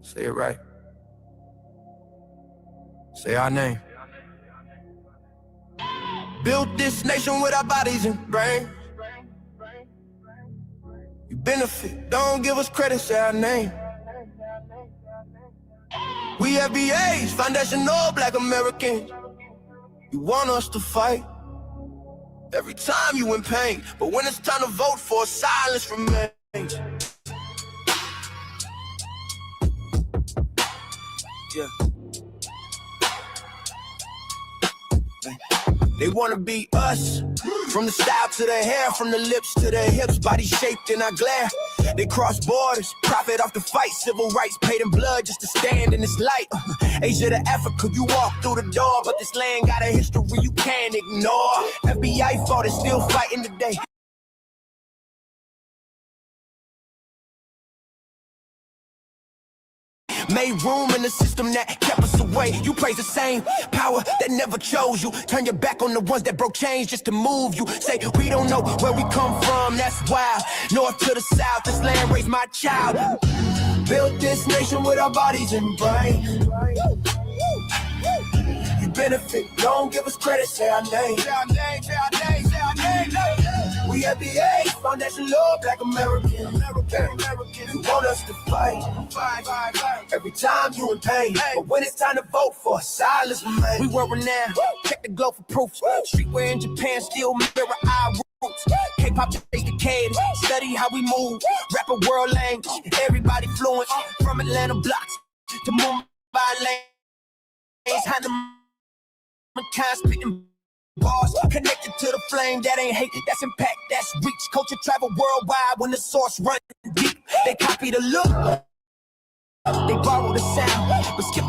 Say it right. Say our name. Built this nation with our bodies and brains. You benefit, don't give us credit, say our name. We FBAs, foundational black Americans. You want us to fight every time you in pain, but when it's time to vote for, silence remains. Yeah. They wanna be us, from the style to the hair, from the lips to the hips, body shaped in our glare. They cross borders, profit off the fight, civil rights paid in blood just to stand in this light. Asia to Africa, you walk through the door, but this land got a history you can't ignore. FBI fought, it's still fighting today. Made room in the system that kept us away. You praise the same power that never chose you. Turn your back on the ones that broke chains just to move you. Say we don't know where we come from, that's wild. North to the south, this land raised my child. Built this nation with our bodies and brains. You benefit, don't give us credit, say our name. Say our name, say our name, say our name. We FBA, foundation law, black American. You want us to fight every time you in pain, but when it's time to vote for, silence remains. We were renowned, check the glow for proof. Streetwear in Japan still mirror our roots. K-pop today's decade, study how we move. Rapper world language, everybody fluent. From Atlanta blocks to Mumbai lanes, hand them kind spitting bars, connected to the flame. That ain't hate, that's impact, that's reach. Culture travel worldwide when the source run deep. They copy the look, they borrow the sound, but skip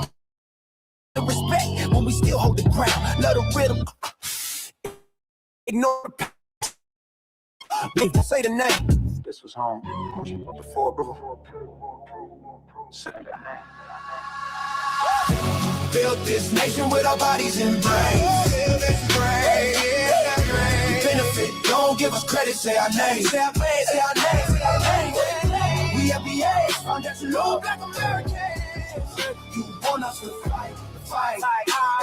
the respect when we still hold the ground. Love the rhythm, ignore the say the name. This was home before, bro. Built this nation with our bodies and brains. We benefit, don't give us credit, say our name. Say our name, say our name, say our name. We FBA, foundational black Americans. You want us to fight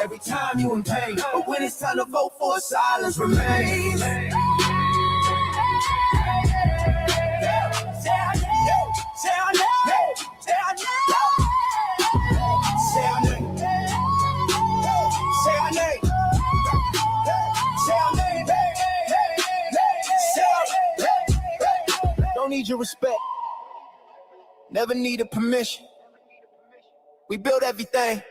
every time you in pain, but when it's time to vote for, silence remains. Say our name, say our name, say our name, say our name. Say our name. Say our name. Say our name. Say our name. Don't need your respect. Never needed permission. We built everything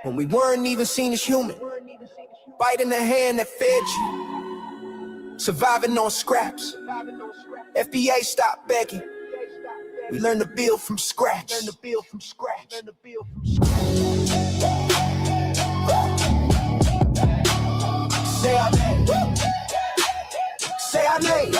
when we weren't even seen as human. Biting the hand that fed you. Surviving on scraps. FBA stopped begging. We learned to build from scratch. Learn to build from scratch. Learn to build from scratch. Say our name. Say our name.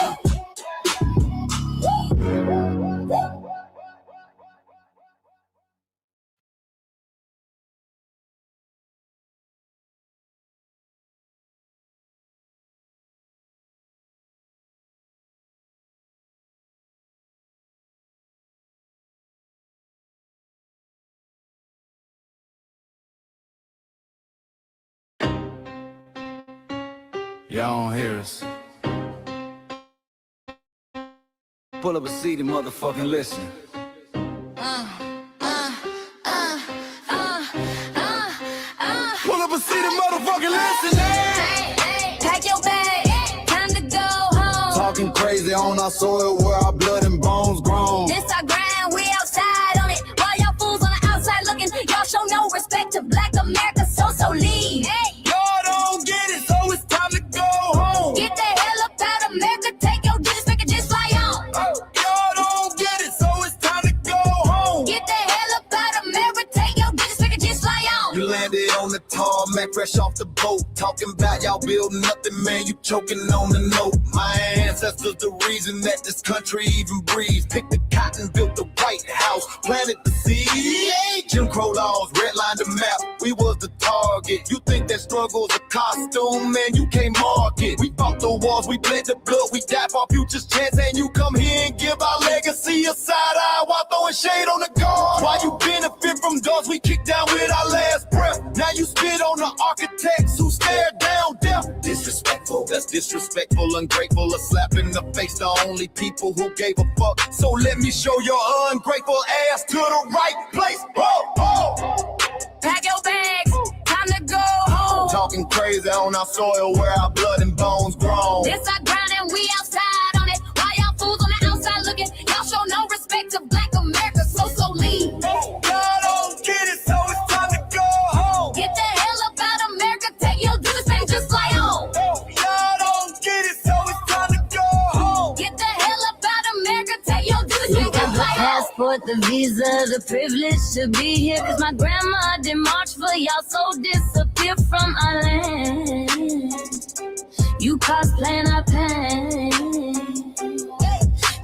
Y'all don't hear us. Pull up a seat and motherfucking listen. Pull up a seat and motherfucking listen. Pack your bag, time to go home. Talking crazy on our soil where our blood and bones grown. This our grind, we outside on it. While y'all fools on the outside looking, y'all show no respect to black America, so leave. Y'all don't get it, so it's time to go home. Get the hell up out of America, take your digits, make it just fly on. Y'all don't get it, so it's time to go home. Get the hell up out of America, take your digits, make it just fly on. You landed on the tarmac, fresh off the boat. Talking about y'all building nothing, man, you choking on the note. My ancestors the reason that this country even breathes. Picked the cotton, built the White House, planted the seed. Jim Crow laws, redlined the map, we was the target. You think that struggle's a costume, man, you can't mark it. We fought the wars, we bled the blood, we died for our future's chance. And you come here and give our legacy a side eye while throwing shade on the guard. Why you bars we kick down with our last breath. Now you spit on the architects who stare down death. Disrespectful, that's disrespectful, ungrateful, a slap in the face to only people who gave a fuck. So let me show your ungrateful ass to the right place. Pack your bags, time to go home. Talking crazy on our soil where our blood and bones grown. This our ground and we outside on it. Why y'all fools on the outside looking? Y'all show no respect to Black America, so leave. Y'all don't get it, so it's time to go home. Get the hell up out of America, take your duties and just fly home. Y'all don't get it, so it's time to go home. Get the hell up out of America, take your duties and just fly home. Passport, the visa, the privilege to be here. Cause my grandma did march for y'all, so disappear from our land. You cosplaying our pain.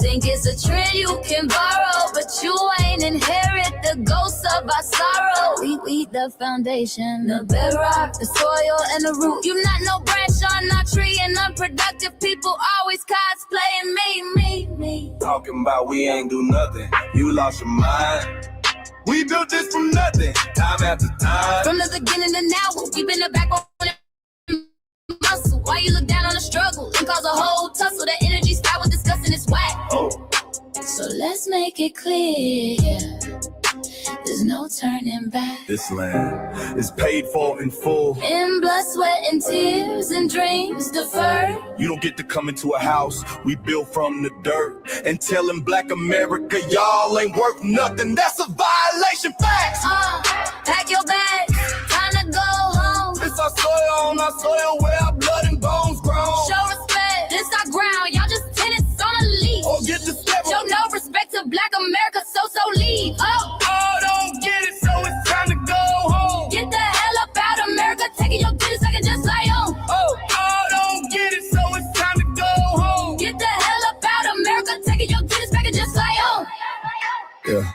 Think it's a trend you can borrow, but you ain't inherit the ghosts of our sorrow. We the foundation, the bedrock, the soil, and the root. You not no branch on our tree, and unproductive people always cosplaying me. Talking about we ain't do nothing, you lost your mind. We built this from nothing, time after time. From the beginning to now, we been the backbone and muscle. Why you look down on the struggle and cause a whole tussle? That energy style was discussing it's whack. So let's make it clear, there's no turning back. This land is paid for in full. In blood, sweat, and tears, and dreams deferred. You don't get to come into a house we built from the dirt and telling Black America y'all ain't worth nothing. That's a violation. Facts. Pack your bags, time to go home. It's our soil on our soil where our blood and bones grown. Show respect, this our ground. Y'all just tenants on a leash. Or get the step. Show no respect to Black America, so leave. Don't get it, so it's time to go home. Get the hell up out of America, taking your duties, I can just fly home. Don't get it, so it's time to go home. Get the hell up out of America, taking your duties, I can just fly home. Yeah,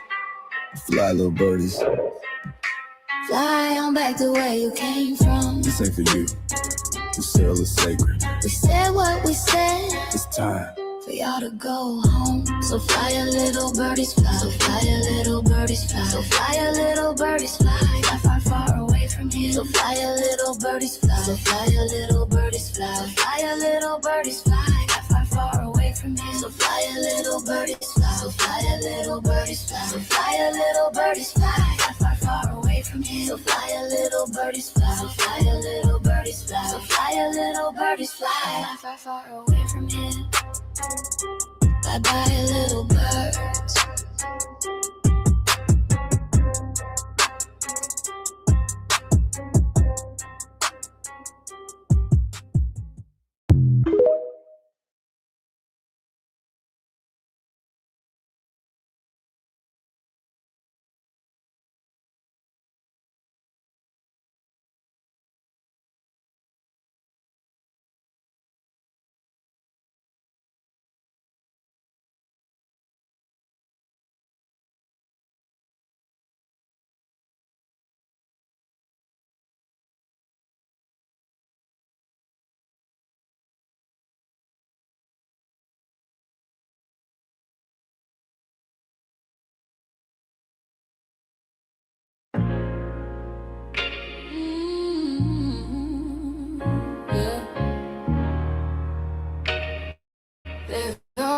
fly little birdies. Fly on back to where you came from. This ain't for you. This sail is sacred. We said what we said. It's time For y'all to go home. So fly a little birdies fly. So fly a little birdies fly. So fly a little birdies fly. Fly far, far away from here. So fly a little birdies fly. So fly a little birdies fly. So fly a little birdies fly. Fly far, far away from here. So fly a little birdies fly. So fly a little birdies fly. So fly a little birdies fly. Fly far, far away from here. So fly a little birdies fly. So fly a little birdies fly. So fly a little birdies fly. Fly far, far away from here. Bye bye, little birds.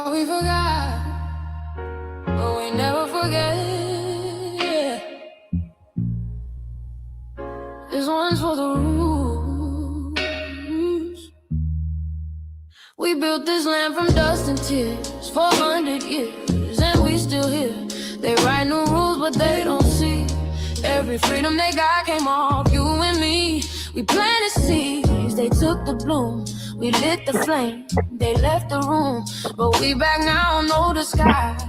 We forgot, but we never forget. This one's for the roots. We built this land from dust and tears, 400 years, and we still here. They write new rules, but they don't see. Every freedom they got came off you and me. We planted seeds, they took the bloom. We lit the flame, they left the room. But we back now, no disguise.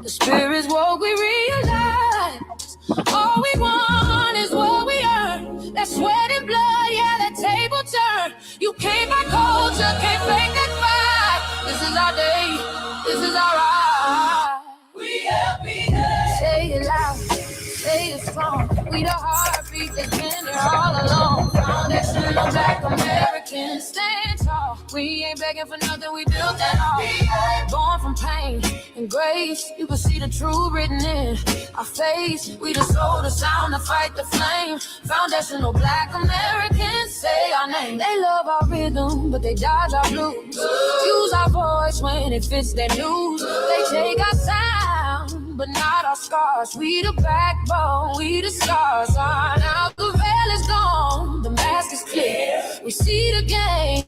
The spirits woke, we realize all we want is what we earn. That sweat and blood, yeah, that table turn. You can't buy culture, can't fake that fight. This is our day, this is our ride. We happiness. Say it loud, say it strong. We the heartbeat that's been there all along. Foundation of Black Americans, stand tall. We ain't begging for nothing, we built that all. Born from pain and grace, you can see the truth written in our face. We the soul, the sound, the fight, the flame. Foundational Black Americans say our name. They love our rhythm, but they dodge our blues. Use our voice when it fits their news. They take our sound, but not our scars. We the backbone, we the scars. Now the veil is gone, the mask is clear. We see the game,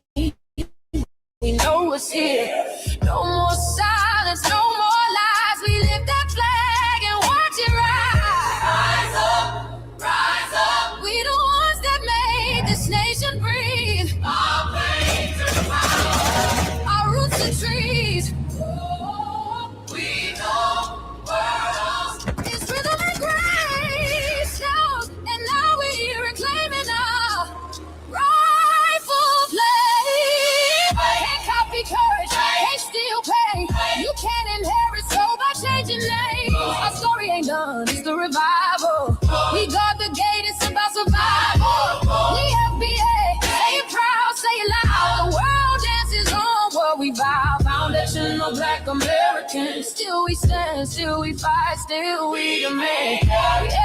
we know what's here. No more silence, no more lies. We lift that flag and watch it rise. Rise up, rise up. We the ones that made this nation breathe. Our veins are power, our roots are trees. We know worlds. It's rhythm and grace now, and now we're here reclaiming our rightful place. Can't copy courage, can't steal pay. You can't inherit soul by changing names. Our story ain't done, it's the revival. We guard the gate, it's about survival. We FBA, say it proud, say it loud. The world dances on what we vow. Foundational Black Americans. Still we stand, still we fight, still we demand.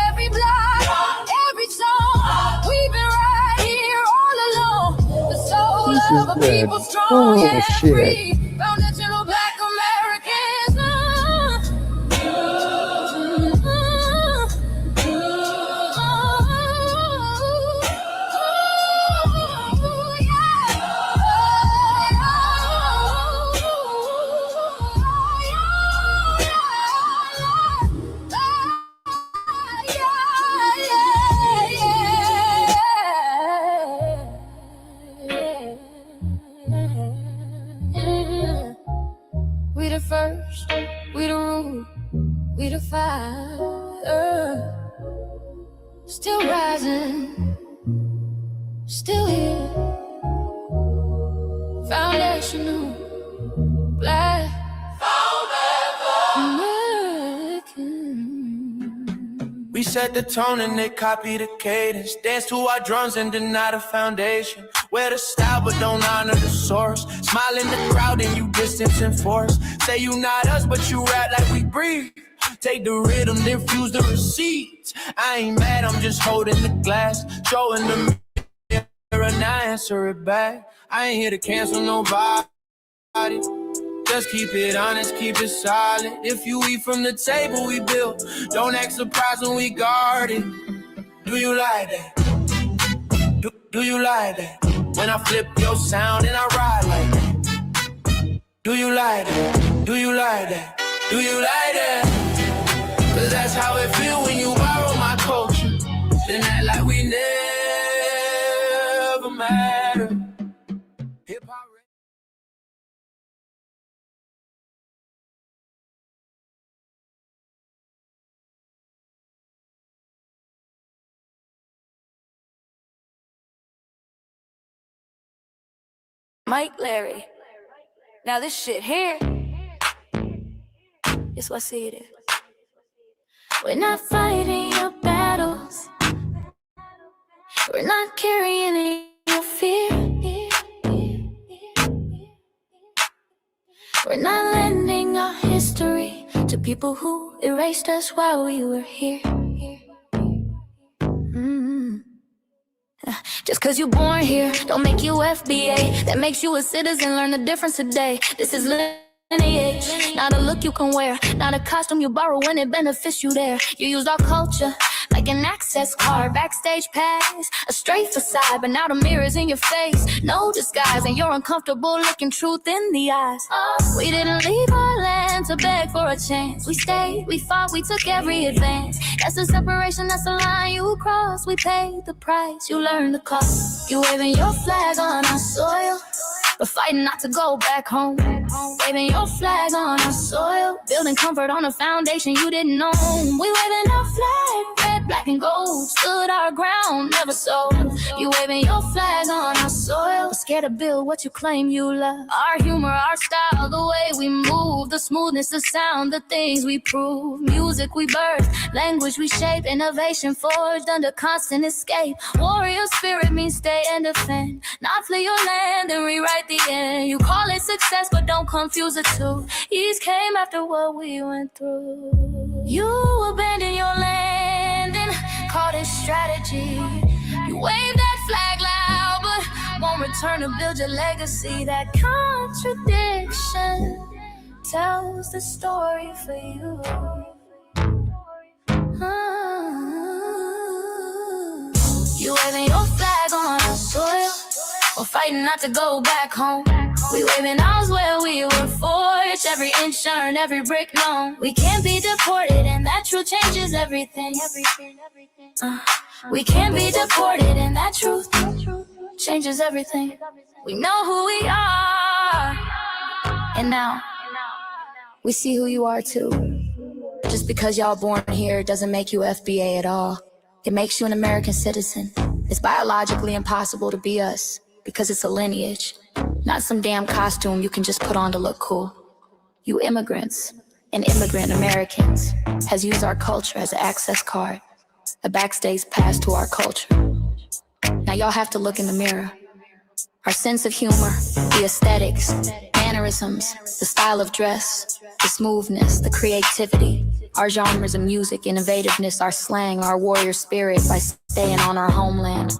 Every block, every song, we've been right here all along. The soul of a people strong and free. Foundational Black Americans. We the first, we the root, we the fire. Still rising, still here. Foundational Black American. We set the tone and they copy the cadence. Dance to our drums and deny the foundation. Wear the style but don't honor the source. Smile in the crowd and you distance and force. Say you not us but you rap like we breathe. Take the rhythm, then fuse the receipts. I ain't mad, I'm just holding the glass. Showing the mirror and I answer it back. I ain't here to cancel nobody. Just keep it honest, keep it solid. If you eat from the table we built, don't act surprised when we guard it. Do you like that? Do you like that? When I flip your sound and I ride like that. Do you like that? Do you like that? Do you like that? Cause that's how it feel when you borrow my culture. Then act like we never mattered. Hip-hop. Mike Larry. Now this shit here, it's what I see it is. We're not fighting your battles. We're not carrying any of your fear. We're not lending our history to people who erased us while we were here. Just cause you're born here, don't make you FBA. That makes you a citizen, learn the difference today. This is lineage, not a look you can wear, not a costume you borrow when it benefits you there. You used our culture like an access card, backstage pass, a straight facade, but now the mirror's in your face. No disguise, and you're uncomfortable looking truth in the eyes. We didn't leave our land to beg for a chance. We stayed, we fought, we took every advance. That's the separation, that's the line you crossed. We paid the price, you learned the cost. You waving your flag on our soil, but fighting not to go back home. Waving your flag on our soil, building comfort on a foundation you didn't own. We waving our flag, red, black and gold, stood our ground, never sold. You waving your flag on our soil, scared to build what you claim you love. Our humor, our style, the way we move, the smoothness, the sound, the things we prove. Music we birth, language we shape, innovation forged under constant escape. Warrior spirit means stay and defend, not flee your land and rewrite the end. You call it success, but don't confuse the two. East came after what we went through. You abandoned your land and called it strategy. You wave that flag loud, but won't return to build your legacy. That contradiction tells the story for you. You waving your flag on the soil, or fighting not to go back home. We waving ours where we were forged, every inch earned, every brick known. We can't be deported, and that truth changes everything. We can't be deported, and that truth changes everything. We know who we are, and now we see who you are too. Just because y'all born here doesn't make you FBA at all. It makes you an American citizen. It's biologically impossible to be us, because it's a lineage, not some damn costume you can just put on to look cool. You immigrants and immigrant Americans has used our culture as an access card, a backstage pass to our culture. Now y'all have to look in the mirror. Our sense of humor, the aesthetics, mannerisms, the style of dress, the smoothness, the creativity, our genres of music, innovativeness, our slang, our warrior spirit by staying on our homeland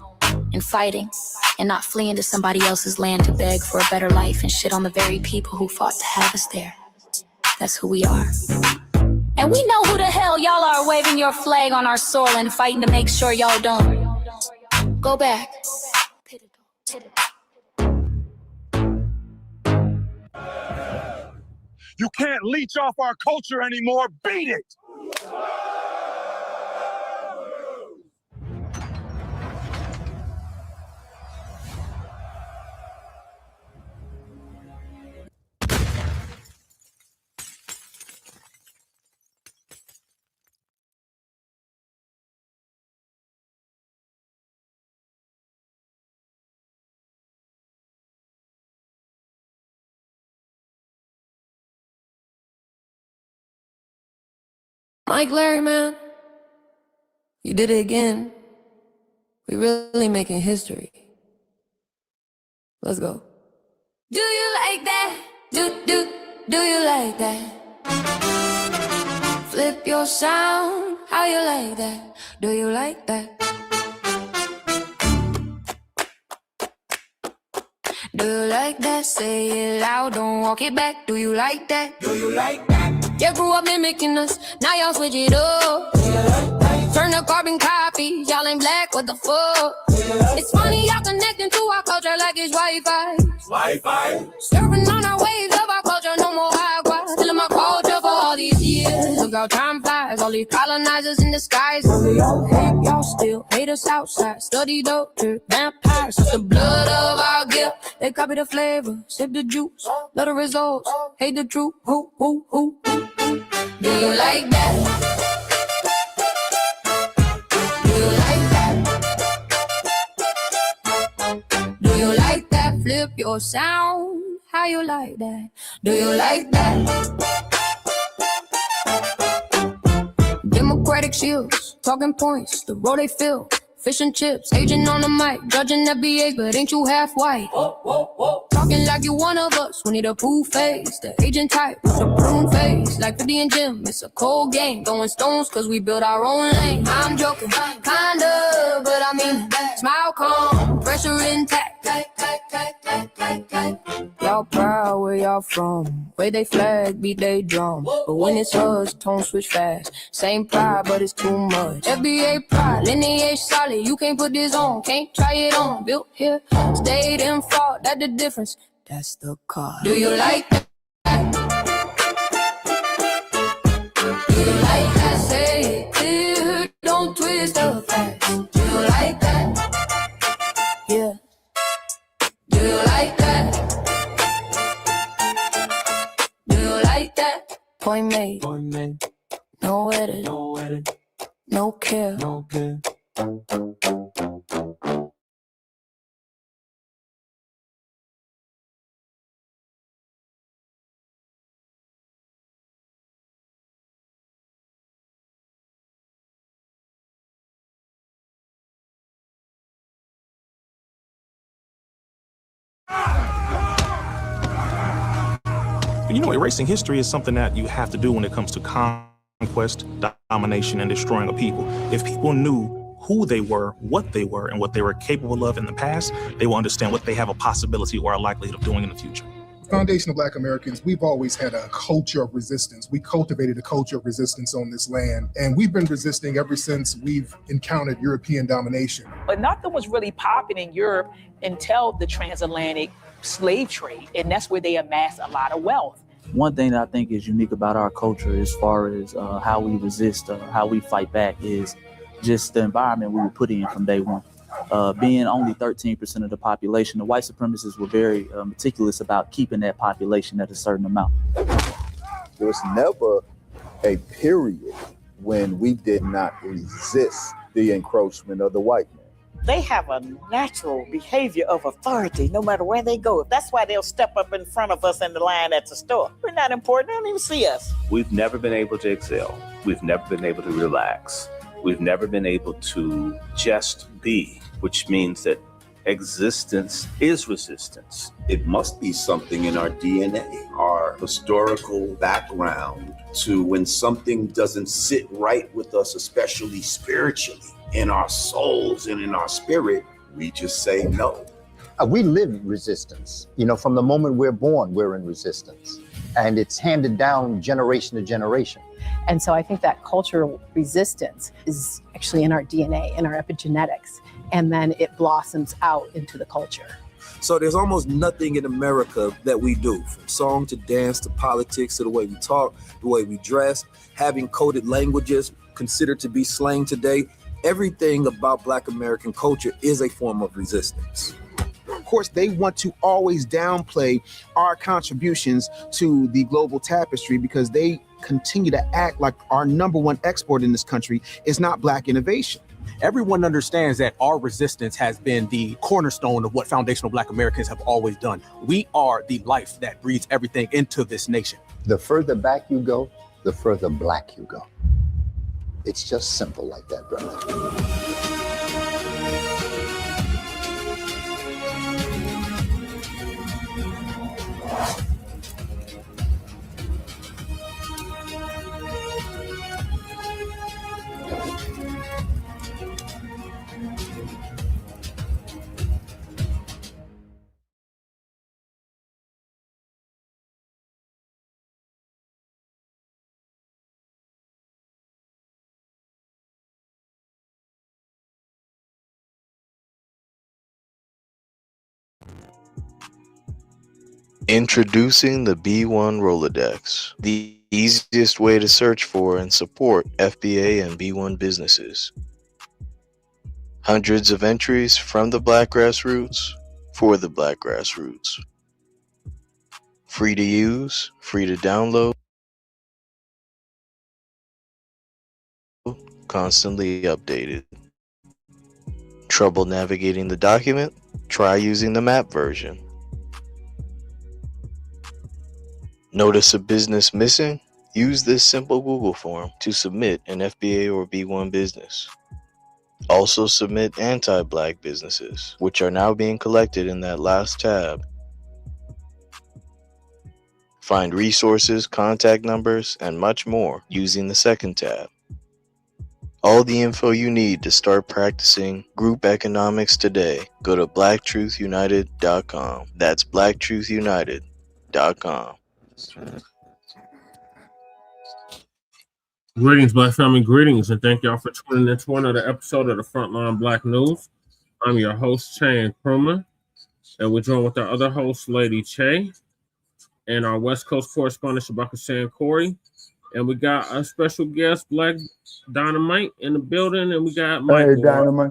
and fighting and not fleeing to somebody else's land to beg for a better life and shit on the very people who fought to have us there. That's who we are. And we know who the hell y'all are waving your flag on our soil and fighting to make sure y'all don't go back. You can't leech off our culture anymore. Beat it! Mike Larry, man, you did it again. We really making history. Let's go. Do you like that? Do you like that? Flip your sound, how you like that? Do you like that? Do you like that? Say it loud, don't walk it back. Do you like that? Do you like that? You grew up mimicking us, now y'all switch it up. Turn the carbon copy, y'all ain't black, what the fuck? It's funny y'all connecting to our culture like it's Wi-Fi. Surfing on our waves of our culture, no more agua. Telling my culture for all these years. Look how time flies, all these colonizers in the skies. Hate y'all still, hate us outside. Study doctor, vampires, suck the blood of our gift. They copy the flavor, sip the juice. Love the results, hate the truth. Who? Do you like that? Do you like that? Do you like that? Flip your sound. How you like that? Do you like that? Democratic shields, talking points, the road they fill. Fish and chips, agent on the mic, judging FBA, but ain't you half white? Talking like you one of us, we need a proof face. The agent type with a prune face, like 50 and Jim, it's a cold game. Throwing stones cause we built our own lane. I'm joking, kinda, but I mean, smile calm, pressure intact. Y'all proud where y'all from, way they flag, beat they drum. But when it's us, tone switch fast. Same pride, but it's too much. FBA pride, lineage solid. You can't put this on, can't try it on. Built here, stayed and fought, that's the difference. That's the card. Do you like that? Do you like that? Say it clear, don't twist the facts. Do you like that? Yeah. Do you like that? Do you like that? Point made. No edit. No care. No care. You know, erasing history is something that you have to do when it comes to conquest, domination, and destroying a people. If people knew who they were, and what they were capable of in the past, they will understand what they have a possibility or a likelihood of doing in the future. Foundational Black Americans, we've always had a culture of resistance. We cultivated a culture of resistance on this land, and we've been resisting ever since we've encountered European domination. But nothing was really popping in Europe until the transatlantic slave trade, and that's where they amassed a lot of wealth. One thing that I think is unique about our culture as far as how we resist, how we fight back, is just the environment we were put in from day one. Being only 13% of the population, the white supremacists were very meticulous about keeping that population at a certain amount. There was never a period when we did not resist the encroachment of the white man. They have a natural behavior of authority no matter where they go. That's why they'll step up in front of us in the line at the store. We're not important. They don't even see us. We've never been able to excel. We've never been able to relax. We've never been able to just be, which means that existence is resistance. It must be something in our DNA, our historical background, to when something doesn't sit right with us, especially spiritually, in our souls and in our spirit, we just say no. We live resistance. You know, from the moment we're born, we're in resistance. And it's handed down generation to generation. And so I think that cultural resistance is actually in our DNA, in our epigenetics, and then it blossoms out into the culture. So there's almost nothing in America that we do, from song to dance to politics to the way we talk, the way we dress, having coded languages considered to be slang today. Everything about Black American culture is a form of resistance. Of course, they want to always downplay our contributions to the global tapestry because they continue to act like our number one export in this country is not Black innovation. Everyone understands that our resistance has been the cornerstone of what foundational Black Americans have always done. We are the life that breathes everything into this nation. The further back you go, the further Black you go. It's just simple like that, brother. Introducing the B1 Rolodex, the easiest way to search for and support FBA and B1 businesses. Hundreds of entries from the Black grassroots for the Black grassroots. Free to use, free to download, constantly updated. Trouble navigating the document? Try using the map version. Notice a business missing? Use this simple Google form to submit an FBA or B1 business. Also submit anti-Blacc businesses, which are now being collected in that last tab. Find resources, contact numbers, and much more using the second tab. All the info you need to start practicing group economics today. Go to blacktruthunited.com. That's blacktruthunited.com. Greetings, Black family, greetings, and thank y'all for tuning in to another episode of the Frontline Black News. I'm your host, Chan Krumah, and we're joined with our other host, Lady Che, and our West Coast correspondent, Shabaka San Corey, and we got a special guest, Black Dynamite, in the building, and we got Mike. Hey, Dynamite.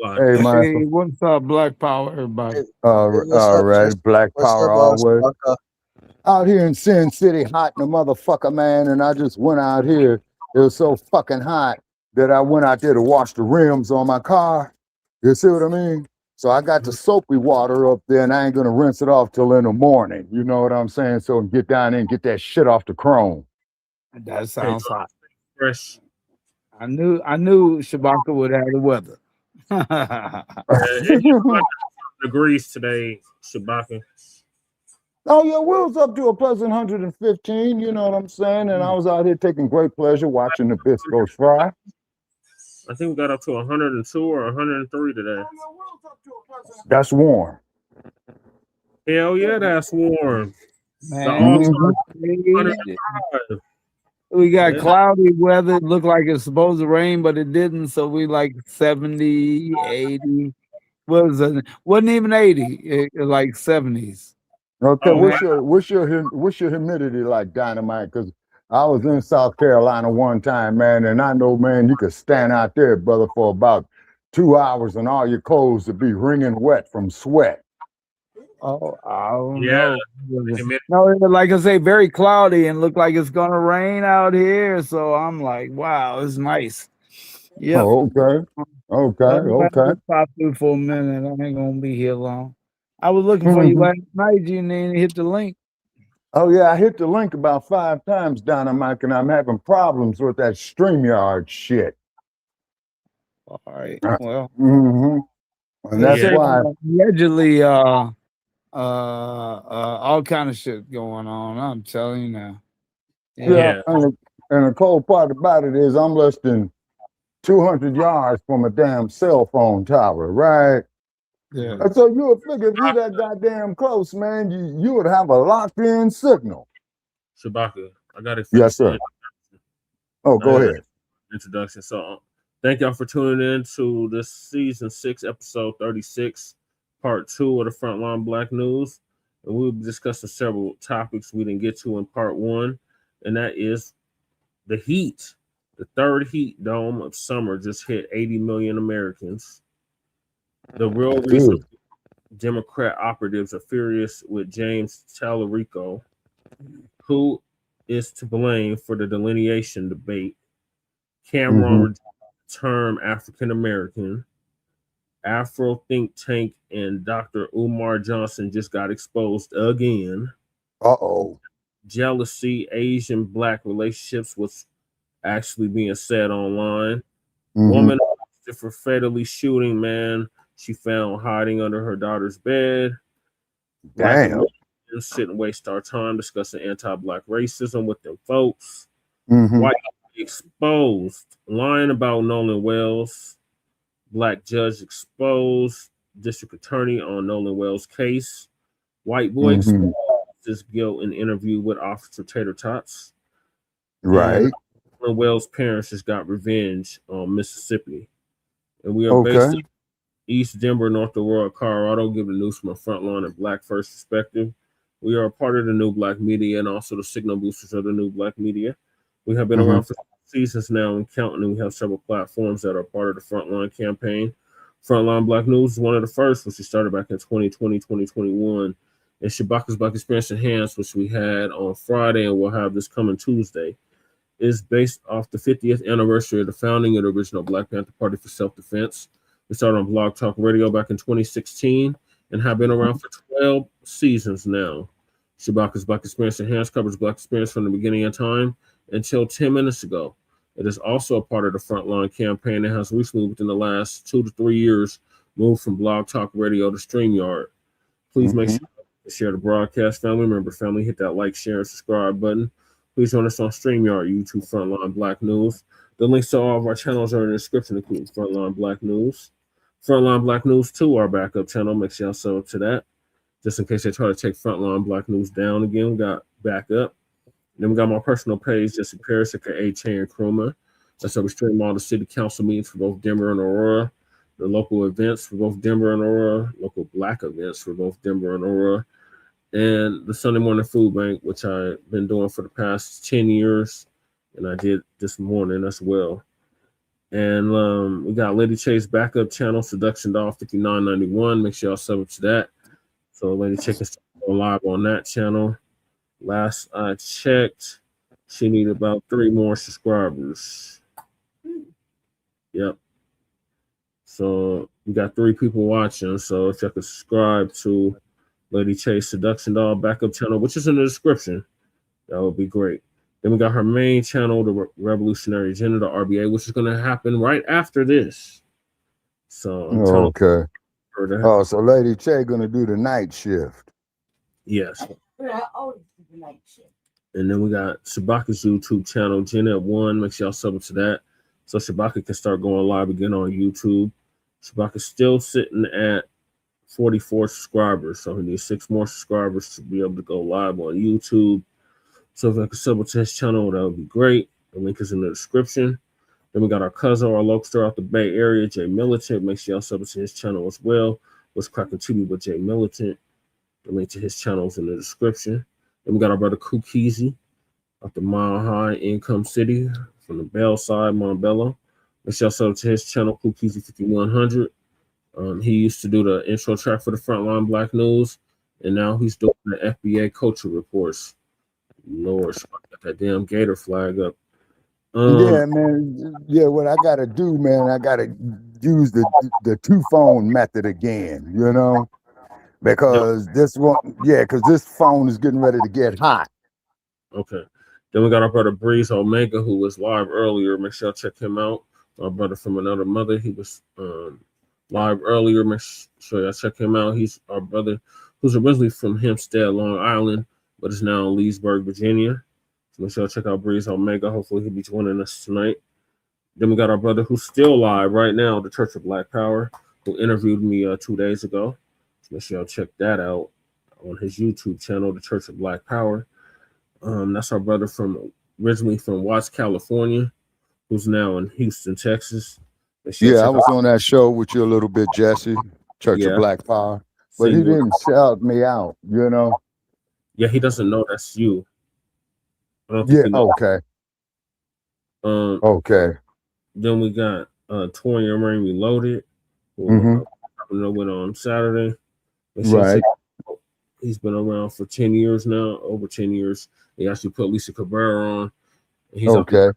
Hey, Michael. Hey, what's up, Black Power, everybody? All right, Black Power always. Out here in Sin City, hot in the motherfucker, man, and I just went out here. It was so fucking hot. that I went out there to wash the rims on my car. You see what I mean? So I got the soapy water up there, and I ain't gonna rinse it off till in the morning. You know what I'm saying? So get down there and get that shit off the chrome. That sounds hot. Fresh. I knew Shabaka would have the weather. Degrees today, Shabaka. Oh yeah, we was up to a pleasant 115. You know what I'm saying? And I was out here taking great pleasure watching the biscuits fry. I think we got up to 102 or 103 today. That's warm. Hell yeah, that's warm. Man, we got cloudy weather. It looked like it's supposed to rain, but it didn't. So we like 70, 80. Wasn't even 80, like 70s. Okay, what's your humidity like, Dynamite? Because I was in South Carolina one time, man, and I know, man, you could stand out there, brother, for about 2 hours and all your clothes would be wringing wet from sweat. Oh, I don't know. No, like I say, very cloudy and look like it's gonna rain out here. So I'm like, wow, it's nice. Yeah. Oh, okay. Pop through for a minute. I ain't gonna be here long. I was looking for you last night. You didn't hit the link. Oh yeah, I hit the link about 5 times, Dynamite, and I'm having problems with that StreamYard shit. All right. Well. And that's why. Allegedly, all kind of shit going on. I'm telling you now. Yeah. And the cold part about it is I'm less than 200 yards from a damn cell phone tower, right? Yeah. And so you would figure if you that goddamn close, man, you would have a locked-in signal. Shabaka, I got it. Yes, sir. Oh, go ahead. Introduction. So thank y'all for tuning in to this season 6, episode 36, part 2 of the Frontline Black News. And we'll be discussing several topics we didn't get to in part 1, and that is the heat. The third heat dome of summer just hit 80 million Americans. The real reason Democrat operatives are furious with James Talarico, who is to blame for the delineation debate. Cameron term African American. Afro think tank and Dr. Umar Johnson just got exposed again. Jealousy, Asian-Blacc relationships was actually being said online. Woman arrested for fatally shooting man she found hiding under her daughter's bed. Damn. Sit and waste our time discussing anti-Black racism with them folks. Mm-hmm. White exposed, lying about Nolan Wells. Black judge exposed, district attorney on Nolan Wells case. White boy exposed his guilt in interview with Officer Tater Tots. Right. And Nolan Wells' parents just got revenge on Mississippi. And we are based in East Denver, North Aurora, Colorado, giving news from a frontline and Black first perspective. We are a part of the New Black Media and also the signal boosters of the New Black Media. We have been around for seasons now and counting, and we have several platforms that are part of the Frontline campaign. Frontline Black News is one of the first, which we started back in 2020, 2021. And Shabaka's Black Experience Enhanced, which we had on Friday and we'll have this coming Tuesday, is based off the 50th anniversary of the founding of the original Black Panther Party for Self-Defense. We started on Blog Talk Radio back in 2016 and have been around for 12 seasons now. Shabaka's Black Experience Enhanced covers Black experience from the beginning of time until 10 minutes ago. It is also a part of the Frontline campaign and has recently, within the last 2 to 3 years, moved from Blog Talk Radio to StreamYard. Please make sure to share the broadcast, family member, family, hit that like, share, and subscribe button. Please join us on StreamYard, YouTube Frontline Black News. The links to all of our channels are in the description, including Frontline Black News. Frontline Black News 2, our backup channel. Make sure y'all sub up to that. Just in case they try to take Frontline Black News down again, we got backup. Then we got my personal page, Jesse Paris, aka Chan Kruma. That's how we stream all the city council meetings for both Denver and Aurora, the local events for both Denver and Aurora, local Black events for both Denver and Aurora, and the Sunday morning food bank, which I've been doing for the past 10 years, and I did this morning as well. And we got Lady Chase backup channel, Seduction Doll 5991. Make sure y'all sub up to that. So Lady Chase is live on that channel. Last I checked, she needed about 3 more subscribers. Yep. So we got 3 people watching. So if you could subscribe to Lady Chase Seduction Doll backup channel, which is in the description, that would be great. Then we got her main channel, the Revolutionary Agenda, the RBA, which is going to happen right after this. So I'm telling Okay. her that. Oh, so Lady Che gonna do the night shift. Yes. And then we got Shabaka's YouTube channel, Gen@1. Make sure y'all sub to that. So Shabaka can start going live again on YouTube. Shabaka's still sitting at 44 subscribers. So he needs 6 more subscribers to be able to go live on YouTube. So if I could sub to his channel, that would be great. The link is in the description. Then we got our cousin, our local star out the Bay Area, Jay Militant. Make sure y'all sub to his channel as well. What's cracking TV with Jay Militant. The link to his channel is in the description. Then we got our brother Kukizi out the Mile High Income City from the Bell side, Montbello. Make sure y'all sub to his channel, Kukizi 5100. He used to do the intro track for the Frontline Black News, and now he's doing the FBA culture reports. Lord, I got that damn gator flag up. Yeah, man. Yeah, what I gotta do, man, I gotta use the 2-phone method again, you know, because this one, because this phone is getting ready to get hot. Okay. Then we got our brother Breeze Omega, who was live earlier. Make sure y'all check him out. Our brother from another mother. He was live earlier. Make sure y'all check him out. He's our brother who's originally from Hempstead, Long Island, but is now in Leesburg, Virginia. So make sure y'all check out Breeze Omega. Hopefully he'll be joining us tonight. Then we got our brother who's still live right now, the Church of Black Power, who interviewed me 2 days ago. So make sure y'all check that out on his YouTube channel, the Church of Black Power. That's our brother originally from Watts, California, who's now in Houston, Texas. Yeah, I was on that show with you a little bit, Jesse, Church of Black Power, but he didn't shout me out, you know. Yeah, he doesn't know that's you. Yeah, okay. Okay. Then we got Toya Rain Reloaded, who went on Saturday. Right. He's been around for 10 years now, over 10 years. He actually put Lisa Cabrera on. He's out in the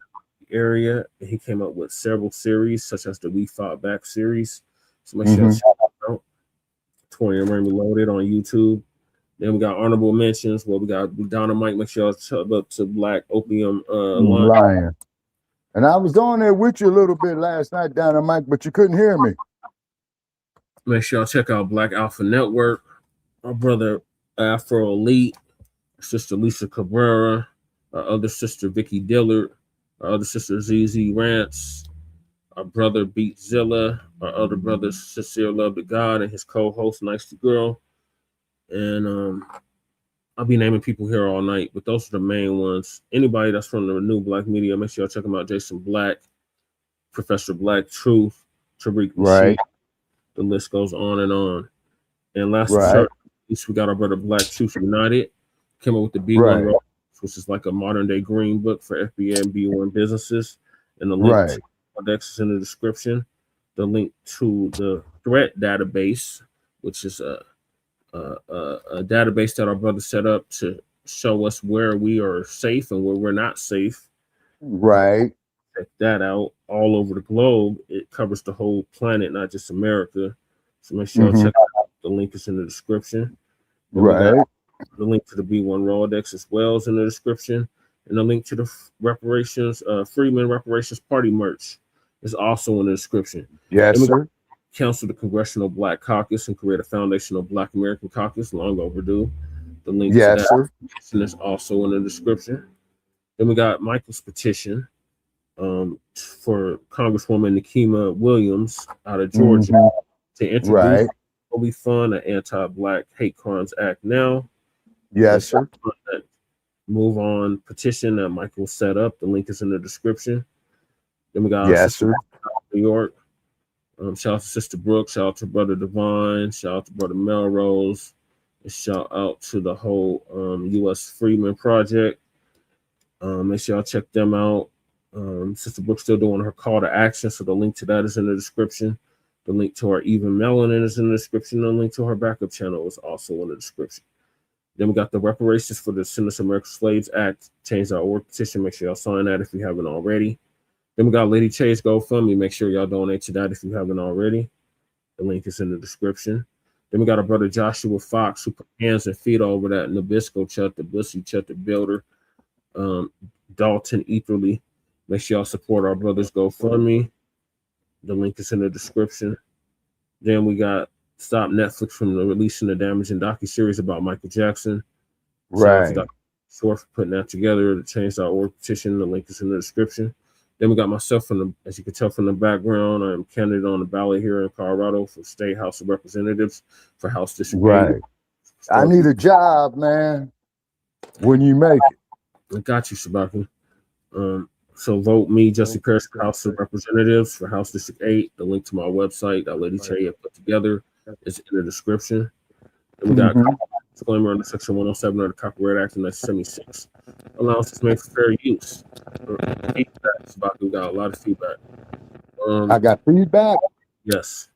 area, and he came up with several series, such as the We Fought Back series. So make sure you check it out. Toya Rain Reloaded on YouTube. Then we got honorable mentions. Well, we got Dynamite. Make sure y'all sub up to Black Opium Lion. And I was on there with you a little bit last night, Dynamite, but you couldn't hear me. Make sure y'all check out Black Alpha Network. Our brother Afro Elite, sister Lisa Cabrera, our other sister Vicky Dillard, our other sister ZZ Rance, our brother Beatzilla, our other brother Sincere Love to God, and his co-host Nice to Girl. And I'll be naming people here all night, but those are the main ones. Anybody that's from the new Black media, make sure y'all check them out. Jason Black, Professor Black Truth, Tariq Rashid. The list goes on and on. And last but least, we got our brother Black Truth United. Came up with the B1 Road, which is like a modern day green book for FBA and B1 businesses. And the link to the index is in the description. The link to the threat database, which is a database that our brother set up to show us where we are safe and where we're not safe. Right. Check that out all over the globe. It covers the whole planet, not just America. So make sure y'all check it out. The link is in the description. The link to the B1 Rolodex as well is in the description. And the link to the Freeman Reparations Party merch is also in the description. Yes, sir. Council the Congressional Black Caucus and create a foundational Black American caucus, long overdue. The link to that is also in the description. Then we got Michael's petition for Congresswoman Nikema Williams out of Georgia to introduce what we fund an Anti-Black Hate Crimes Act now. Yes, sir. Move on petition that Michael set up. The link is in the description. Then we got New York. Shout out to Sister Brooke, shout out to Brother Divine, shout out to Brother Melrose, and shout out to the whole U.S. Freeman Project. Make sure y'all check them out. Sister Brooke's still doing her call to action, so the link to that is in the description. The link to our Even Melanin is in the description. The link to her backup channel is also in the description. Then we got the reparations for the Descendants of American Slaves Act. Change our org petition. Make sure y'all sign that if you haven't already. Then we got Lady Chase GoFundMe. Make sure y'all donate to that if you haven't already. The link is in the description. Then we got our brother Joshua Fox, who put hands and feet over that Nabisco Chut, the Bussy Chut, the Builder, Dalton Etherly. Make sure y'all support our brothers GoFundMe. The link is in the description. Then we got Stop Netflix from releasing the damaging docuseries about Michael Jackson. Right. Short for putting that together. The change.org petition. The link is in the description. Then we got myself as you can tell from the background, I am candidate on the ballot here in Colorado for State House of Representatives for House District 8. Right. I need a job, man. When you make it. I got you, Shabaki. So vote me, Jesse Parrish, for House of Representatives for House District 8. The link to my website that Lady Che had put together is in the description. And we got disclaimer under Section 107 of the Copyright Act of 1976. Allowances made for fair use. Feedback, Shabaki, we got a lot of feedback. I got feedback? Yes.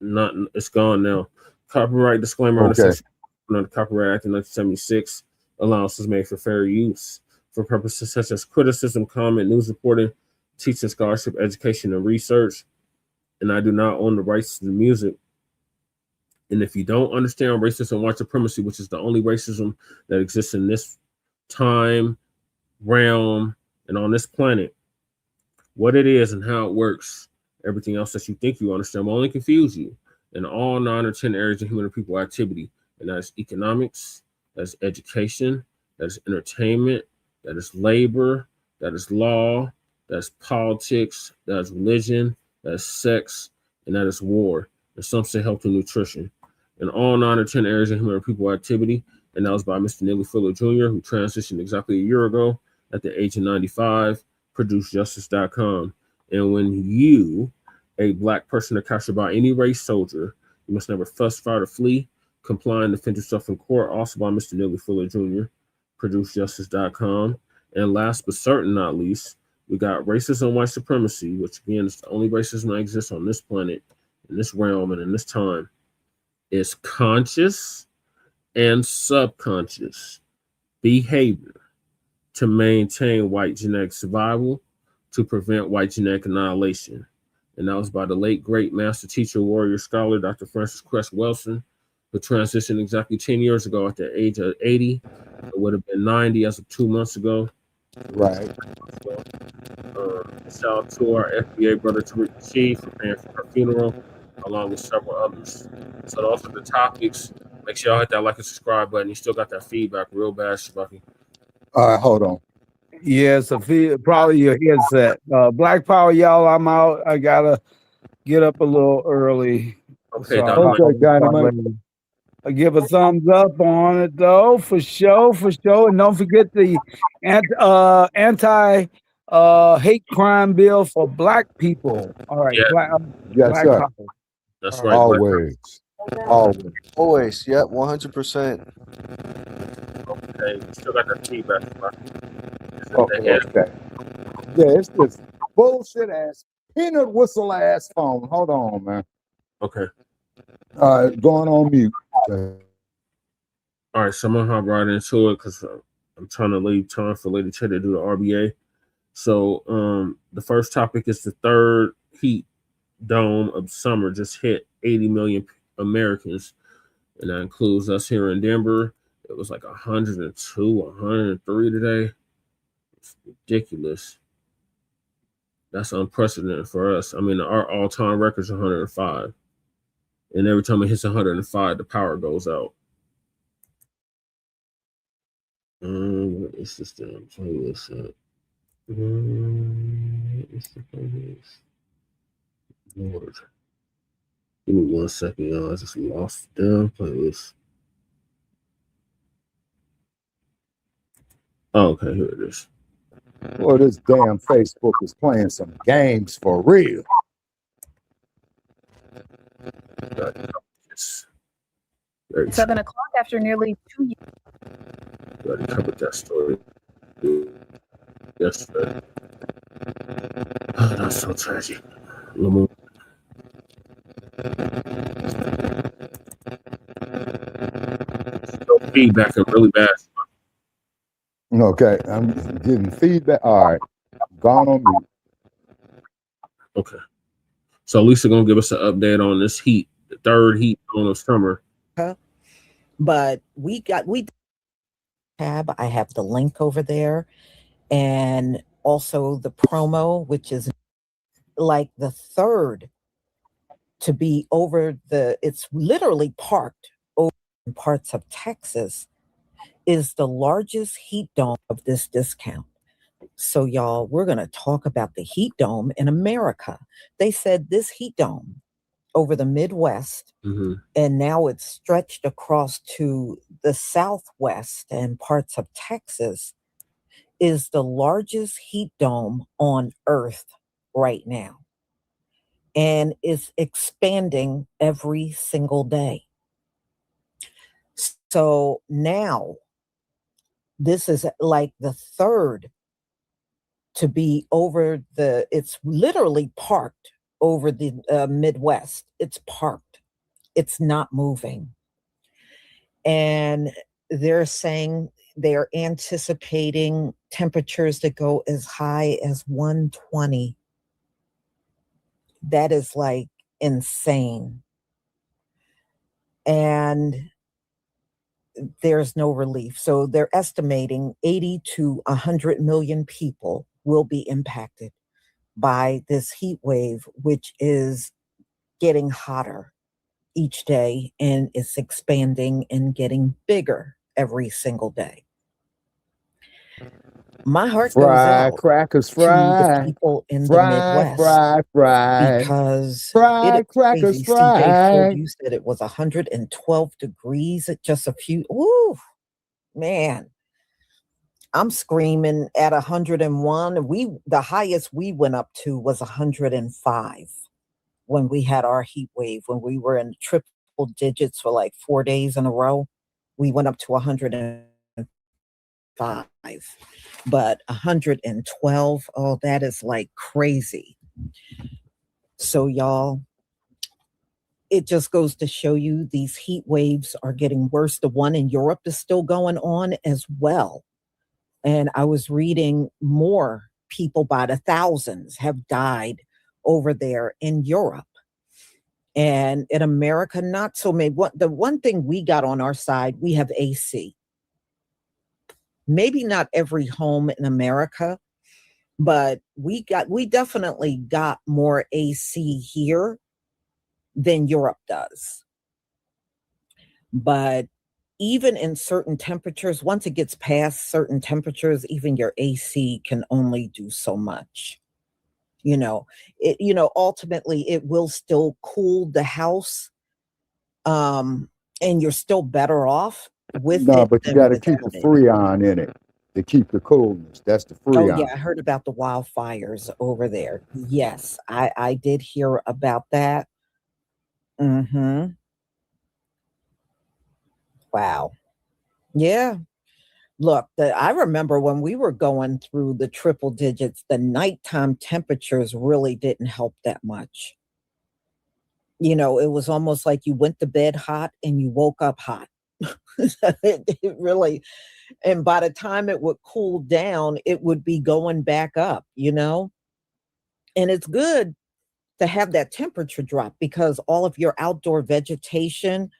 No, It's gone now. Copyright disclaimer under Section 107 of the Copyright Act of 1976. Allowances made for fair use for purposes such as criticism, comment, news reporting, teaching, scholarship, education, and research. And I do not own the rights to the music. And if you don't understand racism, white supremacy, which is the only racism that exists in this time, realm, and on this planet, what it is and how it works, everything else that you think you understand will only confuse you in all 9 or 10 areas of human and people activity. And that is economics, that is education, that is entertainment, that is labor, that is law, that is politics, that is religion, that is sex, and that is war. And some say health and nutrition. In all 9 or 10 areas of human and people activity. And that was by Mr. Neely Fuller Jr., who transitioned exactly a year ago at the age of 95, ProduceJustice.com. And when you, a Black person, are captured by any race soldier, you must never fuss, fight, or flee. Comply and defend yourself in court, also by Mr. Neely Fuller Jr., ProduceJustice.com. And last but certainly not least, we got racism and white supremacy, which again is the only racism that exists on this planet, in this realm, and in this time. Is conscious and subconscious behavior to maintain white genetic survival, to prevent white genetic annihilation. And that was by the late, great master teacher, warrior, scholar, Dr. Francis Cress Welsing, who transitioned exactly 10 years ago at the age of 80. It would have been 90 as of 2 months ago. Right. Shout out to our FBA brother, Tariq Chief, for paying for her funeral, along with several others. So those are the topics. Make sure y'all hit that like and subscribe button. You still got that feedback real bad, Shabaki. All right, hold on. Yeah, it's probably your headset. Black Power, y'all. I'm out. I gotta get up a little early. Okay, so Dynamite. I give a thumbs up on it though, for sure. And don't forget the anti hate crime bill for Black people. All right, Yeah. Yes, sir. Power. That's right. Always. Always. Yep, 100%. Okay, you still got that feedback, Shabaki. Okay. Yeah, it's this bullshit ass, peanut whistle ass phone. Hold on, man. Okay. Going on mute. All right, so I'm gonna hop right into it because I'm trying to leave time for Lady Che to do the RBA. So the first topic is the third heat dome of summer just hit 80 million Americans, and that includes us here in Denver. It was like 102, 103 today. It's ridiculous. That's unprecedented for us. I mean, our all-time record is 105. And every time it hits 105, the power goes out. What is this damn playlist at? What's the playlist? Lord. Give me 1 second, y'all. I just lost the damn playlist. Oh, okay, here it is. Boy, this damn Facebook is playing some games for real. 7 o'clock after nearly 2 years. Already covered that story yesterday. Oh, that's so tragic. Still feedback and really bad. Okay, I'm getting feedback. All right, gone on mute. Okay. So Lisa gonna give us an update on this heat, the third heat on of summer. But we tab. I have the link over there, and also the promo, which is like the third to be over the. It's literally parked over in parts of Texas. Is the largest heat dome of this discount. So, y'all, we're going to talk about the heat dome in America. They said this heat dome over the Midwest, and now it's stretched across to the Southwest and parts of Texas, is the largest heat dome on Earth right now, and is expanding every single day. So now, this is like the third to be over the, it's literally parked over the Midwest. It's parked. It's not moving. And they're saying they're anticipating temperatures that go as high as 120. That is like insane. And there's no relief. So they're estimating 80 to 100 million people will be impacted by this heat wave, which is getting hotter each day, and it's expanding and getting bigger every single day. My heart goes out Crackers, to the people in the Midwest because it is crackers, crazy. CJ Ford, you said it was 112 degrees at just a few. Ooh, man. I'm screaming at 101. The highest we went up to was 105 when we had our heat wave, when we were in triple digits for like 4 days in a row. We went up to 105. But 112, oh, that is like crazy. So y'all, it just goes to show you these heat waves are getting worse. The one in Europe is still going on as well. And I was reading more people by the thousands have died over there in Europe. And in America, not so many. The one thing we got on our side, we have AC. Maybe not every home in America, but we definitely got more AC here than Europe does. But even in certain temperatures, once it gets past certain temperatures, even your AC can only do so much. Ultimately it will still cool the house. And you're still better off with No, it but you than got to keep without the it. Freon in it to keep the coolness. That's the Oh Freon. yeah, I heard about the wildfires over there. Yes, I did hear about that. Wow. Yeah. Look, I remember when we were going through the triple digits, the nighttime temperatures really didn't help that much. It was almost like you went to bed hot and you woke up hot. It really, and by the time it would cool down, it would be going back up, And it's good to have that temperature drop because all of your outdoor vegetation,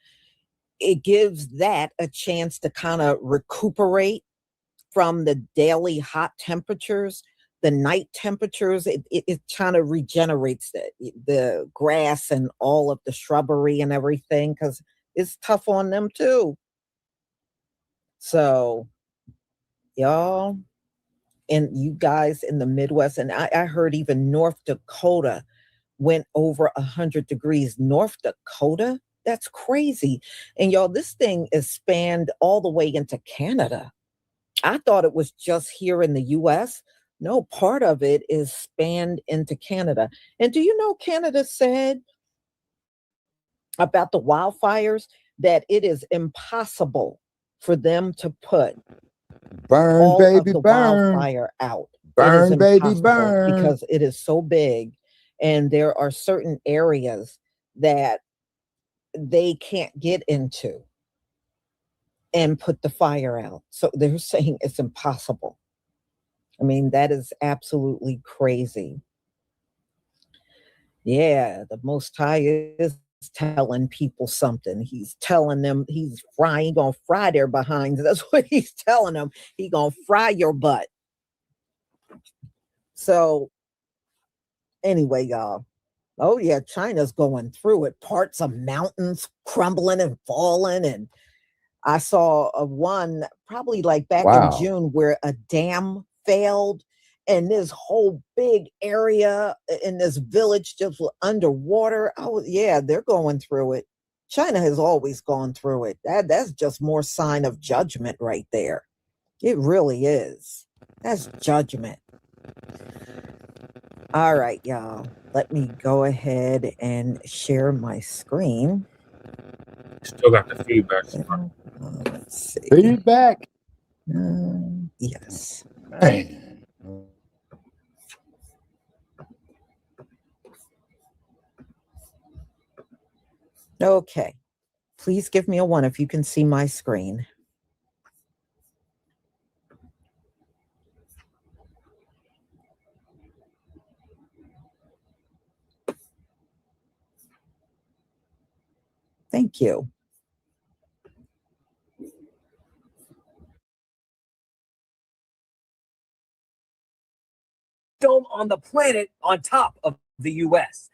it gives that a chance to kind of recuperate from the daily hot temperatures. The night temperatures, it kind of regenerates the grass and all of the shrubbery and everything because it's tough on them too. So, y'all, and you guys in the Midwest, and I heard even North Dakota went over 100 degrees. North Dakota? That's crazy. And y'all, this thing is spanned all the way into Canada. I thought it was just here in the US. No, part of it is spanned into Canada. And do you know Canada said about the wildfires that it is impossible for them to put Burn, all baby, of the burn. wildfire out. Burn, it is baby, impossible burn. because it is so big, and there are certain areas that they can't get into. and put the fire out. So they're saying it's impossible. I mean, that is absolutely crazy. Yeah, the Most High is telling people something. He's telling them he's gonna fry their behinds. That's what he's telling them. He gonna fry your butt. So anyway, y'all. Oh yeah, China's going through it. Parts of mountains crumbling and falling. And I saw one probably like back in June where a dam failed and this whole big area in this village just was underwater. Oh yeah, they're going through it. China has always gone through it. That's just more sign of judgment right there. It really is. That's judgment. All right, y'all. Let me go ahead and share my screen. Still got the feedback. Let's see. Feedback. Yes. Man. Okay. Please give me a 1 if you can see my screen. Thank you. Dome on the planet on top of the U.S.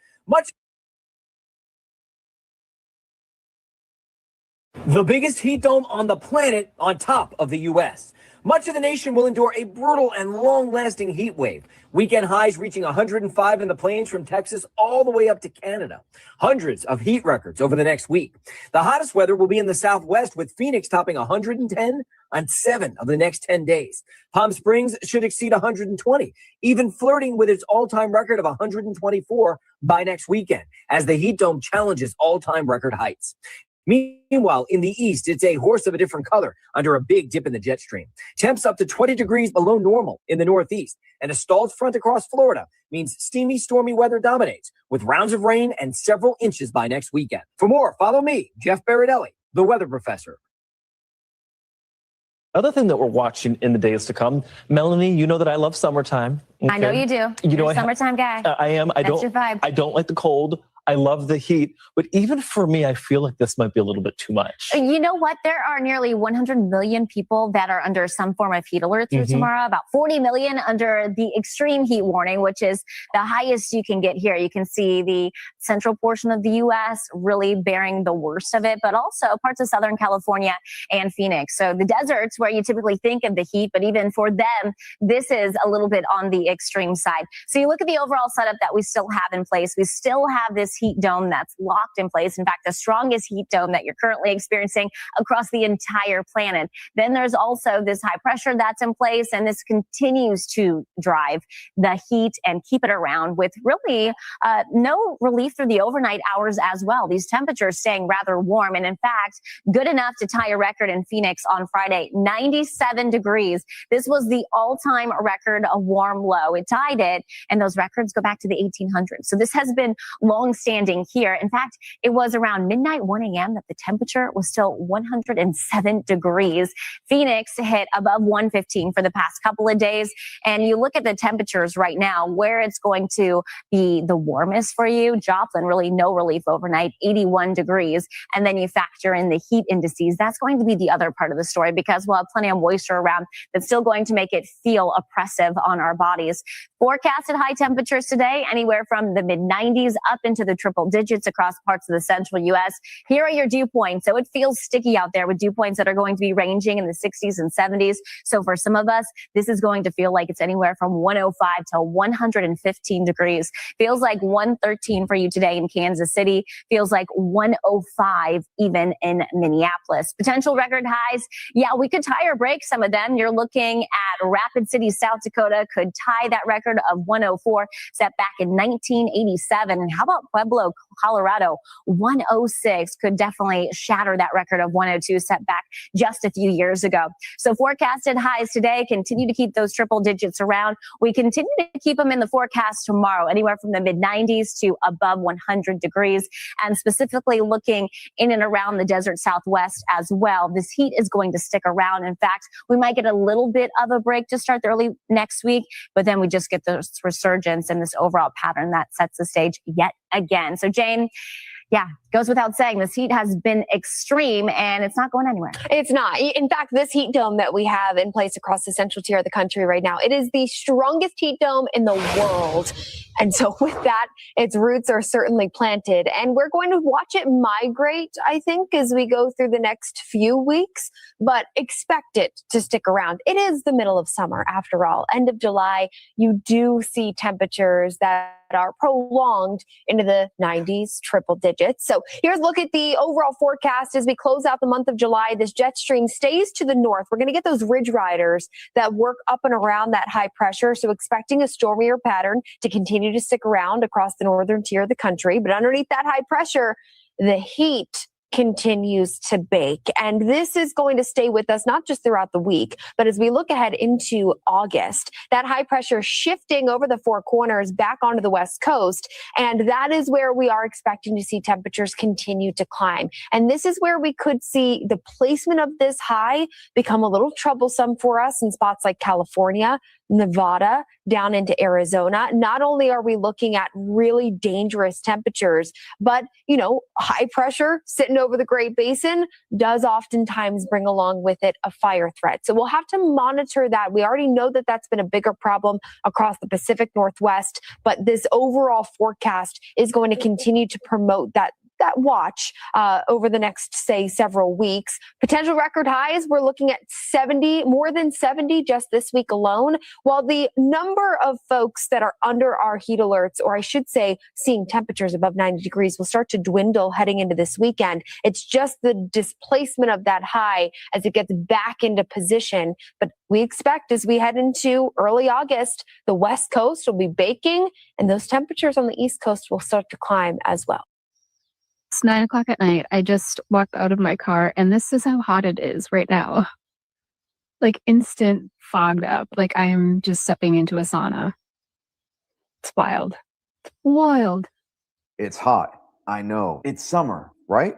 The biggest heat dome on the planet on top of the U.S. Much of the nation will endure a brutal and long-lasting heat wave. Weekend highs reaching 105 in the plains from Texas all the way up to Canada. Hundreds of heat records over the next week. The hottest weather will be in the Southwest, with Phoenix topping 110 on 7 of the next 10 days. Palm Springs should exceed 120, even flirting with its all-time record of 124 by next weekend, as the heat dome challenges all-time record heights. Meanwhile, in the east, it's a horse of a different color under a big dip in the jet stream. Temps up to 20 degrees below normal in the northeast, and a stalled front across Florida means steamy, stormy weather dominates, with rounds of rain and several inches by next weekend. For more, follow me, Jeff Baradelli, the weather professor. Other thing that we're watching in the days to come, Melanie, you know that I love summertime. I know you do. You're a summertime guy. I am. That's your vibe. I don't like the cold. I love the heat. But even for me, I feel like this might be a little bit too much. You know what? There are nearly 100 million people that are under some form of heat alert through tomorrow. About 40 million under the extreme heat warning, which is the highest you can get here. You can see the central portion of the U.S. really bearing the worst of it, but also parts of Southern California and Phoenix. So the deserts where you typically think of the heat, but even for them, this is a little bit on the extreme side. So you look at the overall setup that we still have in place. We still have this heat dome that's locked in place. In fact, the strongest heat dome that you're currently experiencing across the entire planet. Then there's also this high pressure that's in place, and this continues to drive the heat and keep it around with really no relief through the overnight hours as well. These temperatures staying rather warm, and in fact, good enough to tie a record in Phoenix on Friday, 97 degrees. This was the all-time record, a warm low. It tied it, and those records go back to the 1800s. So this has been long-standing here. In fact, it was around midnight, 1 a.m. that the temperature was still 107 degrees. Phoenix hit above 115 for the past couple of days. And you look at the temperatures right now, where it's going to be the warmest for you. Joplin, really no relief overnight, 81 degrees. And then you factor in the heat indices. That's going to be the other part of the story, because we'll have plenty of moisture around that's still going to make it feel oppressive on our bodies. Forecasted high temperatures today, anywhere from the mid-90s up into the triple digits across parts of the central U.S. Here are your dew points. So it feels sticky out there with dew points that are going to be ranging in the 60s and 70s. So for some of us, this is going to feel like it's anywhere from 105 to 115 degrees. Feels like 113 for you today in Kansas City. Feels like 105 even in Minneapolis. Potential record highs. Yeah, we could tie or break some of them. You're looking at Rapid City, South Dakota, could tie that record of 104 set back in 1987. And how about Pueblo? Pueblo, Colorado, 106 could definitely shatter that record of 102 set back just a few years ago. So forecasted highs today continue to keep those triple digits around. We continue to keep them in the forecast tomorrow, anywhere from the mid-90s to above 100 degrees. And specifically looking in and around the desert Southwest as well, this heat is going to stick around. In fact, we might get a little bit of a break to start the early next week, but then we just get this resurgence and this overall pattern that sets the stage yet again. So Jane, yeah, goes without saying, this heat has been extreme and it's not going anywhere. It's not. In fact, this heat dome that we have in place across the central tier of the country right now, it is the strongest heat dome in the world. And so with that, its roots are certainly planted. And we're going to watch it migrate, I think, as we go through the next few weeks, but expect it to stick around. It is the middle of summer, after all. End of July, you do see temperatures that are prolonged into the 90s, triple digits. So here's a look at the overall forecast as we close out the month of July. This jet stream stays to the north. We're going to get those ridge riders that work up and around that high pressure. So expecting a stormier pattern to continue to stick around across the northern tier of the country. But underneath that high pressure, the heat continues to bake. And this is going to stay with us not just throughout the week, but as we look ahead into August, that high pressure shifting over the four corners back onto the West Coast. And that is where we are expecting to see temperatures continue to climb. And this is where we could see the placement of this high become a little troublesome for us in spots like California, Nevada, down into Arizona. Not only are we looking at really dangerous temperatures, but, you know, high pressure sitting over the Great Basin does oftentimes bring along with it a fire threat. So we'll have to monitor that. We already know that that's been a bigger problem across the Pacific Northwest, but this overall forecast is going to continue to promote that watch over the next, say, several weeks. Potential record highs, we're looking at 70, more than 70 just this week alone, while the number of folks that are under our heat alerts, or I should say seeing temperatures above 90 degrees, will start to dwindle heading into this weekend. It's just the displacement of that high as it gets back into position. But we expect as we head into early August, the West Coast will be baking and those temperatures on the East Coast will start to climb as well. It's 9 o'clock at night. I just walked out of my car and this is how hot it is right now. Like instant fogged up. Like I am just stepping into a sauna. It's wild. It's wild. It's hot. I know. It's summer, right?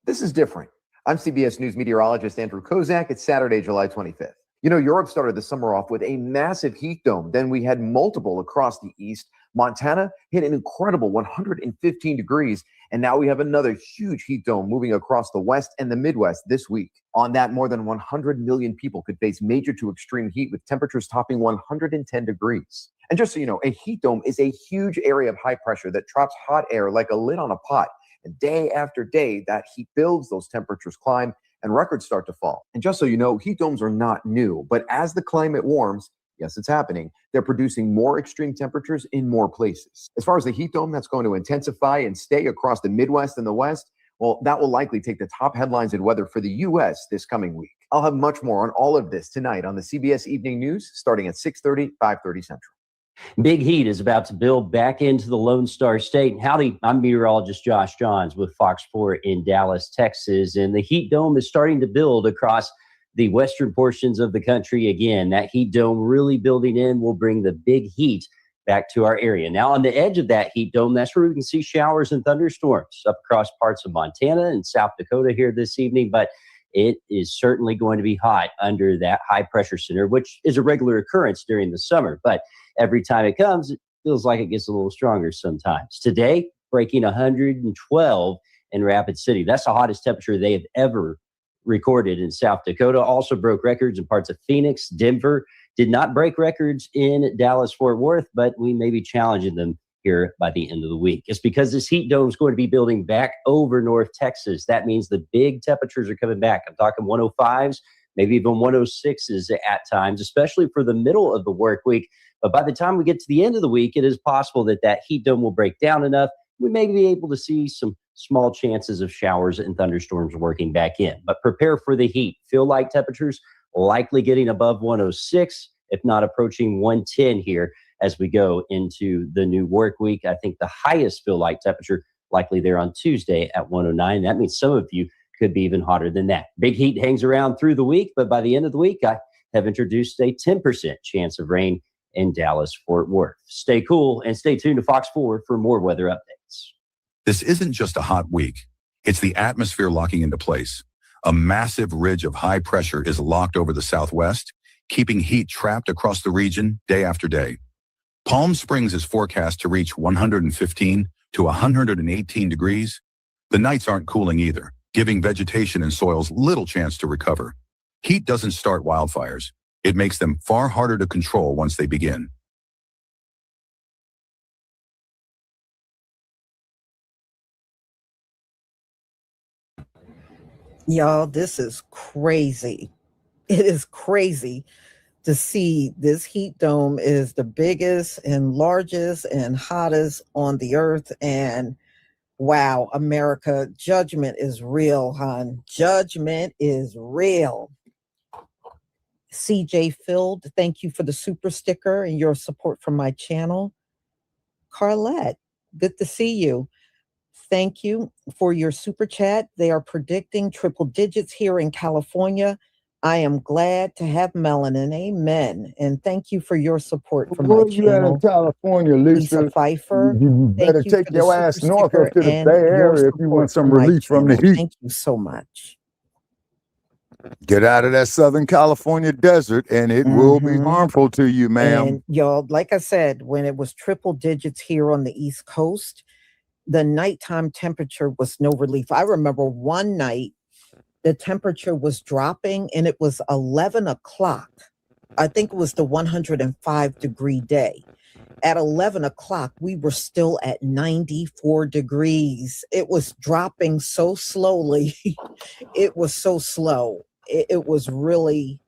This is different. I'm CBS News meteorologist Andrew Kozak. It's Saturday, July 25th. You know, Europe started the summer off with a massive heat dome. Then we had multiple across the east. Montana hit an incredible 115 degrees. And now we have another huge heat dome moving across the west and the Midwest this week. On that, more than 100 million people could face major to extreme heat with temperatures topping 110 degrees. And just so you know, a heat dome is a huge area of high pressure that traps hot air like a lid on a pot. And day after day, that heat builds, those temperatures climb, and records start to fall. And just so you know, heat domes are not new, but as the climate warms, yes, it's happening, they're producing more extreme temperatures in more places. As far as the heat dome that's going to intensify and stay across the Midwest and the West, well, that will likely take the top headlines in weather for the U.S. this coming week. I'll have much more on all of this tonight on the CBS Evening News, starting at 6:30, 5:30 Central. Big heat is about to build back into the Lone Star State. Howdy, I'm meteorologist Josh Johns with Fox 4 in Dallas, Texas. And the heat dome is starting to build across the western portions of the country again. That heat dome really building in will bring the big heat back to our area. Now, on the edge of that heat dome, that's where we can see showers and thunderstorms up across parts of Montana and South Dakota here this evening. But it is certainly going to be hot under that high pressure center, which is a regular occurrence during the summer. But every time it comes, it feels like it gets a little stronger sometimes. Today, breaking 112 in Rapid City. That's the hottest temperature they have ever recorded in South Dakota. Also broke records in parts of Phoenix, Denver. Did not break records in Dallas-Fort Worth, but we may be challenging them here by the end of the week. It's because this heat dome is going to be building back over North Texas. That means the big temperatures are coming back. I'm talking 105s, maybe even 106s at times, especially for the middle of the work week. But by the time we get to the end of the week, it is possible that that heat dome will break down enough. We may be able to see some small chances of showers and thunderstorms working back in. But prepare for the heat. Feel like temperatures likely getting above 106, if not approaching 110 here as we go into the new work week. I think the highest feel like temperature likely there on Tuesday at 109. That means some of you could be even hotter than that. Big heat hangs around through the week, but by the end of the week, I have introduced a 10% chance of rain in Dallas-Fort Worth. Stay cool and stay tuned to Fox 4 for more weather updates. This isn't just a hot week. It's the atmosphere locking into place. A massive ridge of high pressure is locked over the southwest, keeping heat trapped across the region day after day. Palm Springs is forecast to reach 115 to 118 degrees. The nights aren't cooling either, giving vegetation and soils little chance to recover. Heat doesn't start wildfires. It makes them far harder to control once they begin. Y'all, this is crazy. It is crazy to see this heat dome is the biggest and largest and hottest on the earth. And wow, America, judgment is real, hon. Judgment is real. CJ Field, thank you for the super sticker and your support from my channel. Carlette, good to see you. Thank you for your super chat. They are predicting triple digits here in California. I am glad to have melanin. Amen. And thank you for your support from Where my you at in channel. California, Lisa Pfeiffer, You better thank you take for the your super ass north sticker up to the and Bay your Area if you want support some from my relief from the channel. heat. Thank you so much. Get out of that Southern California desert and it will be harmful to you, ma'am. And y'all, like I said, when it was triple digits here on the East Coast, the nighttime temperature was no relief. I remember one night the temperature was dropping and it was 11 o'clock. I think it was the 105 degree day. At 11 o'clock, we were still at 94 degrees. It was dropping so slowly. It was so slow. It was really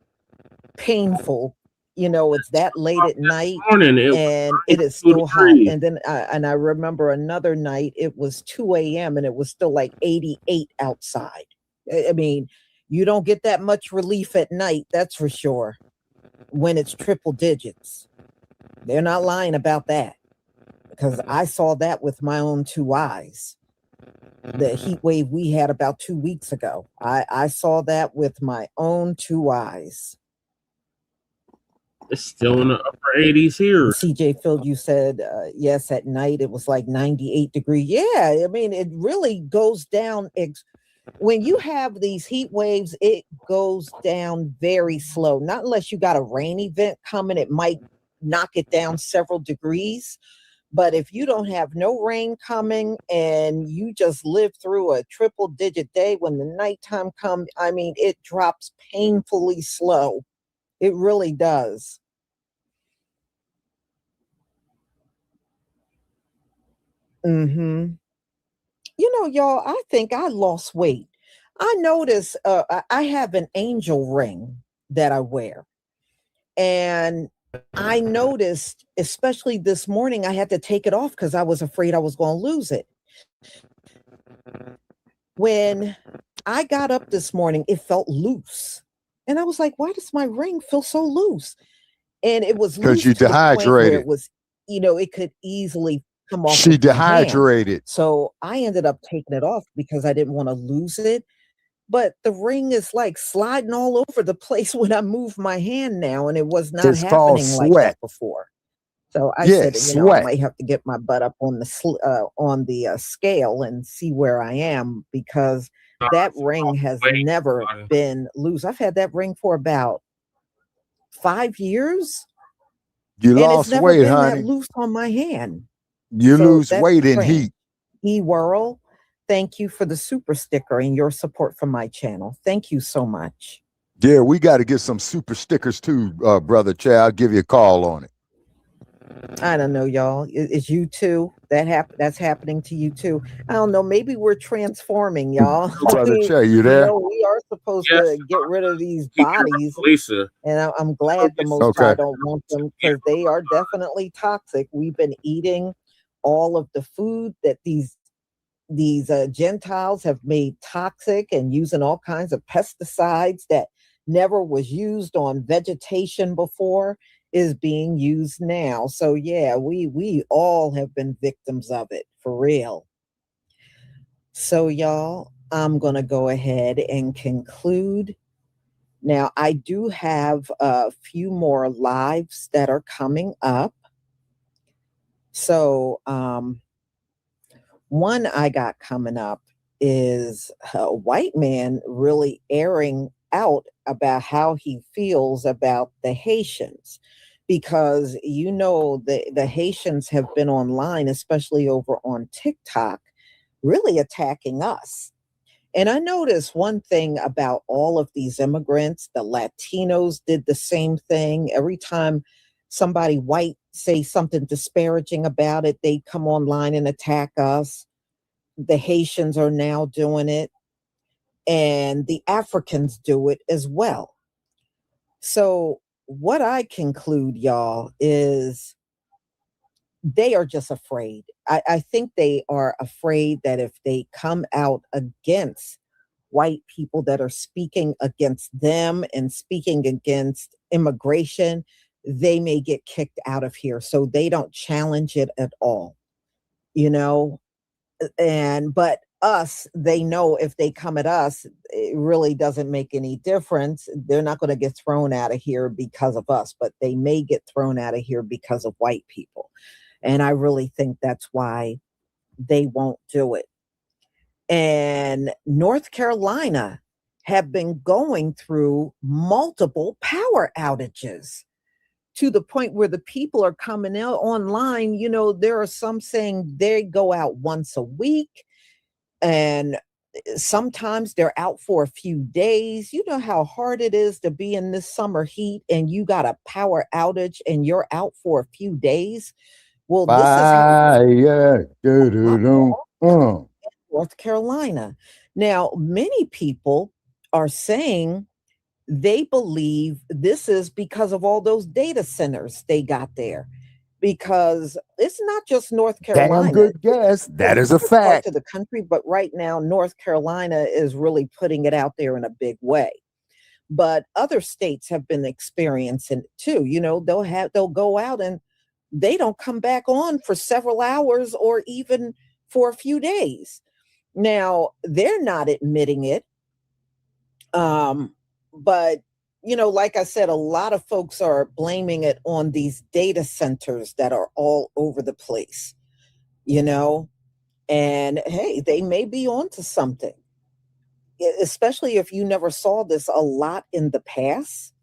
painful. You know, it's that late at night morning, it was and it is 92 still hot. degrees. And then I remember another night, it was 2 a.m. and it was still like 88 outside. I mean, you don't get that much relief at night, that's for sure, when it's triple digits. They're not lying about that because I saw that with my own two eyes. The heat wave we had about 2 weeks ago. I saw that with my own two eyes. It's still in the upper 80s here. CJ Phil, you said, yes, at night it was like 98 degrees. Yeah, I mean, it really goes down. When you have these heat waves, it goes down very slow. Not unless you got a rain event coming, it might knock it down several degrees. But if you don't have no rain coming and you just live through a triple digit day when the nighttime comes, I mean, it drops painfully slow. It really does. You know, y'all, I think I lost weight. I notice I have an angel ring that I wear. And I noticed, especially this morning, I had to take it off because I was afraid I was going to lose it. When I got up this morning, it felt loose. And I was like, why does my ring feel so loose? And it was loose Because you to the point where dehydrated. it was, you know, it could easily come off. She of my hand. dehydrated. So I ended up taking it off because I didn't want to lose it. But the ring is like sliding all over the place when I move my hand now, and it was not It's called happening like sweat. that before. So I Yeah, said, you know, I sweat. might have to get my butt up on the scale and see where I am because that ring has never been loose. I've had that ring for about 5 years, You and it's lost never weight, been that honey. loose on my hand. You So lose that's weight in strange. heat. E-Whirl, thank you for the super sticker and your support for my channel. Thank you so much. Yeah, we got to get some super stickers too, brother Chad. I'll give you a call on it. I don't know, y'all. It's you too. That's happening to you too. I don't know. Maybe we're transforming, y'all. Brother Chad, you there? know, we are supposed to get rid of these bodies. Lisa. And I'm glad the Most Okay. High don't want them because they are definitely toxic. We've been eating all of the food that these Gentiles have made toxic and using all kinds of pesticides that never was used on vegetation before. is being used now. So yeah, we all have been victims of it, for real. So y'all, I'm going to go ahead and conclude. Now, I do have a few more lives that are coming up. So, one I got coming up is a white man really airing out about how he feels about the Haitians, because the Haitians have been online, especially over on TikTok, really attacking us. And I noticed one thing about all of these immigrants, the Latinos did the same thing. Every time somebody white say something disparaging about it, they come online and attack us. The Haitians are now doing it, and the Africans do it as well. So what I conclude, y'all, is they are just afraid. I think they are afraid that if they come out against white people that are speaking against them and speaking against immigration, they may get kicked out of here. So they don't challenge it at all, but us, they know if they come at us, it really doesn't make any difference. They're not going to get thrown out of here because of us, but they may get thrown out of here because of white people. And I really think that's why they won't do it. And North Carolina have been going through multiple power outages to the point where the people are coming out online. There are some saying they go out once a week, and sometimes they're out for a few days. You know how hard it is to be in this summer heat and you got a power outage and you're out for a few days. Well, this is North Carolina. Now, many people are saying they believe this is because of all those data centers they got there, because it's not just North Carolina. Damn good guess. That is a fact. To the country, but right now, North Carolina is really putting it out there in a big way. But other states have been experiencing it too. They'll go out and they don't come back on for several hours or even for a few days. Now, they're not admitting it. But, like I said, a lot of folks are blaming it on these data centers that are all over the place, and hey, they may be onto something, especially if you never saw this a lot in the past.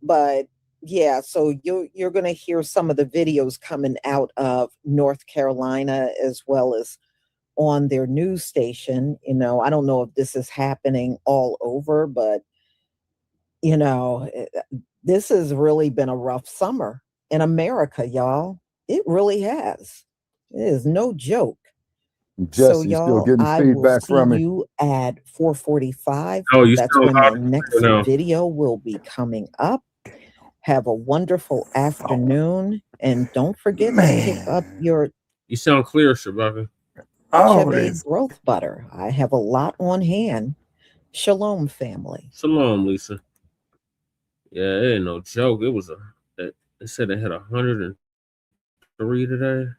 But yeah, so you're going to hear some of the videos coming out of North Carolina as well as on their news station. I don't know if this is happening all over, but this has really been a rough summer in America, y'all. It really has. It is no joke. Jesse, so y'all, still getting I will feedback see from me. you at 4:45. Oh, you That's still when loud the and next clear now. video will be coming up. Have a wonderful afternoon, and don't forget to pick up your You sound clear, Shabaka. Chevy growth butter. I have a lot on hand. Shalom, family. Shalom, Lisa. Yeah, it ain't no joke. It was they said they had 103 today.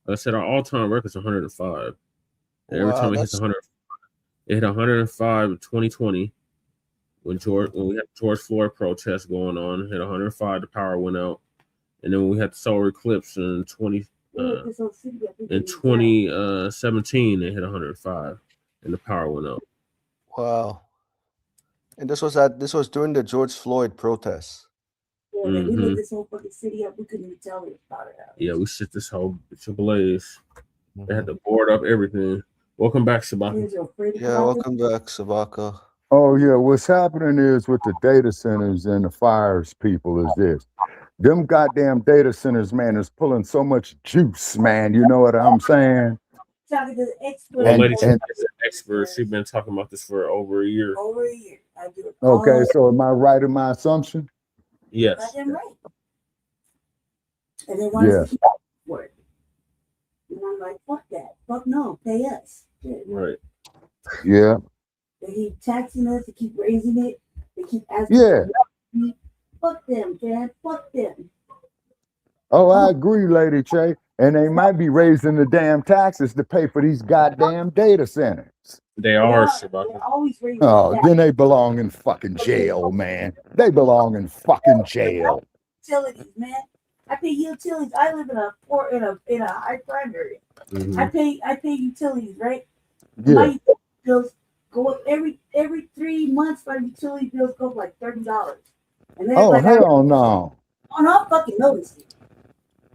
I said our all-time record's 105. And every time it hits 100, it hit 105 in 2020 when we had the George Floyd protest going on. It hit 105, the power went out, and then when we had the solar eclipse in 2017, it hit 105, and the power went out. Wow. And this was during the George Floyd protests. Yeah, we lit this whole fucking city up. We couldn't even tell it about it. Yeah, we set this whole bitch ablaze. They had to board up everything. Welcome back, Sabaka. Yeah, welcome back, Sabaka. Oh yeah, what's happening is with the data centers and the fires people is this. Them goddamn data centers, man, is pulling so much juice, man. You know what I'm saying? Talking to the expert. Well, lady, she's an expert. She's been talking about this for over a year. Over a year. I do it. Okay, so am I right in my assumption? Yes. Goddamn right. And they want us to keep for it. And I'm like, fuck that. Fuck no. Pay us. Shit. Right. Yeah. They keep taxing us. They keep raising it. They keep asking. Yeah. fuck them, man. Fuck them. Oh, I agree, Lady Che. And they might be raising the damn taxes to pay for these goddamn data centers. They are, Shabaka. They're always raising Oh, taxes. then they belong in fucking jail, man. They belong in fucking jail. Utilities, man. I pay utilities. I live in a high crime area. Mhm. I pay utilities, right? Yeah. My utility bills go up every 3 months. My utility bills go up like $30, and then Oh, like hell no. I'm fucking noticing,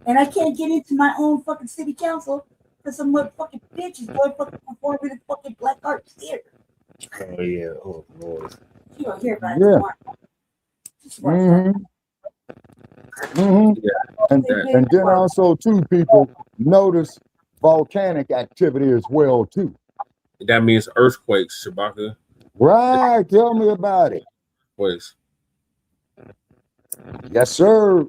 and I can't get into my own fucking city council because some motherfucking bitch is going fucking performing in fucking Black Art Theater. Oh yeah. Oh Lord. You don't hear about it Yeah. tomorrow. Just watch Mm-hmm. Mm-hmm. And then also too, people notice volcanic activity as well too. That means earthquakes, Shabaka. Right. Tell me about it. Earthquakes. Yes, sir.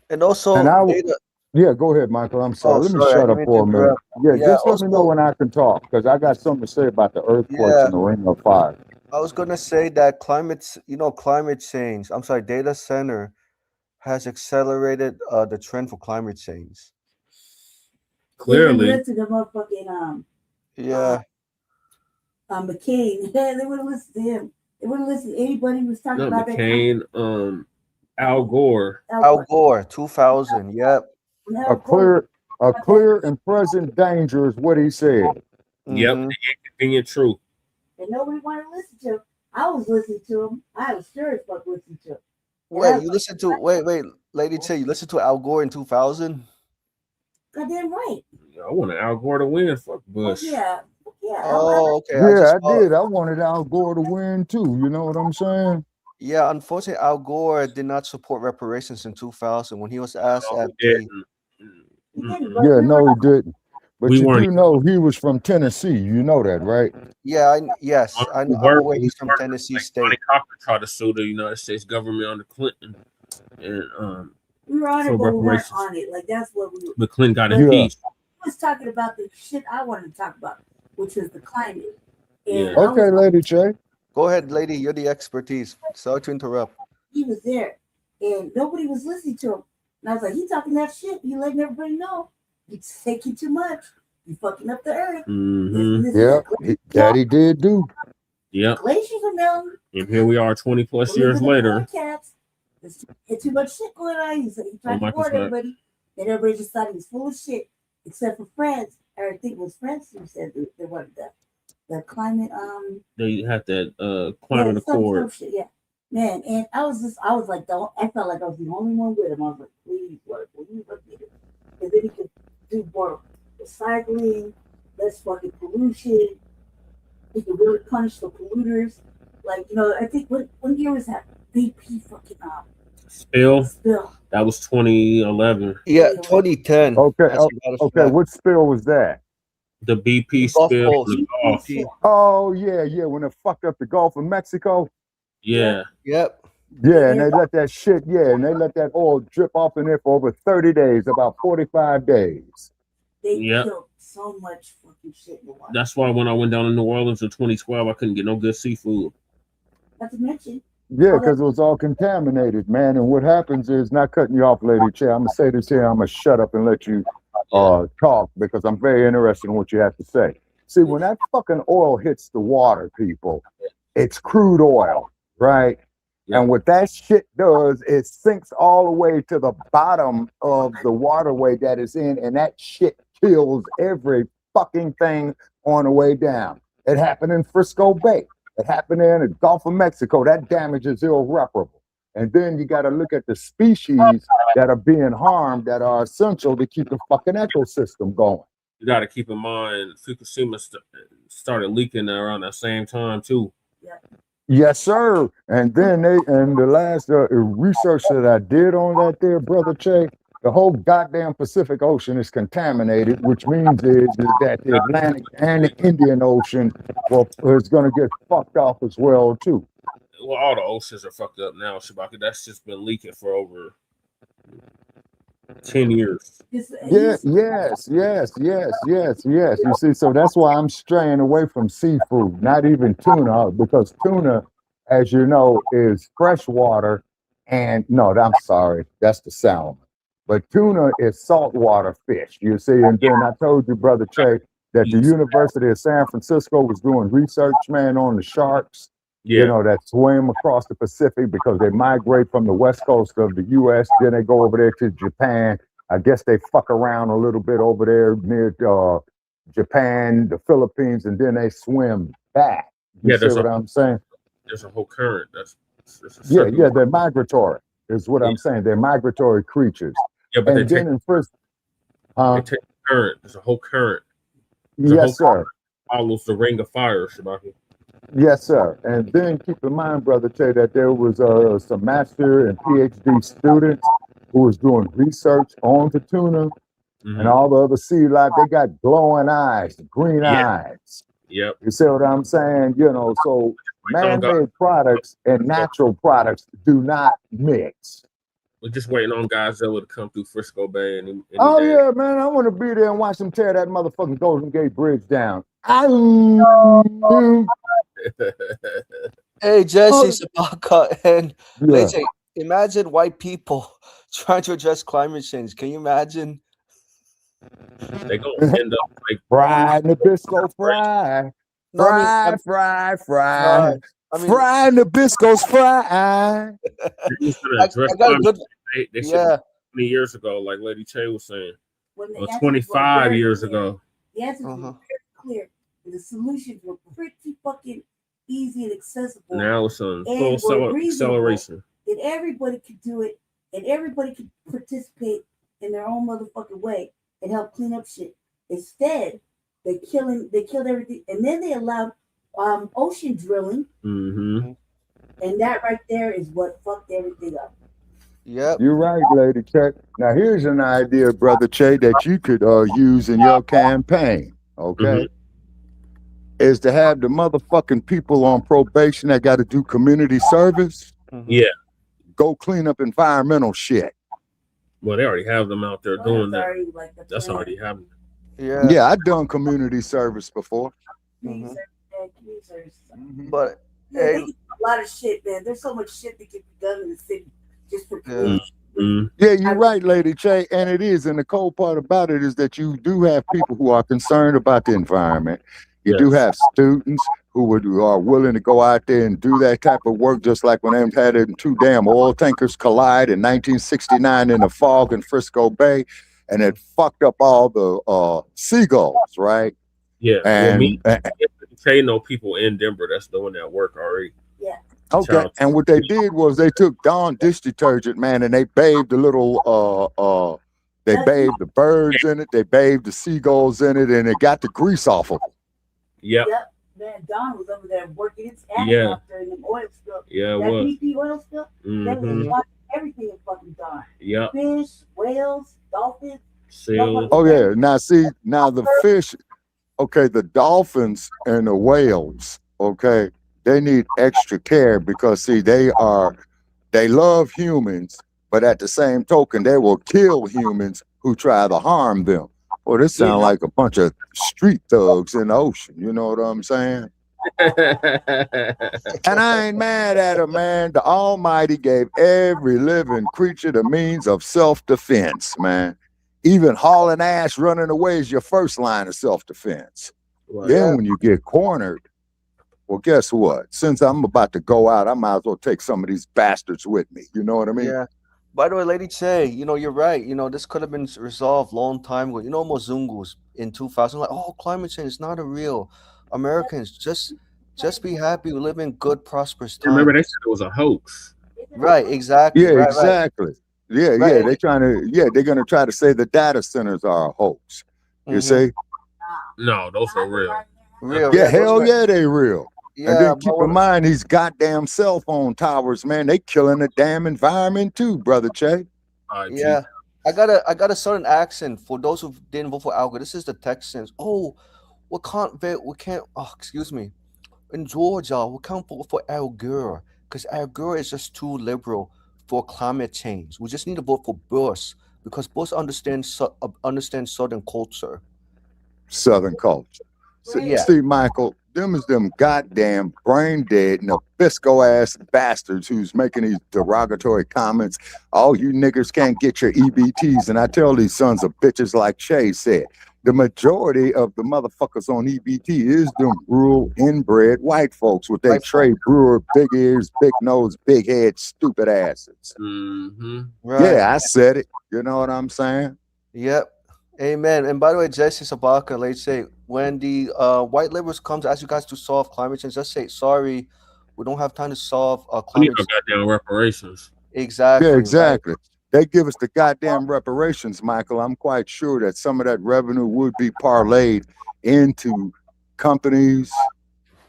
And also, And data. yeah, go ahead, Michael. I'm sorry. Oh, Let me sorry, I shut didn't up mean to for a minute. interrupt. Yeah, Yeah, just let me know also, when I can talk because I got something to say about the earthquakes yeah, and the Ring of Fire. I was gonna say that climate change. I'm sorry, data center has accelerated the trend for climate change. Clearly. They listen to motherfucking Yeah, McCain. They wouldn't listen to him. They wouldn't listen to anybody who was talking Not about McCain. Al Gore. Al Gore, 2000. Yep. A clear and present danger is what he said. Yep. Mhm. The inconvenient truth. And nobody wanted to listen to him. I was listening to him. I was sure as fuck listening to him. Wait, you listen to Lady T, you listened to Al Gore in 2000? Goddamn right. I want Al Gore to win. Fuck Bush. Yeah. Oh, okay. Yeah, I did. I wanted Al Gore to win too. You know what I'm saying? Yeah, unfortunately, Al Gore did not support reparations in 2000 when he was asked No, at he the. didn't. Yeah, no, he didn't. But We you weren't. do know he was from Tennessee. You know that, right? Yeah, I'm aware he's from Tennessee like State. Johnny Cochran tried to sue the United States government under Clinton, and We were on for it, but we weren't reparations. on it. Like that's what we were. But Clinton got But impeached. he was talking about the shit I wanted to talk about, which is the climate. And Yeah. I Okay, was, Lady Che. Go ahead, lady. You're the expertise. Sorry to interrupt. he was there, and nobody was listening to him. And I was like, he talking that shit. You letting everybody know. You taking too much. You fucking up the earth. Mm-hmm. Yeah, Daddy did do. Yep. Glaciers are melting. And here we are, 20 plus years later. Cats. There's too much shit going on. He tried to Michael's warn back. everybody. And everybody just thought he was full of shit, except for France. Or I think it was France who said they wanted the climate. They had that climate accord. Some shit, yeah. Man, and I was like, I felt like I was the only one with him. I was like, please, Lord, please, let me do it. And then he could do more recycling, less fucking pollution. He could really punish the polluters. Like, I think what year was that? BP fucking Spill. That was 2011. Yeah, 2010. Okay, okay. What spill was that? The BP Gulf spill. Coast. in the Gulf. Oh yeah, when it fucked up the Gulf of Mexico. Yeah. Yep. Yeah, and they let that shit. Yeah, and they let that oil drip off in there for over 30 days, about 45 days. They Yep. killed so much fucking shit in the water. That's why when I went down to New Orleans in 2012, I couldn't get no good seafood. Not to mention. Yeah, because it was all contaminated, man. And what happens is, not cutting you off, Lady Che, I'm gonna say this here. I'm gonna shut up and let you talk because I'm very interested in what you have to say. See, when that fucking oil hits the water, people, it's crude oil, right? And what that shit does, it sinks all the way to the bottom of the waterway that is in, and that shit kills every fucking thing on the way down. It happened in Frisco Bay. It happened in the Gulf of Mexico. That damage is irreparable. And then you got to look at the species that are being harmed that are essential to keep the fucking ecosystem going. You got to keep in mind, Fukushima started leaking around that same time too. Yes, sir. And then the last research that I did on that there, Brother Che, the whole goddamn Pacific Ocean is contaminated, which means is that the Atlantic and the Indian Ocean is going to get fucked off as well too. Well, all the oceans are fucked up now, Shabaka. That's just been leaking for over 10 years. Yes. You see, so that's why I'm straying away from seafood, not even tuna, because tuna, as you know, is fresh water And no, I'm sorry, that's the salmon. But tuna is saltwater fish, you see. And then I told you, Brother Che, that the University of San Francisco was doing research, man, on the sharks, Yeah. you know, that swim across the Pacific because they migrate from the west coast of the U.S., then they go over there to Japan. I guess they fuck around a little bit over there near Japan, the Philippines, and then they swim back. You Yeah, see what I'm saying? There's a whole current. That's a Yeah, circle. yeah, they're migratory, is what I'm saying. They're migratory creatures. Yeah, but And they then take in first, they take the current. There's a whole current. There's a whole yes, sir. current that follows the ring of fire, Shabaki. Yes, sir. And then keep in mind, Brother Che, that there was some master and PhD students who was doing research on the tuna and all the other sea life. They got glowing eyes, green eyes. Yep. You see what I'm saying? You know, so on God. man-made products and natural products do not mix. We're just waiting on Godzilla to come through Frisco Bay any Oh day. yeah, man! I want to be there and watch them tear that motherfucking Golden Gate Bridge down. Hey, Jesse, Sabaka, and Yeah. let's say, imagine white people trying to address climate change. Can you imagine? They're gonna end up like Fry Nabisco fry. No, I mean, Fry. I mean- Fry Nabisco's fry. They was gonna address I got a climate good. change. They should Yeah. 20 years ago, like Lady Che was saying, When the or answers 25 were very years clear. ago. The answers were very clear. And the solutions were pretty fucking easy and accessible. Now it's on and full were reasonable, acceleration. that everybody could do it and everybody could participate in their own motherfucking way and help clean up shit. Instead, they killed everything, and then they allowed ocean drilling, Mm-hmm. and that right there is what fucked everything up. Yep. You're right, Lady Che. Now here's an idea, Brother Che, that you could use in your campaign. Okay. Is to have the motherfucking people on probation that got to do community service. Yeah. Go clean up environmental shit. Well, they already have them out there doing that. Already, like, the That's plan. already happening. Yeah. Yeah, I've done community service before. But Yeah, hey, they can do a lot of shit, man. There's so much shit that can be done in the city just for Yeah. police. Yeah, you're right, Lady Che, and it is. And the cold part about it is that you do have people who are concerned about the environment. You do have students who are willing to go out there and do that type of work, just like when they had them two damn oil tankers collide in 1969 in the fog in Frisco Bay, and it fucked up all the seagulls, right? Yeah. And Che know people in Denver that's doing that work already. Yeah. okay, and what they did was they took Dawn dish detergent, man, and they bathed the little they bathed the birds in it, they bathed the seagulls in it, and it got the grease off of them. Yep. Yep. Man, Don was over there working his ass Yeah. off during them oil spill. Yeah, it that was. BP oil spill. They was Mhm. watching everything in fucking Don. Yep. Fish, whales, dolphins. Seals. Oh yeah, now the fish, okay, the dolphins and the whales, okay, they need extra care because see they love humans, but at the same token they will kill humans who try to harm them. Well, this sounds like a bunch of street thugs in the ocean, you know what I'm saying? And I ain't mad at him, man. The Almighty gave every living creature the means of self-defense, man. Even hauling ass running away is your first line of self-defense. Right. Then when you get cornered, well, guess what? Since I'm about to go out, I might as well take some of these bastards with me. You know what I mean? Yeah. By the way, Lady Che, you're right. This could have been resolved long time ago. Mozungus in 2000, like, oh, climate change is not a real. Americans, just be happy. We live in good, prosperous times. Remember, they said it was a hoax. Right, exactly. Yeah, right, exactly. Yeah, Right. they're gonna try to say the data centers are a hoax. You see? No, those are real. Real, Yeah, those hell are- yeah, they real. Yeah, and then keep but in mind these goddamn cell phone towers, man, they killing the damn environment too, Brother Che. Yeah, I got a certain accent for those who didn't vote for Al Gore. This is the Texans. Oh, we can't. Oh, excuse me. In Georgia, we can't vote for Al Gore because Al Gore is just too liberal for climate change. We just need to vote for Bush because Bush understands Southern culture. Southern culture. So yeah, See, Michael, them is them goddamn brain dead Nabisco ass bastards who's making these derogatory comments. All you niggers can't get your EBTs. And I tell these sons of bitches, like Shay said, the majority of the motherfuckers on EBT is them rural inbred white folks with they Trey Brewer, big ears, big nose, big head, stupid asses. right. Yeah, I said it. You know what I'm saying? Yep. Amen. And by the way, Jesse Sabaka, let's say when the white liberals come to ask you guys to solve climate change, just say sorry, we don't have time to solve We need climate no change. goddamn reparations. Exactly. Yeah, right. exactly. They give us the goddamn reparations, Michael. I'm quite sure that some of that revenue would be parlayed into companies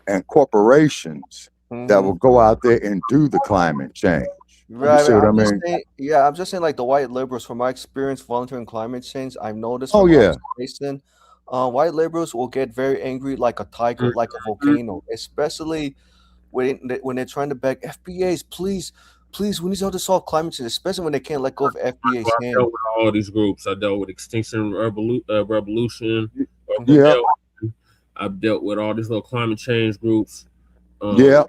and corporations that will go out there and do the climate change. Right. You see what I I'm just mean? saying, yeah, I'm just saying, like the white liberals, from my experience volunteering climate change, I've noticed Oh, from yeah. observation, white liberals will get very angry like a tiger, like a volcano, especially when they're trying to beg FBAs, please, we need to solve climate change, especially when they can't let go of FBA's Well, I hand. dealt with all these groups. I dealt with Extinction Revolution. Yeah. I've dealt with all these little climate change groups. Yeah.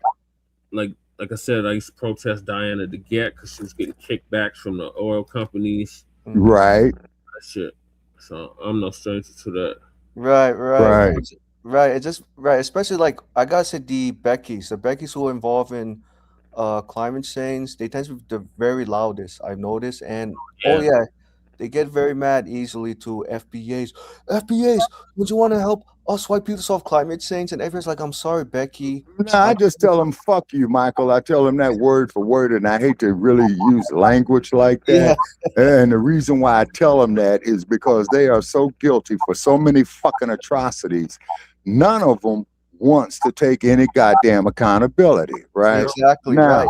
Like I said, I used to protest Diana DeGette because she was getting kickbacks from the oil companies. Right. That shit. So I'm no stranger to that. Right. Right. Right. It just especially like I gotta say the Beckys who are involved in climate change, they tend to be the very loudest, I've noticed. And oh yeah, they get very mad easily to FBAs. Would you want to help us white people solve climate change? And everyone's like, I'm sorry, Becky. No, I just tell them, fuck you, Michael. I tell them that word for word, and I hate to really use language like that. And the reason why I tell them that is because they are so guilty for so many fucking atrocities. None of them wants to take any goddamn accountability, right? Exactly, now, right.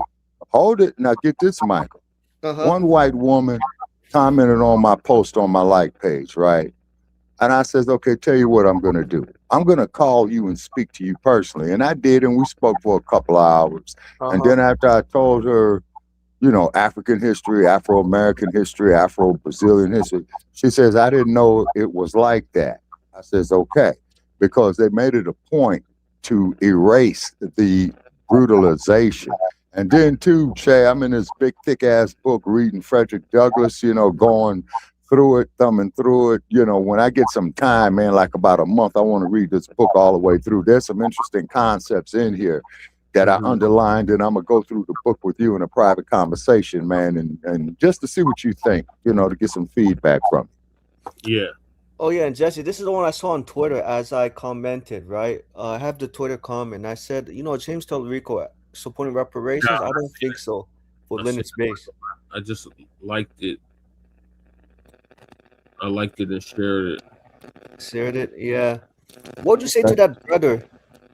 Hold it. Now, get this, Michael. One white woman commented on my post on my like page, right? And I says, okay, tell you what I'm going to do. I'm going to call you and speak to you personally. And I did, and we spoke for a couple of hours. And then after I told her, you know, African history, Afro-American history, Afro-Brazilian history, she says, I didn't know it was like that. I says, okay, because they made it a point to erase the brutalization. And then too, Shay, I'm in this big, thick-ass book reading Frederick Douglass, you know, going through it, thumbing through it. You know, when I get some time, man, like about a month, I want to read this book all the way through. There's some interesting concepts in here that I underlined, and I'm going to go through the book with you in a private conversation, man, and just to see what you think, you know, to get some feedback from you. Yeah. Oh yeah, and Jesse, this is the one I saw on Twitter as I commented, right? I have the Twitter comment. I said, you know, James Talarico supporting reparations? I don't think so for Linux base. I just liked it. I liked it and shared it. Shared it, yeah. What would you say to that brother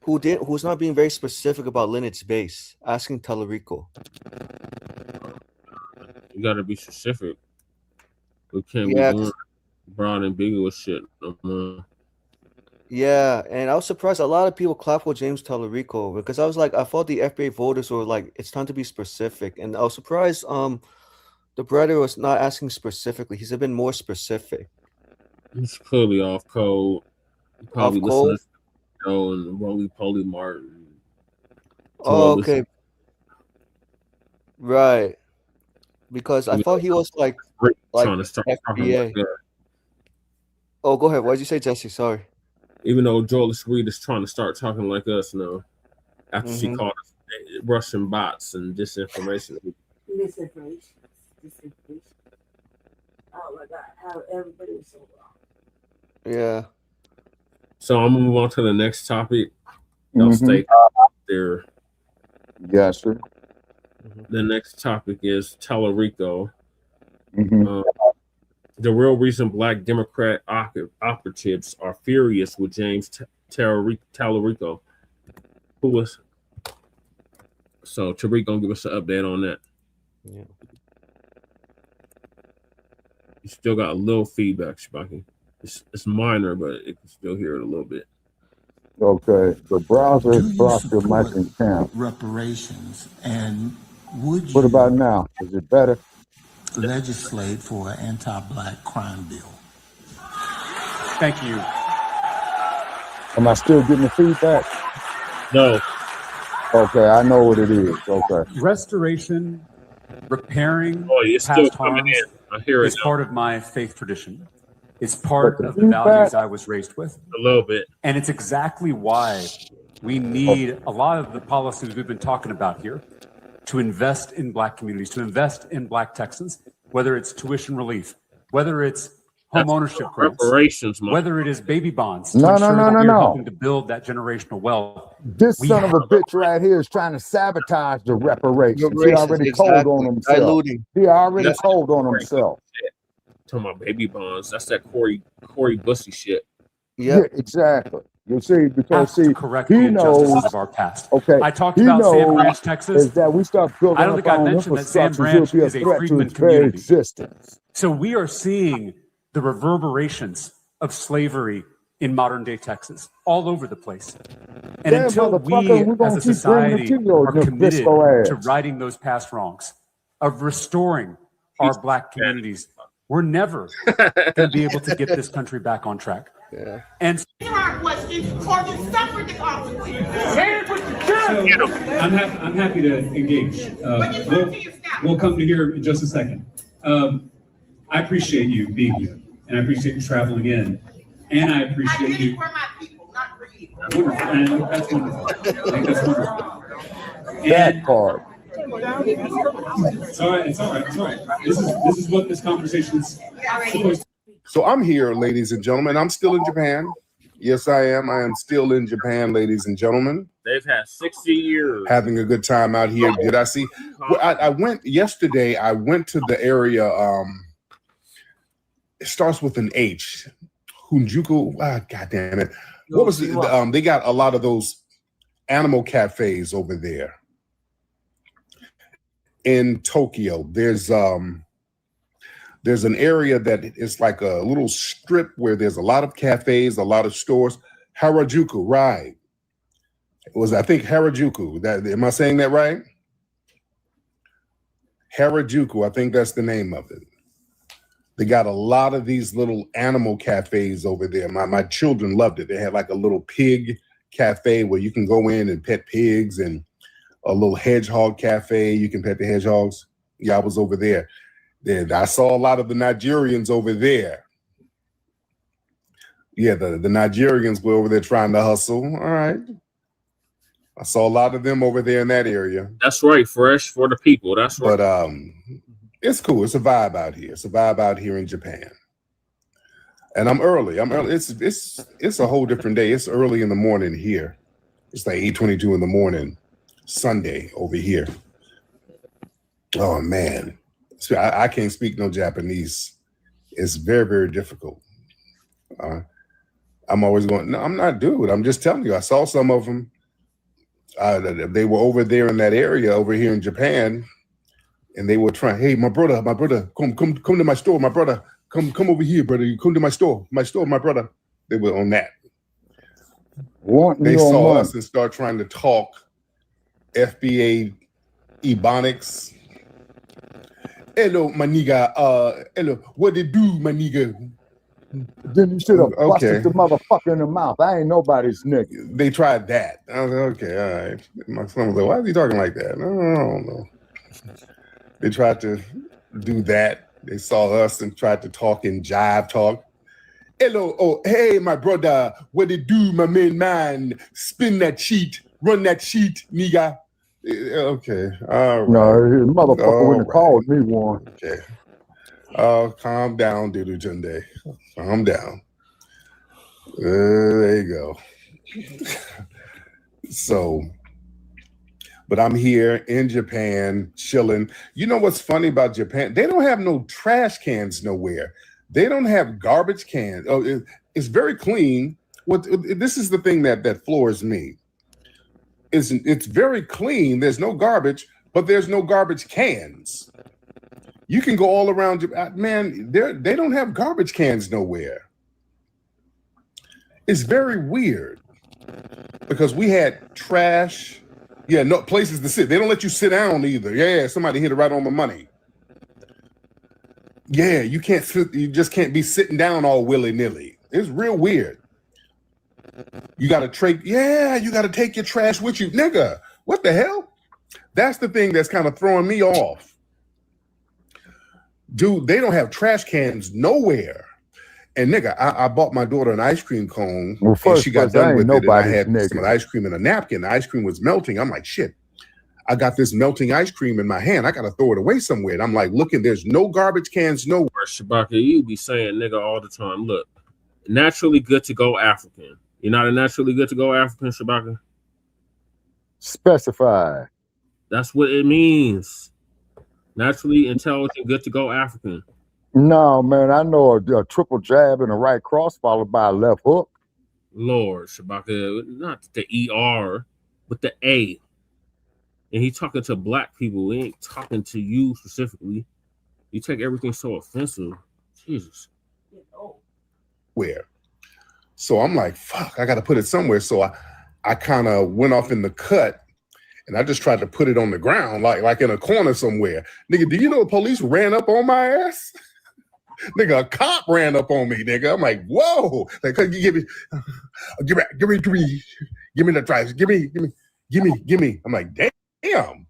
who's not being very specific about Linux base, asking Talarico? You got to be specific. We can't Yeah, be doing broad ambiguous shit no more. yeah, and I was surprised a lot of people clap for James Talarico because I was like, I thought the FBA voters were like, it's time to be specific, and I was surprised the brother was not asking specifically. He's a bit more specific. He's clearly off code. Probably Off code? listening to Joe and Roly Poly Martin. Oh, okay. Right. Because I thought he was like trying to start talking FBA. like that. Oh, go ahead. What did you say, Jesse? Sorry. Even though Jolis Reed is trying to start talking like us now, after she Mhm. called us Russian bots and disinformation. Misinformation. Oh my God, how everybody was so wrong. Yeah. So I'm gonna move on to the next topic. Y'all stay there. Yes, sir. The next topic is Talarico. The real reason Black Democrat operatives are furious with James Talarico. Who was? So Tariq gonna give us an update on that. Yeah. You still got a little feedback, Shabaki. It's minor, but it can still hear it a little bit. Okay, the browser has blocked your mic and camera. Reparations, and would you What about now? Is it better? legislate for an anti-Black crime bill? Thank you. Am I still getting the feedback? No. Okay, I know what it is. Okay. Restoration, repairing Oh, it's still past coming harms in. I hear it is now. part of my faith tradition. It's But part the of the values feedback, I was raised with. A little bit. And it's exactly why we need a lot of the policies we've been talking about here to invest in Black communities, to invest in Black Texans, whether it's tuition relief, whether it's home ownership grants, reparations, whether it is baby bonds to no, ensure that we are no. helping to build that generational wealth. This We son of a have bitch right here is trying to sabotage the reparations. He Reparations, already told on exactly. himself. Diluting. He already That's told on himself. Talking about baby bonds. That's that Corey Bussy shit. Yeah, exactly. You see, because have to see, correct he the injustices knows. of our past. Okay, I talked he about San knows Branch, Texas. is that we start building I don't up think I our mentioned that San infrastructures, Branch he'll be a is a threat to freedman its very community. existence. So we are seeing the reverberations of slavery in modern day Texas all over the place. And Yeah, until motherfucker, we we're gonna as a keep bringing it society to your are committed Nabisco to ass. righting those past wrongs, of restoring our Black communities, we're never going to be able to get this country back on track. Yeah. And Our questions or you suffer the consequences. I'm happy to engage. We'll come to here in just a second. I appreciate you being here, and I appreciate you traveling in, and I appreciate I did you. it for my people, not for you. Wonderful, and that's wonderful. I think that's wonderful. That part. It's all right. It's all right. It's all right. This is what this conversation is supposed to. So I'm here, ladies and gentlemen. I'm still in Japan. Yes, I am. I am still in Japan, ladies and gentlemen. They've had 60 years. Having a good time out here. Did I see? Well, I went yesterday. I went to the area. It starts with an H. Hunjuku. God damn it. What was it? They got a lot of those animal cafes over there in Tokyo. There's an area that is like a little strip where there's a lot of cafes, a lot of stores. Harajuku, right? It was, I think, Harajuku. That, am I saying that right? Harajuku, I think that's the name of it. They got a lot of these little animal cafes over there. My children loved it. They had like a little pig cafe where you can go in and pet pigs, and a little hedgehog cafe. You can pet the hedgehogs. Yeah, I was over there. I saw a lot of the Nigerians over there. Yeah, the Nigerians were over there trying to hustle. All right. I saw a lot of them over there in that area. That's right. Fresh for the people. That's right. But it's cool. It's a vibe out here. It's a vibe out here in Japan. And I'm early. It's a whole different day. It's early in the morning here. It's like 8:22 in the morning, Sunday over here. Oh man. So I can't speak no Japanese. It's very, very difficult. I'm always going, no, I'm not, dude. I'm just telling you. I saw some of them. They were over there in that area over here in Japan, and they were trying, hey, my brother, come to my store, my brother, come over here, brother. You come to my store, my brother. They were on that. They saw us and start trying to talk FBA Ebonics. Hello, my nigga. Hello, what it do, my nigga? Then you should have busted the motherfucker in the mouth. I ain't nobody's nigga. They tried that. I was like, okay, all right. My son was like, why is he talking like that? I don't know. They tried to do that. They saw us and tried to talk in jive talk. Hello, oh, hey, my brother. What it do, my man? Spin that sheet. Run that sheet, nigga. Okay, all right. No, his motherfucker wouldn't have called me one. Okay. Oh, calm down, Dudu Tunde. Calm down. There you go. So, but I'm here in Japan, chilling. You know what's funny about Japan? They don't have no trash cans nowhere. They don't have garbage cans. Oh, it's very clean. This is the thing that floors me. It's very clean. There's no garbage, but there's no garbage cans. You can go all around, man. They don't have garbage cans nowhere. It's very weird because we had trash. Yeah, no places to sit. They don't let you sit down either. Yeah, somebody hit it right on the money. Yeah, you can't sit. You just can't be sitting down all willy nilly. It's real weird. You got to you got to take your trash with you. Nigga, what the hell? That's the thing that's kind of throwing me off. Dude, they don't have trash cans nowhere. And nigga, I bought my daughter an ice cream cone, Well, and first, she got I done ain't with it, and I nobody's had some of nigga. the ice cream in a napkin. The ice cream was melting. I'm like, shit, I got this melting ice cream in my hand. I got to throw it away somewhere. And I'm like, looking, there's no garbage cans nowhere. Shabaka, you be saying nigga all the time. Look, naturally good to go African. You're not a naturally good to go African, Shabaka? Specify. That's what it means. Naturally intelligent, good to go African. No, man, I know a triple jab and a right cross followed by a left hook. Lord, Shabaka, not the ER, but the A. And he talking to black people. He ain't talking to you specifically. You take everything so offensive. Jesus. Where? So I'm like, fuck, I got to put it somewhere. So I kind of went off in the cut, and I just tried to put it on the ground, like in a corner somewhere. Nigga, do you know the police ran up on my ass? Nigga, a cop ran up on me, nigga. I'm like, whoa. Like, could you give me the drives. Give me. I'm like, damn.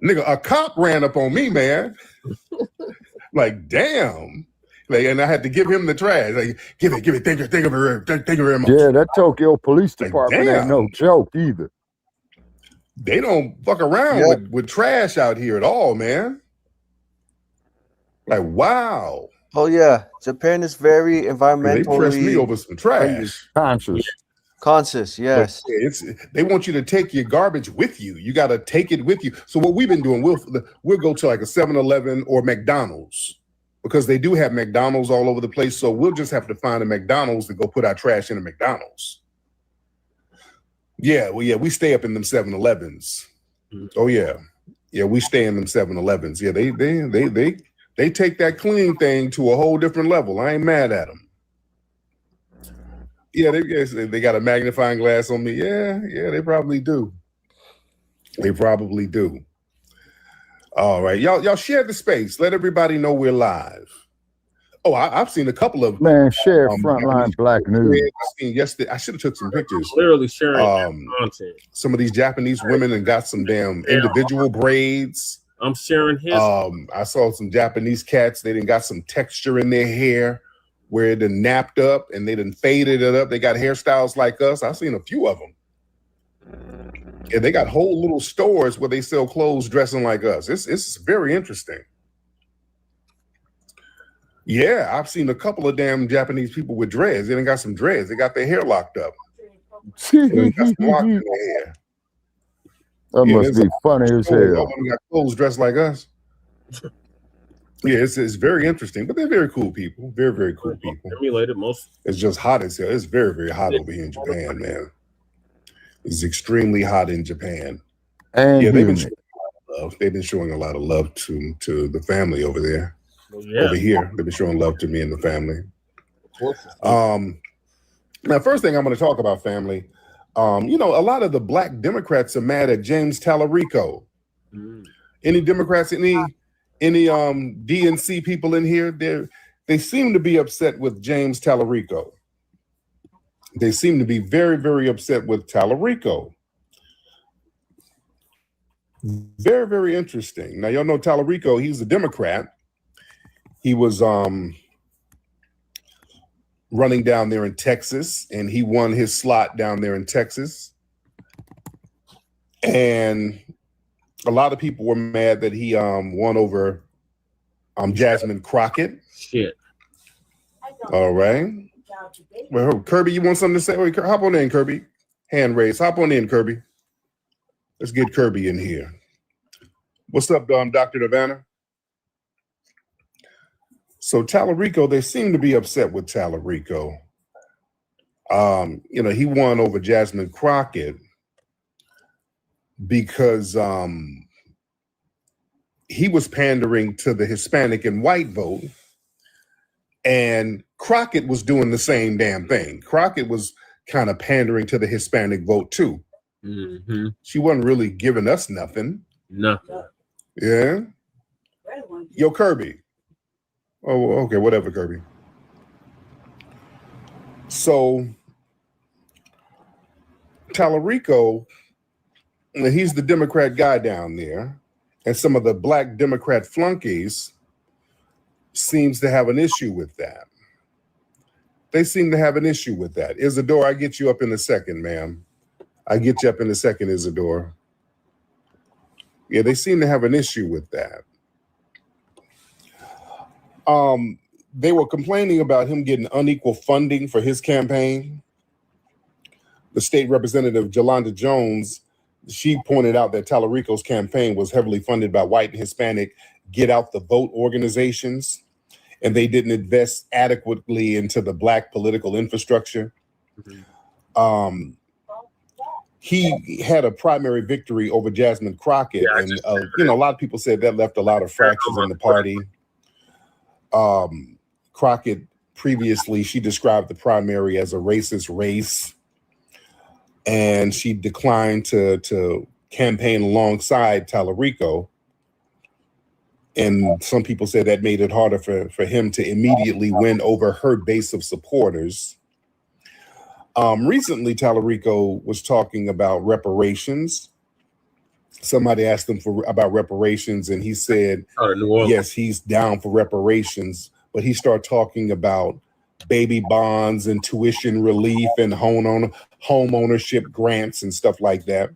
Nigga, a cop ran up on me, man. Like, damn. Like, and I had to give him the trash. Like, give it. Thank you very much. Yeah, that Tokyo Police Department ain't no joke either. They don't fuck around with trash out here at all, man. Like, wow. Oh yeah, Japan is very environmentally. They pressed me over some trash. Conscious, yes. They want you to take your garbage with you. You got to take it with you. So what we've been doing, we'll go to like a 7-Eleven or McDonald's, because they do have McDonald's all over the place. So we'll just have to find a McDonald's to go put our trash in a McDonald's. Yeah, we stay up in them 7-Elevens. Oh yeah, we stay in them 7-Elevens. Yeah, they take that clean thing to a whole different level. I ain't mad at them. Yeah, they got a magnifying glass on me. Yeah, they probably do. All right, y'all share the space. Let everybody know we're live. Oh, I've seen a couple of share Frontline Black News. I seen yesterday. I should have took some pictures. Literally sharing content. Some of these Japanese women and got some damn individual braids. I'm sharing his. I saw some Japanese cats. They done got some texture in their hair where it done napped up and they done faded it up. They got hairstyles like us. I've seen a few of them. Yeah, they got whole little stores where they sell clothes dressing like us. It's very interesting. Yeah, I've seen a couple of damn Japanese people with dreads. They done got some dreads. They got their hair locked up. They got some lock in their hair. That must be funny as hell. All of them got clothes dressed like us. Yeah, it's very interesting, but they're very cool people. Very, very cool people. It's just hot as hell. It's very, very hot over here in Japan, man. It's extremely hot in Japan. And yeah, they've been showing a lot of love to the family over there. Over here, they've been showing love to me and the family. Now, first thing I'm going to talk about, family. A lot of the black Democrats are mad at James Talarico. Any Democrats, any DNC people in here, they seem to be upset with James Talarico. They seem to be very, very upset with Talarico. Very, very interesting. Now, y'all know Talarico, he's a Democrat. He was running down there in Texas, and he won his slot down there in Texas. And a lot of people were mad that he won over Jasmine Crockett. Shit. All right. Well, Kirby, you want something to say? Wait, hop on in, Kirby. Hand raised. Hop on in, Kirby. Let's get Kirby in here. What's up, Dr. Nirvana? So Talarico, they seem to be upset with Talarico. He won over Jasmine Crockett because he was pandering to the Hispanic and white vote, and Crockett was doing the same damn thing. Crockett was kind of pandering to the Hispanic vote too. Mm-hmm. She wasn't really giving us nothing. Nothing. Yeah. Yo, Kirby. Oh, okay, whatever, Kirby. So Talarico, he's the Democrat guy down there, and some of the black Democrat flunkies seems to have an issue with that. They seem to have an issue with that. Isadora, I get you up in a second, ma'am. I get you up in a second, Isadora. Yeah, they seem to have an issue with that. They were complaining about him getting unequal funding for his campaign. The state representative, Jolanda Jones, she pointed out that Talarico's campaign was heavily funded by white and Hispanic get out the vote organizations, and they didn't invest adequately into the black political infrastructure. He had a primary victory over Jasmine Crockett, and a lot of people said that left a lot of fractures in the party. Crockett previously, she described the primary as a racist race, and she declined to campaign alongside Talarico. And some people said that made it harder for him to immediately win over her base of supporters. Recently, Talarico was talking about reparations. Somebody asked him about reparations, and he said, yes, he's down for reparations. But he started talking about baby bonds and tuition relief and home ownership grants and stuff like that.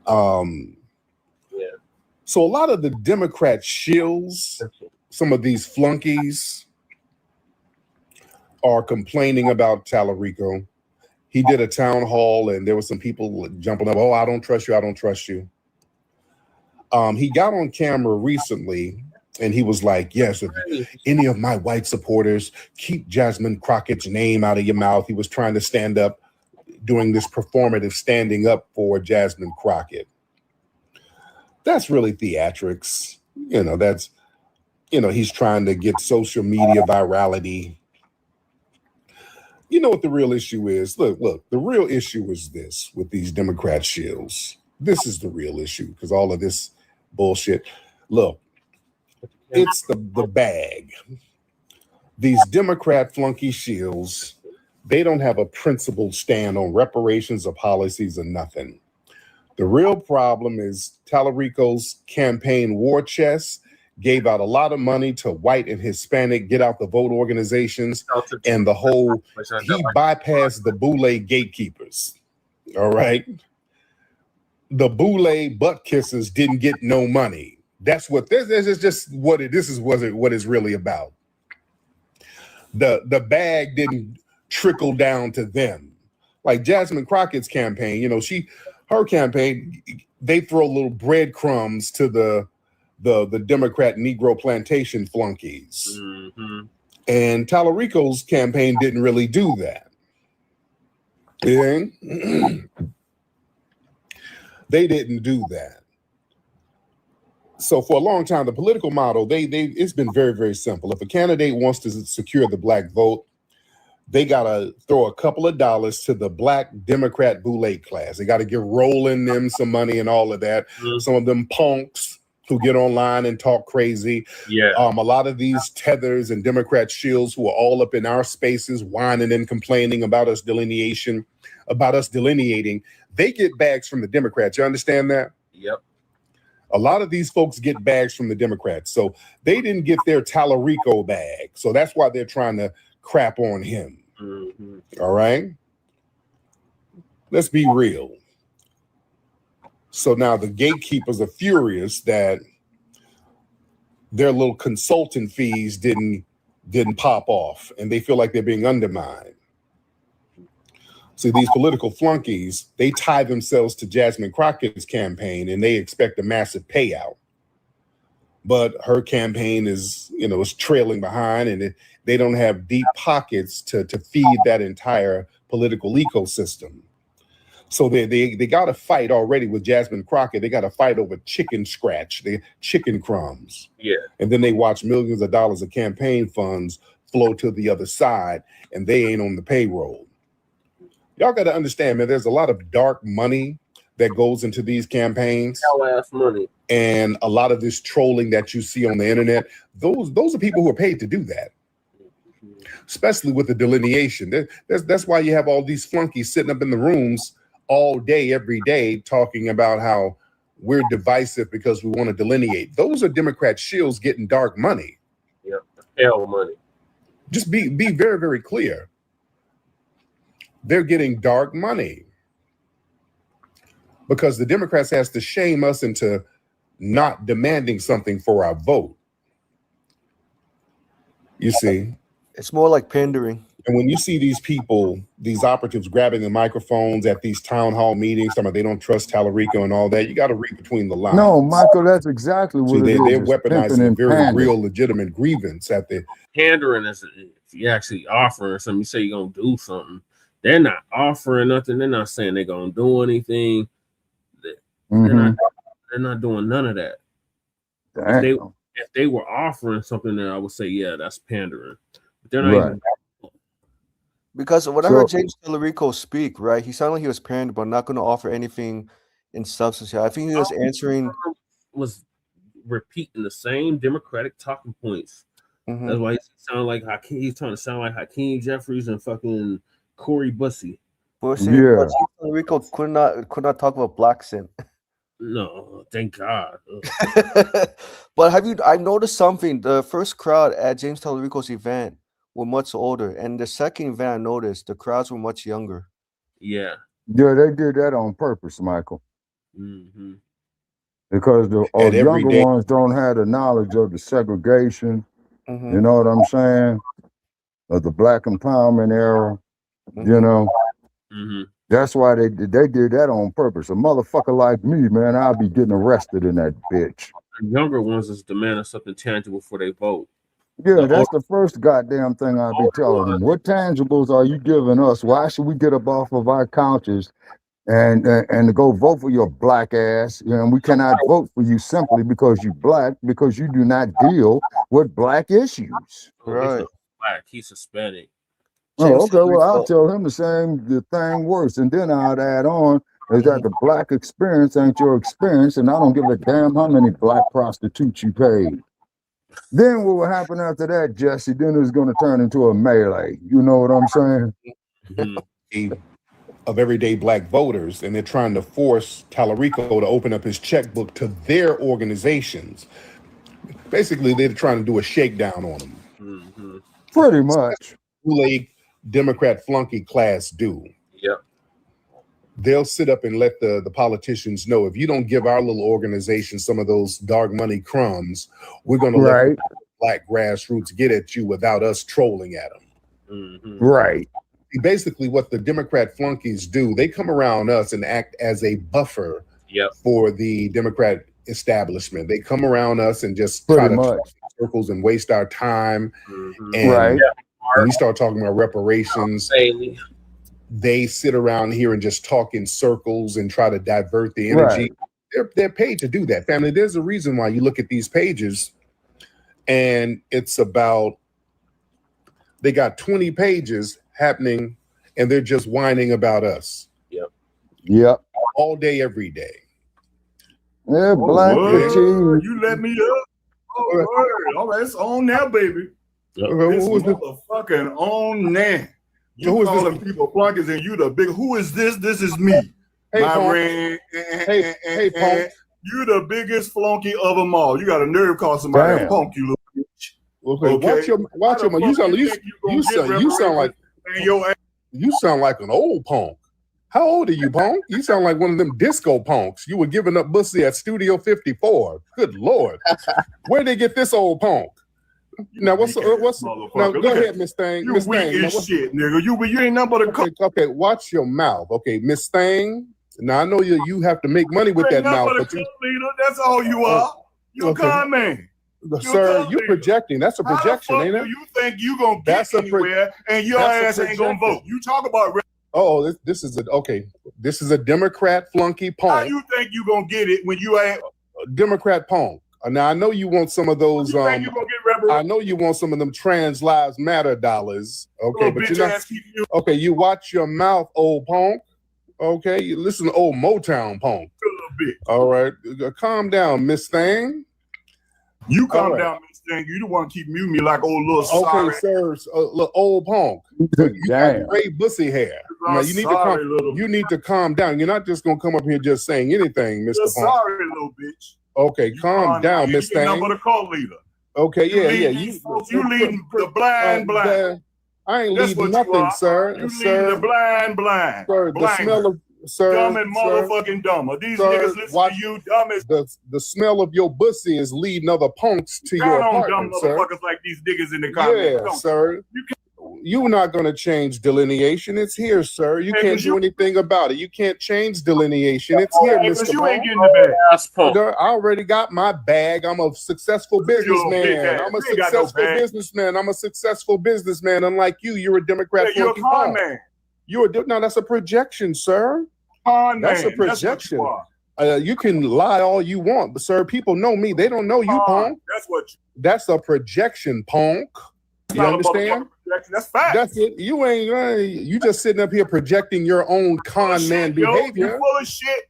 So a lot of the Democrat shills, some of these flunkies, are complaining about Talarico. He did a town hall, and there were some people jumping up, oh, I don't trust you, I don't trust you. He got on camera recently, and he was like, yes, if any of my white supporters, keep Jasmine Crockett's name out of your mouth. He was trying to stand up, doing this performative standing up for Jasmine Crockett. That's really theatrics. He's trying to get social media virality. You know what the real issue is? Look, the real issue is this with these Democrat shills. This is the real issue, because all of this bullshit. Look, it's the bag. These Democrat flunky shills, they don't have a principled stand on reparations or policies or nothing. The real problem is Talarico's campaign war chest gave out a lot of money to white and Hispanic get out the vote organizations, and he bypassed the boule gatekeepers. All right. The boule butt kissers didn't get no money. That's what this is just what it's really about. The bag didn't trickle down to them. Like Jasmine Crockett's campaign, her campaign, they throw little breadcrumbs to the Democrat Negro plantation flunkies. And Talarico's campaign didn't really do that. They didn't do that. So for a long time, the political model, it's been very, very simple. If a candidate wants to secure the black vote, they got to throw a couple of dollars to the black Democrat boule class. They got to get rolling them some money and all of that. Some of them punks who get online and talk crazy. A lot of these tethers and Democrat shills who are all up in our spaces whining and complaining about us delineating, they get bags from the Democrats. You understand that? Yep. A lot of these folks get bags from the Democrats. So they didn't get their Talarico bag. So that's why they're trying to crap on him. All right? Let's be real. So now the gatekeepers are furious that their little consultant fees didn't pop off, and they feel like they're being undermined. So these political flunkies, they tie themselves to Jasmine Crockett's campaign, and they expect a massive payout. But her campaign is trailing behind, and they don't have deep pockets to feed that entire political ecosystem. So they got to fight already with Jasmine Crockett. They got to fight over chicken scratch, the chicken crumbs. And then they watch millions of dollars of campaign funds flow to the other side, and they ain't on the payroll. Y'all got to understand, man, there's a lot of dark money that goes into these campaigns. Hell-ass money. And a lot of this trolling that you see on the internet, those are people who are paid to do that. especially with the delineation. That's why you have all these flunkies sitting up in the rooms all day, every day, talking about how we're divisive because we want to delineate. Those are Democrat shills getting dark money. Yeah, hell money. Just be very, very clear. They're getting dark money because the Democrats has to shame us into not demanding something for our vote. You see? It's more like pandering. And when you see these people, these operatives grabbing the microphones at these town hall meetings, talking about they don't trust Talarico and all that, you got to read between the lines. No, Michael, that's exactly what See, it is. they're It's weaponizing pimping a and very pandering. real, legitimate grievance at the. Pandering is if you actually offering something, you say you're gonna do something. They're not offering nothing. They're not saying they're gonna do anything. They're not doing none of that. If they were offering something, then I would say, yeah, that's pandering. But they're not even. Because when I heard James Talarico speak, right, he sounded like he was pandering, but not going to offer anything in substance. I think he was answering. Was repeating the same Democratic talking points. That's why he sounded like Hakeem. He's trying to sound like Hakeem Jeffries and fucking Corey Bussey. James Talarico could not talk about black sin. No, thank God. But I've noticed something. The first crowd at James Talarico's event were much older, and the second event I noticed the crowds were much younger. Yeah. Yeah, they did that on purpose, Michael. Because the younger ones don't have the knowledge of the segregation. You know what I'm saying? Of the black empowerment era. You know. That's why they did that on purpose. A motherfucker like me, man, I'll be getting arrested in that bitch. The younger ones is demanding something tangible for their vote. Yeah, that's the first goddamn thing I'll be telling them. What tangibles are you giving us? Why should we get up off of our couches and to go vote for your black ass? You know, we cannot vote for you simply because you black, because you do not deal with black issues. Right. Black, he's Hispanic. Oh, okay. Well, I'll tell him the thing worse, and then I'd add on is that the black experience ain't your experience, and I don't give a damn how many black prostitutes you paid. Then what will happen after that, Jesse? Then it's going to turn into a melee. You know what I'm saying? Of everyday black voters, and they're trying to force Talarico to open up his checkbook to their organizations. Basically, they're trying to do a shakedown on them. Pretty much. Kool-Aid Democrat flunky class do. Yep. They'll sit up and let the politicians know, if you don't give our little organization some of those dark money crumbs, we're going to let the black grassroots get at you without us trolling at them. Right. Basically, what the Democrat flunkies do, they come around us and act as a buffer for the Democrat establishment. They come around us and just try to talk in circles and waste our time. And when we start talking about reparations, they sit around here and just talk in circles and try to divert the energy. They're paid to do that, family. There's a reason why you look at these pages and it's about, they got 20 pages happening and they're just whining about us. Yep. All day, every day. Yeah, black cheese. You let me up. All right, it's on now, baby. It's motherfucking on now. You calling people flunkies and you the big. Who is this? This is me. Hey, Hey, Punk. You the biggest flunky of them all. You got a nerve to call somebody a punk, you little bitch. Okay. Watch your you sound like an old punk. How old are you, punk? You sound like one of them disco punks. You were giving up pussy at Studio 54. Good Lord. Where'd they get this old punk? Now what's now go ahead, Miss Thing. You Miss weak Thing. as shit, nigga. You ain't nothing but a okay, watch your mouth. Okay, Miss Thing. Now I know you have to make money with that mouth, but leader. That's all you are. You a con man. Sir, you're projecting. That's a projection, ain't it? You think you gonna get anywhere and your ass ain't gonna vote? You talk about this is a Democrat flunky punk. How you think you gonna get it when you ain't Democrat punk? Now I know you want some of those. I know you want some of them Trans Lives Matter dollars. Okay, but you're not. Okay, you watch your mouth, old punk. Okay, you listen to old Motown punk. All right, calm down, Miss Thing. You All calm right. down, Miss Thing. You don't want to keep muting me like old little Okay, sorry. sir, look, old punk. You got Damn. gray bussy hair. Now, you need to sorry, calm. little You need to calm down. You're not just gonna come up here just saying anything, Mr. Just Punk. sorry, little bitch. Okay, calm down, Miss You're nothing Thing. but a cult leader. Okay, You yeah, lead yeah. these folks, you leading the blind. I ain't That's leading what you nothing, are. sir. You Sir, leading the blind. sir, the Blind. smell of Dumb and motherfucking dumber. These niggas listen to you, dumb as the smell of your bussy is leading other punks to your count on dumb apartment, sir. motherfuckers like these niggas in the comments. Yeah, Don't sir. You're not going to change delineation. It's here, sir. You Hey, can't but do you- anything about it. You can't change delineation. It's here, Hey, but Mr. you ain't Punk. getting the bag. Sir, I already got my bag. I'm a successful Your little big businessman. ass. I'm a You ain't got no successful bag. businessman. I'm a successful businessman. Unlike you, you're a Democrat. Yeah, you're a flunky con punk. man. No, that's a projection, sir. Con That's man. a projection. That's what you are. You can lie all you want, but sir, people know me. They don't know you, punk. That's what you That's a projection, punk. You not a understand? motherfucking projection. That's fact. That's it. You ain't. You just sitting up here projecting your own con man Yo, behavior. you full of shit.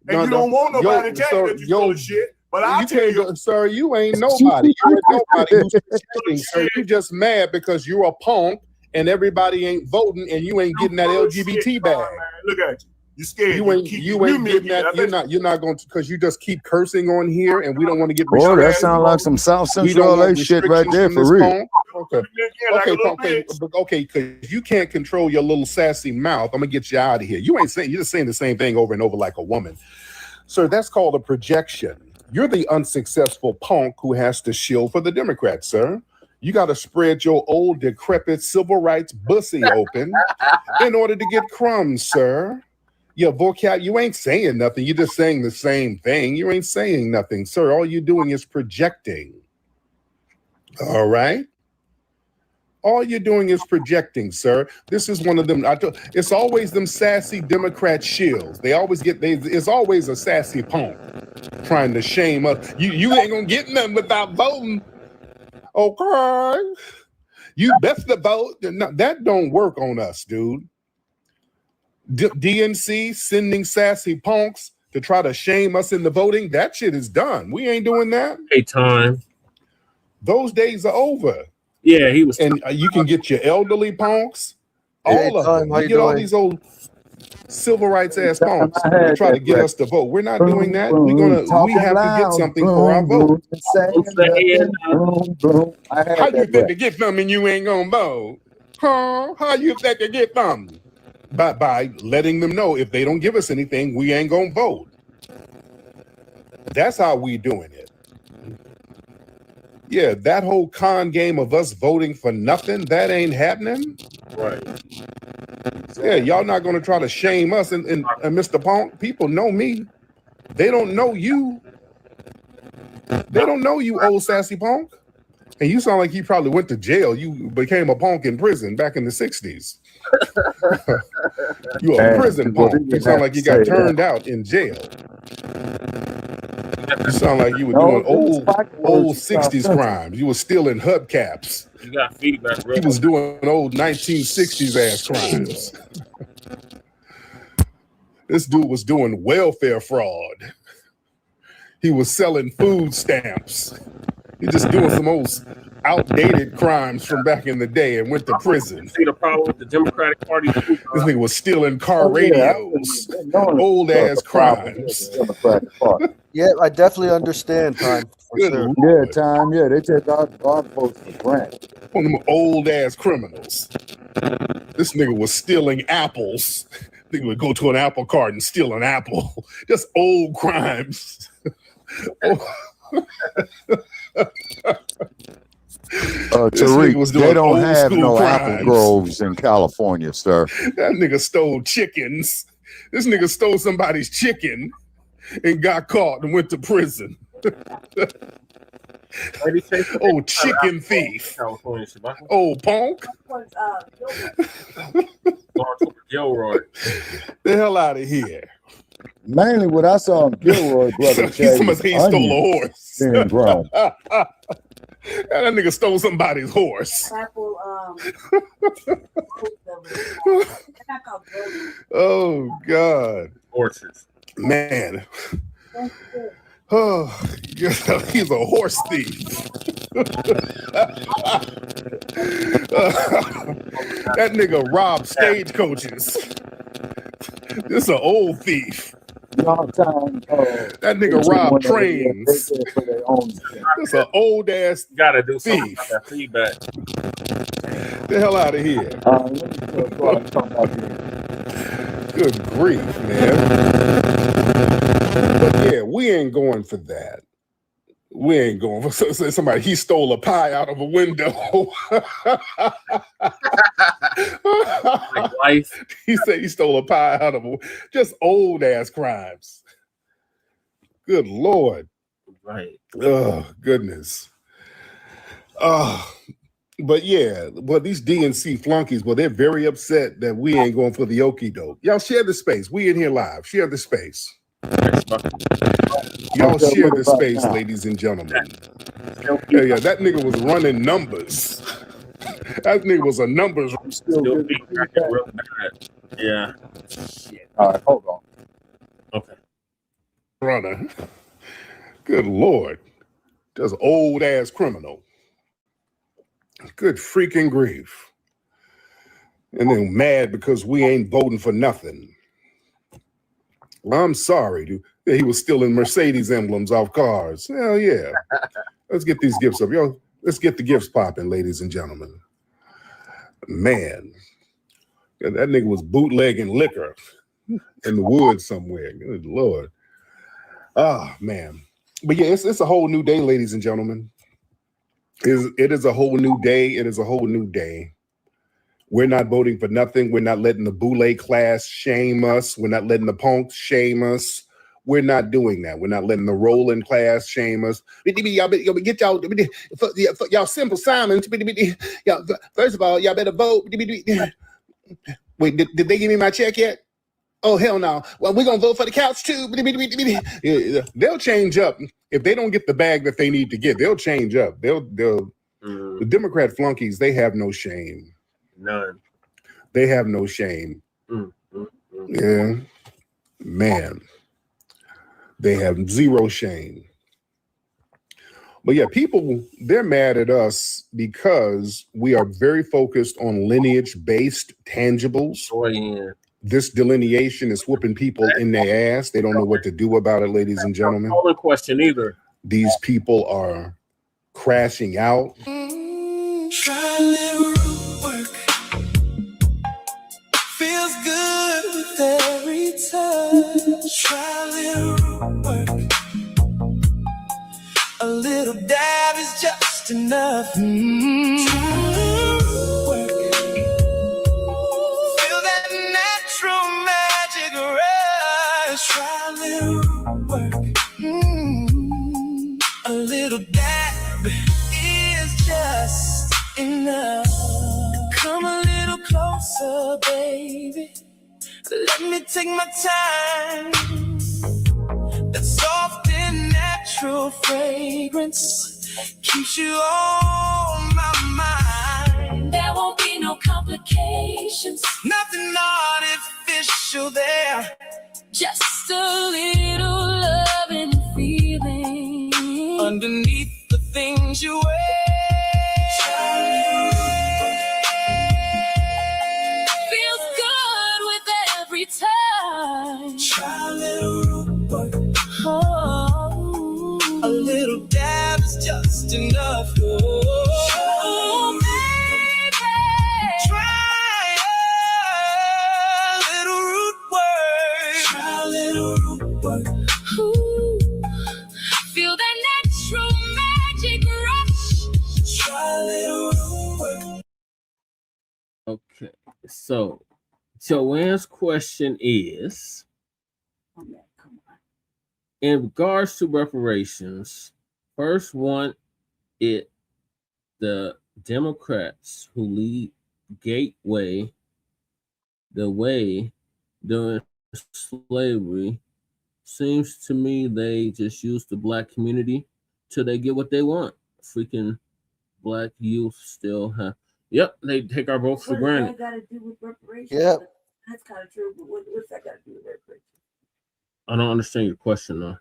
And No, you no. don't want nobody Yo, to tell sir, you that you're full of shit. But I you tell can't you, go, sir. You ain't nobody. You ain't nobody who's projecting, sir. You just mad because you're a punk and everybody ain't voting and you ain't getting that full of LGBT shit, bag. man. Look at you. You scared. You ain't getting that. You're not going to, because you just keep cursing on here, and we don't want to get Boy, that restrictions. sounds like some South We Central don't LA want shit right restrictions there from for this real. punk. Okay, because you can't control your little sassy mouth. I'm gonna get you out of here. You're just saying the same thing over and over like a woman. Sir, that's called a projection. You're the unsuccessful punk who has to shield for the Democrats, sir. You got to spread your old, decrepit civil rights bussy open in order to get crumbs, sir. Your vocab, you ain't saying nothing. You're just saying the same thing. You ain't saying nothing, sir. All you're doing is projecting. All right? All you're doing is projecting, sir. This is one of them. It's always them sassy Democrat shills. It's always a sassy punk trying to shame us. You ain't gonna get nothing without voting. Okay. You best to vote. No, that don't work on us, dude. DNC sending sassy punks to try to shame us into voting. That shit is done. We ain't doing that. Hey, time. Those days are over. Yeah, he was. And you can get your elderly punks, Hey, all of Tom, them. how You you get all doing? these old civil rights ass punks I to had try to that get right. us to vote. We're not Boom, doing that. boom, We have to get something for our vote. How you think to get them and you ain't gonna vote? Huh? How you think to get them? By letting them know if they don't give us anything, we ain't gonna vote. That's how we doing it. Yeah, that whole con game of us voting for nothing, that ain't happening. Right. Yeah, y'all not gonna try to shame us and Mr. Punk. People know me. They don't know you. They don't know you, old sassy punk. And you sound like you probably went to jail. You became a punk in prison back in the 60s. You a prison punk. You sound like you got turned out in jail. You sound like you were doing old 60s crimes. You were stealing hubcaps. You got feedback, bro. He was doing old 1960s ass crimes. This dude was doing welfare fraud. He was selling food stamps. He just doing some old outdated crimes from back in the day and went to prison. See the problem with the Democratic Party? This nigga was stealing car radios. Old ass crimes. Yeah, I definitely understand, time. For Good sure. Yeah, time. Yeah, they take our votes for granted. One of them old ass criminals. This nigga was stealing apples. Nigga would go to an apple cart and steal an apple. Just old crimes. Tariq, they don't have no apple crimes. groves in California, sir. That nigga stole chickens. This nigga stole somebody's chicken and got caught and went to prison. Oh, chicken thief. Oh, punk. Gilroy. The hell out of here. Mainly what I saw in Gilroy, brother, He stole a horse. being grown. That nigga stole somebody's horse. Oh God. Orchards. Man. Oh, he's a horse thief. That nigga robbed stagecoaches. This an old thief. That nigga robbed trains. That's an old ass Gotta do something thief. about that feedback. The hell out of here. Good grief, man. But yeah, we ain't going for that. We ain't going for somebody. He stole a pie out of a window. Like life. He said he stole a pie out of just old ass crimes. Good Lord. Right. Oh, goodness. But yeah, well, these DNC flunkies, well, they're very upset that we ain't going for the okie doke. Y'all share the space. We in here live. Share the space. Y'all share the space, ladies and gentlemen. Yeah, that nigga was running numbers. That nigga was a numbers. Still feedback real bad. Yeah. All right, hold on. Okay. Runner. Good Lord. Just old ass criminal. Good freaking grief. And then mad because we ain't voting for nothing. Well, I'm sorry, dude. He was stealing Mercedes emblems off cars. Hell yeah. Let's get these gifts up. Yo, let's get the gifts popping, ladies and gentlemen. Man. That nigga was bootlegging liquor in the woods somewhere. Good Lord. Ah, man. But yeah, it's a whole new day, ladies and gentlemen. It is a whole new day. It is a whole new day. We're not voting for nothing. We're not letting the boule class shame us. We're not letting the punks shame us. We're not doing that. We're not letting the rolling class shame us. Y'all get y'all simple Simons. First of all, y'all better vote. Wait, did they give me my check yet? Oh, hell no. Well, we're going to vote for the couch too. They'll change up. If they don't get the bag that they need to get, they'll change up. The Democrat flunkies, they have no shame. None. They have no shame. Yeah. Man. They have zero shame. But yeah, people, they're mad at us because we are very focused on lineage-based tangibles. Oh, yeah. This delineation is whooping people in their ass. They don't know what to do about it, ladies and gentlemen. No question either. These people are crashing out. Try a little root work. Feels good with every touch. Try a little root work. A little dab is just enough. Try a little root work. Feel that natural magic rush. Try a little root work. A little dab is just enough. Come a little closer, baby. Let me take my time. That soft and natural fragrance keeps you on my mind. There won't be no complications. Nothing artificial there. Just a little love and feeling underneath the things you wear. Feels good with every time. Try a little root work. Oh, a little dab is just enough. Oh, baby, try a little root work. Try a little root work. Ooh, feel that natural magic rush. Try a little root work. Okay, so Joanne's question is, in regards to reparations, first want it the Democrats who lead gateway the way during slavery. Seems to me they just use the black community till they get what they want. Freaking black youth still have. Yep, they take our votes for granted. What does that got to do with reparations? Yep. That's kind of true, but what's that got to do with reparations? I don't understand your question though.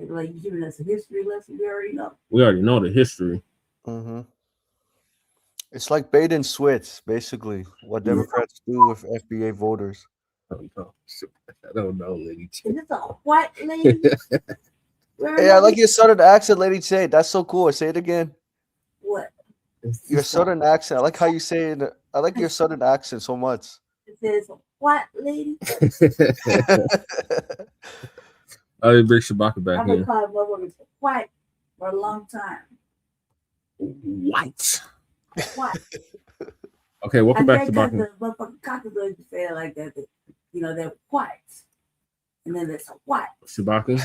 Like you giving us a history lesson, we already know. We already know the history. Mm-hmm. It's like bait and switch, basically, what Democrats do with FBA voters. I don't know, Lady Ch. Is this a what, lady? Hey, I like your southern accent, Lady Ch. That's so cool. Say it again. What? Your southern accent. I like how you say it. I like your southern accent so much. It says what, lady? I bring Shabaka back I've been in. calling motherfuckers white for a long time. White. What? Okay, welcome back to Shabaka. Shabaka. The motherfucking cockatoos say it like that. You know, they're white. And then there's a what? Shabaka.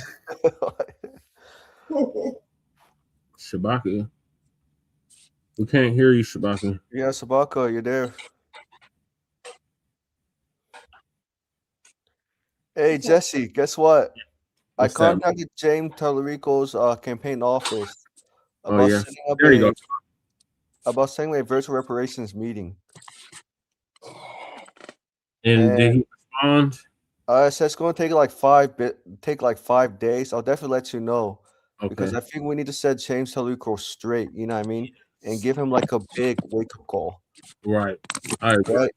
Shabaka. We can't hear you, Shabaka. Yeah, Shabaka, you're there. Hey, Jesse, guess what? What's I that? contacted James Talarico's campaign office Oh, yeah. There you go. about setting a virtual reparations meeting. And did he respond? It says it's going to take like 5 days. I'll definitely let you know because Okay. I think we need to set James Talarico straight. You know what I mean? And give him like a big wake up call. Right. I agree. Right.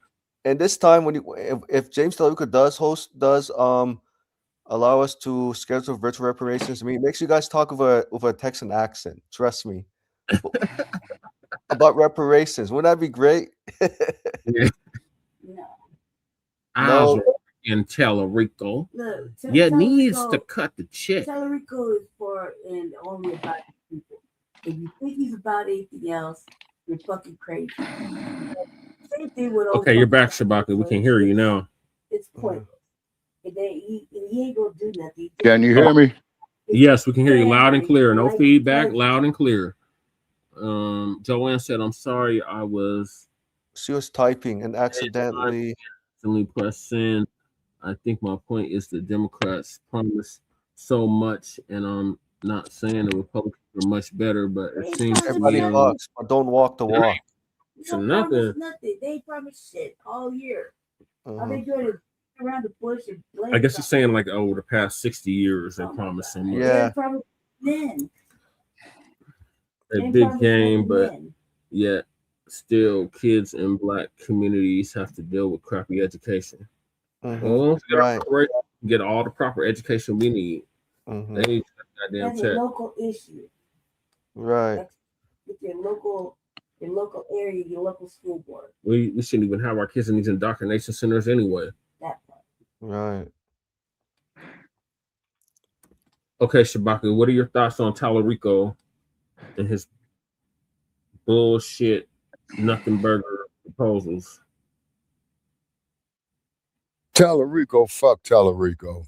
And this time, when if James Talarico does allow us to schedule virtual reparations meeting, make sure you guys talk with a Texan accent. Trust me. About reparations. Wouldn't that be great? Yeah. No. In Talarico. Look, Yeah, needs to cut the check. Talarico is for and only about people. If you think he's about anything else, you're fucking crazy. Same thing with Okay, you're back, Shabaka. We can hear you now. It's pointless. And he ain't gonna do nothing. Can you hear me? Yes, we can hear you loud and clear. No feedback, loud and clear. Joanne said, I'm sorry, she was typing and accidentally pressed send. I think my point is the Democrats promise so much, and I'm not saying the Republicans are much better, but it seems everybody talks, but don't walk the walk. So nothing. They promise shit all year. All they do is around the bush and blame. I guess you're saying like over the past 60 years they promised so much. Yeah. A big game, but yet still kids in Black communities have to deal with crappy education. Well, get all the proper education we need. They need that goddamn That's check. a local issue. Right. With your local area, your local school board. We shouldn't even have our kids in these indoctrination centers anyway. That part. Right. Okay, Shabaka, what are your thoughts on Talarico and his bullshit nothing burger proposals? Talarico, fuck Talarico.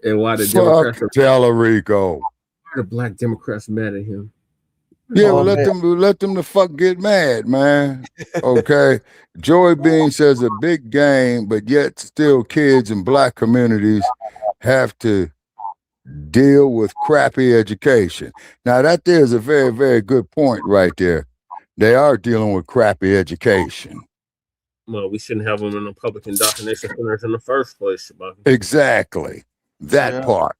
And why the Fuck Talarico. Why the Black Democrats mad at him? Yeah, well, let them the fuck get mad, man. Okay. Joy Bean says a big game, but yet still kids in Black communities have to deal with crappy education. Now that there's a very, very good point right there. They are dealing with crappy education. Well, we shouldn't have them in the public indoctrination centers in the first place, Shabaka. Exactly. That part.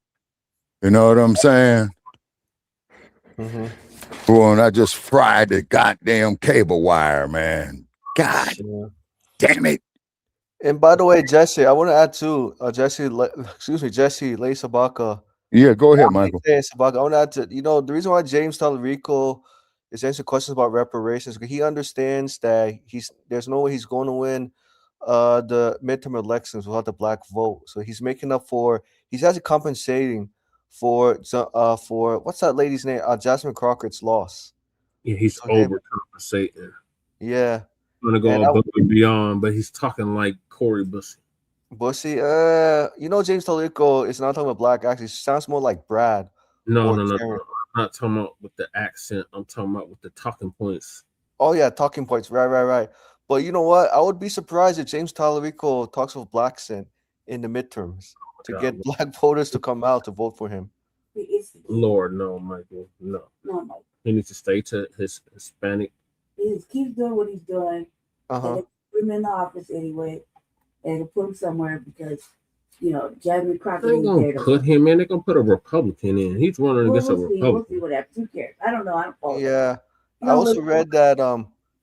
You know what I'm saying? Boy, and I just fried the goddamn cable wire, man. God damn it. And by the way, Jesse, I want to add too, Jesse Lay Sabaka. Yeah, go ahead, Michael. Sabaka. I want to add to, the reason why James Talarico is answering questions about reparations, because he understands that there's no way he's going to win the midterm elections without the Black vote. So he's making up he's actually compensating for what's that lady's name? Jasmine Crockett's loss. Yeah, he's overcompensating. Yeah. Going to go above and beyond, but he's talking like Corey Bussey. James Talarico is not talking about Black. Actually, sounds more like Brad. No. I'm not talking about with the accent. I'm talking about with the talking points. Oh yeah, talking points. Right. But you know what? I would be surprised if James Talarico talks with Black accent in the midterms to get Black voters to come out to vote for him. Lord, no, Michael, no. He needs to stay to his Hispanic. He just keeps doing what he's doing. And put him in the office anyway, and put him somewhere because Jasmine They Crockett ain't ain't gonna there. put him in. They're gonna put a Republican in. He's running against a We'll see. Republican. What happens. Who cares? I don't know. I don't follow. Yeah. You I know, also look- read that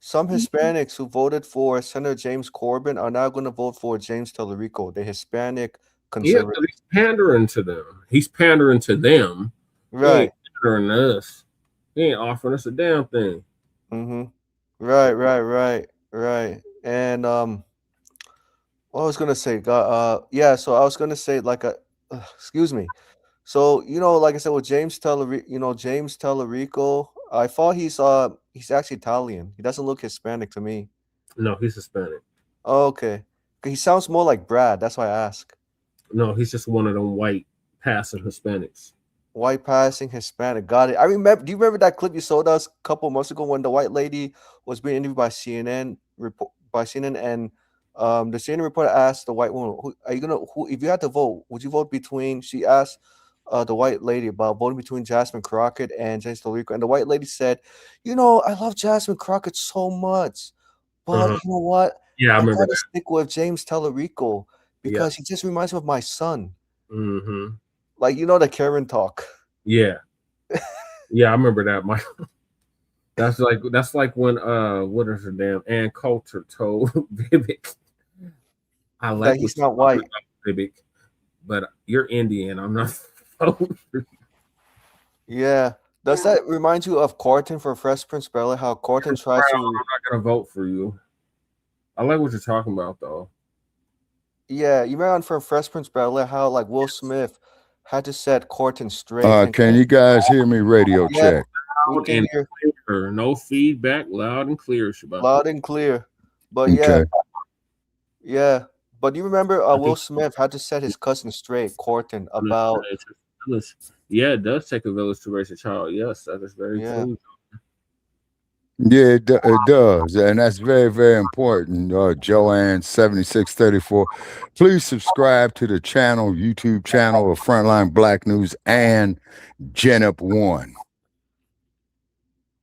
some Hispanics who voted for Senator James Corbin are now going to vote for James Talarico, the Hispanic Yeah, conservative. but he's pandering to them. He's pandering to them. He Right. ain't pandering to us. He ain't offering us a damn thing. Mm-hmm. Right. And what I was gonna say, yeah. So I was gonna say excuse me. So like I said, with James Talarico, I thought he's actually Italian. He doesn't look Hispanic to me. No, he's Hispanic. Oh, okay. He sounds more like Brad. That's why I ask. No, he's just one of them white passing Hispanics. White passing Hispanic. Got it. I remember. Do you remember that clip you showed us a couple of months ago when the white lady was being interviewed by CNN? And the CNN reporter asked the white woman, "Who are you gonna? Who if you had to vote, would you vote between?" She asked the white lady about voting between Jasmine Crockett and James Talarico, and the white lady said, "I love Jasmine Crockett so much, but you know what? Yeah, I remember gotta stick with James Talarico because he just reminds me of my son." Mm-hmm. Like the Karen talk. Yeah. Yeah, I remember that, Mike. That's like when what is her damn Ann Coulter told Vivek, I like he's not white, Vivek, but you're Indian. I'm not voting for you. Yeah. Does that remind you of Corton for Fresh Prince of Bel-Air? How Corton tries to. I'm not gonna vote for you. I like what you're talking about, though. Yeah, you remember from Fresh Prince of Bel-Air how Will Smith had to set Corton straight. Can you guys hear me? Radio check. We can hear. Clear. No feedback. Loud and clear, Shabbat. Loud and clear. But yeah. But you remember Will Smith had to set his cousin straight, Corton, about. Yeah, it does take a village to raise a child. Yes, that is very true. Yeah, it does, and that's very, very important. Joanne 7634. Please subscribe to the channel, YouTube channel of Frontline Black News and Genup One.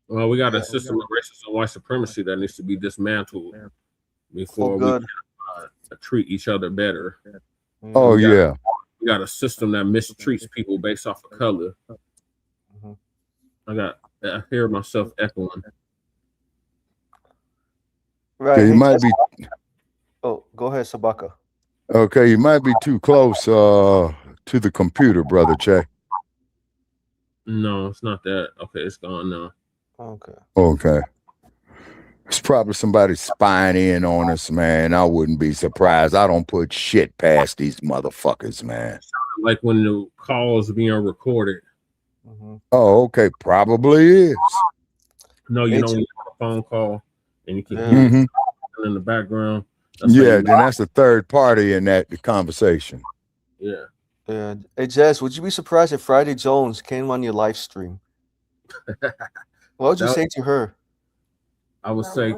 Well, we got a system of racism and white supremacy that needs to be dismantled before we can treat each other better. Oh, yeah. We got a system that mistreats people based off of color. I hear myself echoing. Right. Okay, you might be. Oh, go ahead, Sabaka. Okay, you might be too close to the computer, brother Che. No, it's not that. Okay, it's gone now. Okay. It's probably somebody spying in on us, man. I wouldn't be surprised. I don't put shit past these motherfuckers, man. Like when the calls are being recorded. Oh, okay. Probably is. No, when you have a phone call and you can hear it in the background. Then that's the third party in that conversation. Yeah. Hey, Jess, would you be surprised if Friday Jones came on your live stream? What would you say to her? I would say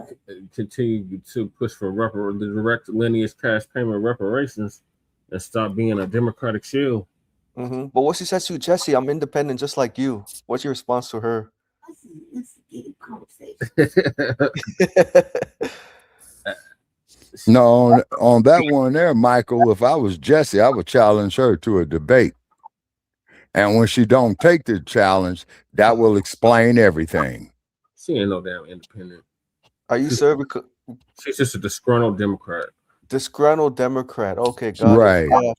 continue to push for the direct lineage cash payment reparations and stop being a Democratic shield. But what she says to you, Jesse, I'm independent just like you. What's your response to her? No, on that one there, Michael, if I was Jesse, I would challenge her to a debate. And when she don't take the challenge, that will explain everything. She ain't no damn independent. Are you serving? She's just a disgruntled Democrat. Disgruntled Democrat. Okay, got right. it.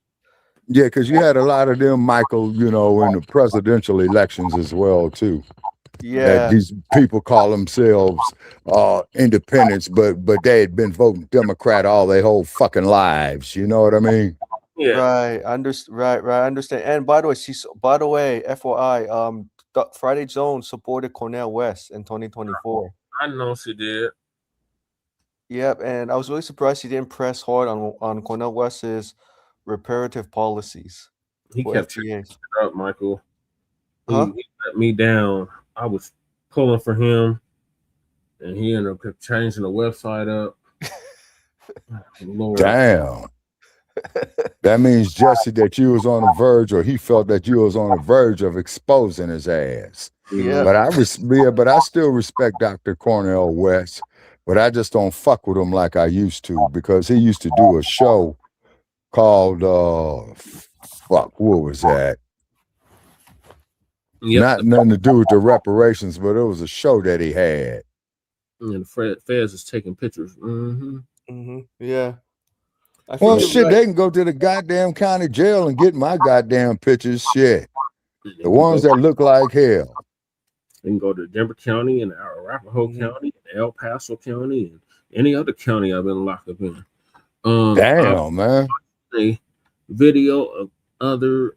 Yeah, because you had a lot of them, Michael, in the presidential elections as well, too. Yeah. That these people call themselves independents, but they had been voting Democrat all their whole fucking lives. You know what I mean? Yeah. Right. I understand. And by the way, FYI, Friday Jones supported Cornel West in 2024. I know she did. Yep, and I was really surprised he didn't press hard on Cornel West's reparative policies. He kept it up, Michael. He Huh? let me down. I was pulling for him, and he ended up changing the website up. Lord. Damn. That means, Jesse, that you was on the verge, or he felt that you was on the verge of exposing his ass. Yeah. But I still respect Dr. Cornel West, but I just don't fuck with him like I used to, because he used to do a show called fuck, what was that? Not nothing to do with the reparations, but it was a show that he had. And the feds is taking pictures. Yeah. Well, shit, they can go to the goddamn county jail and get my goddamn pictures. Shit, the ones that look like hell. They can go to Denver County and Arapahoe County, and El Paso County, and any other county I've been locked up in. Damn, man. A video of the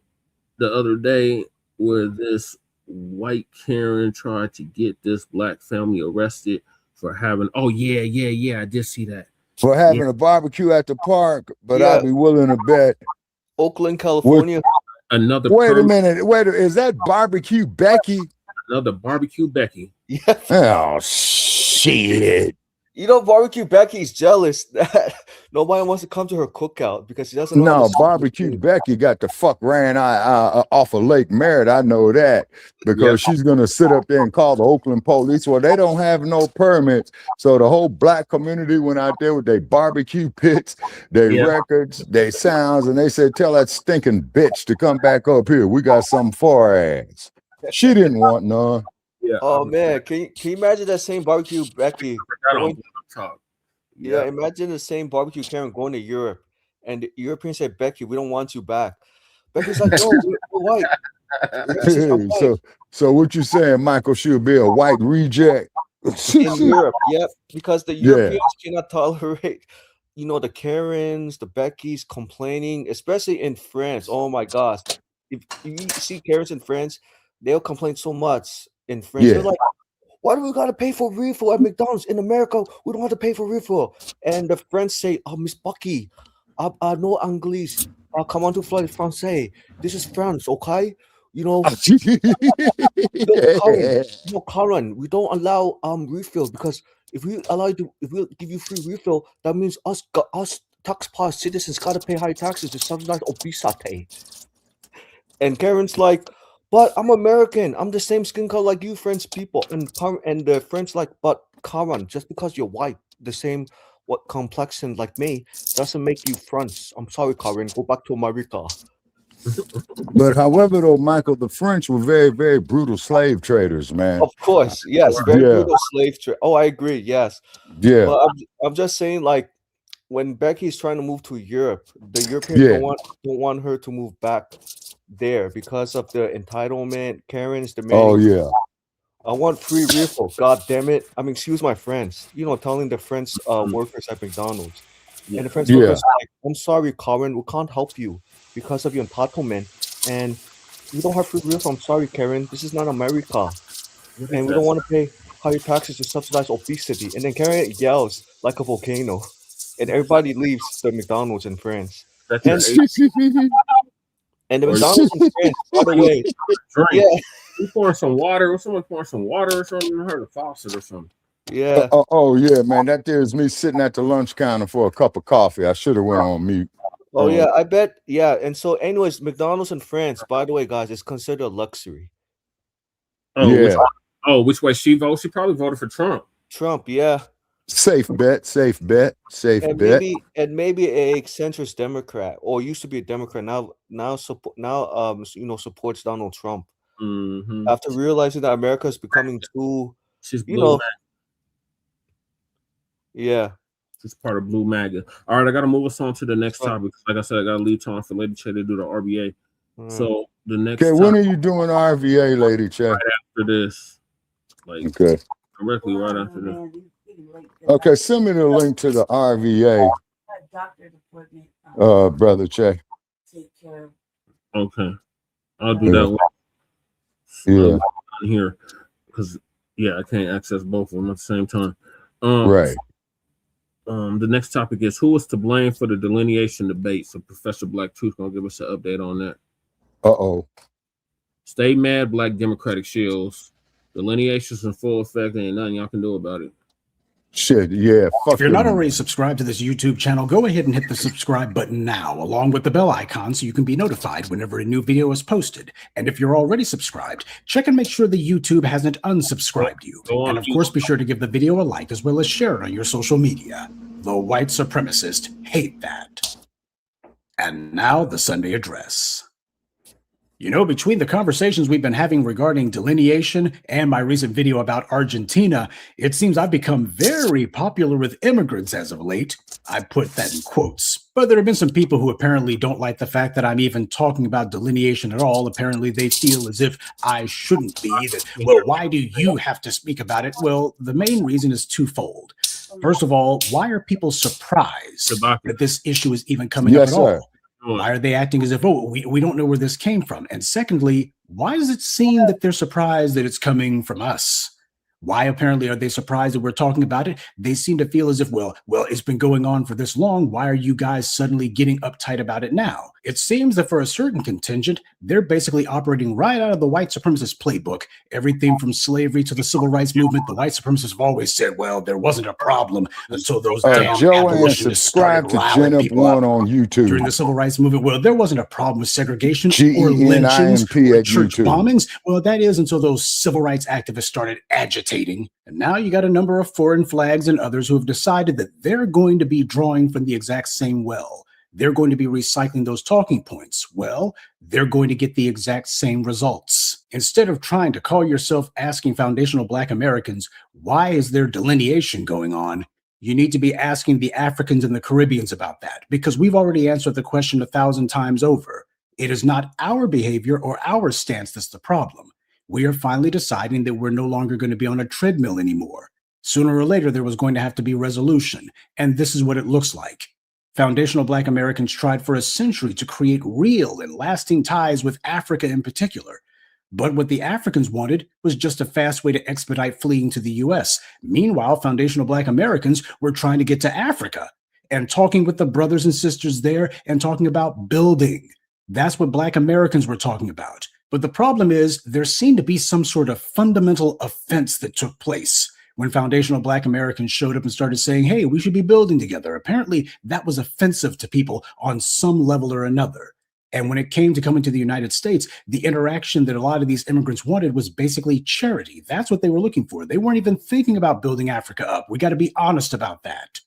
other day where this white Karen tried to get this black family arrested for having. Oh yeah, I did see that. For having a barbecue at the park, but I'd be willing to bet. Oakland, California. Another. Wait a minute. Is that Barbecue Becky? Another Barbecue Becky. Yeah. Oh shit. You know, Barbecue Becky's jealous that nobody wants to come to her cookout because she doesn't know. No, Barbecue Becky got the fuck ran off of Lake Merritt. I know that because she's gonna sit up there and call the Oakland police. Well, they don't have no permits, so the whole black community went out there with their barbecue pits, their records, their sounds, and they said, "Tell that stinking bitch to come back up here. We got something for her ass." She didn't want none. Yeah. Oh man, can you imagine that same Barbecue Becky? Yeah, imagine the same Barbecue Karen going to Europe, and the Europeans say, "Becky, we don't want you back." Becky's like, "No, we're white." So what you saying, Michael? She'll be a white reject in Europe? Yep, because the Europeans cannot tolerate, the Karens, the Beckys complaining, especially in France. Oh my gosh, if you see Karens in France, they'll complain so much. In France, they're like, "Why do we gotta pay for refill at McDonald's? In America, we don't have to pay for refill." And the French say, "Oh, Miss Bucky, no English. Come on to fly français. This is France, okay? Karen, we don't allow refill because if we give you free refill, that means us taxpayer citizens gotta pay high taxes to subsidize obesity." And Karen's like, "But I'm American. I'm the same skin color like you French people." And the French like, "But Karen, just because you're white, the same complexion like me, doesn't make you French. I'm sorry, Karen. Go back to America." But however, though, Michael, the French were very, very brutal slave traders, man. Of course, yes, very brutal slave trade. Oh, I agree. Yes. Yeah. But I'm just saying, like, when Becky's trying to move to Europe, the Europeans don't want her to move back there because of the entitlement. Karen's demanding. Oh yeah. I want free refill. God damn it. I mean, excuse my French. Telling the French workers at McDonald's. And the French workers are like, "I'm sorry, Karen, we can't help you because of your entitlement. And we don't have free refill. I'm sorry, Karen. This is not America. And we don't want to pay higher taxes to subsidize obesity." And then Karen yells like a volcano. And everybody leaves the McDonald's in France. And the McDonald's in France, by the way. We pouring some water, or someone pouring some water or something. I heard a faucet or something. Yeah. Oh yeah, man. That there's me sitting at the lunch counter for a cup of coffee. I should have went on mute. Oh yeah, I bet. Yeah. And so, anyways, McDonald's in France, by the way, guys, is considered a luxury. Oh yeah. Which way she votes? She probably voted for Trump. Trump, yeah. Safe bet. Maybe a centrist Democrat, or used to be a Democrat, now supports Donald Trump. After realizing that America is becoming too, yeah, it's part of Blue MAGA. All right, I got to move us on to the next topic. Like I said, I got to leave time for Lady Che to do the RBA. So the next. Okay, when are you doing RVA, Lady Che? Right after this, directly right after this. Okay, send me the link to the RVA, Brother Che. Okay, I'll do that one. Yeah, here because I can't access both of them at the same time. Right. The next topic is who is to blame for the delineation debate. So Professor Black Truth gonna give us an update on that. Stay mad, Black Democratic shills. Delineation's in full effect. Ain't nothing y'all can do about it. Shit, yeah. If you're not already subscribed to this YouTube channel, go ahead and hit the subscribe button now, along with the bell icon, so you can be notified whenever a new video is posted. And if you're already subscribed, check and make sure the YouTube hasn't unsubscribed you. And of course, be sure to give the video a like as well as share it on your social media. The white supremacists hate that. And now the Sunday address. You know, between the conversations we've been having regarding delineation and my recent video about Argentina, it seems I've become very popular with immigrants as of late. I put that in quotes. But there have been some people who apparently don't like the fact that I'm even talking about delineation at all. Apparently they feel as if I shouldn't be. That, well, why do you have to speak about it? Well, the main reason is twofold. First of all, why are people surprised that this issue is even coming up at all? Why are they acting as if, oh, we don't know where this came from? And secondly, why does it seem that they're surprised that it's coming from us? Why apparently are they surprised that we're talking about it? They seem to feel as if, well, it's been going on for this long. Why are you guys suddenly getting uptight about it now? It seems that for a certain contingent, they're basically operating right out of the white supremacist playbook. Everything from slavery to the civil rights movement, the white supremacists have always said, well, there wasn't a problem until those damn abolitionists started riling people up on YouTube during the civil rights movement. Well, there wasn't a problem with segregation or lynchings or church bombings. Well, that is until those civil rights activists started agitating. And now you got a number of foreign flags and others who have decided that they're going to be drawing from the exact same well. They're going to be recycling those talking points. Well, they're going to get the exact same results. Instead of trying to call yourself asking foundational Black Americans, why is there delineation going on? You need to be asking the Africans and the Caribbeans about that, because we've already answered the question 1,000 times over. It is not our behavior or our stance that's the problem. We are finally deciding that we're no longer going to be on a treadmill anymore. Sooner or later, there was going to have to be resolution, and this is what it looks like. Foundational Black Americans tried for a century to create real and lasting ties with Africa in particular. But what the Africans wanted was just a fast way to expedite fleeing to the US. Meanwhile, foundational Black Americans were trying to get to Africa and talking with the brothers and sisters there and talking about building. That's what Black Americans were talking about. But the problem is there seemed to be some sort of fundamental offense that took place when foundational Black Americans showed up and started saying, hey, we should be building together. Apparently, that was offensive to people on some level or another. And when it came to coming to the United States, the interaction that a lot of these immigrants wanted was basically charity. That's what they were looking for. They weren't even thinking about building Africa up. We got to be honest about that.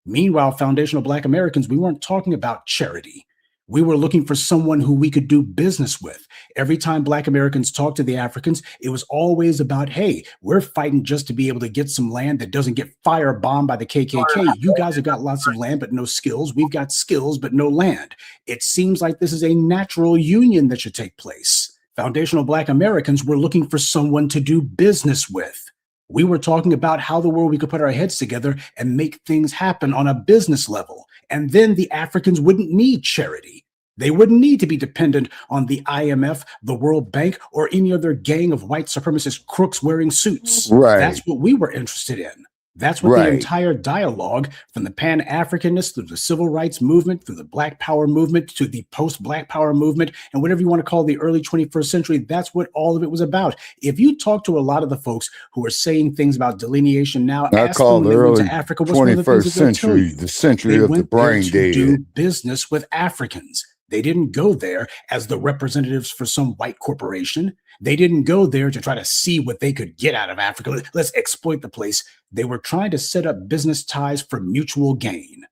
Meanwhile, foundational Black Americans, we weren't talking about charity. We were looking for someone who we could do business with. Every time Black Americans talked to the Africans, it was always about, hey, we're fighting just to be able to get some land that doesn't get firebombed by the KKK. You guys have got lots of land, but no skills. We've got skills, but no land. It seems like this is a natural union that should take place. Foundational Black Americans were looking for someone to do business with. We were talking about how the world we could put our heads together and make things happen on a business level. And then the Africans wouldn't need charity. They wouldn't need to be dependent on the IMF, the World Bank, or any other gang of white supremacist crooks wearing suits. Right. That's what we were interested in. That's what the entire dialogue, from the Pan-Africanists through the Civil Rights Movement, through the Black Power Movement, to the post-Black Power Movement, and whatever you want to call the early 21st century, that's what all of it was about. If you talk to a lot of the folks who are saying things about delineation now, I call the early Africa, 21st century the century of the brain dead. dead. Do business with Africans. They didn't go there as the representatives for some white corporation. They didn't go there to try to see what they could get out of Africa. Let's exploit the place. They were trying to set up business ties for mutual gain.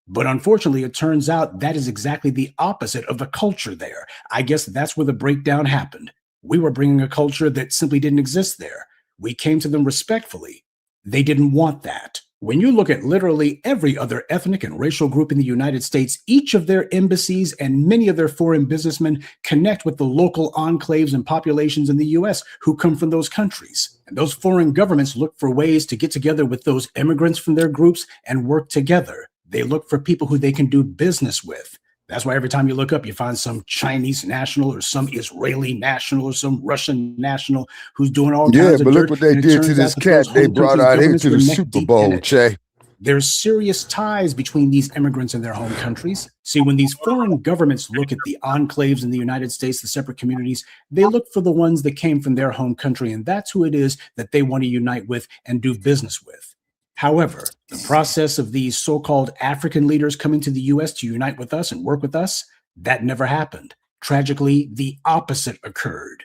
But unfortunately, it turns out that is exactly the opposite of the culture there. I guess that's where the breakdown happened. We were bringing a culture that simply didn't exist there. We came to them respectfully. They didn't want that. When you look at literally every other ethnic and racial group in the United States, each of their embassies and many of their foreign businessmen connect with the local enclaves and populations in the US who come from those countries. And those foreign governments look for ways to get together with those immigrants from their groups and work together. They look for people who they can do business with. That's why every time you look up, you find some Chinese national or some Israeli national or some Russian national who's doing all kinds of dirt. Yeah, but look what they did to this cat they brought out here to the Super Bowl, Che. There's serious ties between these immigrants and their home countries. See, when these foreign governments look at the enclaves in the United States, the separate communities, they look for the ones that came from their home country, and that's who it is that they want to unite with and do business with. However, the process of these so-called African leaders coming to the US to unite with us and work with us, that never happened. Tragically, the opposite occurred.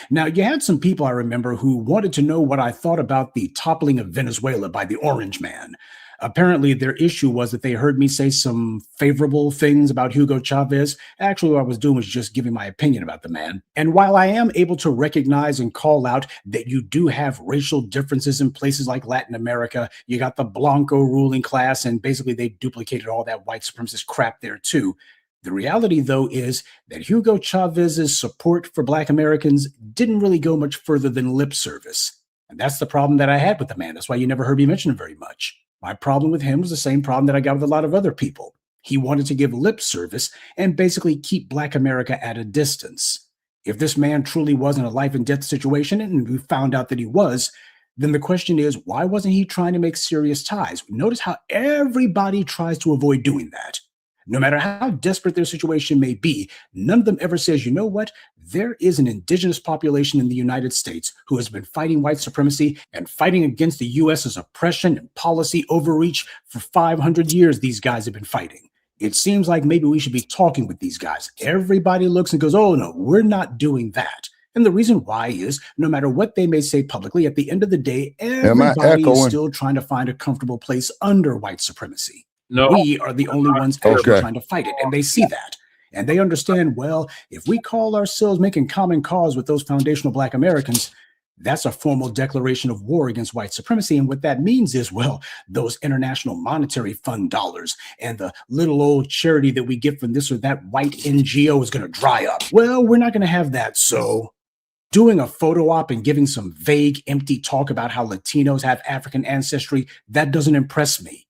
Now, you had some people I remember who wanted to know what I thought about the toppling of Venezuela by the Orange Man. Apparently, their issue was that they heard me say some favorable things about Hugo Chavez. Actually, what I was doing was just giving my opinion about the man. And while I am able to recognize and call out that you do have racial differences in places like Latin America, you got the Blanco ruling class, and basically they duplicated all that white supremacist crap there too. The reality, though, is that Hugo Chavez's support for Black Americans didn't really go much further than lip service. And that's the problem that I had with the man. That's why you never heard me mention him very much. My problem with him was the same problem that I got with a lot of other people. He wanted to give lip service and basically keep Black America at a distance. If this man truly wasn't a life and death situation, and we found out that he was, then the question is, why wasn't he trying to make serious ties? Notice how everybody tries to avoid doing that. No matter how desperate their situation may be, none of them ever says, you know what? There is an indigenous population in the United States who has been fighting white supremacy and fighting against the U.S.'s oppression and policy overreach for 500 years. These guys have been fighting. It seems like maybe we should be talking with these guys. Everybody looks and goes, oh no, we're not doing that. And the reason why is, no matter what they may say publicly, at the end of the day, everybody is still trying to find a comfortable place under white supremacy. No. We are the only ones actually trying to fight it, and they see that. And they understand, well, if we call ourselves making common cause with those foundational Black Americans, that's a formal declaration of war against white supremacy. And what that means is, well, those International Monetary Fund dollars and the little old charity that we get from this or that white NGO is going to dry up. Well, we're not going to have that. So doing a photo op and giving some vague, empty talk about how Latinos have African ancestry, that doesn't impress me.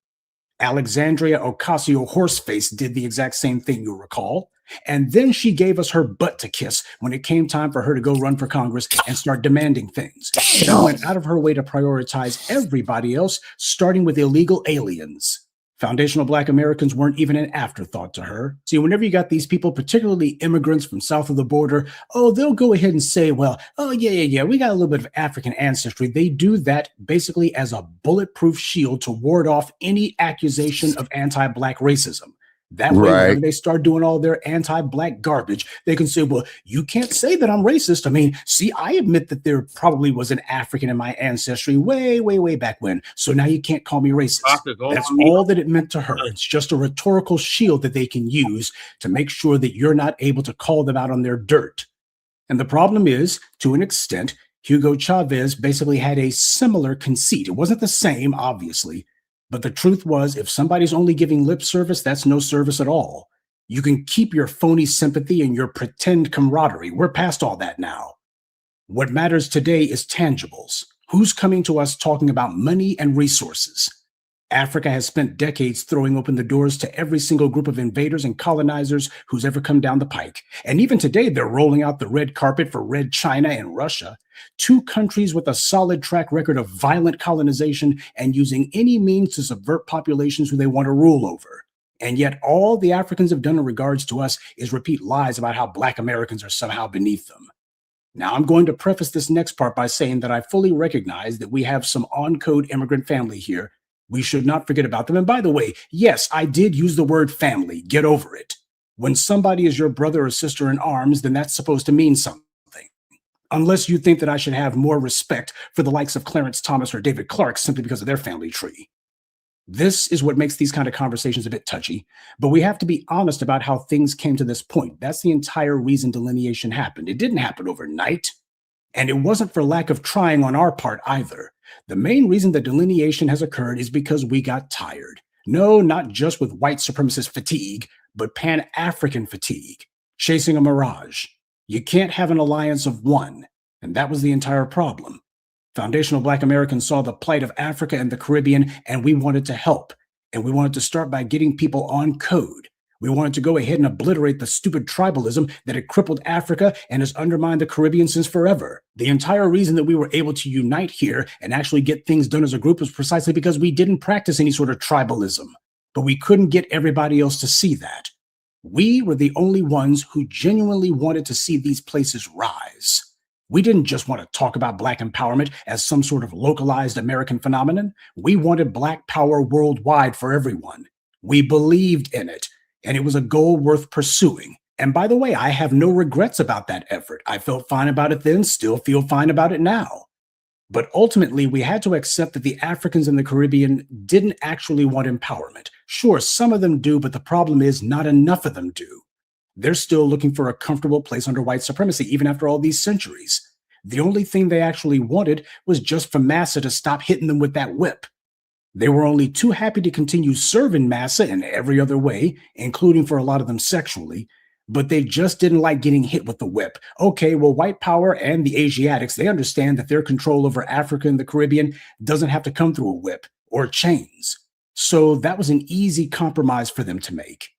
Alexandria Ocasio-Horseface did the exact same thing, you'll recall. And then she gave us her butt to kiss when it came time for her to go run for Congress and start demanding things. She went out of her way to prioritize everybody else, starting with illegal aliens. Foundational Black Americans weren't even an afterthought to her. See, whenever you got these people, particularly immigrants from south of the border, oh, they'll go ahead and say, well, oh, yeah, we got a little bit of African ancestry. They do that basically as a bulletproof shield to ward off any accusation of anti-Black racism. That way, whenever they start doing all their anti-Black garbage, they can say, well, you can't say that I'm racist. I mean, see, I admit that there probably was an African in my ancestry way, way, way back when. So now you can't call me racist. That's all that it meant to her. It's just a rhetorical shield that they can use to make sure that you're not able to call them out on their dirt. And the problem is, to an extent, Hugo Chavez basically had a similar conceit. It wasn't the same, obviously. But the truth was, if somebody's only giving lip service, that's no service at all. You can keep your phony sympathy and your pretend camaraderie. We're past all that now. What matters today is tangibles. Who's coming to us talking about money and resources? Africa has spent decades throwing open the doors to every single group of invaders and colonizers who's ever come down the pike. And even today, they're rolling out the red carpet for Red China and Russia, two countries with a solid track record of violent colonization and using any means to subvert populations who they want to rule over. And yet all the Africans have done in regards to us is repeat lies about how Black Americans are somehow beneath them. Now, I'm going to preface this next part by saying that I fully recognize that we have some on-code immigrant family here. We should not forget about them. And by the way, yes, I did use the word family. Get over it. When somebody is your brother or sister in arms, then that's supposed to mean something. Unless you think that I should have more respect for the likes of Clarence Thomas or David Clark simply because of their family tree. This is what makes these kind of conversations a bit touchy, but we have to be honest about how things came to this point. That's the entire reason delineation happened. It didn't happen overnight, and it wasn't for lack of trying on our part either. The main reason that delineation has occurred is because we got tired. No, not just with white supremacist fatigue, but Pan-African fatigue, chasing a mirage. You can't have an alliance of one, and that was the entire problem. Foundational Black Americans saw the plight of Africa and the Caribbean, and we wanted to help. And we wanted to start by getting people on code. We wanted to go ahead and obliterate the stupid tribalism that had crippled Africa and has undermined the Caribbean since forever. The entire reason that we were able to unite here and actually get things done as a group was precisely because we didn't practice any sort of tribalism. But we couldn't get everybody else to see that. We were the only ones who genuinely wanted to see these places rise. We didn't just want to talk about Black empowerment as some sort of localized American phenomenon. We wanted Black power worldwide for everyone. We believed in it, and it was a goal worth pursuing. And by the way, I have no regrets about that effort. I felt fine about it then, still feel fine about it now. But ultimately, we had to accept that the Africans in the Caribbean didn't actually want empowerment. Sure, some of them do, but the problem is not enough of them do. They're still looking for a comfortable place under white supremacy, even after all these centuries. The only thing they actually wanted was just for Massa to stop hitting them with that whip. They were only too happy to continue serving Massa in every other way, including for a lot of them sexually, but they just didn't like getting hit with the whip. Okay, well, white power and the Asiatics, they understand that their control over Africa and the Caribbean doesn't have to come through a whip or chains. So that was an easy compromise for them to make.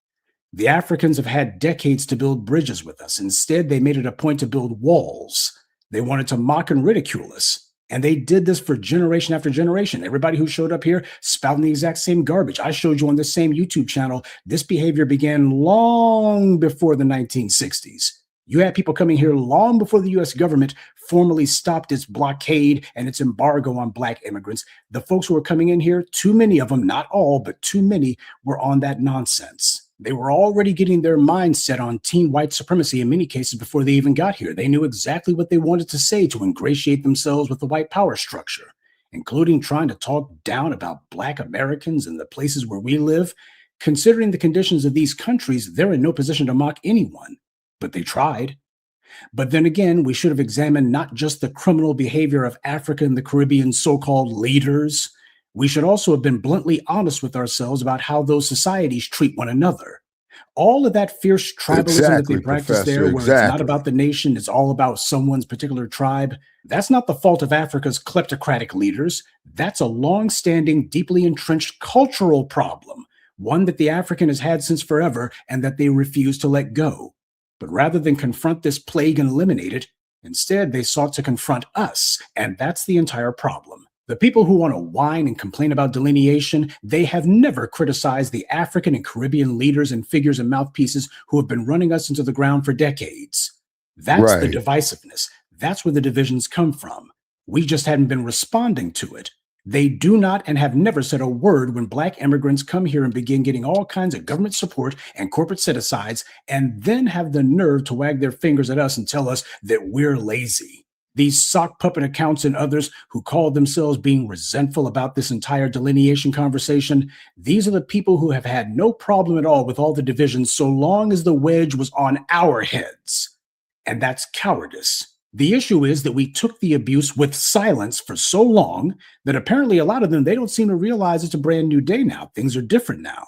The Africans have had decades to build bridges with us. Instead, they made it a point to build walls. They wanted to mock and ridicule us. And they did this for generation after generation. Everybody who showed up here spouting the exact same garbage. I showed you on this same YouTube channel, this behavior began long before the 1960s. You had people coming here long before the US government formally stopped its blockade and its embargo on Black immigrants. The folks who were coming in here, too many of them, not all, but too many, were on that nonsense. They were already getting their minds set on team white supremacy in many cases before they even got here. They knew exactly what they wanted to say to ingratiate themselves with the white power structure, including trying to talk down about Black Americans and the places where we live. Considering the conditions of these countries, they're in no position to mock anyone, but they tried. But then again, we should have examined not just the criminal behavior of Africa and the Caribbean so-called leaders. We should also have been bluntly honest with ourselves about how those societies treat one another. All of that fierce tribalism that they practice there, where it's not about the nation, it's all about someone's particular tribe, that's not the fault of Africa's kleptocratic leaders. That's a long-standing, deeply entrenched cultural problem, one that the African has had since forever and that they refuse to let go. But rather than confront this plague and eliminate it, instead they sought to confront us, and that's the entire problem. The people who want to whine and complain about delineation, they have never criticized the African and Caribbean leaders and figures and mouthpieces who have been running us into the ground for decades. That's the divisiveness. That's where the divisions come from. We just hadn't been responding to it. They do not and have never said a word when Black immigrants come here and begin getting all kinds of government support and corporate set-asides, and then have the nerve to wag their fingers at us and tell us that we're lazy. These sock puppet accounts and others who call themselves being resentful about this entire delineation conversation, these are the people who have had no problem at all with all the divisions so long as the wedge was on our heads. And that's cowardice. The issue is that we took the abuse with silence for so long that apparently a lot of them, they don't seem to realize it's a brand new day now. Things are different now.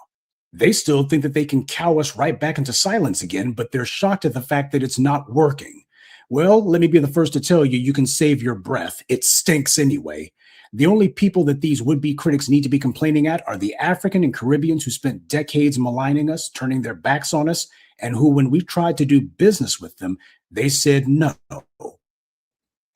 They still think that they can cow us right back into silence again, but they're shocked at the fact that it's not working. Well, let me be the first to tell you, you can save your breath. It stinks anyway. The only people that these would-be critics need to be complaining at are the African and Caribbeans who spent decades maligning us, turning their backs on us, and who, when we tried to do business with them, they said no.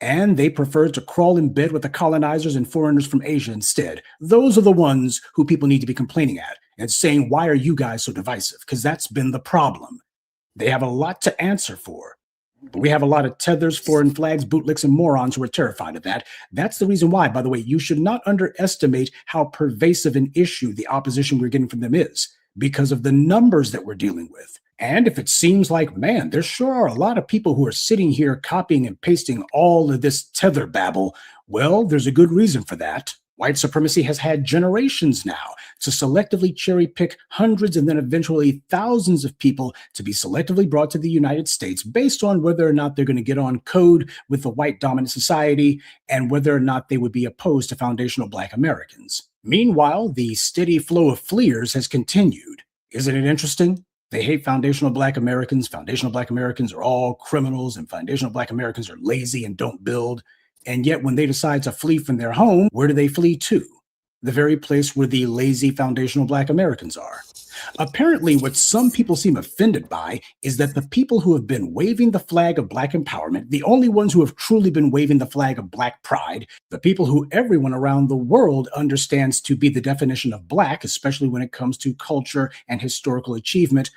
And they preferred to crawl in bed with the colonizers and foreigners from Asia instead. Those are the ones who people need to be complaining at and saying, why are you guys so divisive? Because that's been the problem. They have a lot to answer for. But we have a lot of tethers, foreign flags, bootlicks, and morons who are terrified of that. That's the reason why, by the way, you should not underestimate how pervasive an issue the opposition we're getting from them is, because of the numbers that we're dealing with. And if it seems like, man, there sure are a lot of people who are sitting here copying and pasting all of this tether babble, well, there's a good reason for that. White supremacy has had generations now to selectively cherry pick hundreds and then eventually thousands of people to be selectively brought to the United States based on whether or not they're going to get on code with the white dominant society and whether or not they would be opposed to foundational Black Americans. Meanwhile, the steady flow of fleers has continued. Isn't it interesting? They hate foundational Black Americans. Foundational Black Americans are all criminals, and foundational Black Americans are lazy and don't build. And yet when they decide to flee from their home, where do they flee to? The very place where the lazy foundational Black Americans are. Apparently, what some people seem offended by is that the people who have been waving the flag of Black empowerment, the only ones who have truly been waving the flag of Black pride, the people who everyone around the world understands to be the definition of Black, especially when it comes to culture and historical achievement,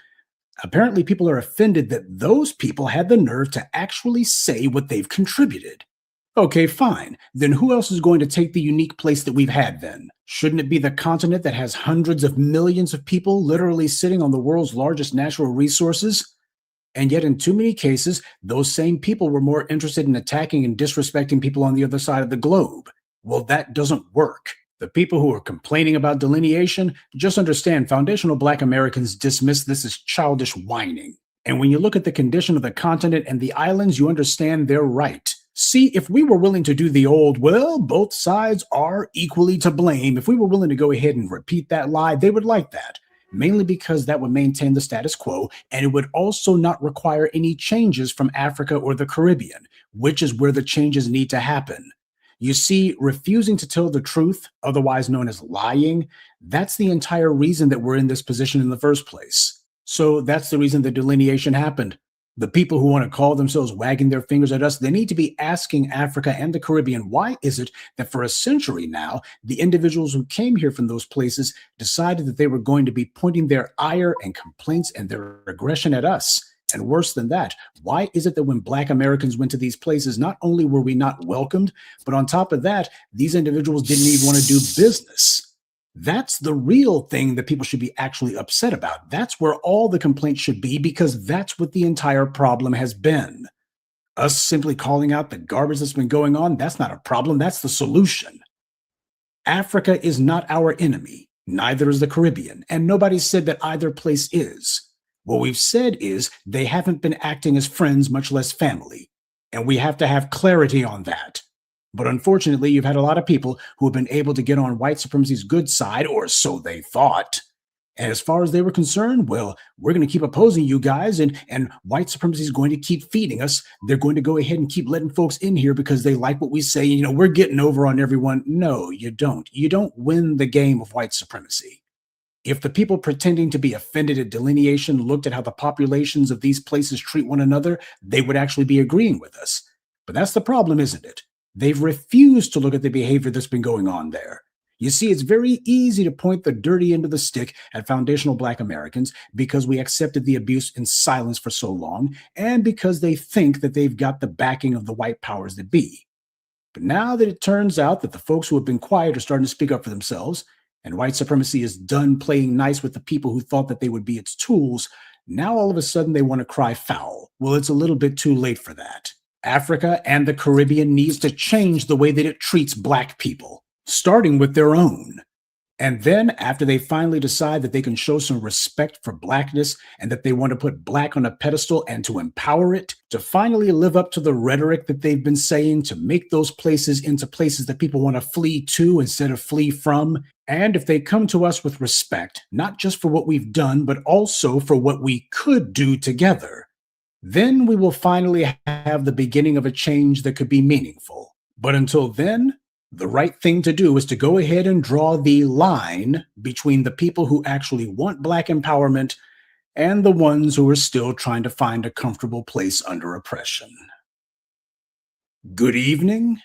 apparently people are offended that those people had the nerve to actually say what they've contributed. Okay, fine. Then who else is going to take the unique place that we've had then? Shouldn't it be the continent that has hundreds of millions of people literally sitting on the world's largest natural resources? And yet, in too many cases, those same people were more interested in attacking and disrespecting people on the other side of the globe. Well, that doesn't work. The people who are complaining about delineation, just understand foundational Black Americans dismiss this as childish whining. And when you look at the condition of the continent and the islands, you understand they're right. See, if we were willing to do the old, well, both sides are equally to blame, if we were willing to go ahead and repeat that lie, they would like that. Mainly because that would maintain the status quo, and it would also not require any changes from Africa or the Caribbean, which is where the changes need to happen. You see, refusing to tell the truth, otherwise known as lying, that's the entire reason that we're in this position in the first place. So that's the reason the delineation happened. The people who want to call themselves wagging their fingers at us, they need to be asking Africa and the Caribbean, why is it that for a century now, the individuals who came here from those places decided that they were going to be pointing their ire and complaints and their aggression at us? And worse than that, why is it that when Black Americans went to these places, not only were we not welcomed, but on top of that, these individuals didn't even want to do business? That's the real thing that people should be actually upset about. That's where all the complaints should be, because that's what the entire problem has been. Us simply calling out the garbage that's been going on, that's not a problem, that's the solution. Africa is not our enemy, neither is the Caribbean, and nobody said that either place is. What we've said is they haven't been acting as friends, much less family, and we have to have clarity on that. But unfortunately, you've had a lot of people who have been able to get on white supremacy's good side, or so they thought. And as far as they were concerned, well, we're going to keep opposing you guys, and white supremacy is going to keep feeding us. They're going to go ahead and keep letting folks in here because they like what we say. You know, we're getting over on everyone. No, you don't. You don't win the game of white supremacy. If the people pretending to be offended at delineation looked at how the populations of these places treat one another, they would actually be agreeing with us. But that's the problem, isn't it? They've refused to look at the behavior that's been going on there. You see, it's very easy to point the dirty end of the stick at foundational Black Americans because we accepted the abuse in silence for so long, and because they think that they've got the backing of the white powers that be. But now that it turns out that the folks who have been quiet are starting to speak up for themselves, and white supremacy is done playing nice with the people who thought that they would be its tools, now all of a sudden they want to cry foul. Well, it's a little bit too late for that. Africa and the Caribbean needs to change the way that it treats Black people, starting with their own. And then after they finally decide that they can show some respect for Blackness and that they want to put Black on a pedestal and to empower it, to finally live up to the rhetoric that they've been saying, to make those places into places that people want to flee to instead of flee from. And if they come to us with respect, not just for what we've done, but also for what we could do together, then we will finally have the beginning of a change that could be meaningful. But until then, the right thing to do is to go ahead and draw the line between the people who actually want Black empowerment and the ones who are still trying to find a comfortable place under oppression. Good evening,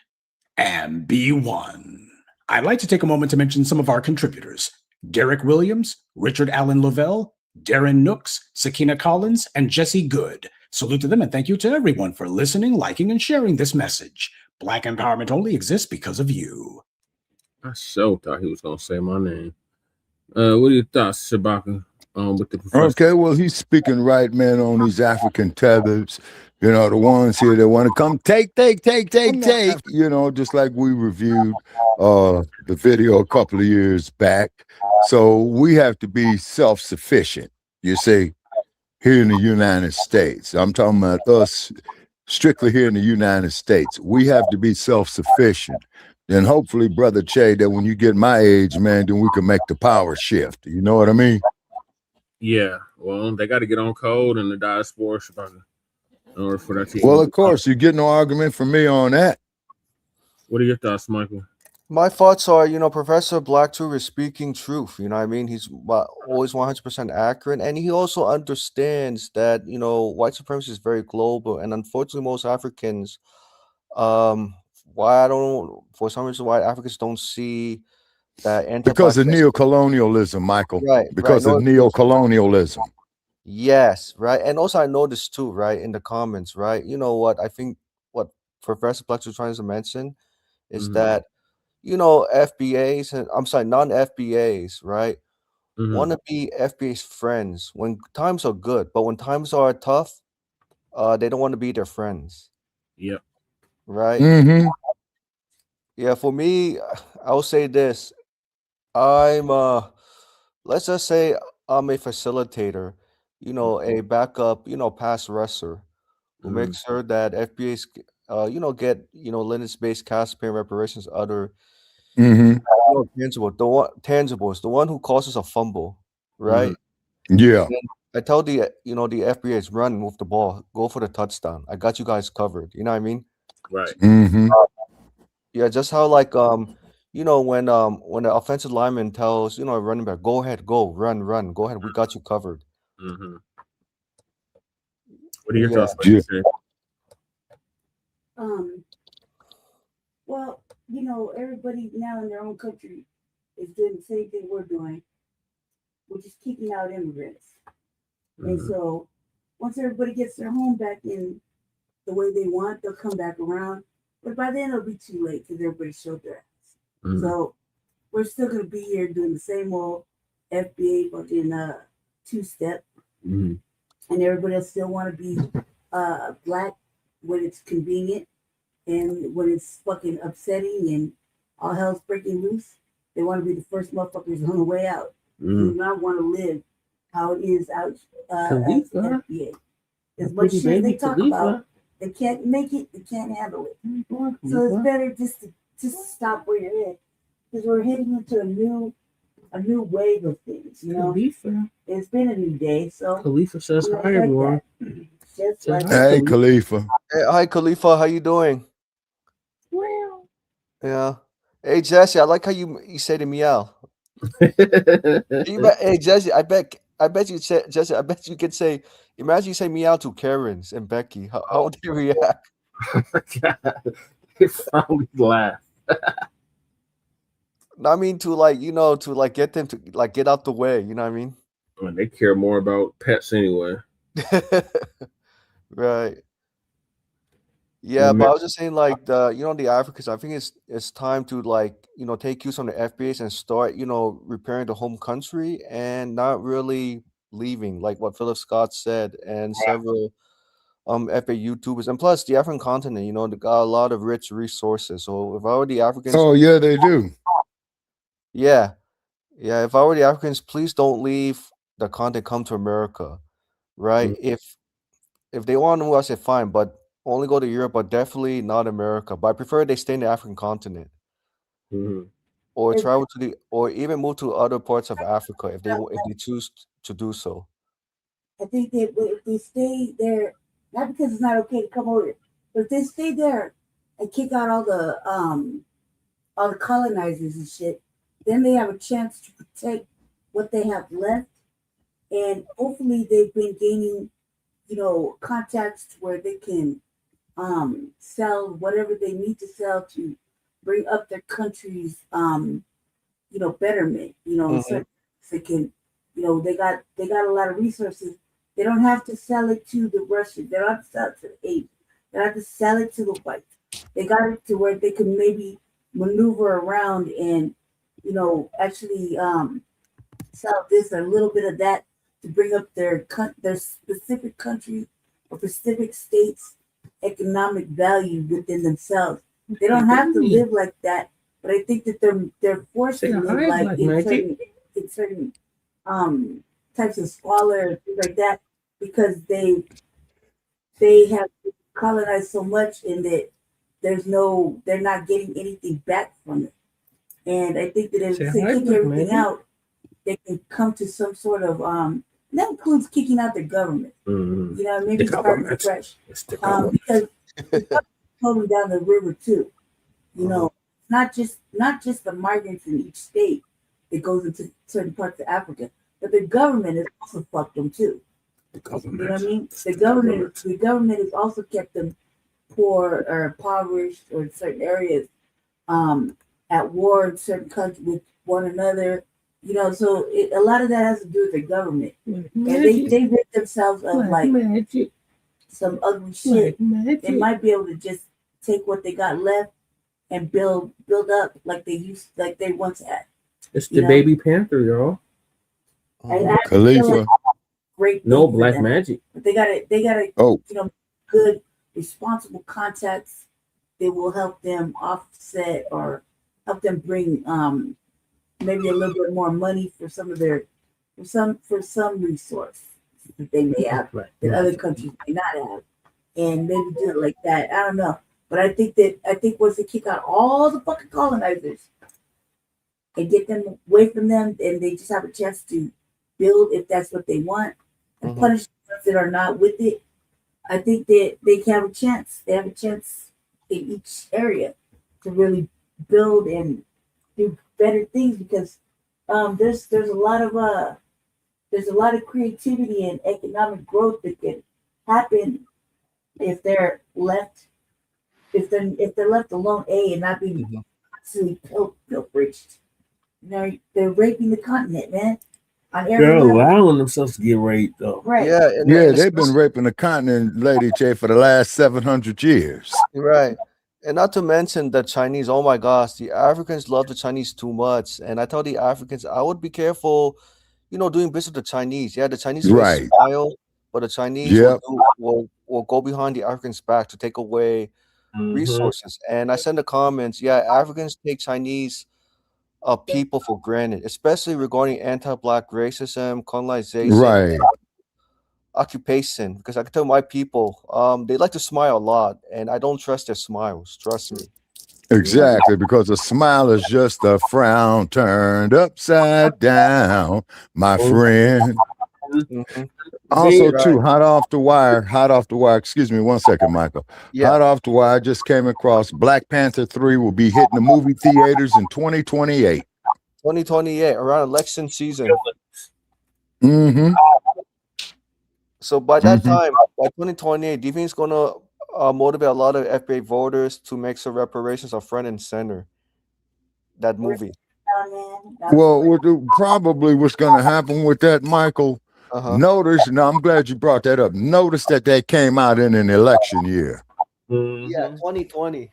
and be one. I'd like to take a moment to mention some of our contributors: Derek Williams, Richard Allen Lovell, Darren Nooks, Sakina Collins, and Jesse Good. Salute to them, and thank you to everyone for listening, liking, and sharing this message. Black empowerment only exists because of you. I so thought he was gonna say my name. What are your thoughts, Shabaka? With the professor? Okay, well, he's speaking right, man, on these African tethers. You know, the ones here that want to come take, you know, just like we reviewed the video a couple of years back. So we have to be self-sufficient, you see, here in the United States. I'm talking about us strictly here in the United States. We have to be self-sufficient. And hopefully, Brother Che, that when you get my age, man, then we can make the power shift. You know what I mean? Yeah, well, they got to get on code in the diaspora, Shabaka, in order for that to. Well, of course, you get no argument from me on that. What are your thoughts, Michael? My thoughts are, Professor Black too is speaking truth. You know what I mean? He's always 100% accurate. And he also understands that, white supremacy is very global. And unfortunately, most Africans, for some reason, white Africans don't see that anti-Black. Because of neocolonialism, Michael. Right. Because of neocolonialism. Yes, right. And also, I noticed too, right, in the comments, right? You know what? I think what Professor Black was trying to mention is that, FBAs and non-FBAs, right? Want to be FBA's friends when times are good, but when times are tough, they don't want to be their friends. Yep. Right. Mm-hmm. Yeah. For me, I will say this. I'm let's just say I'm a facilitator, a backup, pass rusher who makes sure that FBA's get, limits-based cash pay reparations, other Mm-hmm. tangibles, the one who causes a fumble, right? Yeah. And then I tell the FBA is run, move the ball, go for the touchdown. I got you guys covered. You know what I mean? Right. Mm-hmm. Yeah, just how like when the offensive lineman tells a running back, go ahead, go, run, go ahead, we got you covered. Mm-hmm. What are your Yeah. thoughts, Lady J? Well, everybody now in their own country is doing the same thing we're doing, which is keeping out immigrants. And so once everybody gets their home back in the way they want, they'll come back around. But by then it'll be too late because everybody showed their ass. So we're still gonna be here doing the same old FBA fucking two-step. And everybody else still wanna be black when it's convenient. And when it's fucking upsetting and all hell's breaking loose, they want to be the first motherfuckers on the way out. Do not want to live how it is out at FBA. As much shit as they talk about, they can't make it, they can't handle it. So it's better just to stop where you're at. Because we're heading into a new wave of things, It's been a new day, so Khalifa says hi, everyone. Just like Hey, Khalifa. Hey, hi, Khalifa. How you doing? Yeah. Hey, Jesse. I like how you say the meow. Hey, Jesse. I bet you say, Jesse. I bet you could say. Imagine you say meow to Karens and Becky. How would they react? It finally laugh. I mean, to get them to get out the way. You know what I mean? Well, they care more about pets anyway. Right. Yeah, but I was just saying, the Africans. I think it's time to take cues from the FBAs and start, repairing the home country and not really leaving, like what Philip Scott said, and several FA YouTubers, and plus the African continent. They got a lot of rich resources. So if I were the Africans, Oh yeah, they do. yeah, if I were the Africans, please don't leave the continent. Come to America, right? If they want to move, I say fine, but only go to Europe, but definitely not America. But I prefer they stay in the African continent, or travel to or even move to other parts of Africa if they choose to do so. I think that if they stay there, not because it's not okay to come over, but if they stay there and kick out all the colonizers and shit, then they have a chance to protect what they have left, and hopefully they've been gaining, contacts to where they can sell whatever they need to sell to bring up their country's betterment. So they can, they got a lot of resources. They don't have to sell it to the Russians. They don't have to sell it to the Asians. They don't have to sell it to the whites. They got it to where they can maybe maneuver around and actually sell this or a little bit of that to bring up their specific country or specific states' economic value within themselves. They don't have to live like that, but I think that they're forced to live like in certain types of squalor and things like that because they have colonized so much in that they're not getting anything back from it. And I think that if they kick everything out, they can come to some sort of that includes kicking out the government. Maybe starting fresh. Because it's totally down the river too. Not just the migrants in each state that goes into certain parts of Africa, but the government has also fucked them too. You know what I mean? The government has also kept them poor or impoverished or in certain areas, at war in certain countries with one another. So a lot of that has to do with the government, and they rid themselves of some ugly shit. They might be able to just take what they got left and build up like they once had. It's the baby panther, y'all. And Khalifa. Great. No black magic. But they gotta. good, responsible contacts that will help them offset or help them bring maybe a little bit more money for some of their for some resource that they may have that other countries may not have, and maybe do it like that. I don't know, but I think once they kick out all the fucking colonizers and get them away from them, and they just have a chance to build if that's what they want, and punish the ones that are not with it. I think that they can have a chance. They have a chance in each area to really build and do better things because there's a lot of creativity and economic growth that can happen if they're left alone, and not being constantly pilferaged. They're raping the continent, man. On every They're level. allowing themselves to get raped, though. Right. Yeah, Yeah, they've been raping the continent, Lady Che, for the last 700 years. right. And not to mention the Chinese. Oh my gosh, the Africans love the Chinese too much. And I tell the Africans, I would be careful, doing business with the Chinese. Yeah, the Chinese may Right. smile, but the Chinese Yep. will go behind the Africans' back to take away resources. And I send the comments, yeah, Africans take Chinese people for granted, especially regarding anti-Black racism, colonization, Right. occupation. Because I can tell my people, they like to smile a lot, and I don't trust their smiles. Trust me. Exactly, because a smile is just a frown turned upside down, my friend. Also, too, hot off the wire, excuse me one second, Michael. Yeah. Hot off the wire, I just came across Black Panther 3 will be hitting the movie theaters in 2028. 2028, around election season. Mm-hmm. So by that time, by 2028, do you think it's going to motivate a lot of FBA voters to make some reparations of front and center? That movie. Well, probably what's going to happen with that, Michael, notice, now I'm glad you brought that up. Notice that came out in an election year. Yeah, 2020.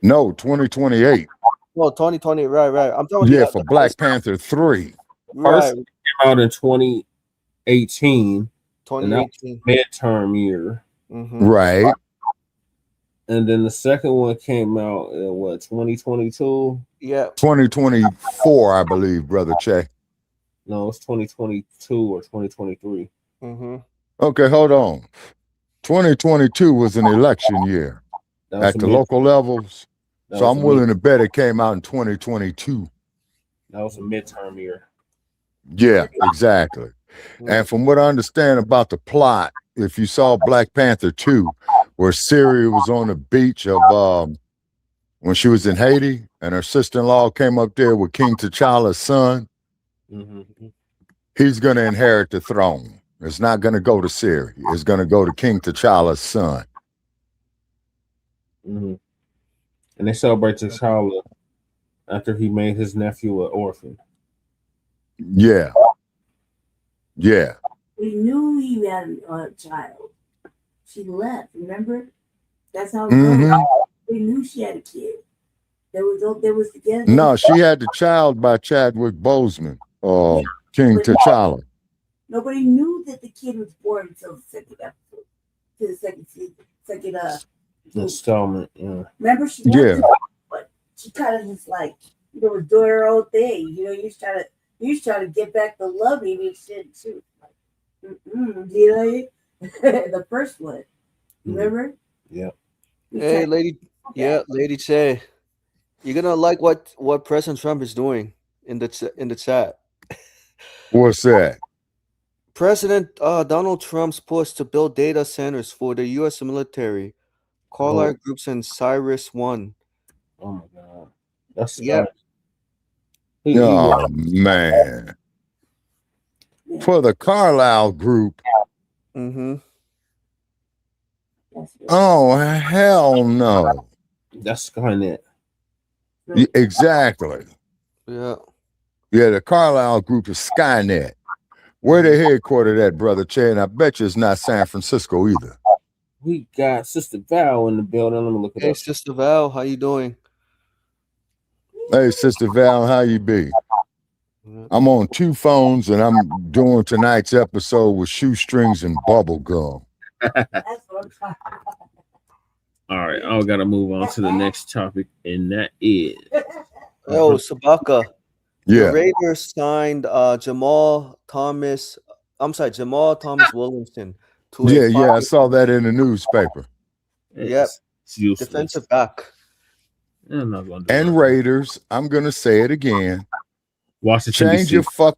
No, 2028. No, 2020. Right. I'm talking Yeah, for Black Panther 3. Right. Came out in 2018. 2018. Midterm year. Right. And then the second one came out in 2022? Yeah. 2024, I believe, Brother Che. No, it's 2022 or 2023. Okay, hold on. 2022 was an election year at the local levels. So I'm willing to bet it came out in 2022. That was a midterm year. Yeah, exactly. And from what I understand about the plot, if you saw Black Panther 2, where Syria was on the beach of when she was in Haiti and her sister-in-law came up there with King T'Challa's son, he's going to inherit the throne. It's not going to go to Syria. It's going to go to King T'Challa's son. And they celebrate T'Challa after he made his nephew an orphan. Yeah. Yeah. We knew he had a child. She left, remember? That's how it goes. We knew she had a kid. There was together. No, she had the child by Chadwick Boseman, King T'Challa. Nobody knew that the kid was born until the second episode, to the second season, installment. Yeah. Remember, she wanted to, but she kind of just like was doing her own thing. You just trying to get back the love and shit too. The first one, remember? Yeah. Hey, lady Che, you're gonna like what President Trump is doing in the chat. What's that? President Donald Trump's push to build data centers for the U.S. military, Carlyle Groups and Cyrus One. Oh my God, that's yeah. Oh man, for the Carlyle Group. Oh hell no. That's Skynet. Exactly. Yeah. Yeah, the Carlyle Group is Skynet. Where they headquartered at, Brother Che, and I bet you it's not San Francisco either. We got Sister Val in the building. Let me look at Hey, Sister Val, how you doing? Hey, Sister Val, how you be? I'm on 2 phones, and I'm doing tonight's episode with shoestrings and bubble gum. That's what I'm trying. All right, I got to move on to the next topic, and that is Yo, Sabaka. Yeah. The Raiders signed Jamal Thomas Williamson to a Yeah, I saw that in the newspaper. Yep. It's useless. Defensive back. I'm not gonna do And nothing. Raiders, I'm gonna say it again. Washington, Change D.C.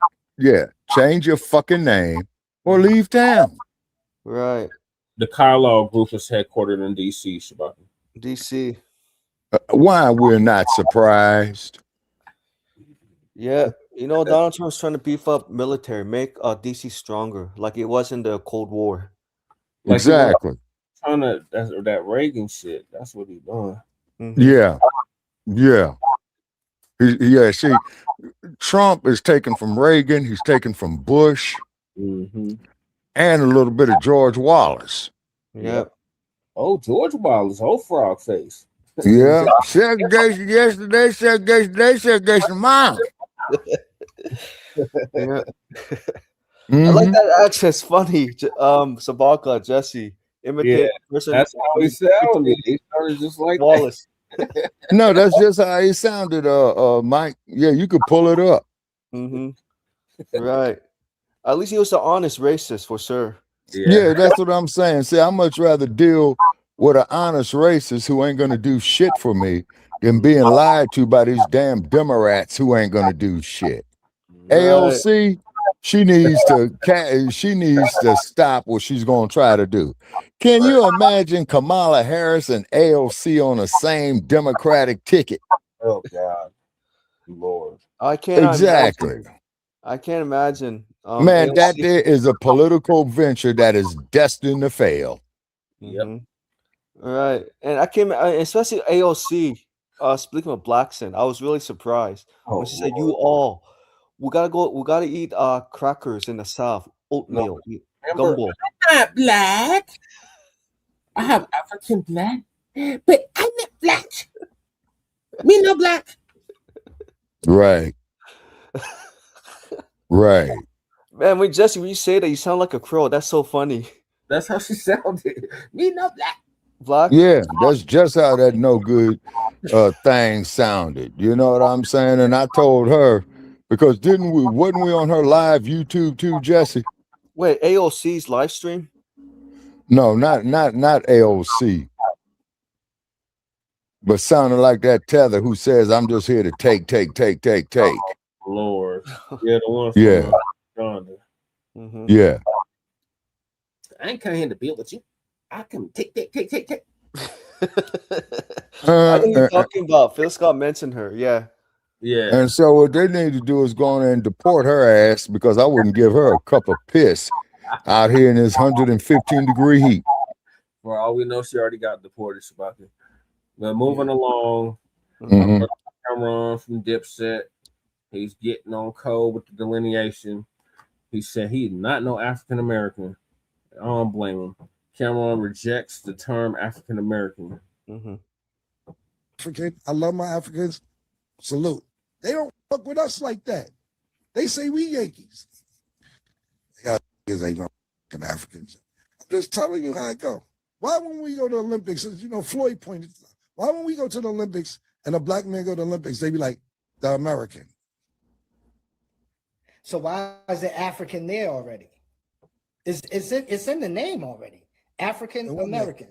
change your fucking name or leave town. Right. The Carlisle Group is headquartered in D.C. Shabaka. DC. Why we're not surprised? Yeah. You know, Donald Trump's trying to beef up military, make DC stronger, like it was in the Cold War. Like Exactly. Trying to that Reagan shit. That's what he's doing. Mm-hmm. Yeah. See, Trump is taken from Reagan. He's taken from Bush, and a little bit of George Wallace. Yep. Oh, George Wallace, whole frog face. Yeah. Segregation yesterday, segregation today, segregation tomorrow. Yeah. I like that accent. It's funny. Sabaka, Jesse. Imitate person. That's how he sounded. He sounded just like Wallace. No, that's just how he sounded, Mike. Yeah, you could pull it up. Right. At least he was an honest racist for sure. Yeah, that's what I'm saying. See, I'd much rather deal with an honest racist who ain't gonna do shit for me than being lied to by these damn Democrats who ain't gonna do shit. Right. AOC, she needs to stop what she's gonna try to do. Can you imagine Kamala Harris and AOC on the same Democratic ticket? Oh God, Lord! I can't Exactly. imagine. I can't imagine. Man, AOC. that there is a political venture that is destined to fail. Yep. Right. And I came, especially AOC, speaking of Blackson, I was really surprised when she said, we gotta eat crackers in the South, oatmeal, gumbo. I'm not black. I have African black, but I'm not black. Me no black. Right. Right. Man, when you say that, you sound like a crow. That's so funny. That's how she sounded. Me no black. Black? Yeah, that's just how that no good thing sounded. You know what I'm saying? And I told her, because wasn't we on her live YouTube too, Jesse? Wait, AOC's live stream? No, not AOC. But sounding like that tether who says, I'm just here to take. Lord. Yeah, the one from Uganda. Yeah. I ain't coming here to build with you. I can take. I think you're talking about. Phil Scott mentioned her. Yeah. And so what they need to do is go in and deport her ass, because I wouldn't give her a cup of piss out here in this 115-degree heat. For all we know, she already got deported, Shabaka. But moving along, Cameron from Dipset, he's getting on code with the delineation. He said he's not no African American. I don't blame him. Cameron rejects the term African American. African, I love my Africans. Salute. They don't fuck with us like that. They say we Yankees. Y'all ain't no Africans. I'm just telling you how it go. Why when we go to the Olympics, you know, Floyd pointed, why when we go to the Olympics and a black man go to the Olympics, they be like, the American. So why is it African there already? It's in the name already. African American.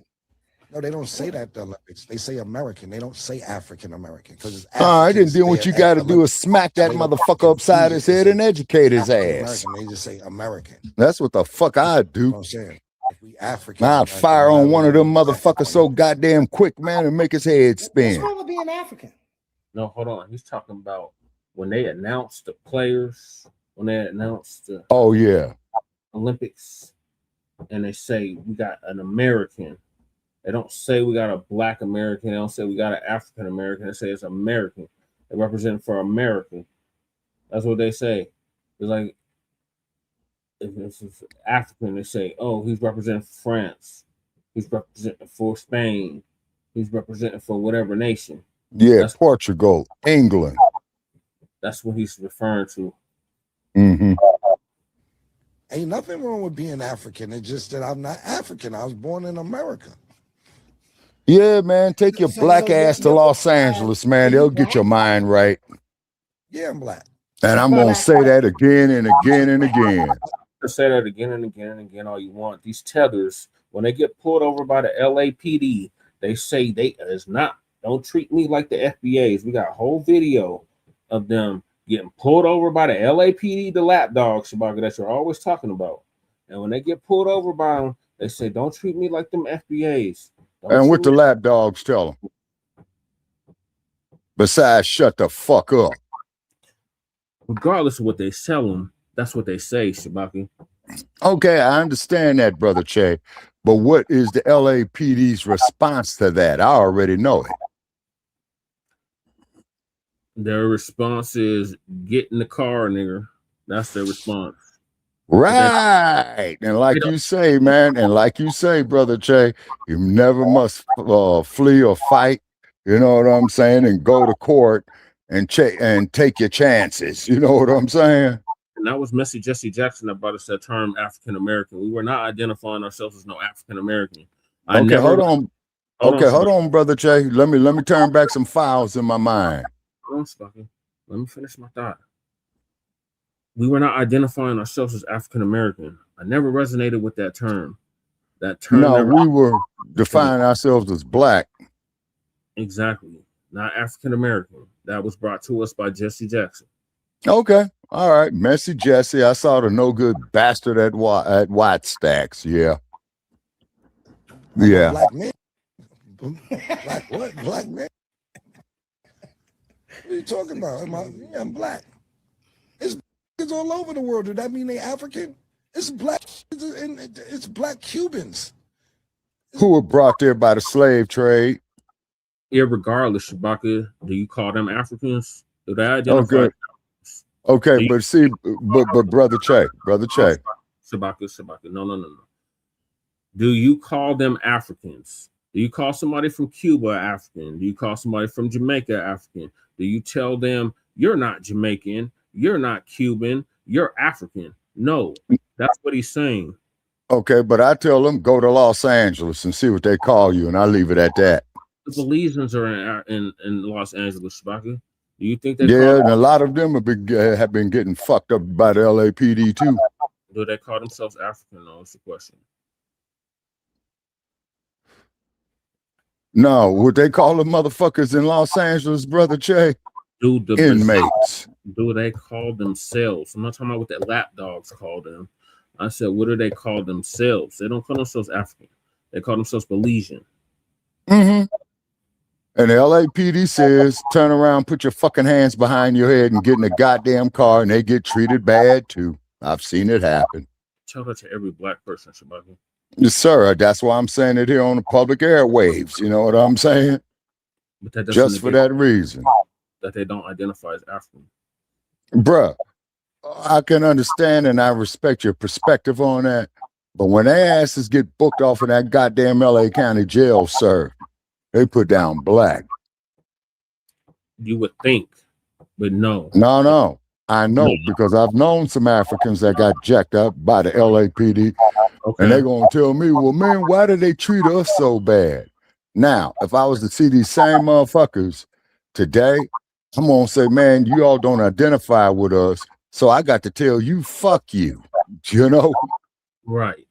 No, they don't say that at the Olympics. They say American. They don't say African American because it's I didn't do what you got to do is smack that motherfucker upside his head and educate his ass. They just say American. That's what the fuck I do. You know what I'm saying? If we African, I'd fire on one of them motherfuckers so goddamn quick, man, and make his head spin. What's wrong with being African? No, hold on. He's talking about when they announced the players, when they announced the Olympics, and they say we got an American. They don't say we got a black American. They don't say we got an African American. They say it's American. They represent for America. That's what they say. It's like if it's African, they say, oh, he's representing France. He's representing for Spain. He's representing for whatever nation. Yeah, that's Portugal, England. That's what he's referring to. Ain't nothing wrong with being African. It's just that I'm not African. I was born in America. Yeah, man, take your So black ass to you're Los black. Angeles, man. They'll get your mind right. Yeah, I'm black. And I'm gonna say that again and again and again. To say that again and again and again all you want. These tethers, when they get pulled over by the LAPD, they say don't treat me like the FBAs. We got a whole video of them getting pulled over by the LAPD, the lap dogs, Shabaka, that you're always talking about. And when they get pulled over by them, they say, don't treat me like them FBAs. And what the lap dogs tell them? Besides, shut the fuck up. Regardless of what they tell them, that's what they say, Shabaki. Okay, I understand that, Brother Che. But what is the LAPD's response to that? I already know it. Their response is, get in the car, nigga. That's their response. Right. And like you say, man, and like you say, Brother Che, you never must flee or fight, you know what I'm saying, and go to court and take your chances. You know what I'm saying? And that was Messy Jesse Jackson that brought us that term African American. We were not identifying ourselves as no African American. Okay, hold on, Brother Che. Let me turn back some files in my mind. Hold on, Sparky. Let me finish my thought. We were not identifying ourselves as African American. I never resonated with that term. No, we were defining ourselves as black. Exactly. Not African American. That was brought to us by Jesse Jackson. Okay. All right. Messy Jesse. I saw the no good bastard at White Stacks. Yeah. Yeah. Black man. Black what? Black man. What are you talking about? I'm black. It's all over the world. Does that mean they African? It's black. It's black Cubans. Who were brought there by the slave trade. Irregardless, Shabaka, do you call them Africans? Do they identify? Okay, but see, but Brother Che. Shabaka. No. Do you call them Africans? Do you call somebody from Cuba African? Do you call somebody from Jamaica African? Do you tell them you're not Jamaican, you're not Cuban, you're African? No, that's what he's saying. Okay, but I tell them go to Los Angeles and see what they call you, and I leave it at that. The Belizeans are in Los Angeles, Shabaka. Do you think they? Yeah, and a lot of them have been getting fucked up by the LAPD too. Do they call themselves African? No, it's the question. No, would they call the motherfuckers in Los Angeles, Brother Che? Inmates. Do they call themselves? I'm not talking about what the lap dogs call them. I said, what do they call themselves? They don't call themselves African. They call themselves Belizean. Mm-hmm. And the LAPD says, turn around, put your fucking hands behind your head and get in a goddamn car, and they get treated bad too. I've seen it happen. Tell that to every black person, Shabaka. Yes, sir. That's why I'm saying it here on the public airwaves. You know what I'm saying? But that just for that reason. That they don't identify as African. Bruh, I can understand and I respect your perspective on that. But when their asses get booked off in that goddamn LA County jail, sir, they put down black. You would think, but no. No. I know because I've known some Africans that got jacked up by the LAPD. Okay. And they're going to tell me, well, man, why do they treat us so bad? Now, if I was to see these same motherfuckers today, I'm going to say, man, you all don't identify with us. So I got to tell you, fuck you, you know? Right.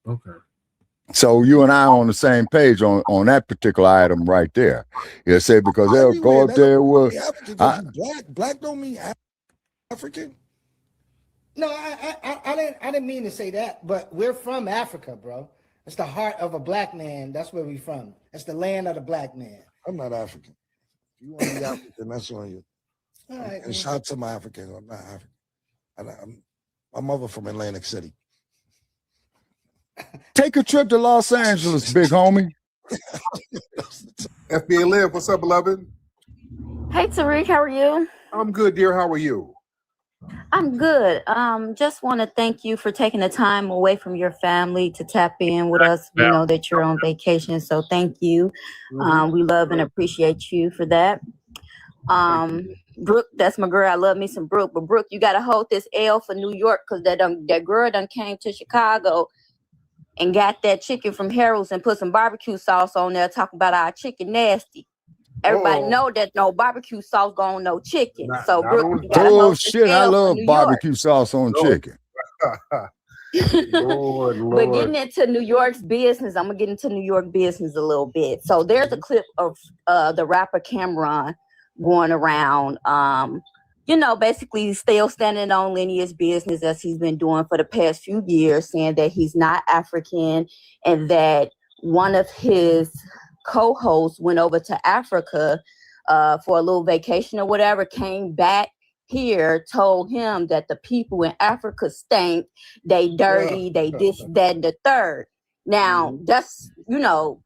Okay. So you and I are on the same page on that particular item right there. You say, because they'll go up there with... Black don't mean African? No, I didn't mean to say that, but we're from Africa, bro. It's the heart of a black man. That's where we're from. It's the land of the black man. I'm not African. If you want to be African, that's on you. All right, and shout out to my Africans. I'm not African. My mother from Atlantic City. Take a trip to Los Angeles, big homie. FBA Live, what's up, beloved? Hey, Tariq, how are you? I'm good, dear. How are you? I'm good. Just want to thank you for taking the time away from your family to tap in with us. We know that you're on vacation, so thank you. We love and appreciate you for that. Brooke, that's my girl. I love me some Brooke. But Brooke, you gotta hold this L for New York, because that girl done came to Chicago and got that chicken from Harold's and put some barbecue sauce on there, talking about our chicken nasty. Everybody know that no barbecue sauce going no chicken. So Brooke, you gotta Oh hold this shit, I L for love New York. barbecue sauce on chicken. But getting into New York's business, I'm gonna get into New York business a little bit. So there's a clip of the rapper Cameron going around, basically still standing on Lineage business as he's been doing for the past few years, saying that he's not African and that one of his co-hosts went over to Africa for a little vacation or whatever, came back here, told him that the people in Africa stink, they dirty, they this, that, and the third. Now, that's,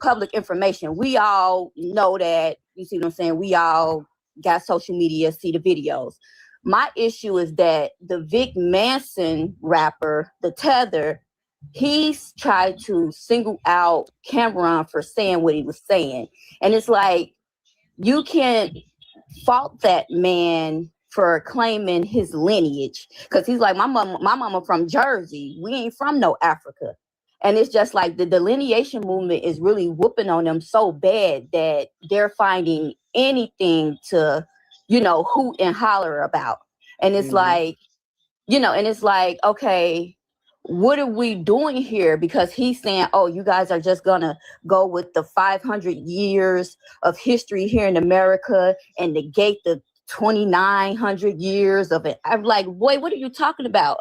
public information. We all know that, you see what I'm saying? We all got social media, see the videos. My issue is that the Vic Manson rapper, The Tether, he's tried to single out Cameron for saying what he was saying. And it's like, you can't fault that man for claiming his lineage, because he's like, my mama from Jersey, we ain't from no Africa. And it's just like the delineation movement is really whooping on them so bad that they're finding anything to hoot and holler about. And it's like, okay, what are we doing here? Because he's saying, oh, you guys are just gonna go with the 500 years of history here in America and negate the 2,900 years of it. I'm like, boy, what are you talking about?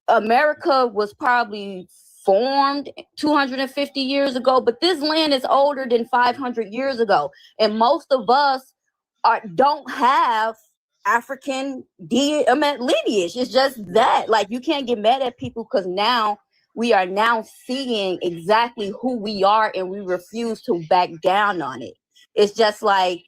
America was probably formed 250 years ago, but this land is older than 500 years ago. And most of us don't have African lineage. It's just that, like, you can't get mad at people because now we are now seeing exactly who we are and we refuse to back down on it. It's just like,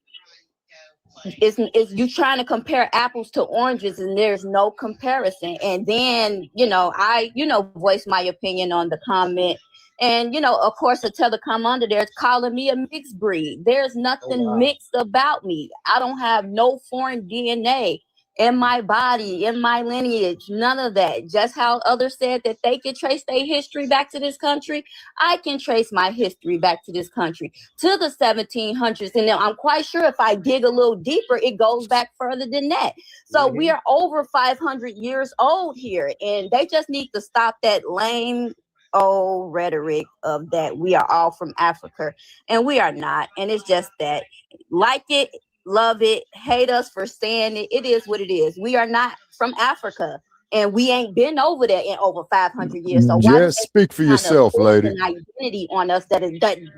it's you trying to compare apples to oranges and there's no comparison. And then, I voice my opinion on the comment. And, of course, the Tether come under there calling me a mixed breed. There's nothing mixed about me. I don't have no foreign DNA in my body, in my lineage, none of that. Just how others said that they can trace their history back to this country, I can trace my history back to this country, to the 1700s. And I'm quite sure if I dig a little deeper, it goes back further than that. So we are over 500 years old here, and they just need to stop that lame old rhetoric of that we are all from Africa, and we are not. And it's just that, like it, love it, hate us for saying it, it is what it is. We are not from Africa, and we ain't been over there in over 500 years. So why Just speak for yourself, lady. an identity on us that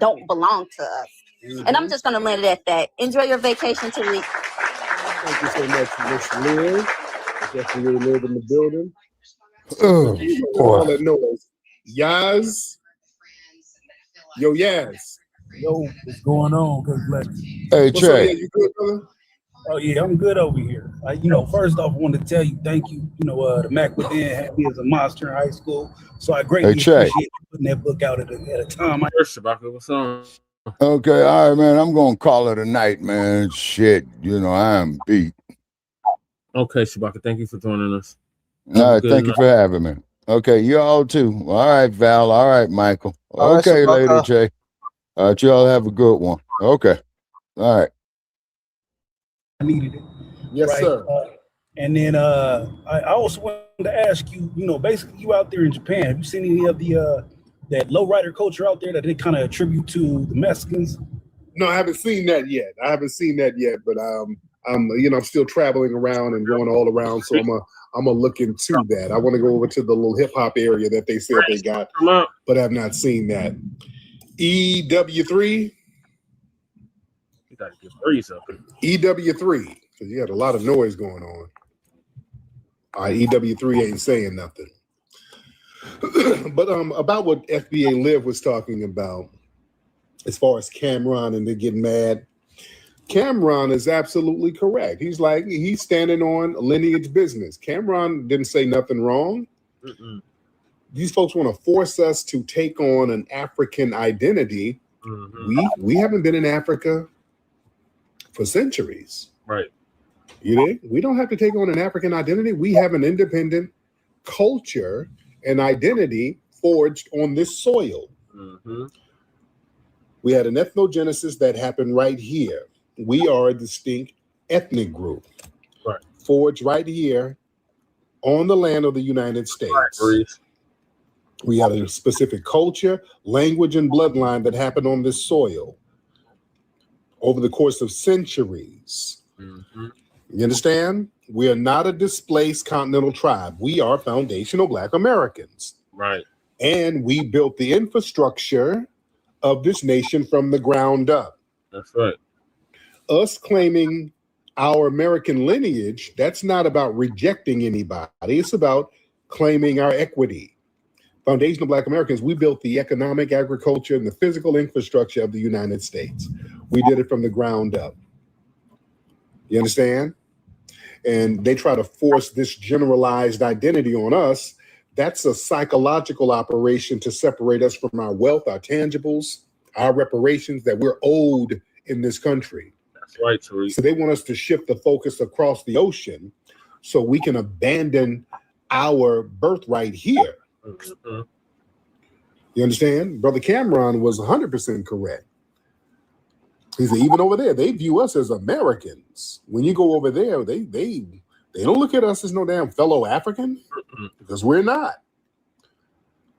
don't belong to us? And I'm just gonna land it at that. Enjoy your vacation, Tariq. Thank you so much, Miss Liz. I guess we really live in the building. Oh, all that noise. Yaz. Yo, Yaz. Yo, what's going on? Good Black. Hey, What's up, Che. yeah, you good, brother? Oh yeah, I'm good over here. First off, I want to tell you thank you. The Mac Within had me as a monster in high school, so I greatly appreciate you putting that book out at a time. Shabaka, what's on? Okay, all right, man. I'm gonna call it a night, man. Shit, I'm beat. Okay, Shabaka, thank you for joining us. All right, thank you for having me. Okay, you all too. All right, Val. All right, Michael. Okay, Lady J. All right, y'all have a good one. Okay. All right. I needed it. Yes, sir. And then I also wanted to ask you, basically you out there in Japan, have you seen any of the that lowrider culture out there that they kind of attribute to the Mexicans? No, I haven't seen that yet. But I'm still traveling around and going all around, so I'm gonna look into that. I want to go over to the little hip hop area that they said they got, but I've not seen that. EW3. You gotta give threes up. EW3, because you had a lot of noise going on. All right, EW3 ain't saying nothing. But about what FBA Liv was talking about, as far as Cameron and they getting mad, Cameron is absolutely correct. He's standing on lineage business. Cameron didn't say nothing wrong. Mm-mm. These folks want to force us to take on an African identity. Mm-hmm. We haven't been in Africa for centuries. Right. You know, we don't have to take on an African identity. We have an independent culture and identity forged on this soil. Mm-hmm. We had an ethnogenesis that happened right here. We are a distinct ethnic group, right, forged right here on the land of the United States. Right. We had a specific culture, language, and bloodline that happened on this soil over the course of centuries. Mm-hmm. You understand? We are not a displaced continental tribe. We are foundational Black Americans. Right. And we built the infrastructure of this nation from the ground up. That's right. Us claiming our American lineage, that's not about rejecting anybody. It's about claiming our equity. Foundational Black Americans, we built the economic, agriculture, and the physical infrastructure of the United States. We did it from the ground up. You understand? And they try to force this generalized identity on us. That's a psychological operation to separate us from our wealth, our tangibles, our reparations that we're owed in this country. That's right, Tariq. So they want us to shift the focus across the ocean so we can abandon our birthright here. Mm-hmm. You understand? Brother Cameron was 100% correct. He said, even over there, they view us as Americans. When you go over there, they don't look at us as no damn fellow African, because we're not.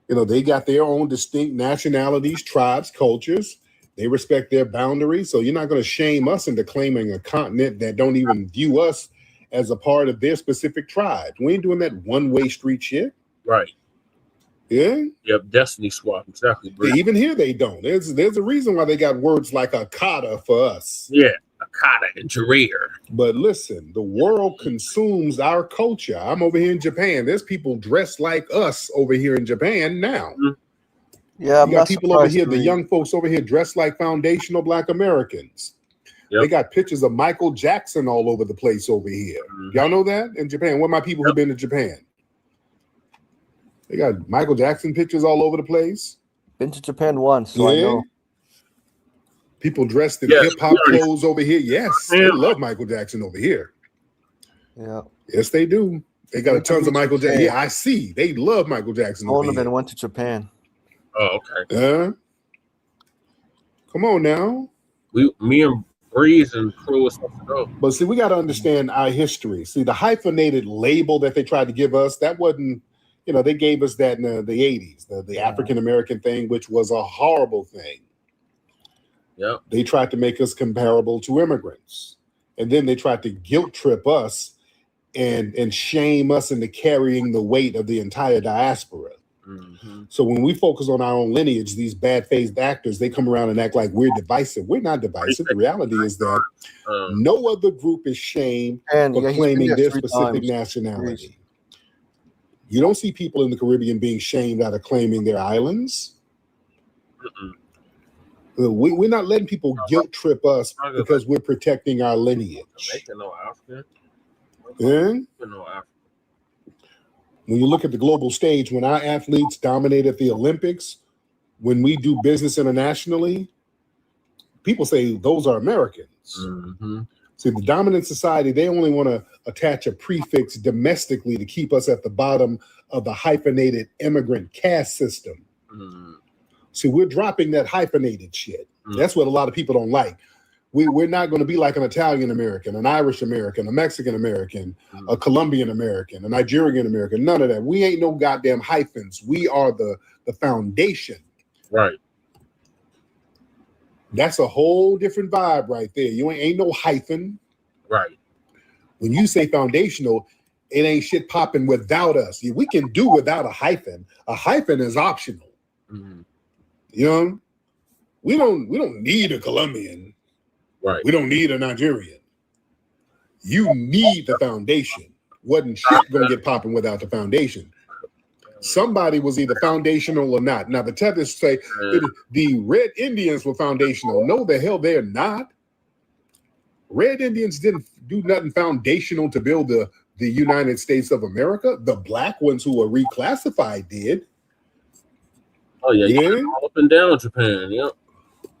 You know, they got their own distinct nationalities, tribes, cultures. They respect their boundaries. So you're not going to shame us into claiming a continent that don't even view us as a part of their specific tribe. We ain't doing that one-way street shit. Right. Yeah. Yep. Destiny swap. Exactly. Bro. Even here they don't. There's a reason why they got words like Akata for us. Yeah. Akata and Jareer. But listen, the world consumes our culture. I'm over here in Japan. There's people dressed like us over here in Japan now. Mm-hmm. Yeah, you got people over here, the young folks over here dressed like foundational Black Americans. Yep. They got pictures of Michael Jackson all over the place over here. Mm-hmm. Y'all know that in Japan? What my people who've been to Japan? They got Michael Jackson pictures all over the place. Been to Japan once, so I know. People dressed in hip-hop clothes over here. Yes, they love Michael Jackson over here. Yeah. Yes, they do. They got tons of Michael Jackson. Yeah, I see. They love Michael Jackson over here. Went to Japan. Oh, okay. Come on now. Me and Breeze and crew is supposed to go. But see, we got to understand our history. See, the hyphenated label that they tried to give us, that wasn't, they gave us that in the 80s, the African-American thing, which was a horrible thing. Yep. They tried to make us comparable to immigrants. And then they tried to guilt trip us and shame us into carrying the weight of the entire diaspora. Mm-hmm. So when we focus on our own lineage, these bad-faced actors, they come around and act like we're divisive. We're not divisive. The reality is that no other group is shamed for claiming their specific nationality. You don't see people in the Caribbean being shamed out of claiming their islands. We're not letting people guilt trip us because we're protecting our lineage. Yeah? When you look at the global stage, when our athletes dominate at the Olympics, when we do business internationally, people say those are Americans. Mm-hmm. See, the dominant society, they only want to attach a prefix domestically to keep us at the bottom of the hyphenated immigrant caste system. Mm-hmm. See, we're dropping that hyphenated shit. Mm-hmm. That's what a lot of people don't like. We're not going to be like an Italian American, an Irish American, a Mexican American, a Colombian American, a Nigerian American. None of that. We ain't no goddamn hyphens. We are the foundation. Right. That's a whole different vibe right there. You ain't no hyphen. Right. When you say foundational, it ain't shit popping without us. We can do without a hyphen. A hyphen is optional. Mm-hmm. You know, we don't need a Colombian. Right. We don't need a Nigerian. You need the foundation. Wasn't shit gonna get popping without the foundation. Somebody was either foundational or not. Now the Tethers say the Red Indians were foundational. No, the hell they're not. Red Indians didn't do nothing foundational to build the United States of America. The Black ones who were reclassified did. Oh yeah, all up and down Japan. Yep.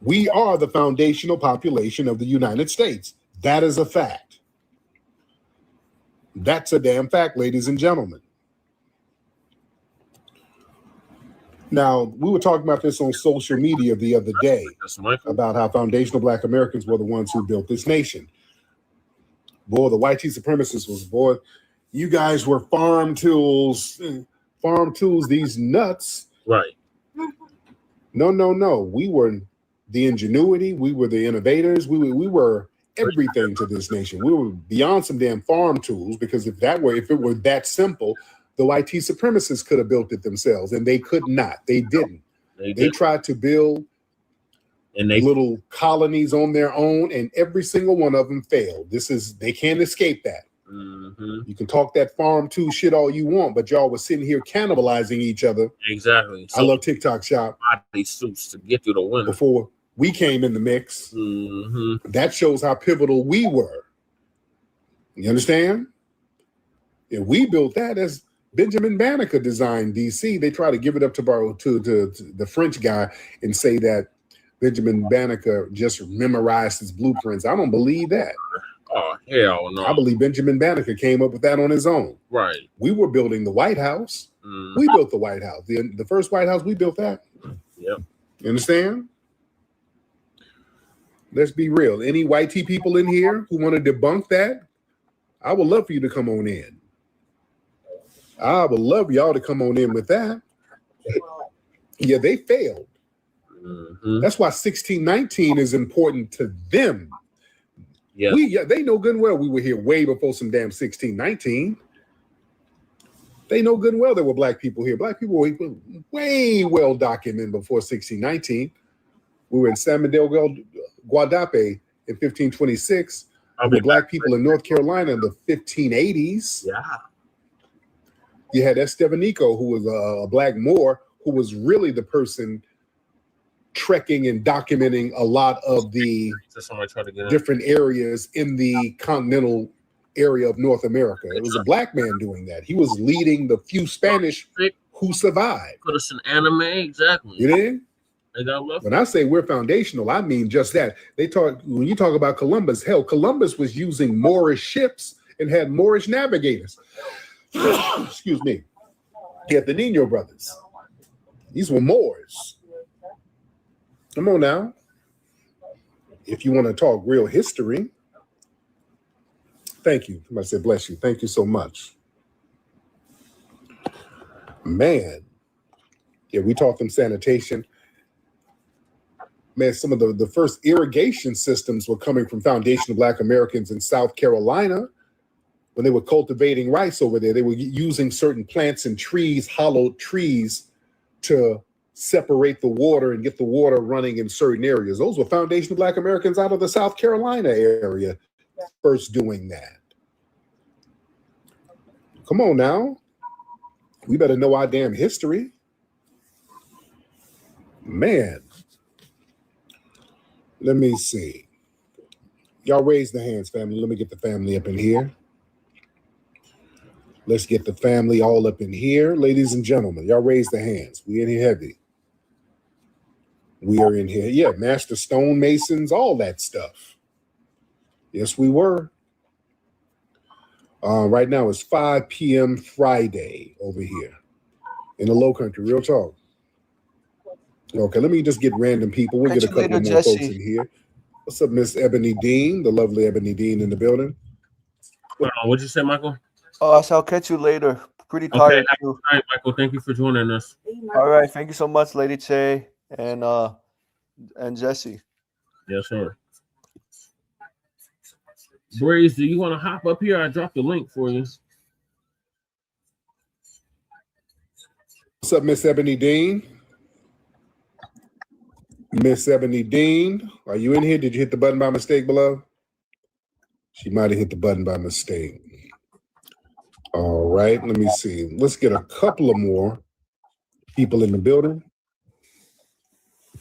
We are the foundational population of the United States. That is a fact. That's a damn fact, ladies and gentlemen. Now, we were talking about this on social media the other day about how foundational Black Americans were the ones who built this nation. Boy, the white supremacists was, boy, you guys were farm tools, these nuts. Right. No. We were the ingenuity. We were the innovators. We were everything to this nation. We were beyond some damn farm tools, because if it were that simple, the white supremacists could have built it themselves, and they could not. They didn't. They tried to build little colonies on their own, and every single one of them failed. They can't escape that. Mm-hmm. You can talk that farm tool shit all you want, but y'all was sitting here cannibalizing each other. Exactly. I love TikTok Shop. Body suits to get through the winter. Before we came in the mix. Mm-hmm. That shows how pivotal we were. You understand? And we built that as Benjamin Banneker designed DC. They try to give it up to the French guy and say that Benjamin Banneker just memorized his blueprints. I don't believe that. Oh, hell no. I believe Benjamin Banneker came up with that on his own. Right. We were building the White House. We built the White House. The first White House, we built that. Yep. You understand? Let's be real. Any white people in here who want to debunk that, I would love for you to come on in. I would love y'all to come on in with that. Yeah, they failed. Mm-hmm. That's why 1619 is important to them. Yeah. They know good and well we were here way before some damn 1619. They know good and well there were black people here. Black people were way well documented before 1619. We were in San Miguel Guadalupe in 1526. There were black people in North Carolina in the 1580s. Yeah. You had Estevanico, who was a black Moor, who was really the person trekking and documenting a lot of the different areas in the continental area of North America. It was a black man doing that. He was leading the few Spanish who survived. Put us in anime, exactly. You did? They got left. When I say we're foundational, I mean just that. When you talk about Columbus, hell, Columbus was using Moorish ships and had Moorish navigators. Excuse me. He had the Nino brothers. These were Moors. Come on now. If you want to talk real history. Thank you. Somebody said bless you. Thank you so much. Man. Yeah, we taught them sanitation. Man, some of the first irrigation systems were coming from foundational Black Americans in South Carolina. When they were cultivating rice over there, they were using certain plants and trees, hollowed trees, to separate the water and get the water running in certain areas. Those were foundational Black Americans out of the South Carolina area first doing that. Come on now. We better know our damn history. Man. Let me see. Y'all raise the hands, family. Let me get the family up in here. Let's get the family all up in here. Ladies and gentlemen, y'all raise the hands. We in here heavy. We are in here. Yeah, master stonemasons, all that stuff. Yes, we were. Right now it's 5 p.m. Friday over here in the Low Country. Real talk. Okay, let me just get random people. We'll get a couple more folks in here. What's up, Miss Ebony Dean, the lovely Ebony Dean in the building? What'd you say, Michael? Oh, so I'll catch you later. Pretty tired too. All right, Michael. Thank you for joining us. All right, thank you so much, Lady Che and Jesse. Yes, sir. Braze, do you want to hop up here? I dropped the link for you. What's up, Miss Ebony Dean? Miss Ebony Dean, are you in here? Did you hit the button by mistake, beloved? She might have hit the button by mistake. All right, let me see. Let's get a couple of more people in the building.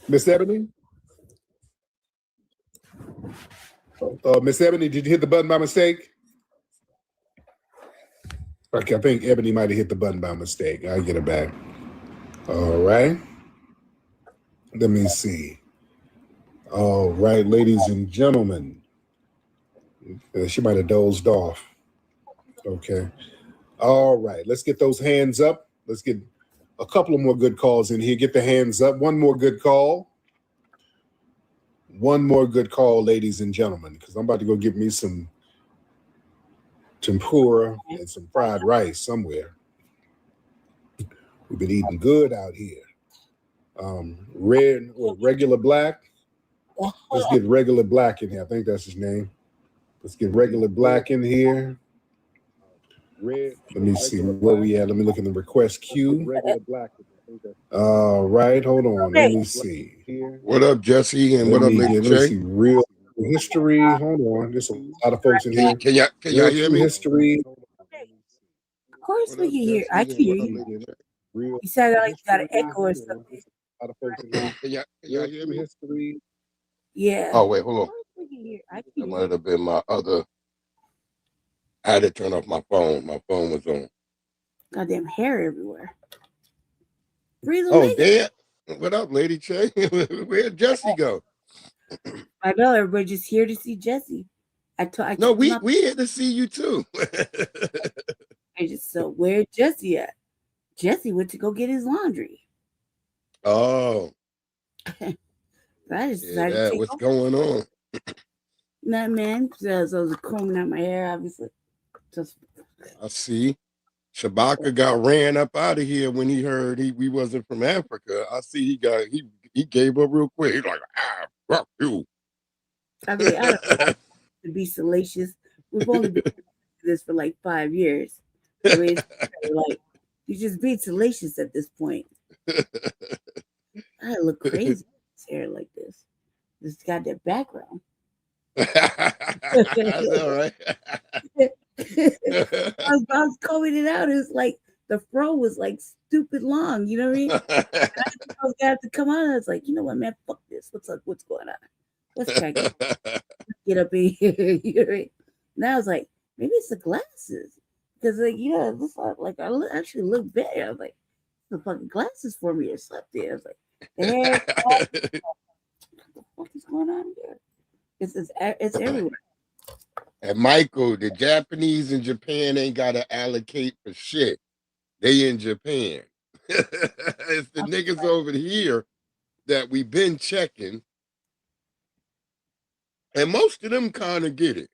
Miss Ebony? Miss Ebony, did you hit the button by mistake? Okay, I think Ebony might have hit the button by mistake. I'll get it back. All right. Let me see. All right, ladies and gentlemen. She might have dozed off. Okay. All right. Let's get those hands up. Let's get a couple of more good calls in here. Get the hands up. One more good call. One more good call, ladies and gentlemen, because I'm about to go get me some tempura and some fried rice somewhere. We've been eating good out here. Regular Black. Let's get Regular Black in here. I think that's his name. Let's get Regular Black in here. Let me see where we at. Let me look in the request queue. All right, hold on. Let me see. What up, Jesse? And what up, Lady Let me J? see real history. Hold on. There's a lot of folks in here. Can y'all hear me? History. Of course we can hear. I can hear you. You sound like you got an echo or something. Can y'all hear me? History. Yeah. Oh wait, hold on. We can hear. I That can might hear. have been my other. I had to turn off my phone. My phone was on. Goddamn hair everywhere. Breathe Oh, away. damn. What up, Lady Che? Where'd Jesse go? I know everybody just here to see Jesse. No, we here to see you too. I just so where Jesse at? Jesse went to go get his laundry. Oh, I just yeah, decided to take what's over. going on? Nothing, man. So I was combing out my hair, obviously. Just I see. Shabaka got ran up out of here when he heard we wasn't from Africa. I see he gave up real quick. He's like, fuck you. I mean, I don't know to be salacious. We've only been doing this for like 5 years. I mean, it's like you just being salacious at this point. I look crazy with this hair like this. This got that background. That's all right. I was combing it out. It was like the fro was like stupid long. You know what I mean? And I was gonna have to come on. I was like, you know what, man? Fuck this. What's up? What's going on? Let's try again. Get up in here. You know what I mean? And I was like, maybe it's the glasses. Because like, you know, this like actually look better. I was like, the fucking glasses for me or something. I was like, the hair. What the fuck is going on here? It's everywhere. And Michael, the Japanese in Japan ain't got to allocate for shit. They in Japan. It's the niggas over here that we've been checking. And most of them kind of get it,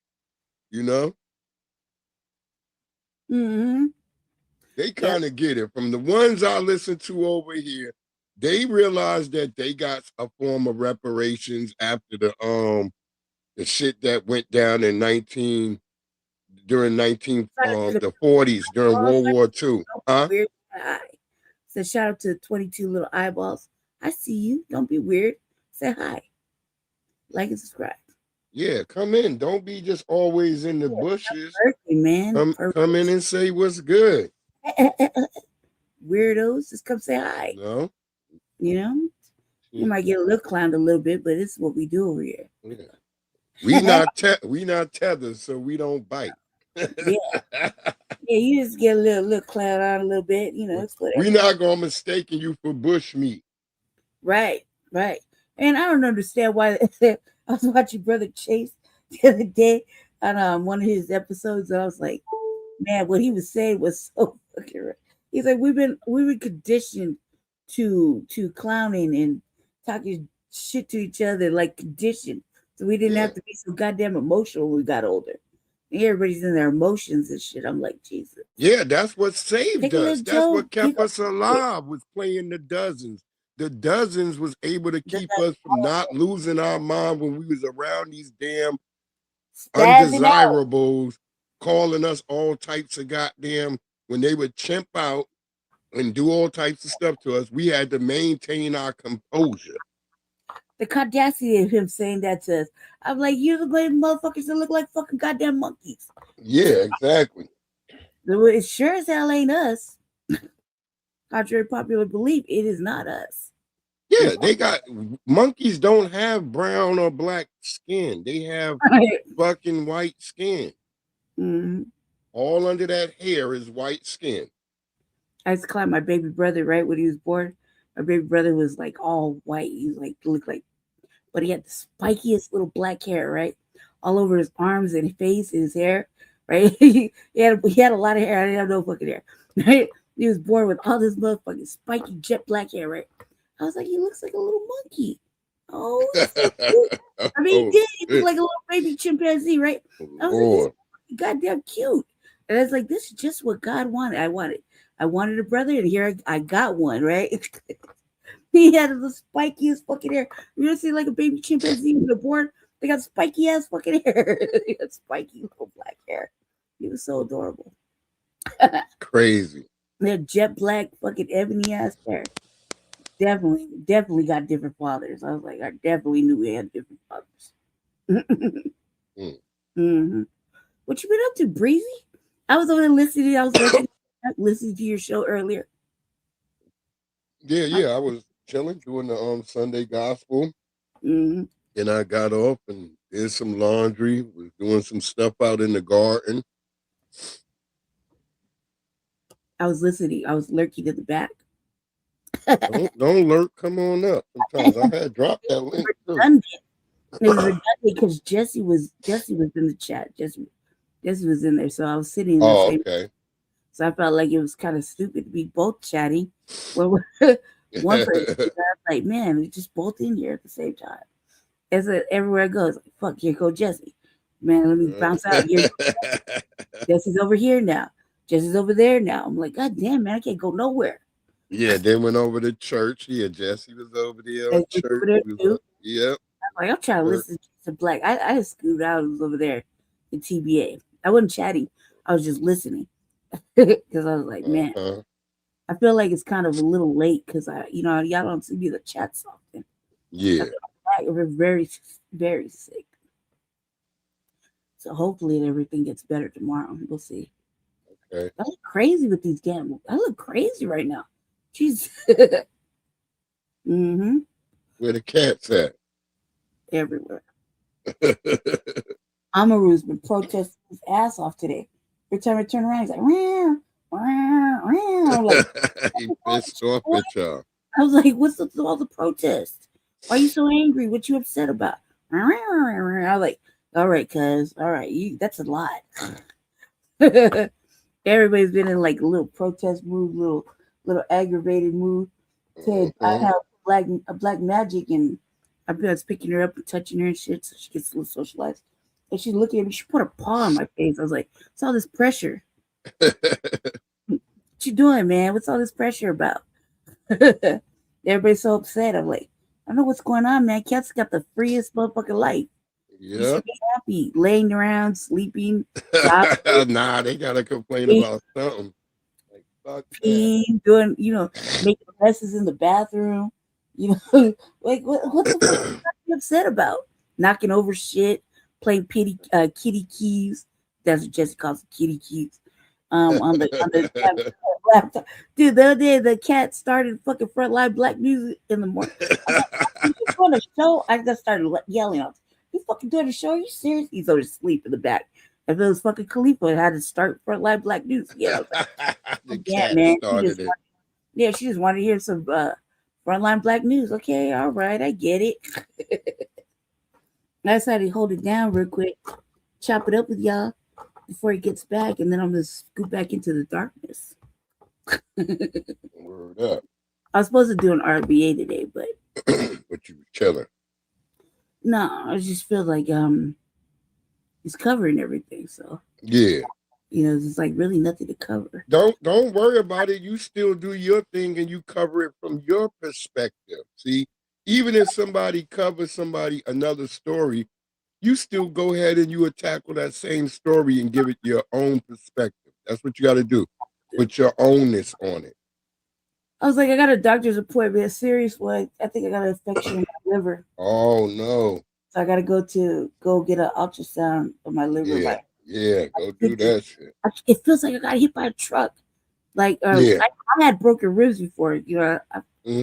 you know? Mm-hmm. They kind of get it. From the ones I listen to over here, they realize that they got a form of reparations after the shit that went down in the 40s during World War II. Huh? Weird. Hi. So shout out to 22 little eyeballs. I see you. Don't be weird. Say hi. Like and subscribe. Yeah, come in. Don't be just always in the bushes. Birthday, man. Come in and say what's good. Weirdos, just come say hi. No. You know? You might get a little clowned a little bit, but it's what we do over here. Yeah. We not tethered, so we don't bite. Yeah, you just get a little clown on a little bit, you know. It's whatever. We're not gonna mistaken you for bush meat. Right. And I don't understand why. I was watching Brother Chase the other day on one of his episodes, and I was like, man, what he was saying was so fucking right. He's like, we were conditioned to clowning and talking shit to each other, like conditioned, so we didn't have to be so goddamn emotional when we got older. And everybody's in their emotions and shit. I'm like, Jesus. Yeah, that's what saved us. That's what kept us alive, was playing the dozens. The dozens was able to keep us from not losing our mind when we was around these damn undesirables, calling us all types of goddamn, when they would chimp out and do all types of stuff to us, we had to maintain our composure. The audacity of him saying that to us. I'm like, you're the motherfuckers that look like fucking goddamn monkeys. Yeah, exactly. It sure as hell ain't us. Contrary to popular belief, it is not us. Yeah, monkeys don't have brown or black skin. They have fucking white skin. Mm-hmm. All under that hair is white skin. I used to call my baby brother, right, when he was born. My baby brother was like all white. He was like, looked like, but he had the spikiest little black hair, right? All over his arms and face and his hair. right? he had a lot of hair. I didn't have no fucking hair, right? He was born with all this motherfucking spiky jet black hair, right? I was like, he looks like a little monkey. Oh, he's so cute. I mean, he did. He looked like a little baby chimpanzee, right? I was like, he's goddamn cute. And I was like, this is just what God wanted. I wanted a brother, and here I got one, right? He had the spikiest fucking hair. You ever see like a baby chimpanzee when they're born? They got spiky ass fucking hair. They got spiky little black hair. He was so adorable. Crazy. They had jet black fucking ebony ass hair. Definitely got different fathers. I was like, I definitely knew we had different fathers. Mm-hmm. What you been up to, Breezy? I was over there listening. I was listening to your show earlier. Yeah. I was chilling doing the Sunday gospel. Mm-hmm. Then I got off and did some laundry. Was doing some stuff out in the garden. I was listening. I was lurking in the back. Don't lurk. Come on up. Sometimes I had dropped that link too. It was redundant because Jesse was in the chat. Jesse was in there, so I was sitting in the same. Okay. So I felt like it was kind of stupid to be both chatting. Well, one person, I was like, man, we're just both in here at the same time. As everywhere I go, it's like, fuck, here go Jesse. Man, let me bounce out. Here Jesse's over here now. Jesse's over there now. I'm like, God damn, man, I can't go nowhere. Yeah, they went over to church. Yeah, Jesse was over there at church. Over there too. Yep. I'm trying to listen to Black. I just screwed out. I was over there in TBA. I wasn't chatting. I was just listening because I was like, man, I feel like it's kind of a little late because y'all don't see me the chats often. Yeah. We're very, very sick. So hopefully everything gets better tomorrow. We'll see. Okay. I look crazy with these gambles. I look crazy right now. Jeez. Mm-hmm. Where the cat's at? Everywhere. Amaru's been protesting his ass off today. Every time I turn around, he's like, meow, meow, meow. I'm like, he pissed off at y'all. I was like, what's all the protests? Why are you so angry? What you upset about? I was like, all right, cuz, all right, that's a lot. Everybody's been in like a little protest mood, little aggravated mood. Said I have a black magic, and I was picking her up and touching her and shit, so she gets a little socialized. And she's looking at me. She put a paw on my face. I was like, "What's all this pressure? What you doing, man? What's all this pressure about?" Everybody's so upset. I'm like, I don't know what's going on, man. Cat's got the freest motherfucking life. You should be happy, laying around, sleeping. Nah, they gotta complain about something. Like fuck peeing, doing, making messes in the bathroom. Like what the fuck are you upset about? Knocking over shit, playing kitty keys. That's what Jesse calls it, kitty keys. On the laptop. Dude, the other day the cat started fucking Frontline Black music in the morning. I'm like, doing a show. I just started yelling out. You fucking doing a show? Are you serious? He's over asleep in the back. If it was fucking Khalifa, it had to start Frontline Black news. Yeah, like, yeah, man. She just wanted to hear some Frontline Black news. Okay, all right, I get it. I decided to hold it down real quick, chop it up with y'all before he gets back, and then I'm gonna scoot back into the darkness. Word up. I was supposed to do an RBA today, but you chilling. No, I just feel like he's covering everything, so yeah, there's like really nothing to cover. Don't worry about it. You still do your thing and you cover it from your perspective. See, even if somebody covers another story, you still go ahead and you tackle that same story and give it your own perspective. That's what you got to do. Put your ownness on it. I was like, I got a doctor's appointment, a serious one. I think I got an infection in my liver. Oh no! So I got to go get an ultrasound of my liver. Yeah, go do that shit. It feels like I got hit by a truck. Like, I had broken ribs before. I had a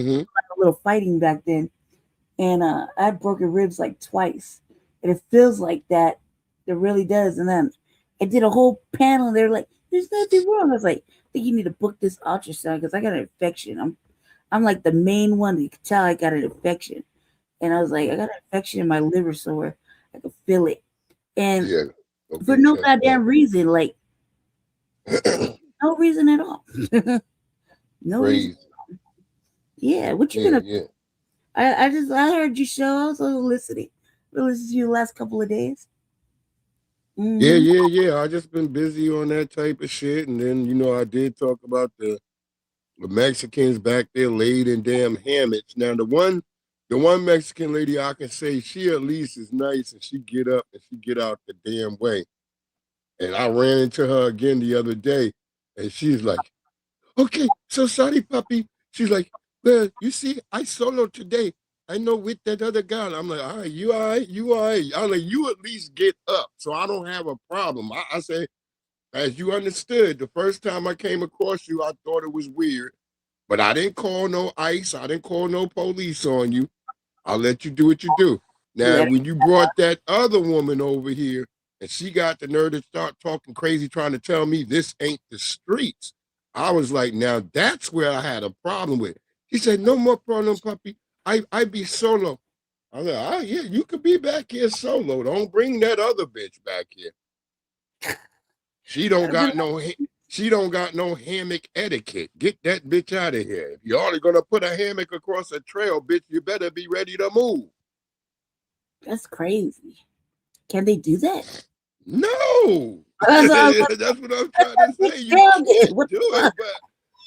little fighting back then, and I had broken ribs like twice, and it feels like that. It really does. And then I did a whole panel, and they're like, "There's nothing wrong." I was like, I think you need to book this ultrasound because I got an infection. I'm like the main one. You can tell I got an infection. And I was like, I got an infection in my liver somewhere. I could feel it. And for no goddamn reason, like no reason at all. No reason. Yeah, what you gonna? Yeah. I heard you show. I was listening. I listened to you the last couple of days. Yeah. I just been busy on that type of shit, and then I did talk about the Mexicans back there laid in damn hammocks. Now the one Mexican lady I can say she at least is nice, and she get up and she get out the damn way. And I ran into her again the other day, and she's like, "Okay, so sorry, puppy." She's like, "Well, you see, I solo today. I know with that other guy." I'm like, "All right, you all right, you all right." I'm like, "You at least get up, so I don't have a problem." I say, as you understood, the first time I came across you, I thought it was weird, but I didn't call no ICE. I didn't call no police on you. I'll let you do what you do. Now, when you brought that other woman over here, and she got the nerve to start talking crazy, trying to tell me this ain't the streets, I was like, now that's where I had a problem with. He said, "No more problem, puppy. I be solo." I was like, "Oh yeah, you could be back here solo. Don't bring that other bitch back here. She don't got no hammock etiquette. Get that bitch out of here. If you're only gonna put a hammock across a trail, bitch, you better be ready to move." That's crazy. Can they do that? No. That's what I'm trying to say. You can't do it, but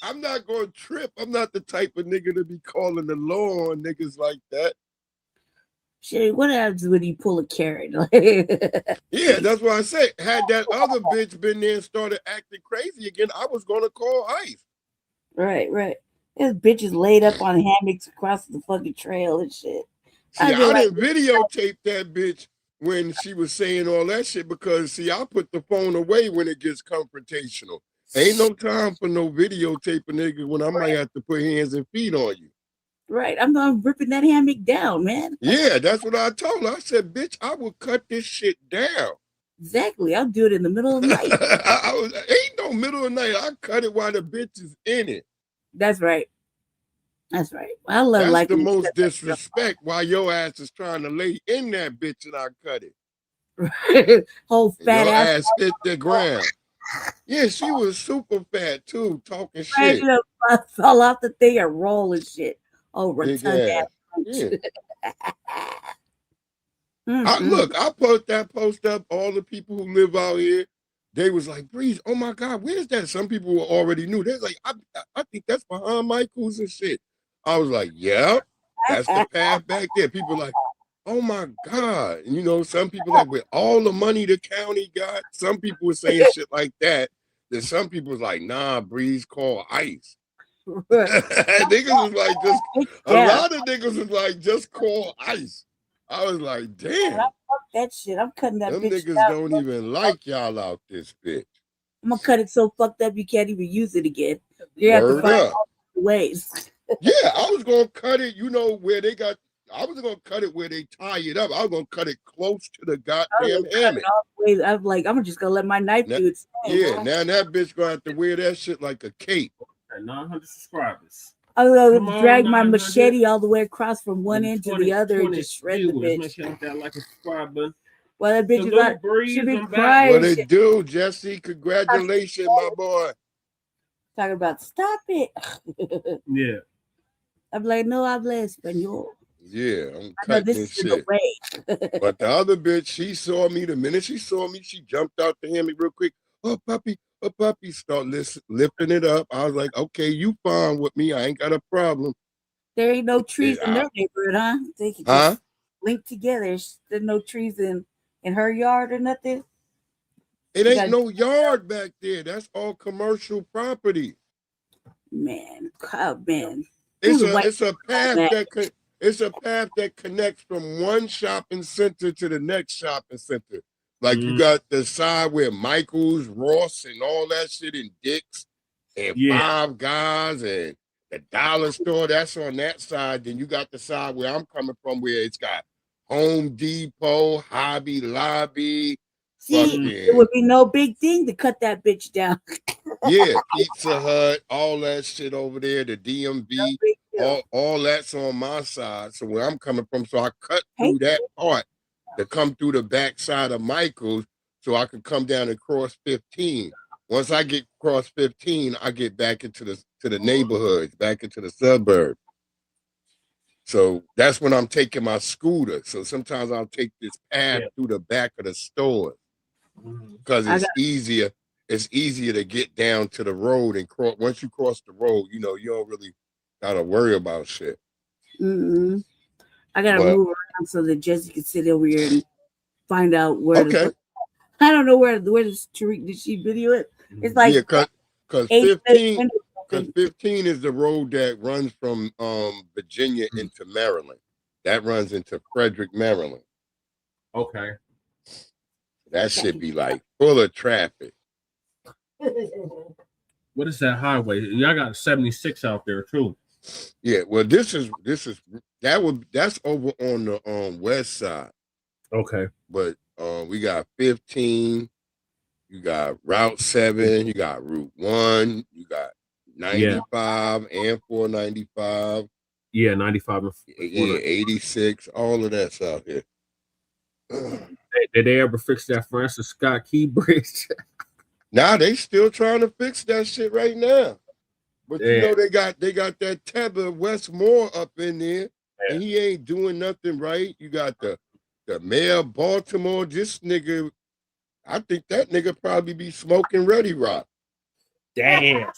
I'm not going to trip. I'm not the type of nigga to be calling the law on niggas like that. Shit, what happens when you pull a carrot? Yeah, that's why I say, had that other bitch been there and started acting crazy again, I was going to call ICE. Right. There's bitches laid up on hammocks across the fucking trail and shit. See, I didn't videotape that bitch when she was saying all that shit because, see, I put the phone away when it gets confrontational. Ain't no time for no videotape a nigga when I might have to put hands and feet on you. Right, I'm ripping that hammock down, man. Yeah, that's what I told her. I said, "Bitch, I will cut this shit down." Exactly, I'll do it in the middle of the night. Ain't no middle of the night. I cut it while the bitch is in it. That's right. I love that's like the most disrespect while your ass is trying to lay in that bitch and I cut it. Whole fat your ass hit the ground. Yeah, she was super fat too, talking shit. I fell off the thing and rolling shit. Oh, rotund ass. Yeah. I put that post up. All the people who live out here, they was like, "Breeze, oh my God, where's that?" Some people already knew. They're like, I think that's behind Michael's and shit. I was like, "Yeah, that's the path back there." People like, "Oh my God." And some people like, with all the money the county got, some people were saying shit like that. Then some people was like, "Nah, Breeze, call ICE." Niggas was like, a lot of niggas was like, "Just call ICE." I was like, damn. Fuck that shit. I'm cutting that Them bitch niggas down. don't even like y'all out this bitch. I'm gonna cut it so fucked up you can't even use it again. You have to find ways. Yeah, I was gonna cut it, where they got. I was gonna cut it where they tie it up. I was gonna cut it close to the goddamn hammock. I'm like, I'm just gonna let my knife do its thing. Yeah, now that bitch gonna have to wear that shit like a cape. 900 subscribers. I was gonna drag my machete all the way across from one end to the other and just shred the bitch. Make sure you hit that like and subscribe button. Well, that bitch should be crying. What it do, Jesse? Congratulations, my boy. Talking about stop it. Yeah. I'm like, no habla español. Yeah, I'm cutting this shit. But the other bitch, she saw me. The minute she saw me, she jumped out the hammock real quick. Oh, puppy. Start lifting it up. I was like, okay, you fine with me. I ain't got a problem. There ain't no trees in their neighborhood, huh? They can just link together. There's no trees in her yard or nothing. It ain't no yard back there. That's all commercial property. Man, man. It's a path that connects from one shopping center to the next shopping center. Like you got the side where Michael's, Ross, and all that shit, and Dick's, and Five Guys, and the dollar store. That's on that side. Then you got the side where I'm coming from, where it's got Home Depot, Hobby Lobby. See, it would be no big thing to cut that bitch down. Yeah, Pizza Hut, all that shit over there, the DMV, all that's on my side. So where I'm coming from, so I cut through that part to come through the back side of Michael's. so I could come down and cross 15. Once I get across 15, I get back into the neighborhoods, back into the suburbs. So that's when I'm taking my scooter. So sometimes I'll take this path through the back of the store because it's easier. It's easier to get down to the road and cross. Once you cross the road, you know, you don't really gotta worry about shit. I gotta move around so that Jesse can sit over here and find out where. Okay. I don't know where does Tariq, did she video it? It's like because 15 is the road that runs from Virginia into Maryland. That runs into Frederick, Maryland. Okay. That should be like full of traffic. What is that highway? Y'all got 76 out there too. Yeah, well, that's over on the west side. Okay. But we got 15, you got Route 7, you got Route 1, you got 95 and 495. Yeah, 95 and 86, all of that's out here. Did they ever fix that Francis Scott Key Bridge? Nah, they still trying to fix that shit right now. But you know, they got that tether Westmore up in there, and he ain't doing nothing right. You got the mayor of Baltimore, this nigga, I think that nigga probably be smoking Ready Rock. Damn.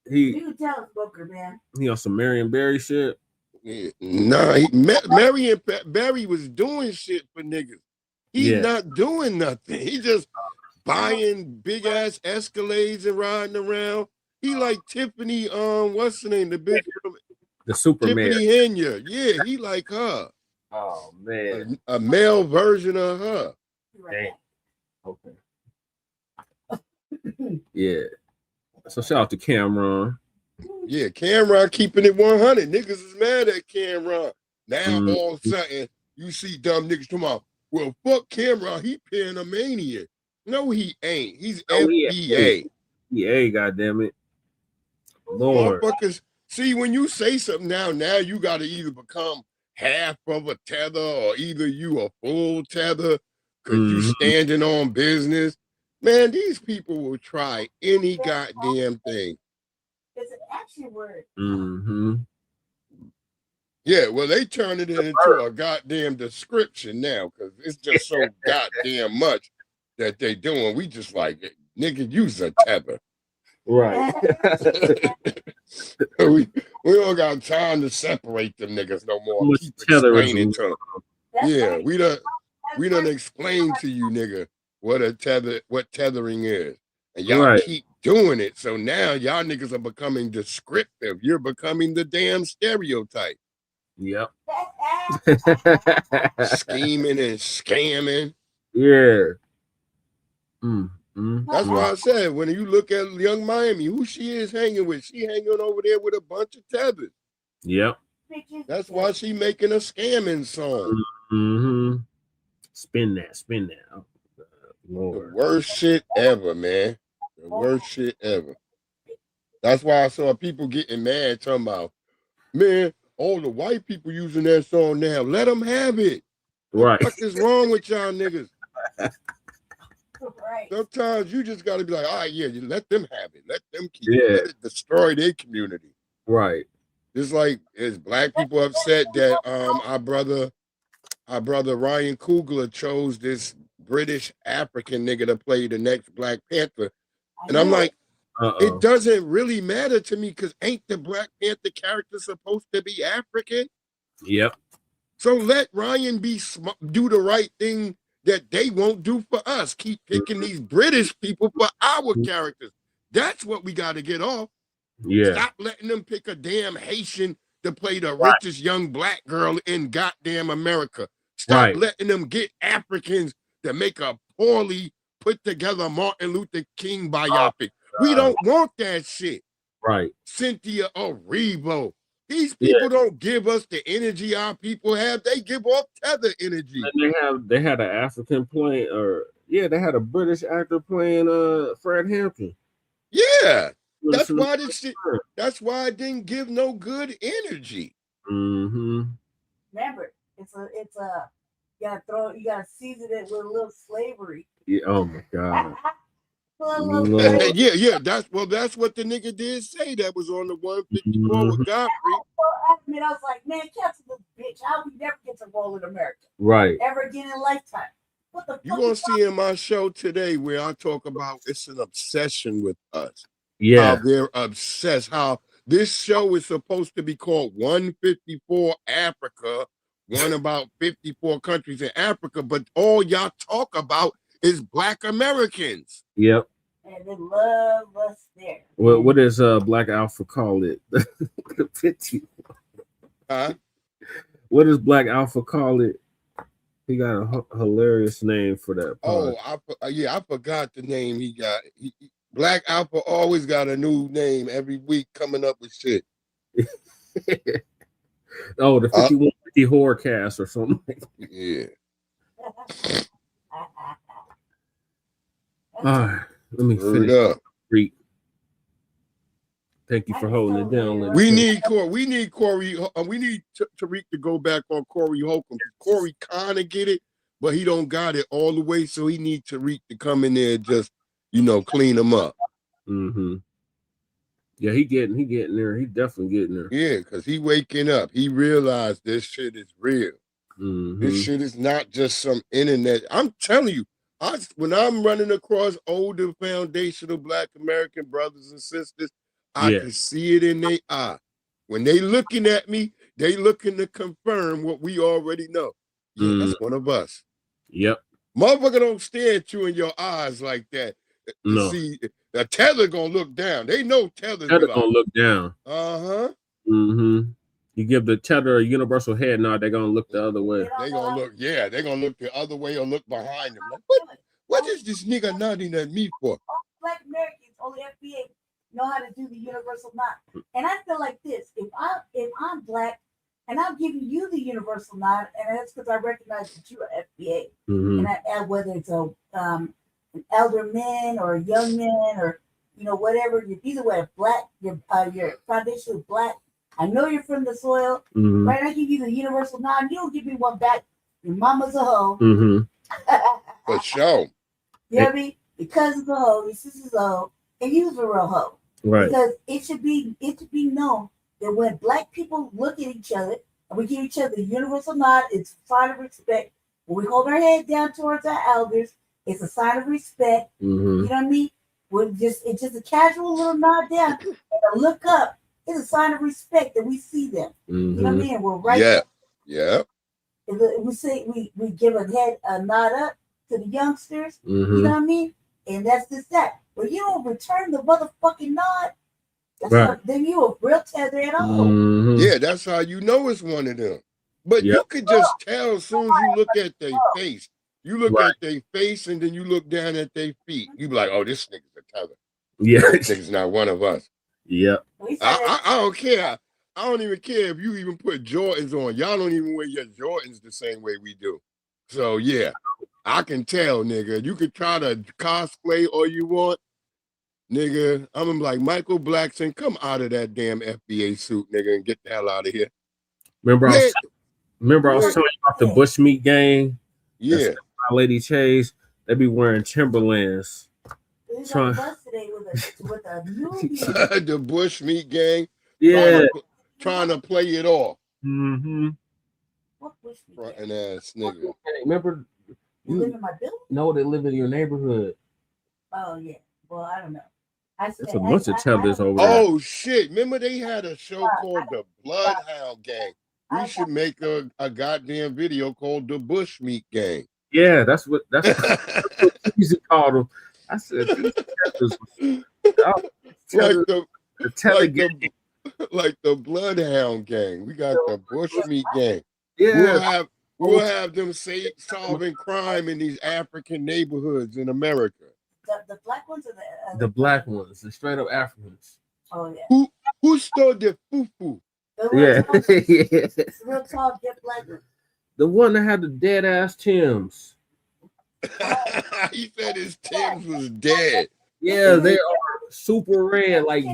You tell Booker, man. He on some Marion Barry shit. Yeah. Nah, Marion Barry was doing shit for niggas. He's not doing nothing. He just buying big ass Escalades and riding around. He like Tiffany, what's her name? The bitch from the Superman. Tiffany Henya. Yeah, he like her. Oh man. A male version of her. Damn. Okay. Yeah. So shout out to Cameron. Yeah, Cameron keeping it 100. Niggas is mad at Cameron. Now all of a sudden you see dumb niggas come out. Well, fuck Cameron. He paying a maniac. No, he ain't. He's FBA. FBA, goddammit. Lord. Motherfuckers, see, when you say something now you got to either become half of a tether or either you a full tether because you standing on business. Man, these people will try any goddamn thing. It's an action word. Yeah, well, they turned it into a goddamn description now because it's just so goddamn much that they doing. We just like, nigga, use a tether. Right. we don't got time to separate them niggas no more. Keep explaining to them. Yeah, we done explained to you, nigga, what tethering is. And y'all keep doing it. So now y'all niggas are becoming descriptive. You're becoming the damn stereotype. Yep. Scheming and scamming. Yeah. That's why I said, when you look at Young Miami, who she is hanging with, she hanging over there with a bunch of tethers. Yep. That's why she making a scamming song. Spin that. Oh, Lord. The worst shit ever, man. The worst shit ever. That's why I saw people getting mad talking about, man, all the white people using that song now. Let them have it. Right. What is wrong with y'all niggas? Sometimes you just got to be like, all right, yeah, you let them have it. Let them keep it. Let it destroy their community. Right. Just like is black people upset that our brother Ryan Coogler chose this British African nigga to play the next Black Panther. And I'm like, it doesn't really matter to me because ain't the Black Panther character supposed to be African? Yep. So let Ryan do the right thing that they won't do for us. Keep picking these British people for our characters. That's what we got to get off. Yeah. Stop letting them pick a damn Haitian to play the richest young black girl in goddamn America. Stop letting them get Africans to make a poorly put together Martin Luther King biopic. We don't want that shit. Right. Cynthia Erivo. These people don't give us the energy our people have. They give off tether energy. And they had an African playing, they had a British actor playing Fred Hampton. Yeah. That's why this shit. That's why it didn't give no good energy. Remember, it's You gotta season it with a little slavery. Yeah, oh my God. Yeah. That's what the nigga did say. That was on the 154 with Godfrey. I was like, man, cancel this bitch. How we never get to roll in America? Right. Ever again in lifetime. What the You gonna see in my show today where I talk about it's an obsession with us. Yeah. How they're obsessed. How this show is supposed to be called 154 Africa, one about 54 countries in Africa, but all y'all talk about is Black Americans. Yep. And they love us there. Well, what does Black Alpha call it? Huh? What does Black Alpha call it? He got a hilarious name for that part. I forgot the name he got. Black Alpha always got a new name every week coming up with shit. Oh, the 5150 horror cast or something. Yeah. All right, let me finish up. Thank you for holding it down. We need Corey. We need Tariq to go back on Corey Holcomb. Corey kind of get it, but he don't got it all the way. So he needs Tariq to come in there and just, clean him up. Mm-hmm. Yeah, he getting there. He definitely getting there. Yeah, because he waking up. He realized this shit is real. Mm-hmm. This shit is not just some internet. I'm telling you, when I'm running across older foundational Black American brothers and sisters, I can see it in their eye. When they looking at me, they looking to confirm what we already know. Yeah, that's one of us. Yep. Motherfucker don't stare at you in your eyes like that. No. See, the Tether gonna look down. They know Tether's Tether gonna look down. Uh-huh. Mm-hmm. You give the Tether a universal head nod, they're gonna look the other way. They're gonna look the other way or look behind them. Like, what is this nigga nodding at me for? Black Americans, only FBA know how to do the universal nod. And I feel like this: if I'm Black and I'm giving you the universal nod, and that's because I recognize that you're FBA, and whether it's an elder man or a young man or whatever, either way, Black, you're foundationally Black. I know you're from the soil, right? I give you the universal nod. You don't give me one back. Your mama's a hoe. For sure. You know what I mean? Your cousin's a hoe. Your sister's a hoe, and you's a real hoe. Right. Because it should be known that when Black people look at each other and we give each other the universal nod, it's a sign of respect. When we hold our head down towards our elders, it's a sign of respect. You know what I mean? It's just a casual little nod down and a look up. It's a sign of respect that we see them. You know what I mean? We're right there. Yeah. We say we give a nod up to the youngsters. You know what I mean? And that's just that. But you don't return the motherfucking nod. Then you a real Tether at all. Yeah, that's how you know it's one of them. But you could just tell as soon as you look at their face. You look at their face and then you look down at their feet. You be like, oh, this nigga's a Tether. Yeah. This nigga's not one of us. Yeah. I don't care. I don't even care if you even put Jordans on. Y'all don't even wear your Jordans the same way we do. So yeah, I can tell, nigga. You could try to cosplay all you want, nigga. I'm like Michael Blackson, come out of that damn FBA suit, nigga, and get the hell out of here. Remember, I was telling you about the Bushmeat gang. Yeah, my lady Chase. They be wearing Timberlands. With a the Bushmeat gang. Yeah, trying to play it off. What Bushmeat? Frontin' ass nigga. Remember? You live in my building? No, they live in your neighborhood. Oh yeah. Well, I don't know. There's a bunch of tethers over there. Oh shit! Remember they had a show called the Bloodhound Gang. We should make a goddamn video called the Bushmeat Gang. Yeah, that's what Easy called them. I said these tethers, like the Bloodhound Gang. We got the Bushmeat Gang. Yeah, we'll have them solving crime in these African neighborhoods in America. The Black ones or the Black ones, the straight up Africans. Oh yeah. Who stole the fufu? Yeah. Real tall, get Black. The one that had the dead ass Tims. He said his Tims was dead. Yeah, they are super red, like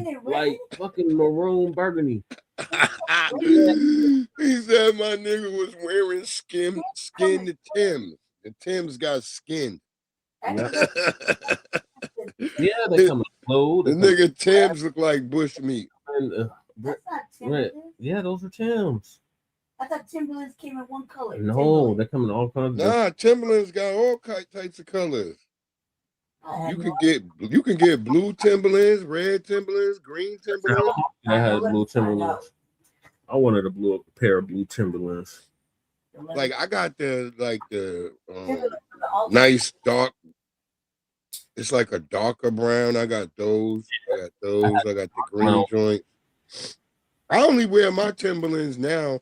fucking maroon burgundy. He said my nigga was wearing skin to Timbs. The Timbs got skin. Yeah, they come in blue. The nigga Timbs look like bush meat. And, That's not red. Timberlands. Yeah, those are Timbs. I thought Timberlands came in one color. No, they come in all kinds. Nah, Timberlands got all types of colors. You can get blue Timberlands, red Timberlands, green Timberlands. I had blue Timberlands. I wanted a pair of blue Timberlands. Like I got the nice dark. It's like a darker brown. I got those. I got the green joint. I only wear my Timberlands now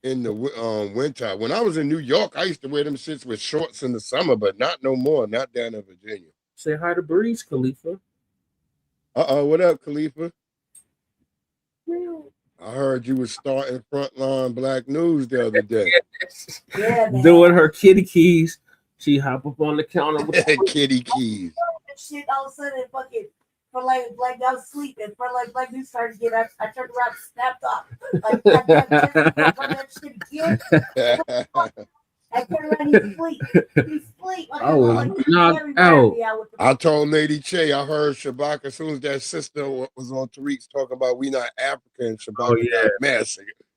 in the winter. When I was in New York, I used to wear them shits with shorts in the summer, but not no more. Not down in Virginia. Say hi to Breeze, Khalifa. What up, Khalifa? I heard you was starting Frontline Black News the other day. Doing her kitty keys. She hop up on the counter with kitty keys. Shit, all of a sudden, fucking, for like I was sleeping, for like Black News started to get, I turned around, snapped off. Like, that shit again. I turned around, he's asleep. He's asleep. I was knocked out. I told Lady Che, I heard Shabak as soon as that sister was on Tariq's talking about we not African. Shabak got mad.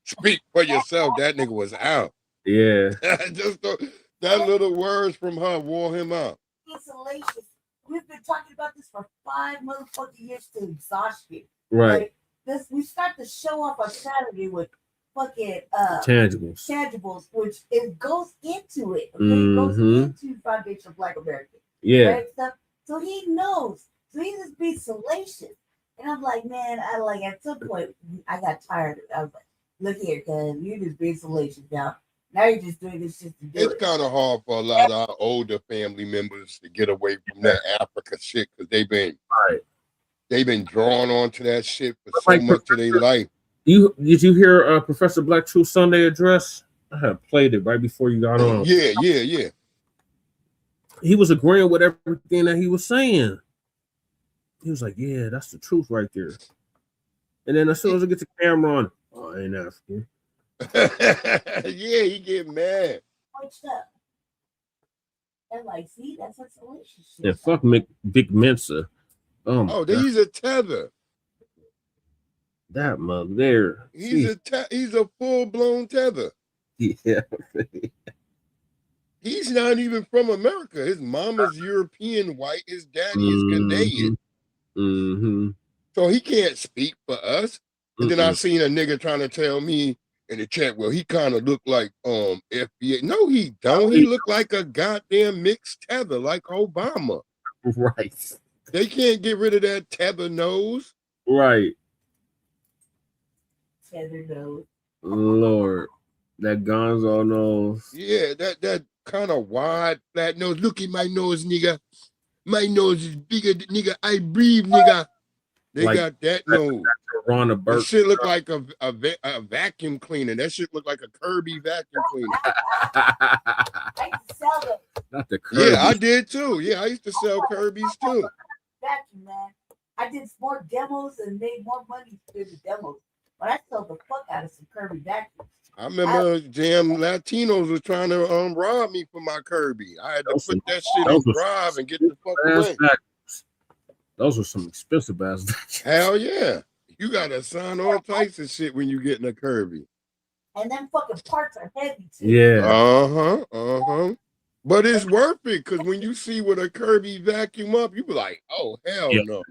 Speak for yourself. That nigga was out. Yeah. Just that little words from her wore him out. It's salacious. We've been talking about this for 5 motherfucking years to exhaustion. Right. Like, we start the show off on Saturday with fucking tangibles, which it goes into it. Okay? It goes into Foundation of Black America. Yeah. Right? So he knows. So he just be salacious. And I'm like, man, at some point I got tired of it. I was like, look here, cuz you just being salacious now. Now you're just doing this shit to do It's kind of hard for a lot of our older family members to get away from that Africa shit because they've been drawn onto that shit for so much of their life. Did you hear Professor Black True Sunday address? I had played it right before you got on. Yeah. He was agreeing with everything that he was saying. He was like, "Yeah, that's the truth right there." And then as soon as I get the camera on, I ain't African. Yeah, he get mad. Switched up. And like, see, that's a salacious shit. And fuck Vic Mensa. He's a tether. That mother there. He's a full-blown tether. Yeah. He's not even from America. His mama's European white. His daddy is Ghanaian. So he can't speak for us. And then I seen a nigga trying to tell me in the chat, well, he kind of looked like FBA. No, he don't. He looked like a goddamn mixed tether, like Obama. Right. They can't get rid of that tether nose. Right. Tether nose. Lord. That Gonzo nose. Yeah, that kind of wide, flat nose. Look at my nose, nigga. My nose is bigger, nigga. I breathe, nigga. They got that nose. That shit look like a vacuum cleaner. That shit look like a Kirby vacuum cleaner. I used to sell them. Not the Kirby. Yeah, I did too. Yeah, I used to sell Kirby's too. Vacuum, man. I did more demos and made more money through the demos. But I sold the fuck out of some Kirby vacuums. I remember Jam Latinos was trying to rob me for my Kirby. I had to put that shit on drive and get the fuck away. Those were some expensive ass. Hell yeah. You gotta sign all types of shit when you get in a Kirby. And them fucking parts are heavy too. Yeah. But it's worth it because when you see what a Kirby vacuum up, you be like, oh hell no.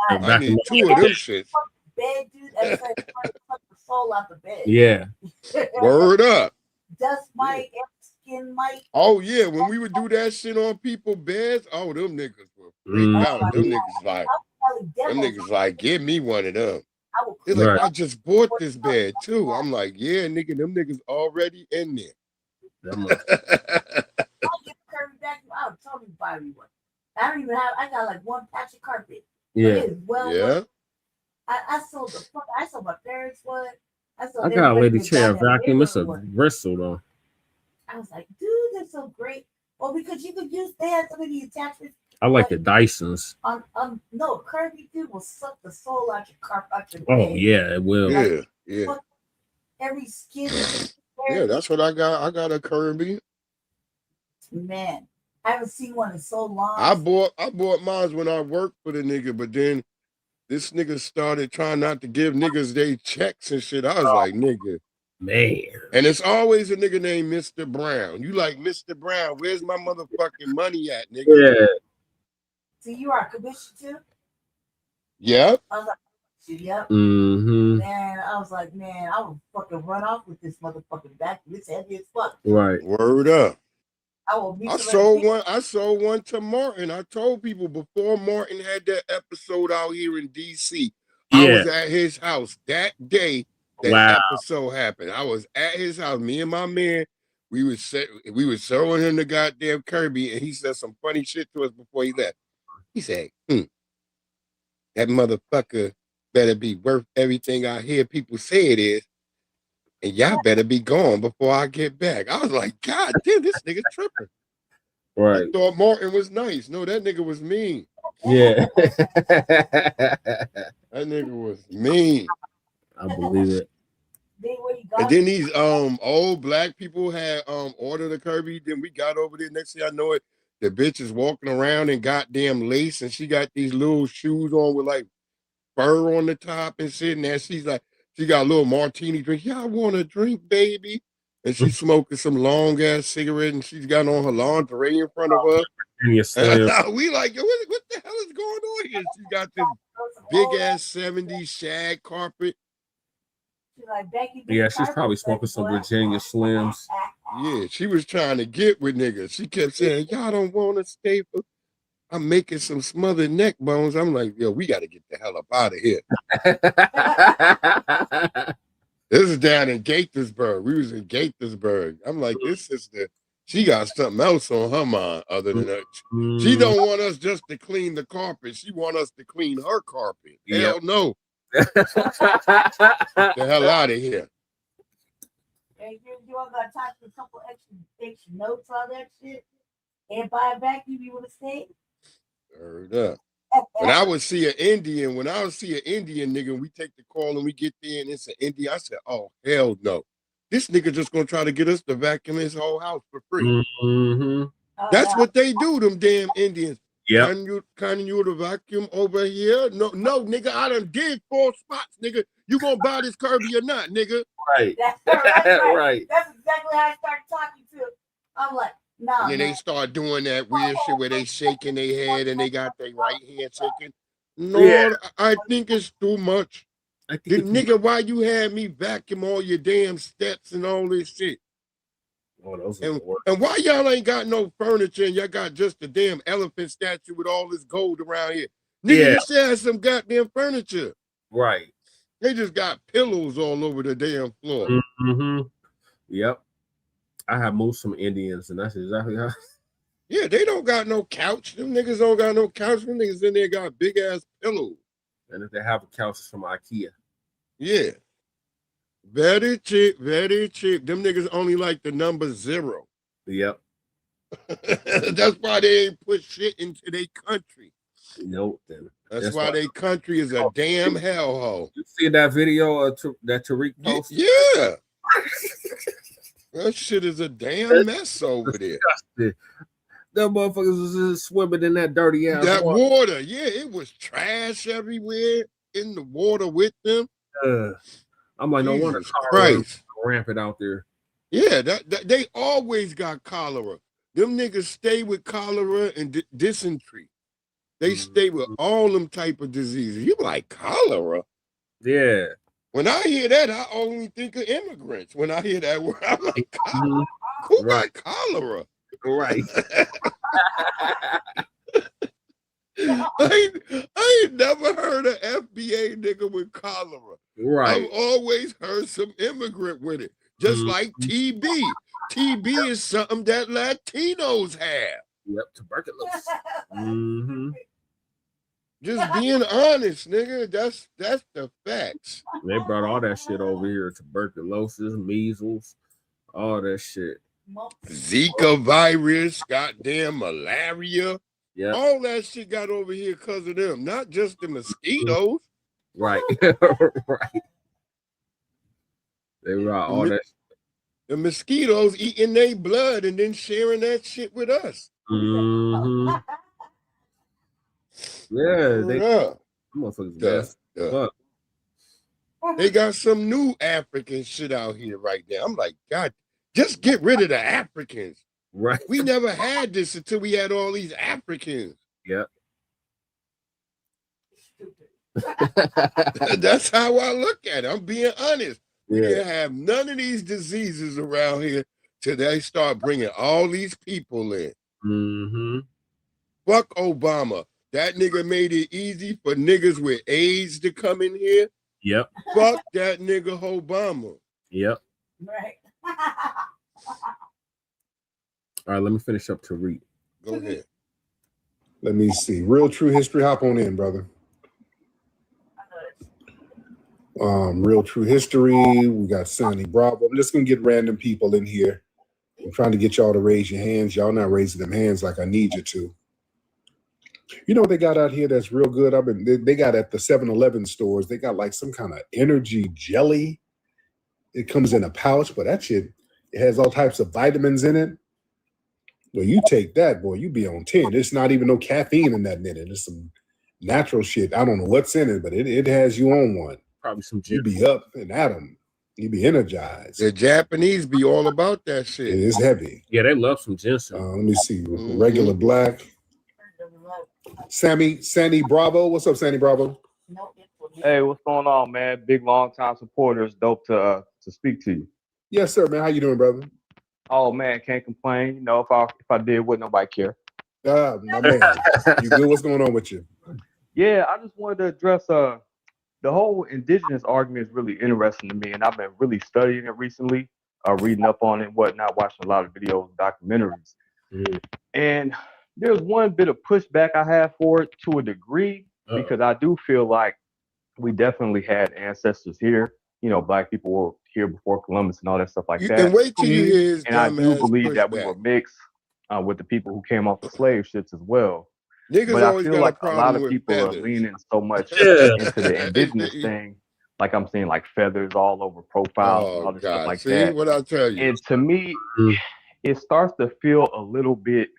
I need 2 of them shits. Bed, dude. That's like fuck the soul out the bed. Yeah. Word up. Dust mite, skin mite. Oh yeah, when we would do that shit on people's beds, oh them niggas were freaked out. Them niggas like, give me one of them. They're like, I just bought this bed too. I'm like, yeah, nigga, them niggas already in there. I'll get Kirby vacuum. I'll totally buy me one. I got like one patch of carpet. Yeah. Yeah. I sold I sold my parents one. I got a Lady Chair vacuum. It's a Bristol though. I was like, dude, they're so great. Well, because you could use, they had so many attachments. I like the Dysons. No, Kirby dude will suck the soul out your carpet. Oh yeah, it will. Yeah. Every skin. Yeah, that's what I got. I got a Kirby. Man, I haven't seen one in so long. I bought mine when I worked for the nigga, but then this nigga started trying not to give niggas they checks and shit. I was like, nigga. Man. And it's always a nigga named Mr. Brown. You like, Mr. Brown, where's my motherfucking money at, nigga? Yeah. So you are a commission too? Yep. I was like, yep. Mm-hmm. Man, I was like, man, I would fucking run off with this motherfucking back. It's heavy as fuck. Right. Word up. I sold one to Martin. I told people before Martin had that episode out here in DC. I was at his house that day that episode happened. I was at his house. Me and my man, we was showing him the goddamn Kirby, and he said some funny shit to us before he left. He said, that motherfucker better be worth everything I hear people say it is. And y'all better be gone before I get back. I was like, God damn, this nigga tripping. Right. I thought Martin was nice. No, that nigga was mean. Yeah. That nigga was mean. I believe it. And then these old black people had ordered a Kirby. Then we got over there. Next thing I know it, the bitch is walking around in goddamn lace, and she got these little shoes on with like fur on the top and shit. And there she's like, she got a little martini drink. Yeah, I want a drink, baby. And she's smoking some long ass cigarette, and she's got on her lingerie in front of her. And we like, yo, what the hell is going on here? She got this big ass 70s shag carpet. Yeah, she's probably smoking some Virginia Slims. Yeah, she was trying to get with niggas. She kept saying, y'all don't want to stay for. I'm making some smothered neck bones. I'm like, yo, we got to get the hell up out of here. This is down in Gaithersburg. We was in Gaithersburg. I'm like, this sister, she got something else on her mind other than that. She don't want us just to clean the carpet. She want us to clean her carpet. Hell no. Get the hell out of here. Hey, you all got to talk to a couple extra notes on that shit and buy it back if you want to stay. Heard up. When I would see an Indian nigga, we take the call and we get there and it's an Indian. I said, oh, hell no. This nigga just gonna try to get us to vacuum his whole house for free. Mm-hmm. That's what they do, them damn Indians. Yeah. Can you the vacuum over here? No, nigga, I done did 4 spots, nigga. You gonna buy this Kirby or not, nigga? Right. That's right. Right. That's exactly how I started talking to him. I'm like, no. And then they start doing that weird shit where they shaking their head and they got their right hand shaking. No, I think it's too much. Nigga, why you had me vacuum all your damn steps and all this shit? Oh, those and why y'all ain't got no furniture and y'all got just a damn elephant statue with all this gold around here? Nigga, you should have some goddamn furniture. Right. They just got pillows all over the damn floor. Mm-hmm. Yep. I have moved some Indians, and that's exactly how. Yeah, they don't got no couch. Them niggas don't got no couch. Them niggas in there got big ass pillows. And if they have a couch, it's from IKEA. Yeah. Very cheap, very cheap. Them niggas only like the number 0. Yep. That's why they ain't put shit into their country. Nope. Then that's why their country is a damn hellhole. You see that video that Tariq posted? Yeah. That shit is a damn mess over there. Them motherfuckers was just swimming in that dirty ass that water. Yeah, it was trash everywhere in the water with them. I'm like, no wonder Christ rampant out there. Yeah, that they always got cholera. Them niggas stay with cholera and dysentery. They stay with all them type of diseases. You like cholera? Yeah. When I hear that, I only think of immigrants. When I hear that word, I'm like, cholera? Who got cholera? Right. I ain't never heard an FBA nigga with cholera. Right. I've always heard some immigrant with it. Just like TB. TB is something that Latinos have. Yep, tuberculosis. Mm-hmm. Just being honest, nigga. That's the facts. They brought all that shit over here. Tuberculosis, measles, all that shit. Zika virus, goddamn malaria. Yeah. All that shit got over here because of them, not just the mosquitoes. Right. Right. They raw all that. The mosquitoes eating their blood and then sharing that shit with us. Mm-hmm. Yeah, they motherfuckers fuck. They got some new African shit out here right now. I'm like, God, just get rid of the Africans. Right. We never had this until we had all these Africans. Yep. That's how I look at it. I'm being honest. We Yeah. didn't have none of these diseases around here till they start bringing all these people in. Mm-hmm. Fuck Obama. That nigga made it easy for niggas with AIDS to come in here. Yep. Fuck that nigga Obama. Yep. Right. All right, let me finish up to read. Go ahead. Let me see. Real True History. Hop on in, brother. Real True History. We got Sonny Bravo. I'm just gonna get random people in here. I'm trying to get y'all to raise your hands. Y'all not raising them hands like I need you to. You know what they got out here that's real good? They got at the 7-Eleven stores, they got like some kind of energy jelly. It comes in a pouch, but that shit, it has all types of vitamins in it. Well, you take that, boy, you be on 10. There's not even no caffeine in that in it. It's some natural shit. I don't know what's in it, but it has you on one. Probably some You be up and at them. You be energized. The Japanese be all about that shit. It is heavy. Yeah, they love some ginseng. Let me see. Regular black. Sandy Bravo. What's up, Sandy Bravo? Hey, what's going on, man? Big long time supporters. Dope to speak to you. Yes, sir, man. How you doing, brother? Oh man, can't complain. You know, if I did, wouldn't nobody care. My man. You good? What's going on with you? Yeah, I just wanted to address the whole indigenous argument is really interesting to me, and I've been really studying it recently, reading up on it and whatnot, watching a lot of videos, documentaries. And there's one bit of pushback I have for it to a degree, because I do feel like we definitely had ancestors here. You know, Black people were here before Columbus and all that stuff like that. And wait till you hear his and I do dumbass believe that we pushback. were mixed with the people who came off the slave ships as well. Niggas But I always feel got like a a lot problem of with people feathers. are leaning so much Yeah. into the indigenous thing. Like I'm seeing like feathers all over profiles and all this stuff like See that. what I tell you? And to me, it starts to feel a little bit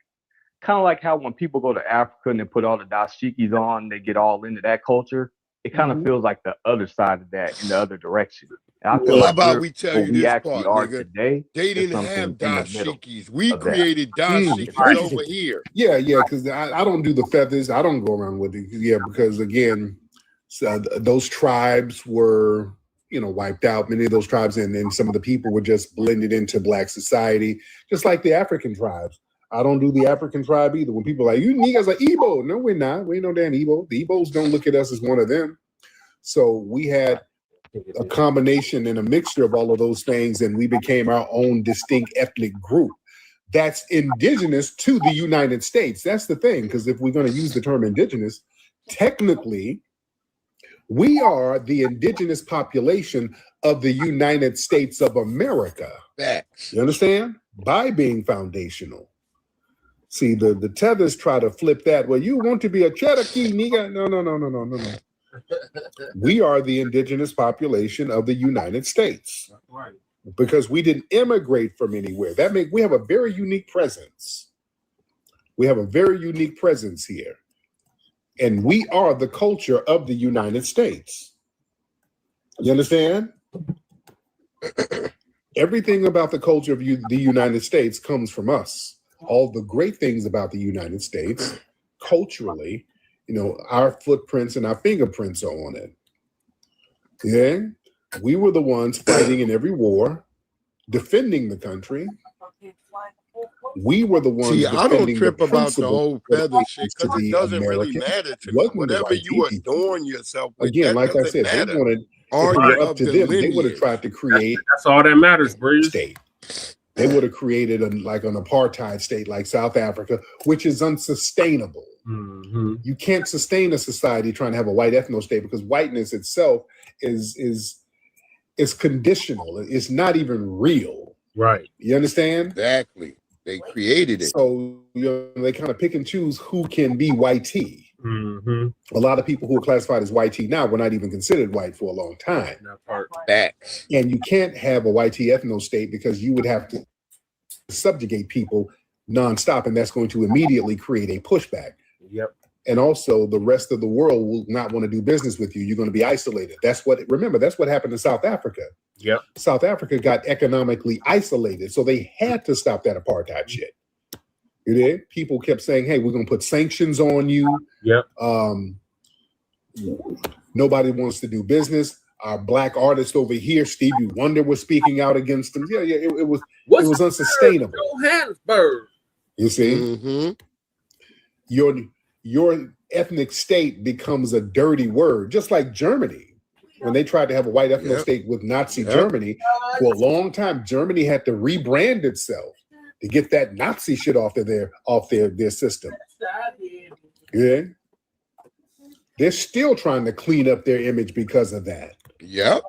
kind of like how when people go to Africa and they put all the dashikis on, they get all into that culture. It kind of feels like the other side of that in the other direction. And I feel Well, how like about we tell what you we this actually part, are nigga? today. They is didn't something have in the middle dashikis. We of that. created dashikis Right. over here. Yeah, because I don't do the feathers. I don't go around with it. Yeah, because again, those tribes were, wiped out. Many of those tribes and some of the people were just blended into Black society, just like the African tribes. I don't do the African tribe either. When people are like, you niggas are Igbo. No, we're not. We ain't no damn Igbo. The Igbos don't look at us as one of them. So we had a combination and a mixture of all of those things, and we became our own distinct ethnic group that's indigenous to the United States. That's the thing, because if we're going to use the term indigenous, technically, we are the indigenous population of the United States of America. Facts. You understand? By being foundational. See, the tethers try to flip that. Well, you want to be a Cherokee, nigga. No. We are the indigenous population of the United States. Right. Because we didn't immigrate from anywhere. We have a very unique presence. We have a very unique presence here. And we are the culture of the United States. You understand? Everything about the culture of the United States comes from us. All the great things about the United States, culturally, our footprints and our fingerprints are on it. Yeah? We were the ones fighting in every war, defending the country. We were the ones. See, I don't defending trip the about the principle whole what it feather means shit to because it be doesn't really American. matter to It me. wasn't the Whatever white you people. adorn yourself with, Again, that like I doesn't said, matter. they wanted, if Are it you were up of to the them, they would have lineage? tried to create That's all that matters, Breeze. state. They would have created an apartheid state like South Africa, which is unsustainable. Mm-hmm. You can't sustain a society trying to have a white ethno state because whiteness itself is conditional. It's not even real. Right. You understand? Exactly. They created it. So they kind of pick and choose who can be whitey. A lot of people who are classified as white tea now were not even considered white for a long time. That part. Facts. And you can't have a white tea ethno state because you would have to subjugate people nonstop, and that's going to immediately create a pushback. Yep. And also, the rest of the world will not want to do business with you. You're going to be isolated. That's what happened in South Africa. Yep. South Africa got economically isolated, so they had to stop that apartheid shit. You did? People kept saying, "Hey, we're going to put sanctions on you." Yep. Nobody wants to do business. Our black artist over here, Stevie Wonder, was speaking out against them. Yeah, it was unsustainable. Johannesburg. You see, your ethnic state becomes a dirty word, just like Germany. When they tried to have a white ethno state with Nazi Germany, for a long time, Germany had to rebrand itself to get that Nazi shit off their system. Yeah. They're still trying to clean up their image because of that. Yep.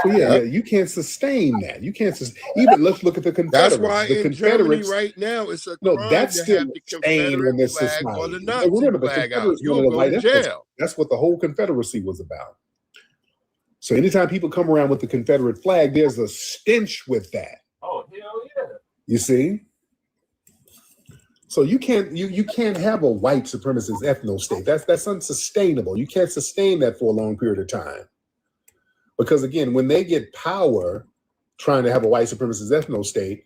So you can't sustain that. You can't even let's look at the Confederates. That's why the in Germany right now it's a crime that's to still have the staying in Confederate this flag society. or the Nazi Remember, the flag out. Confederates You'll wanted a go white to ethno. jail. That's what the whole Confederacy was about. So anytime people come around with the Confederate flag, there's a stench with that. Oh, hell yeah. You see? So you can't have a white supremacist ethno state. That's unsustainable. You can't sustain that for a long period of time. Because again, when they get power, trying to have a white supremacist ethno state,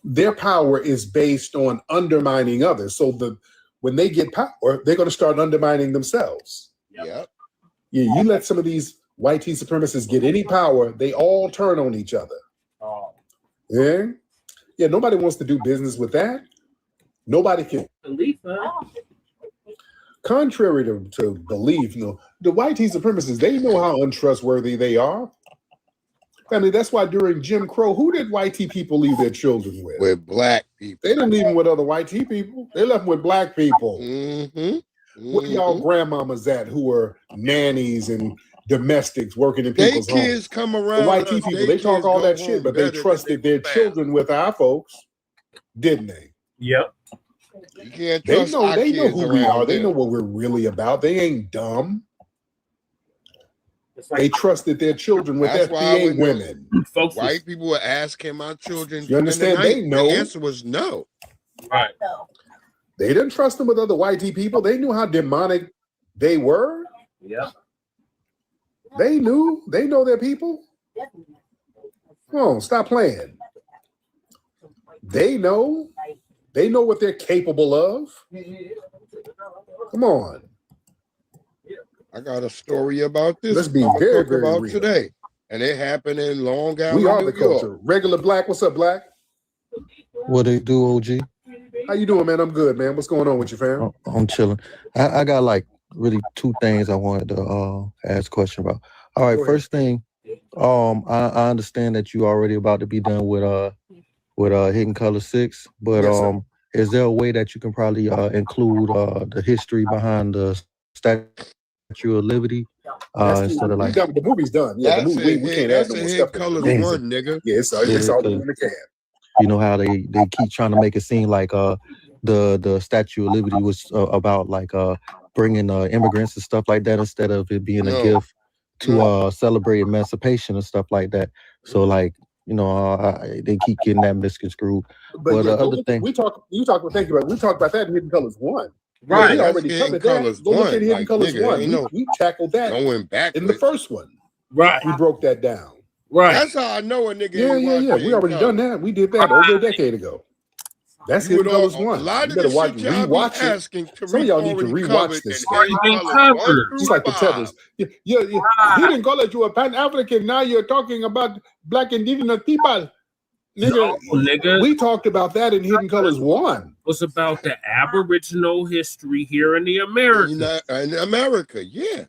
their power is based on undermining others. So when they get power, they're going to start undermining themselves. Yep. You let some of these white tea supremacists get any power, they all turn on each other. Oh. Yeah. Yeah. Nobody wants to do business with that. Nobody can. Contrary to belief, the white tea supremacists, they know how untrustworthy they are. I mean, that's why during Jim Crow, who did white tea people leave their children with? With black people. They didn't leave them with other white tea people. They left them with black people. Where y'all grandmamas at who were nannies and domestics working in people's homes? Kids come around. The white tea people, they talk all that shit, but they trusted their children with our folks, didn't they? Yep. You can't They trust know who we are. They them. know what we're really about. They ain't dumb. They trusted their children with That's why FBA women. White people were asking my children. You understand? They know. The answer was no. Right. They didn't trust them with other white tea people. They knew how demonic they were. Yeah. They knew. They know their people. Come on, stop playing. They know. They know what they're capable of. Come on. I got a story about this. Let's be very, very real today. And it happened in Long Island, We are New the culture. York. Regular Black. What's up, Black? What they do, OG? How you doing, man? I'm good, man. What's going on with you, fam? I'm chilling. I got like really two things I wanted to ask a question about. All right, first thing, I understand that you already about to be done with Hidden Color 6, but Yes, is there a way that you can probably include the history behind the Statue of Liberty instead of like the movie's done? Yeah, the movie, we can't add no more stuff. Colors Damn. one, nigga. Yeah, it's all in the can. You know how they keep trying to make it seem like the Statue of Liberty was about like bringing immigrants and stuff like that instead of it being a gift to celebrate emancipation and stuff like that. So like, you know, they keep getting that misconstrued. But the other thing, we talked about that in Hidden Colors 1. Right, We that's already Hidden covered Colors that. Go look 1. at Hidden Like, Colors nigga, 1. ain't no We tackled that going back in the first one. Right. We broke that down. Right. That's how I know a nigga. Yeah. We already done that. We did that over a decade ago. That's Hidden Colors 1. A lot You of better the watch, shit y'all be rewatch it. asking Some of y'all need to rewatch this. Just like the Tethers. He didn't call it you a Pan-African. Now you're talking about Black indigenous people. Nigga, we talked about that in Hidden Colors 1. Was about the Aboriginal history here in the Americas. In America, yeah.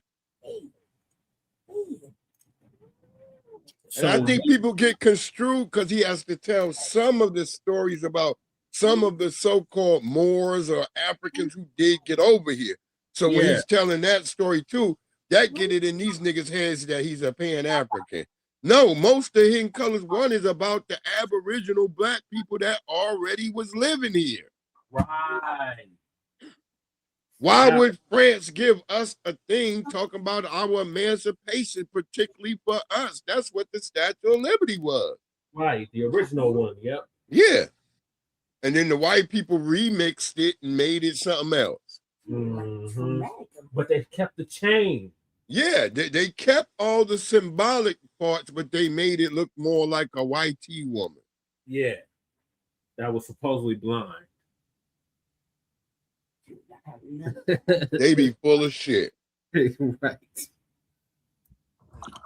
And I think people get construed because he has to tell some of the stories about some of the so-called Moors or Africans who did get over here. So when he's telling that story too, that get it in these niggas' heads that he's a Pan-African. No, most of Hidden Colors 1 is about the Aboriginal Black people that already was living here. Right. Why would France give us a thing talking about our emancipation, particularly for us? That's what the Statue of Liberty was. Right, the original one. Yep. Yeah. And then the white people remixed it and made it something else. But they kept the chain. Yeah, they kept all the symbolic parts, but they made it look more like a white woman. Yeah. That was supposedly blind. They be full of shit. Right.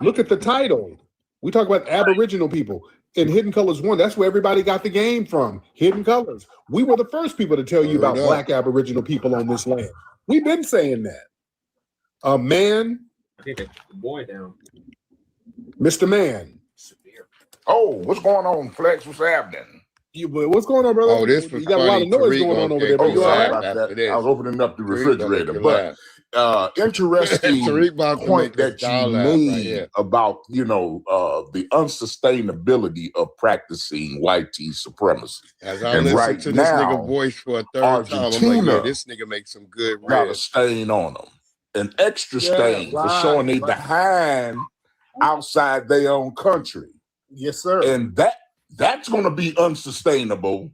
Look at the title. We talk about Aboriginal people. In Hidden Colors 1, that's where everybody got the game from. Hidden Colors. We were the first people to tell you about Black Aboriginal people on this land. We've been saying that. Man. I think they put the boy down. Mr. Man. Oh, what's going on, Flex? What's happening? What's going on, brother? Oh, this was you got a lot of noise going on over there, but you all right? I was opening up the refrigerator, but interesting point that you made about, the unsustainability of practicing white supremacy. As I listen to this nigga voice for a third time, I'm like, yeah, this nigga makes some good got a ribs. stain on them, an extra stain for showing they behind outside their own country. Yes, sir. And that's going to be unsustainable,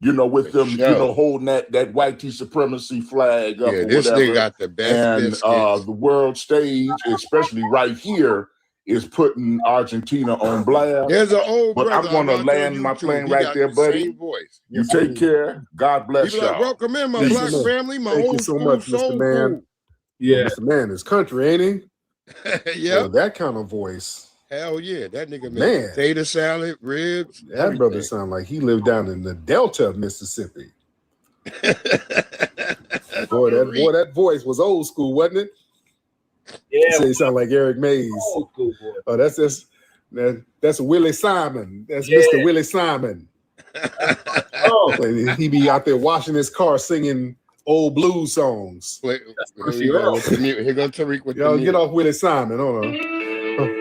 with them, holding that white supremacy flag up. Yeah, or this whatever. nigga got the best And biscuits. the world stage, especially right here, is putting Argentina on blast. There's an old but brother I'm going to on land my YouTube. plane He right got there, the buddy. same voice. You take care. God bless He be like, y'all. welcome in, my Thank black you, family, my Thank old you so school much, soul Mr. Man. food. Yeah. Mr. Man is country, ain't he? Yeah. That kind of voice. Hell yeah. That nigga made Man. potato salad, ribs. That brother sound like he lived down in the Delta of Mississippi. Boy, that voice was old school, wasn't it? Yeah. Say he sound like Eric Mays. Old school boy. Oh, that's Willie Simon. That's Yeah. Mr. Willie Simon. He be out there washing his car singing old blues songs. Here go Tariq with Y'all the get off Willie Simon. Hold on.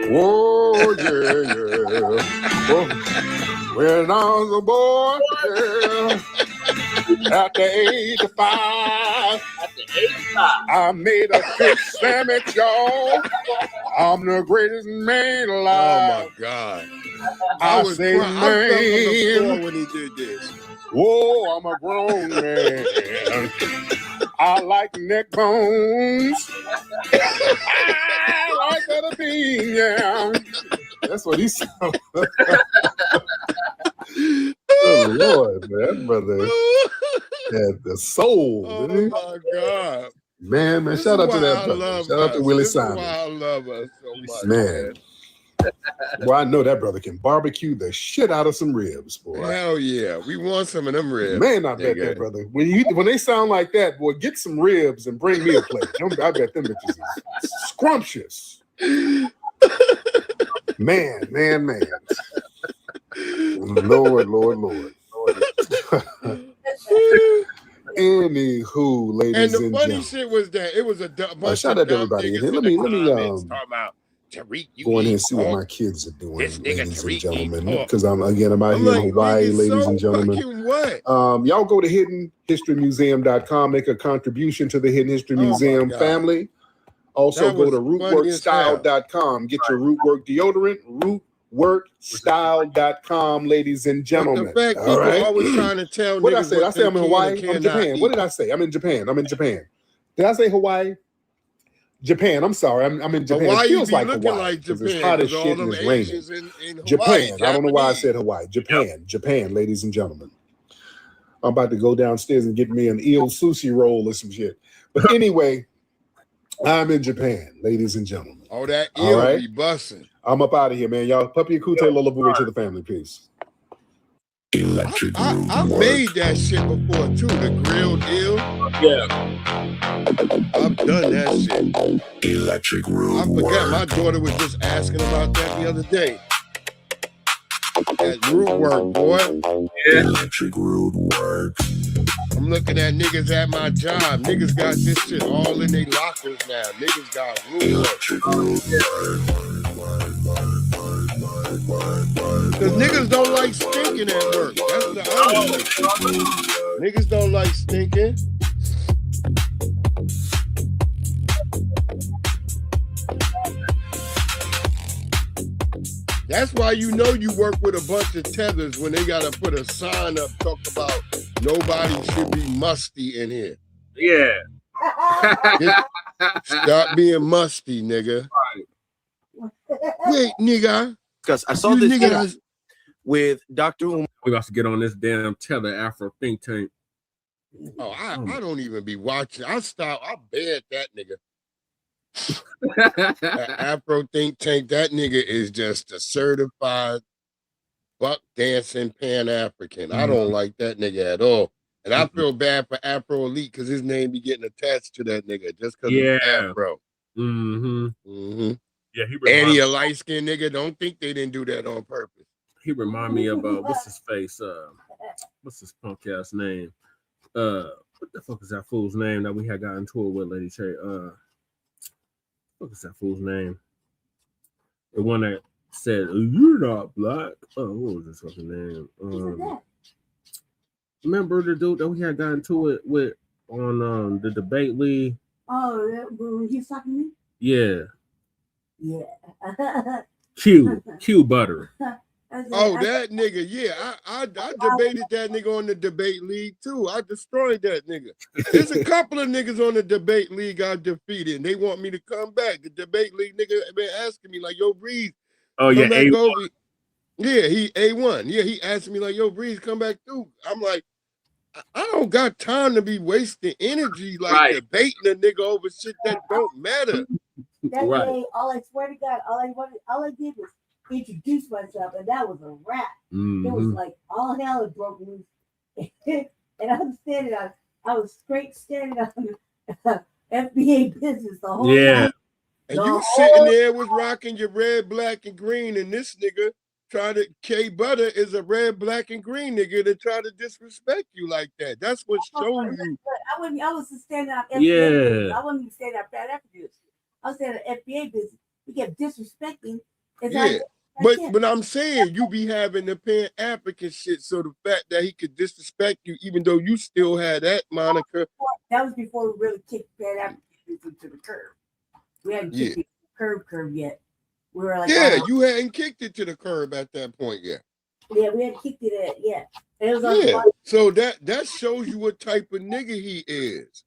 Whoa, yeah. Whoa. When I was a boy, at the age of 5, I made a fish sandwich, y'all. I'm the greatest man alive. Oh my God. I was say, crying. I fell on the floor man. when he did this. Whoa, I'm a grown man. I like neck bones. I like that bean, yeah. That's what he sounds like. Oh, Lord, man. That brother had the soul. Oh, didn't he? my God. Man, This shout is out to why that I brother. love Shout out to us. Willie This is Simon. why I love us so much, Man. Well, I know that brother can barbecue the shit out of some ribs, boy. Hell yeah. We want some of them ribs. Man, I bet nigga. that brother. When they sound like that, boy, get some ribs and bring me a plate. I bet them bitches is scrumptious. Man. Lord. Anywho, ladies And the and funny gentlemen. shit was that it was a bunch Shout of out to dumb everybody in niggas here. in Let the me comments talking about Tariq, you go in here eat and see what pork. my kids are doing, This nigga ladies and Tariq eat gentlemen. pork. Because I'm out I'm here like, in Hawaii, nigga, ladies so and gentlemen. fucking what? Y'all go to hiddenhistorymuseum.com, make a contribution to the Hidden History Museum God. family. Also That go to was funny as hell. rootworkstyle.com. Get your Rootwork deodorant, rootworkstyle.com, ladies and gentlemen. But the fact All people right? always trying to tell What did I niggas say? I what say they I'm in can Hawaii. and I'm cannot Japan. eat. What did I say? I'm in Japan. Did I say Hawaii? Japan. I'm sorry. I'm in But Japan. why It you feels be like looking Hawaii like because Japan? it's hot as Because all shit them and it's raining. Asians in Hawaii, Japan. I don't know why I Japanese. said Hawaii. Japan, ladies and gentlemen. I'm about to go downstairs and get me an eel sushi roll or some shit. But anyway, I'm in Japan, ladies and gentlemen. Oh, that All eel right? be busting. I'm up out of here, man. Y'all, puppy akute lolabue to the family. Peace. Electric I made that shit before too. The grilled eel. Yeah. I've done that shit. Electric Room I forgot. My daughter was just asking about that the other day. That root work, boy. Yeah. Electric Room work. I'm looking at niggas at my job. Niggas got this shit all in their lockers now. Niggas got root work. Because niggas don't like stinking at work. That's the honest. Niggas don't like stinking. That's why you know you work with a bunch of tethers when they gotta put a sign up talk about nobody should be musty in here. Yeah. Stop being musty, nigga. Wait, nigga. Because I saw this niggas with Dr. Umar. We got to get on this damn Tether Afro think tank. Oh, I don't even be watching. I banned that nigga. That Afro think tank, that nigga is just a certified buck dancing Pan-African. I don't like that nigga at all. And I feel bad for Afro Elite because his name be getting attached to that nigga just because he's Afro. Yeah, and he a light-skinned nigga. Don't think they didn't do that on purpose. He remind me of what's his face? What's his punk ass name? What the fuck is that fool's name that we had got into it with, Lady Che? What is that fool's name? The one that said, "You're not black." Oh, what was his fucking name? Remember the dude that we had got into it with on the debate league? Oh, he's talking to me? Yeah. Yeah. Q Butter. Oh, that nigga. Yeah, I debated that nigga on the debate league too. I destroyed that nigga. There's a couple of niggas on the debate league I defeated, and they want me to come back. The debate league nigga been asking me like, "Yo, Breeze, oh yeah, come back over." Yeah, he A1. Yeah, he asked me like, "Yo, Breeze, come back through." I'm like, I don't got time to be wasting energy like debating a nigga over shit that don't matter. That day, I swear to God, all I did was introduce myself, and that was a wrap. It was like all hell had broken loose, and I was straight standing on FBA business the whole time. And you sitting there was rocking your red, black, and green, and this nigga K Butter is a red, black, and green nigga to try to disrespect you like that. That's what shows you. I was standing on FBA business. I wasn't even standing on Pan Africa. I was standing on FBA business. He kept disrespecting. But I'm saying you be having the Pan-African shit, so the fact that he could disrespect you, even though you still had that moniker. That was before we really kicked Pan-African to the curb. We hadn't kicked it to the curb yet. We were like, you hadn't kicked it to the curb at that point yet. Yeah, we hadn't kicked it yet. It was so that shows you what type of nigga he is.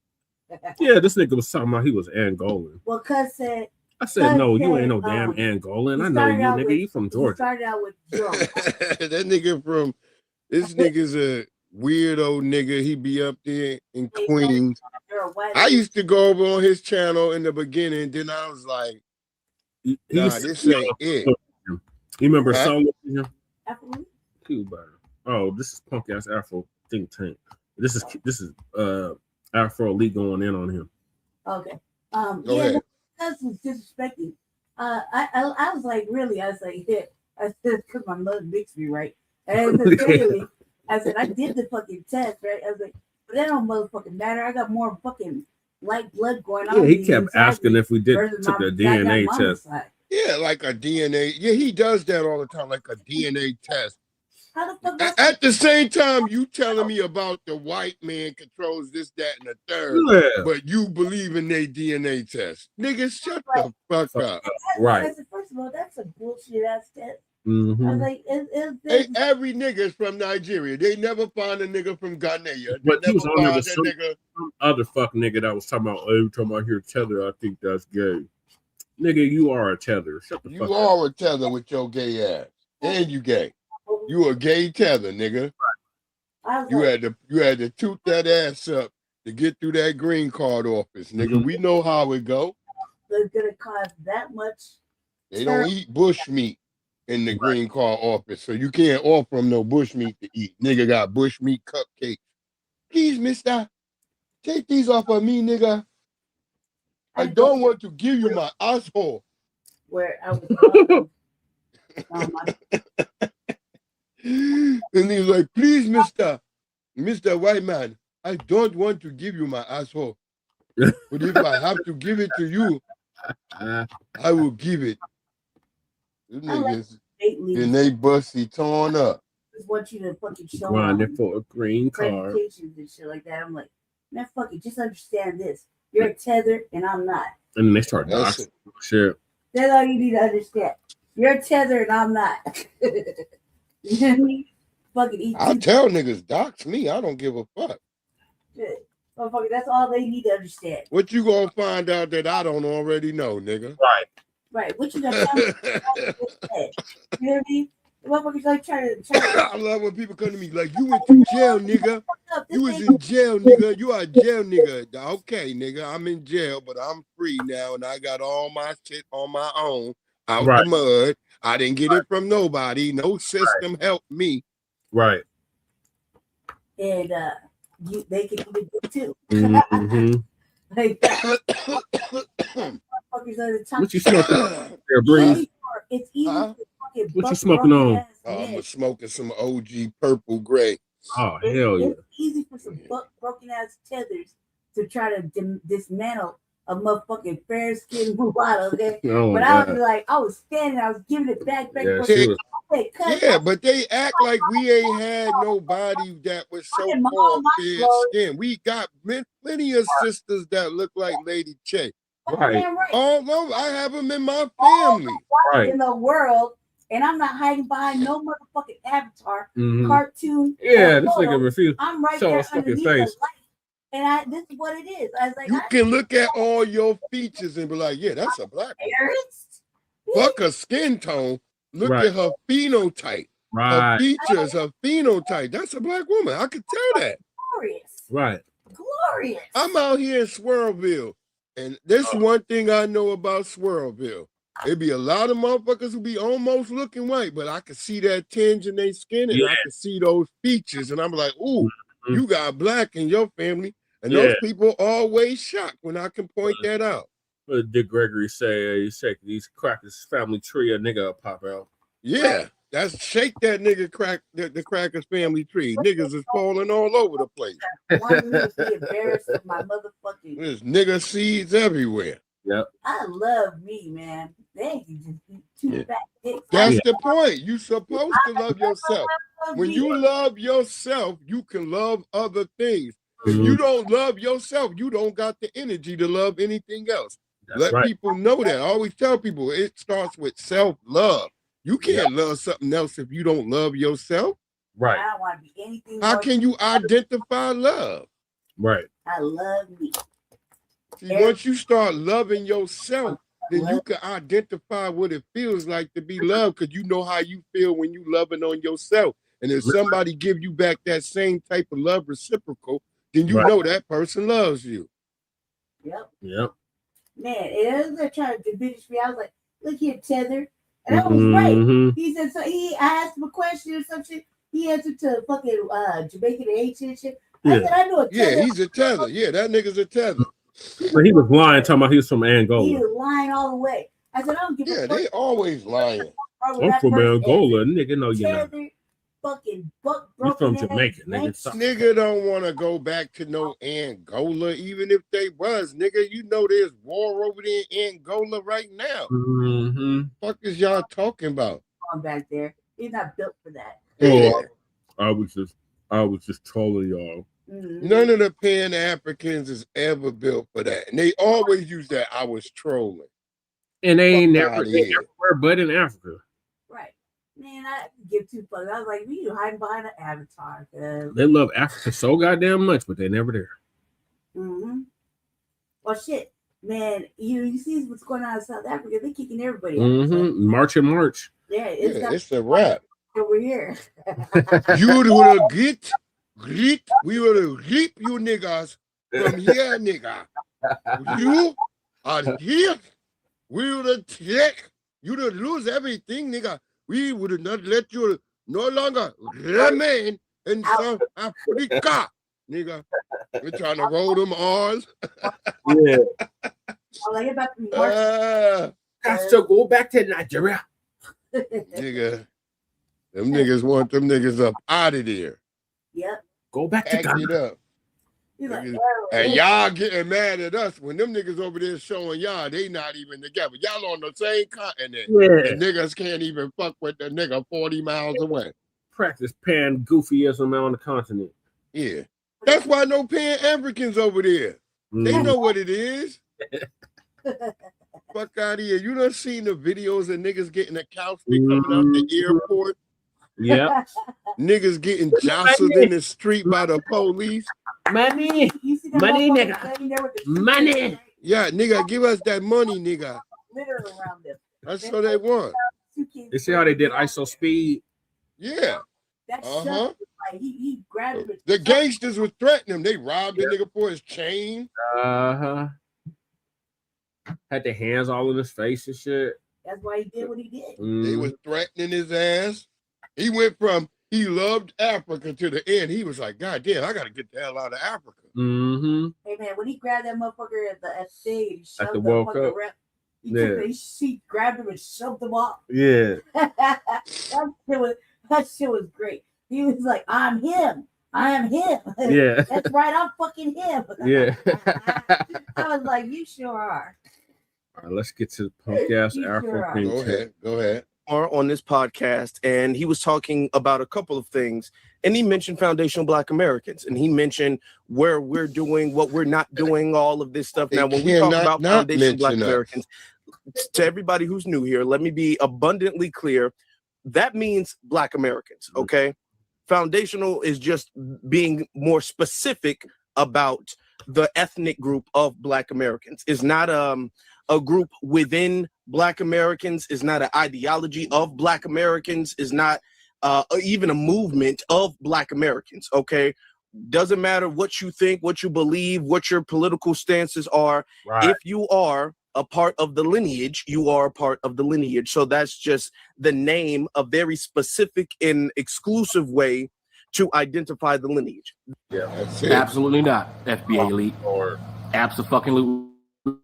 Yeah, this nigga was talking about he was Angolan. Well, cuz said. I said, no, you ain't no damn Angolan. I know you, nigga. You from Georgia. Started out with Joe. That nigga this nigga's a weirdo nigga. He be up there in Queens. I used to go over on his channel in the beginning. Then I was like, nah, this ain't it. You remember a song with him? Q Butter. Oh, this is punk ass Afro think tank. This is Afro Elite going in on him. Okay. Go ahead. Was disrespecting. I was like, really? I was like, yeah. I said, because my mother mixed me, right? And I said, I did the fucking test, right? I was like, but that don't motherfucking matter. I got more fucking light blood going on. Yeah, he kept asking if we took the DNA test. Yeah, like a DNA. Yeah, he does that all the time, like a DNA test. How the fuck at the same time, you telling me about the white man controls this, that, and the third, but you believe in their DNA test. Niggas, shut the fuck up. Right. I said, first of all, that's a bullshit ass test. Mm-hmm. I was like, every nigga's from Nigeria. They never find a nigga from Ghana. But he was on there with some other fuck nigga that was talking about, every time I hear tether, I think that's gay. Nigga, you are a tether. Shut the fuck up. You are a tether with your gay ass. And you gay. You a gay tether, nigga. You had to toot that ass up to get through that green card office, nigga. We know how it go. It's gonna cost that much. They don't eat bush meat in the green card office, so you can't offer them no bush meat to eat. Nigga got bush meat cupcakes. Please, mister, take these off of me, nigga. I don't want to give you my asshole. Where I was. And he's like, please, Mr. White Man, I don't want to give you my asshole. But if I have to give it to you, I will give it. These niggas, and they busty torn up. Just want you to fucking show grinding for a green card. Presentations and shit like that. I'm like, man, fuck it. Just understand this. You're a tether and I'm not. And then they start doxing shit. That's all you need to understand. You're tethered and I'm not. You know what I mean? Fucking eat. I tell niggas, dox me. I don't give a fuck. Shit. Motherfucker, that's all they need to understand. What you gonna find out that I don't already know, nigga? Right. Right. What you gonna tell me? You know what I mean? The motherfuckers like trying to. I love when people come to me like, you went to jail, nigga. You was in jail, nigga. You are a jail, nigga. Okay, nigga, I'm in jail, but I'm free now, and I got all my shit on my own out the mud. I didn't get it from nobody. No system helped me. Right. And they can do it too. Mm-hmm. Like motherfuckers at the top. What you smoking? There, breathe. It's easy to fucking What you smoking on? I'm smoking some OG purple gray. Oh, hell yeah. It's easy for some broken ass tethers to try to dismantle a motherfucking fair skinned mulatto. Okay? Oh, but I was like, I was standing, I was giving it back. Yeah, but they act like we ain't had nobody that was so-called fair skin. We got plenty of sisters that look like Lady Che. Right. All over, I have them in my family. Right. In the world, and I'm not hiding behind no motherfucking avatar, cartoon. Yeah, this nigga refused. I'm right show there his fucking underneath face. the light. And this is what it is. I was like, You can look at all your features and be like, yeah, that's a black woman. Fuck her skin tone. Look at her phenotype. Her features, her phenotype. That's a black woman. I could tell that. Glorious. Right. Glorious. I'm out here in Swirlville. And this one thing I know about Swirlville. There be a lot of motherfuckers who be almost looking white, but I can see that tinge in their skin and I can see those features. And I'm like, ooh, you got black in your family. And those people always shocked when I can point that out. What did Gregory say? He said these crackers family tree, a nigga will pop out. Yeah, that's shake that nigga the crackers family tree. Niggas is falling all over the place. One minute be embarrassed of my motherfucking. There's nigga seeds everywhere. Yep. I love me, man. They can just be two fat dicks. That's the point. You supposed to love yourself. When you love yourself, you can love other things. If you don't love yourself, you don't got the energy to love anything else. Let people know that. I always tell people it starts with self-love. You can't love something else if you don't love yourself. Right. I don't want to be anything. How can you identify love? Right. I love me. See, once you start loving yourself, then you can identify what it feels like to be loved because you know how you feel when you loving on yourself. And if somebody give you back that same type of love reciprocal, then you know that person loves you. Yep. Yep. Man, and they're trying to diminish me. I was like, look here, Tether. And that was right. He said, so I asked him a question or some shit. He answered to fucking Jamaican H and shit. I said, I know a tether. Yeah, he's a tether. Yeah, that nigga's a tether. But he was lying, talking about he was from Angola. He was lying all the way. I said, I don't give a fuck. Yeah, they always lying. I'm from Angola, nigga. No, you're not. Fucking buck You from Jamaica, nigga. Nigga don't want to go back to no Angola, even if they was, nigga. You know there's war over there in Angola right now. Fuck is y'all talking about? On back there, he's not built for that. Yeah. I was just trolling y'all. None of the Pan-Africans is ever built for that. And they always use that I was trolling. And they ain't never everywhere but in Africa. Right. Man, I give two fucks. I was like, we you hiding behind an avatar. They love Africa so goddamn much, but they never there. Well, shit. Man, you see what's going on in South Africa. They're kicking everybody out. March and March. Yeah, it's a wrap. Over here. You will get greet. We will reap you niggas from here, nigga. You are here. We will take you to lose everything, nigga. We would not let you no longer remain in South Africa, nigga. We're trying to roll them R's. Yeah. Oh, like about to be Got to go back to Nigeria. Nigga. Them niggas want them niggas up out of there. Yep. Go back to Act it up. Like, and y'all getting mad at us when them niggas over there showing y'all they not even together. Y'all on the same continent. Yeah. And niggas can't even fuck with the nigga 40 miles away. Practice pan goofyism on the continent. Yeah. That's why no Pan-Africans over there. They know what it is. fuck out of here. You done seen the videos of niggas getting a couch coming out the airport? Yeah. Niggas getting jostled in the street by the police. Money, nigga. Money. Yeah, nigga, give us that money, nigga. Litter around them. That's what they want. You see how they did ISO speed? Yeah. That's Uh-huh. like he grabbed him. The gangsters was threatening him. They robbed the nigga for his chain. Uh-huh. Had their hands all in his face and shit. That's why he did what he did. They was threatening his ass. He went from he loved Africa to the end. He was like, God damn, I gotta get the hell out of Africa. Mm-hmm. Hey man, when he grabbed that motherfucker at the stage, he shoved the the World motherfucker Cup. around. He Yeah. took his seat, grabbed him, and shoved him off. Yeah. that shit was great. He was like, I'm him. I am him. Yeah. That's right, I'm fucking him. Yeah. I was like, you sure are. All right, let's get to the punk ass Afro thing. Go ahead. On this podcast, and he was talking about a couple of things, and he mentioned foundational Black Americans, and he mentioned where we're doing, what we're not doing, all of this stuff. Now, when we talk about foundational Black Americans, to everybody who's new here, let me be abundantly clear. That means Black Americans, okay? Foundational is just being more specific about the ethnic group of Black Americans. It's not a group within Black Americans, is not an ideology of Black Americans, is not even a movement of Black Americans, okay? Doesn't matter what you think, what you believe, what your political stances are. Right. If you are a part of the lineage, you are a part of the lineage. So that's just the name, a very specific and exclusive way to identify the lineage. Yeah, Absolutely not, FBA elite. Absolutely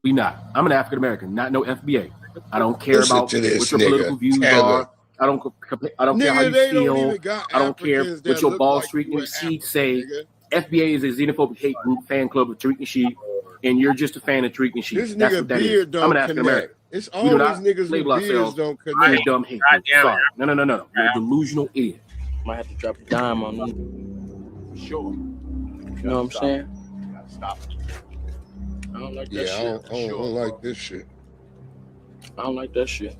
not. I'm an African American, not no FBA. I don't care Listen about to this what your nigga, political views Taylor. are. I don't care how you they don't feel. even got I don't care Africans what that your look Ball like Street you in receipts say. FBA is a xenophobic hate group fan club of Tariq Nasheed, and you're just a fan of Tariq Nasheed. This That's nigga what that is. beard don't I'm an African American. connect. It's We do always not niggas with label beards ourselves don't a connect. dumb hate group. Sorry. No. You're a delusional idiot. Might have to drop a dime on them. Sure. You know what I'm saying? Stop. I don't like that Yeah, shit. I don't like this shit. I don't like that shit.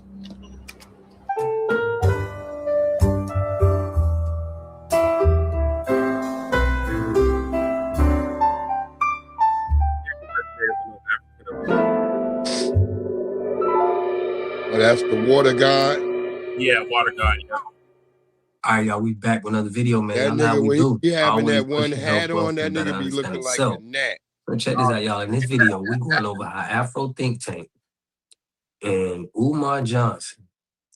Oh, that's the water god. Yeah, water god. Yeah. All right, y'all, we back with another video, man. That Y'all know how nigga, we when do. he having Always that one pushing hat health, on, that wealth, and better nigga be looking understanding. like So, a gnat. so check this out, y'all. In this video, we're going over how Afro Think Tank and Umar Johnson,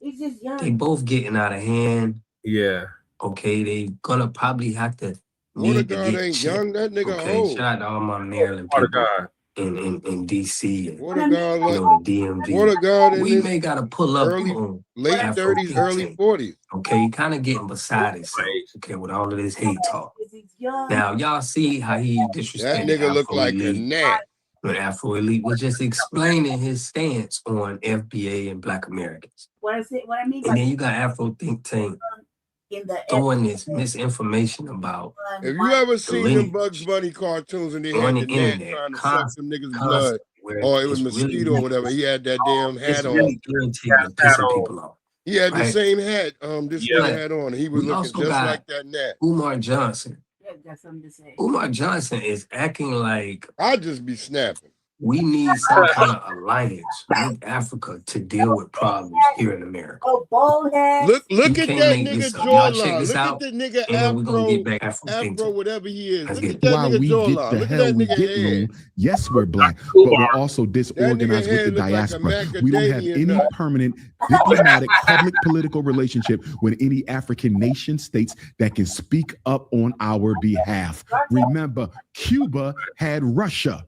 He's just young. they both getting out of hand. Yeah. Okay, they gonna probably have to Water need to god get ain't checked. young, that nigga Okay, old. shout out to all my Maryland Water people god. in DC and Water god, you know, the DMV. water god in We his may gotta pull up early, on late Afro 30s, Think early Tank. 40s. Okay, kind of getting beside himself. Okay, with all of this hate talk. Now y'all see how he That disrespected nigga look Afro like a Elite. gnat. When Afro Elite was just explaining his stance on FBA and Black Americans. What I mean And then you got Afro Think Tank in the throwing this misinformation about If you ever the seen them lineage Bugs Bunny cartoons and they on had the the gnat internet trying to suck some niggas' blood, constantly, where or it was it's really, mosquito or whatever, he had that damn it's hat on. really irritating and pissing people off. He had the right? same hat this Yeah. nigga had on. He was We looking also just got like that gnat. Umar Johnson. Yeah, got something to say. Umar Johnson is acting like I just be snapping. we need some kind of alliance with Africa to deal with problems here in America. Oh, bald head. Look You at can't that make nigga this up. Y'all check jawline. this Look at out, the nigga and then we're gonna get back Afro, whatever he is. Let's Look get at that While nigga we get jawline. the Look at hell that we nigga get, head. Loon, yes, we're black, but we're also disorganized head with the look like a diaspora. We don't have macadamia any nut. permanent diplomatic public political relationship with any African nation states that can speak up on our behalf. Remember, Cuba had Russia.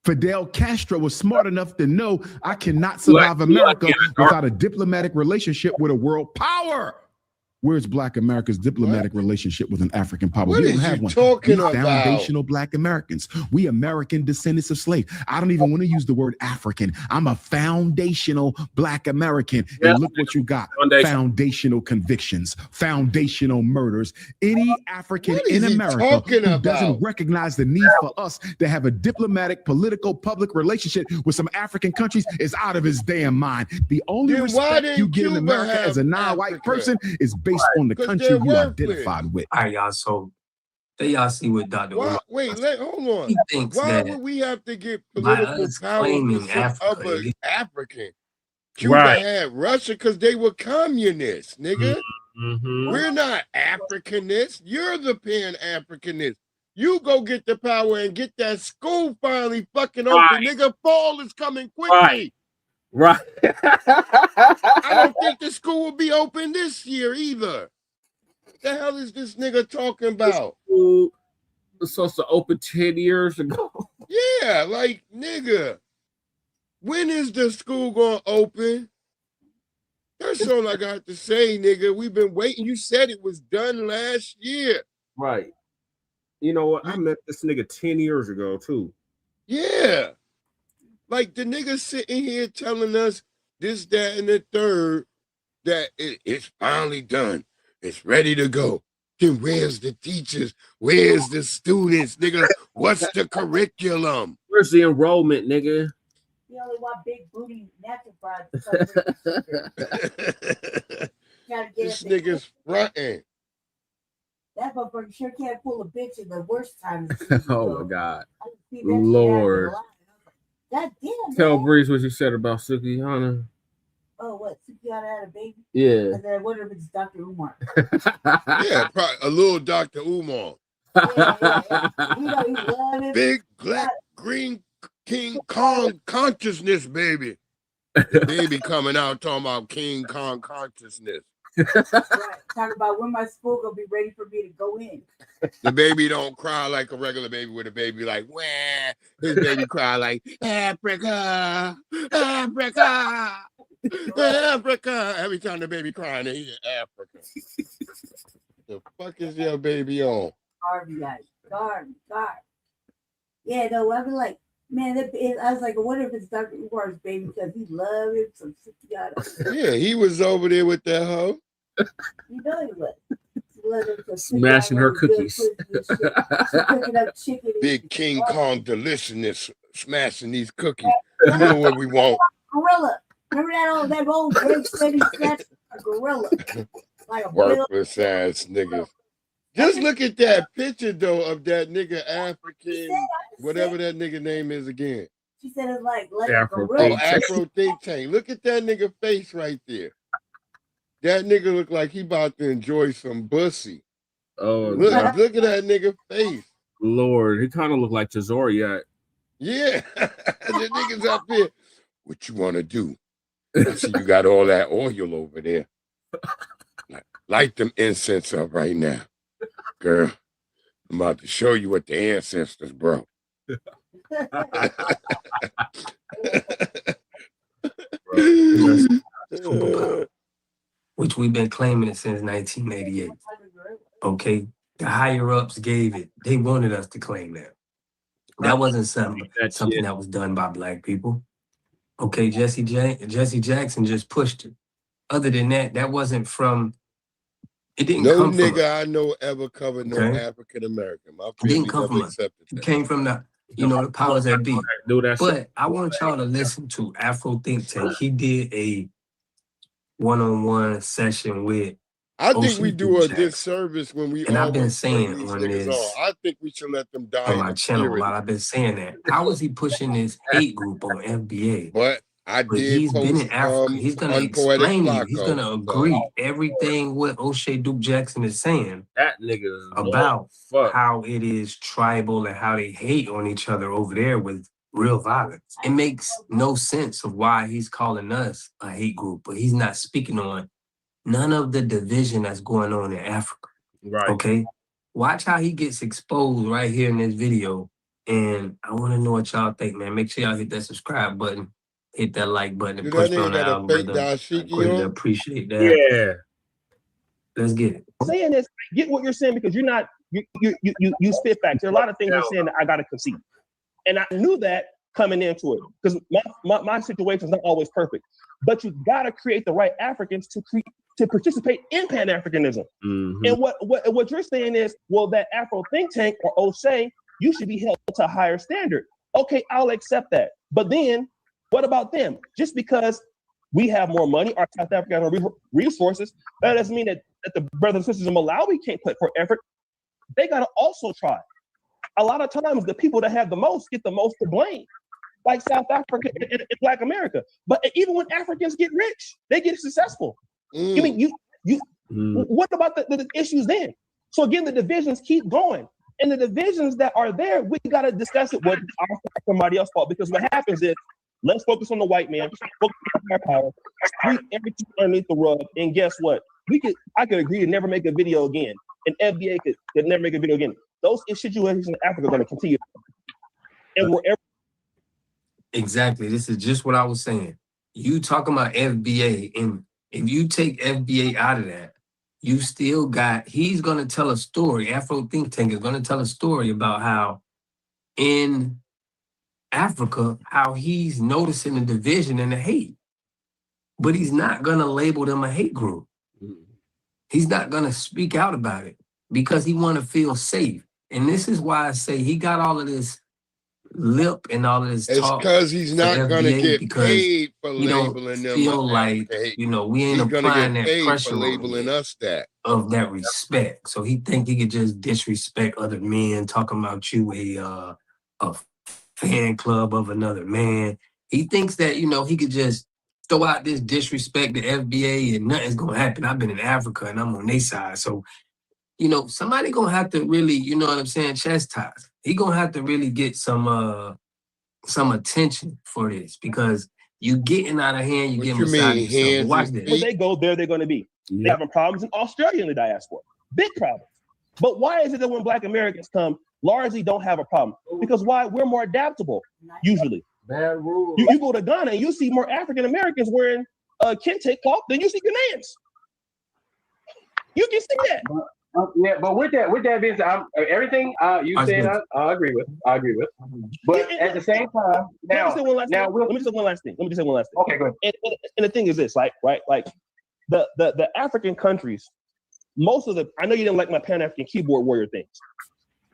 Fidel Castro was smart enough to know I cannot survive America without a diplomatic relationship with a world power. Where's Black America's diplomatic relationship with an African power? What We don't is have you one. talking We about? foundational Black Americans. We American descendants of slaves. I don't even want to use the word African. I'm a foundational Black American. Yeah. And look what you got. Foundational convictions, foundational murders. Any African in America who doesn't recognize the need for us to have a diplomatic, political, public relationship with some African countries is out of his damn mind. The only respect you get in America as a non-white person is based on the country you identified with. All right, y'all. So there y'all see what Dr. Umar. Hold on. He thinks Why that would we have to get by political us power with claiming some Africa, other African? Cuba had Russia because they were communists, nigga. We're not Africanists. You're the pan-Africanist. You go get the power and get that school finally fucking open, nigga. Fall is coming quickly. Right. I don't think the school will be open this year either. The hell is this nigga talking about? School was supposed to open 10 years ago. Yeah, like, nigga, when is the school gonna open? That's all I got to say, nigga. We've been waiting. You said it was done last year. Right. You know what? I met this nigga 10 years ago, too. Yeah. Like the nigga sitting here telling us this, that, and the third, that it's finally done. It's ready to go. Then where's the teachers? Where's the students, nigga? What's the curriculum? Where's the enrollment, nigga? You only want big booty natural products. This nigga's fronting. That motherfucker sure can't pull a bitch in the worst time. Oh my God. Lord. God damn. Tell Breeze what you said about Sukihana. Oh, what? Sukihana had a baby? Yeah. And then I wonder if it's Dr. Umar. Yeah, probably a little Dr. Umar. Yeah. You know, he loved it. Big black green King Kong consciousness, baby. The baby coming out talking about King Kong consciousness. Right. Talking about when my school gonna be ready for me to go in. The baby don't cry like a regular baby with a baby like, wah. His baby cry like, Africa, Africa, Africa. Every time the baby crying, they hear Africa. The fuck is your baby on? Garvey, guys. Garvey. Yeah, no, I be like, man, I was like, I wonder if it's Dr. Umar's baby because he loved him some Sukihana. Yeah, he was over there with that hoe. You know he was. Smashing her cookies. Big King Kong deliciousness smashing these cookies. You know what we want? Gorilla. Remember that old Greg said he snatched a gorilla. Like a worthless ass niggas. Just look at that picture though of that nigga African, whatever that nigga name is again. She said it's like Afro think tank. Look at that nigga face right there. That nigga look like he about to enjoy some pussy. Oh, look at that nigga face. Lord, he kind of looked like Tazoriak. Yeah, the niggas up here. What you want to do? I see you got all that oil over there. Light them incense up right now. Girl, I'm about to show you what the ancestors brought. Which we've been claiming it since 1988. Okay, the higher ups gave it. They wanted us to claim that. That wasn't something that was done by Black people. Okay, Jesse Jackson just pushed it. Other than that, that wasn't from. It didn't come from. No nigga I know ever covered no African American. My family never accepted that. It came from the, the powers that be. But I want y'all to listen to Afro Think Tank. He did a one-on-one session with. I think we do a disservice when we. And I've been saying on this. I think we should let them die on my channel a lot. I've been saying that. How is he pushing this hate group on FBA? But he's been in Africa. He's gonna explain you. He's gonna agree everything what O'Shea Duke Jackson is saying. That nigga is about how it is tribal and how they hate on each other over there with real violence. It makes no sense of why he's calling us a hate group, but he's not speaking on none of the division that's going on in Africa. Right. Okay. Watch how he gets exposed right here in this video. And I want to know what y'all think, man. Make sure y'all hit that subscribe button, hit that like button, and push on the algorithm. I really appreciate that. Yeah. Let's get it. Saying this, I get what you're saying because you're not you spit facts. There are a lot of things you're saying that I gotta concede, and I knew that coming into it because my situation is not always perfect. But you gotta create the right Africans to participate in Pan-Africanism. Mm-hmm. And what you're saying is, well, that Afro think tank or O'Shea, you should be held to a higher standard. Okay, I'll accept that. But then, what about them? Just because we have more money, our South Africa has more resources, that doesn't mean that the brothers and sisters in Malawi can't put forth effort. They gotta also try. A lot of times, the people that have the most get the most to blame, like South Africa and Black America. But even when Africans get rich, they get successful. You mean what about the issues then? So again, the divisions keep going. And the divisions that are there, we gotta discuss it. What somebody else's fault? Because what happens is, let's focus on the white man, focus on our power, sweep everything underneath the rug, and guess what? I could agree to never make a video again, and FBA could never make a video again. Those situations in Africa are going to continue, and wherever. Exactly. This is just what I was saying. You talking about FBA, and if you take FBA out of that, you still got. He's going to tell a story. Afro think tank is going to tell a story about how in Africa, how he's noticing the division and the hate, but he's not going to label them a hate group. He's not going to speak out about it because he want to feel safe. And this is why I say he got all of this lip and all of this talk. It's because he's not going to get paid for labeling them. Feel like, we ain't applying that pressure for labeling us that. Of that respect. So he think he could just disrespect other men, talking about you a fan club of another man. He thinks that, he could just throw out this disrespect to FBA and nothing's going to happen. I've been in Africa and I'm on their side. So, somebody going to have to really, chastise. He going to have to really get some attention for this because you getting out of hand, you getting beside yourself. Watch this. Where they go, there they're going to be. They're having problems in Australia in the diaspora. Big problems. But why is it that when Black Americans come, largely don't have a problem? Because why? We're more adaptable, usually. Bad rule. You go to Ghana and you see more African Americans wearing kente cloth than you see Ghanaians. You can see that. Yeah, but with that being said, everything you said, I agree with. But at the same time, let me just say one last thing. Okay, go ahead. And the thing is this, like the African countries, most of I know you didn't like my Pan-African keyboard warrior things.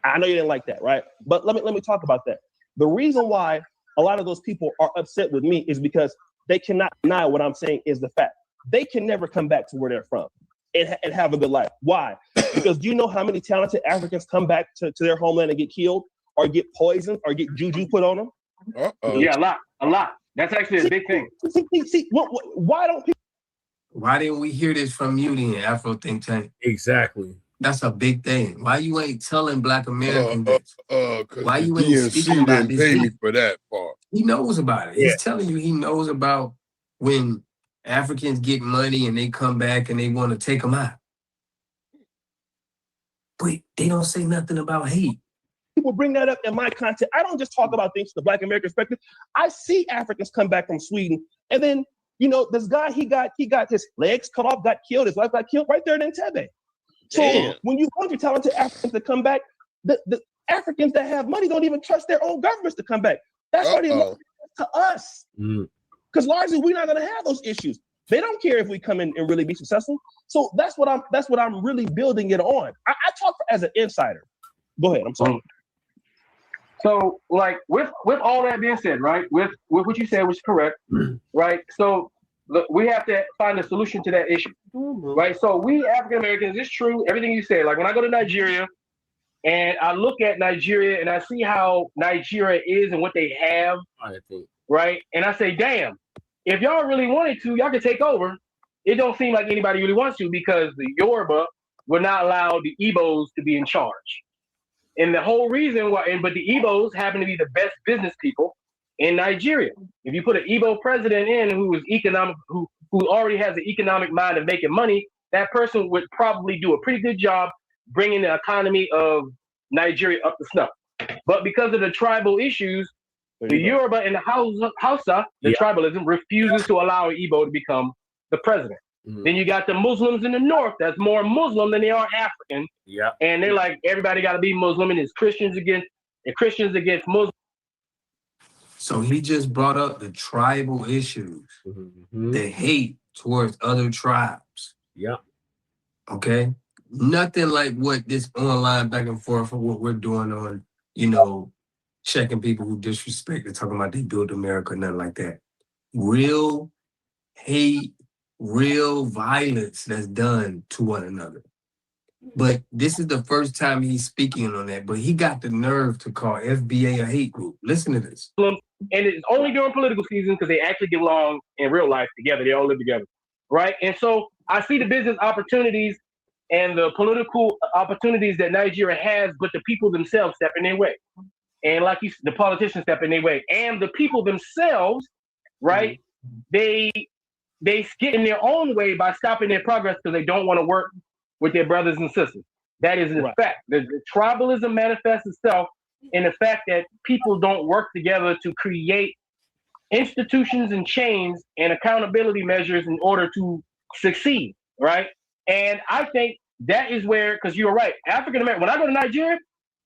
I know you didn't like that, right? But let me talk about that. The reason why a lot of those people are upset with me is because they cannot deny what I'm saying is the fact. They can never come back to where they're from and have a good life. Why? Because do you know how many talented Africans come back to their homeland and get killed or get poisoned or get juju put on them? Yeah, a lot. That's actually a big thing. See, why don't people? Why didn't we hear this from you then, Afro Think Tank? Exactly. That's a big thing. Why you ain't telling Black Americans this? Why you ain't DNC speaking about didn't this? pay me for that part. He knows about it. Yeah. He's telling you he knows about when Africans get money and they come back and they want to take them out. But they don't say nothing about hate. People bring that up in my content. I don't just talk about things from the Black American perspective. I see Africans come back from Sweden, and then this guy he got his legs cut off, got killed, his wife got killed right there in Entebbe. So when you want your talented Africans to come back, the Africans that have money don't even trust their own governments to come back. That's why they look to us. Because largely we're not going to have those issues. They don't care if we come in and really be successful. So that's what I'm really building it on. I talk as an insider. Go ahead. I'm sorry. So, like with all that being said, right? With what you said was correct, right? So we have to find a solution to that issue, right? So we African Americans, it's true, everything you say. Like when I go to Nigeria and I look at Nigeria and I see how Nigeria is and what they have, right? And I say, damn, if y'all really wanted to, y'all could take over. It don't seem like anybody really wants to because the Yoruba will not allow the Igbos to be in charge. And the whole reason why, but the Igbos happen to be the best business people in Nigeria. If you put an Igbo president in who already has the economic mind of making money, that person would probably do a pretty good job bringing the economy of Nigeria up to snuff. But because of the tribal issues, the Yoruba and the Hausa, the tribalism, refuses to allow an Igbo to become the president. Then you got the Muslims in the north that's more Muslim than they are African. Yeah. And they're like, everybody got to be Muslim, and it's Christians against Muslims. So he just brought up the tribal issues, the hate towards other tribes. Yeah. Okay? Nothing like what this online back and forth for what we're doing on, checking people who disrespect and talking about they built America, nothing like that. Real hate, real violence that's done to one another. But this is the first time he's speaking on that. But he got the nerve to call FBA a hate group. Listen to this. And it's only during political season because they actually get along in real life together. They all live together, right? And so I see the business opportunities and the political opportunities that Nigeria has, but the people themselves step in their way. And like the politicians step in their way. And the people themselves, right, they get in their own way by stopping their progress because they don't want to work with their brothers and sisters. That is a fact. The tribalism manifests itself in the fact that people don't work together to create institutions and chains and accountability measures in order to succeed, right? And I think that is where, because you're right, African American, when I go to Nigeria,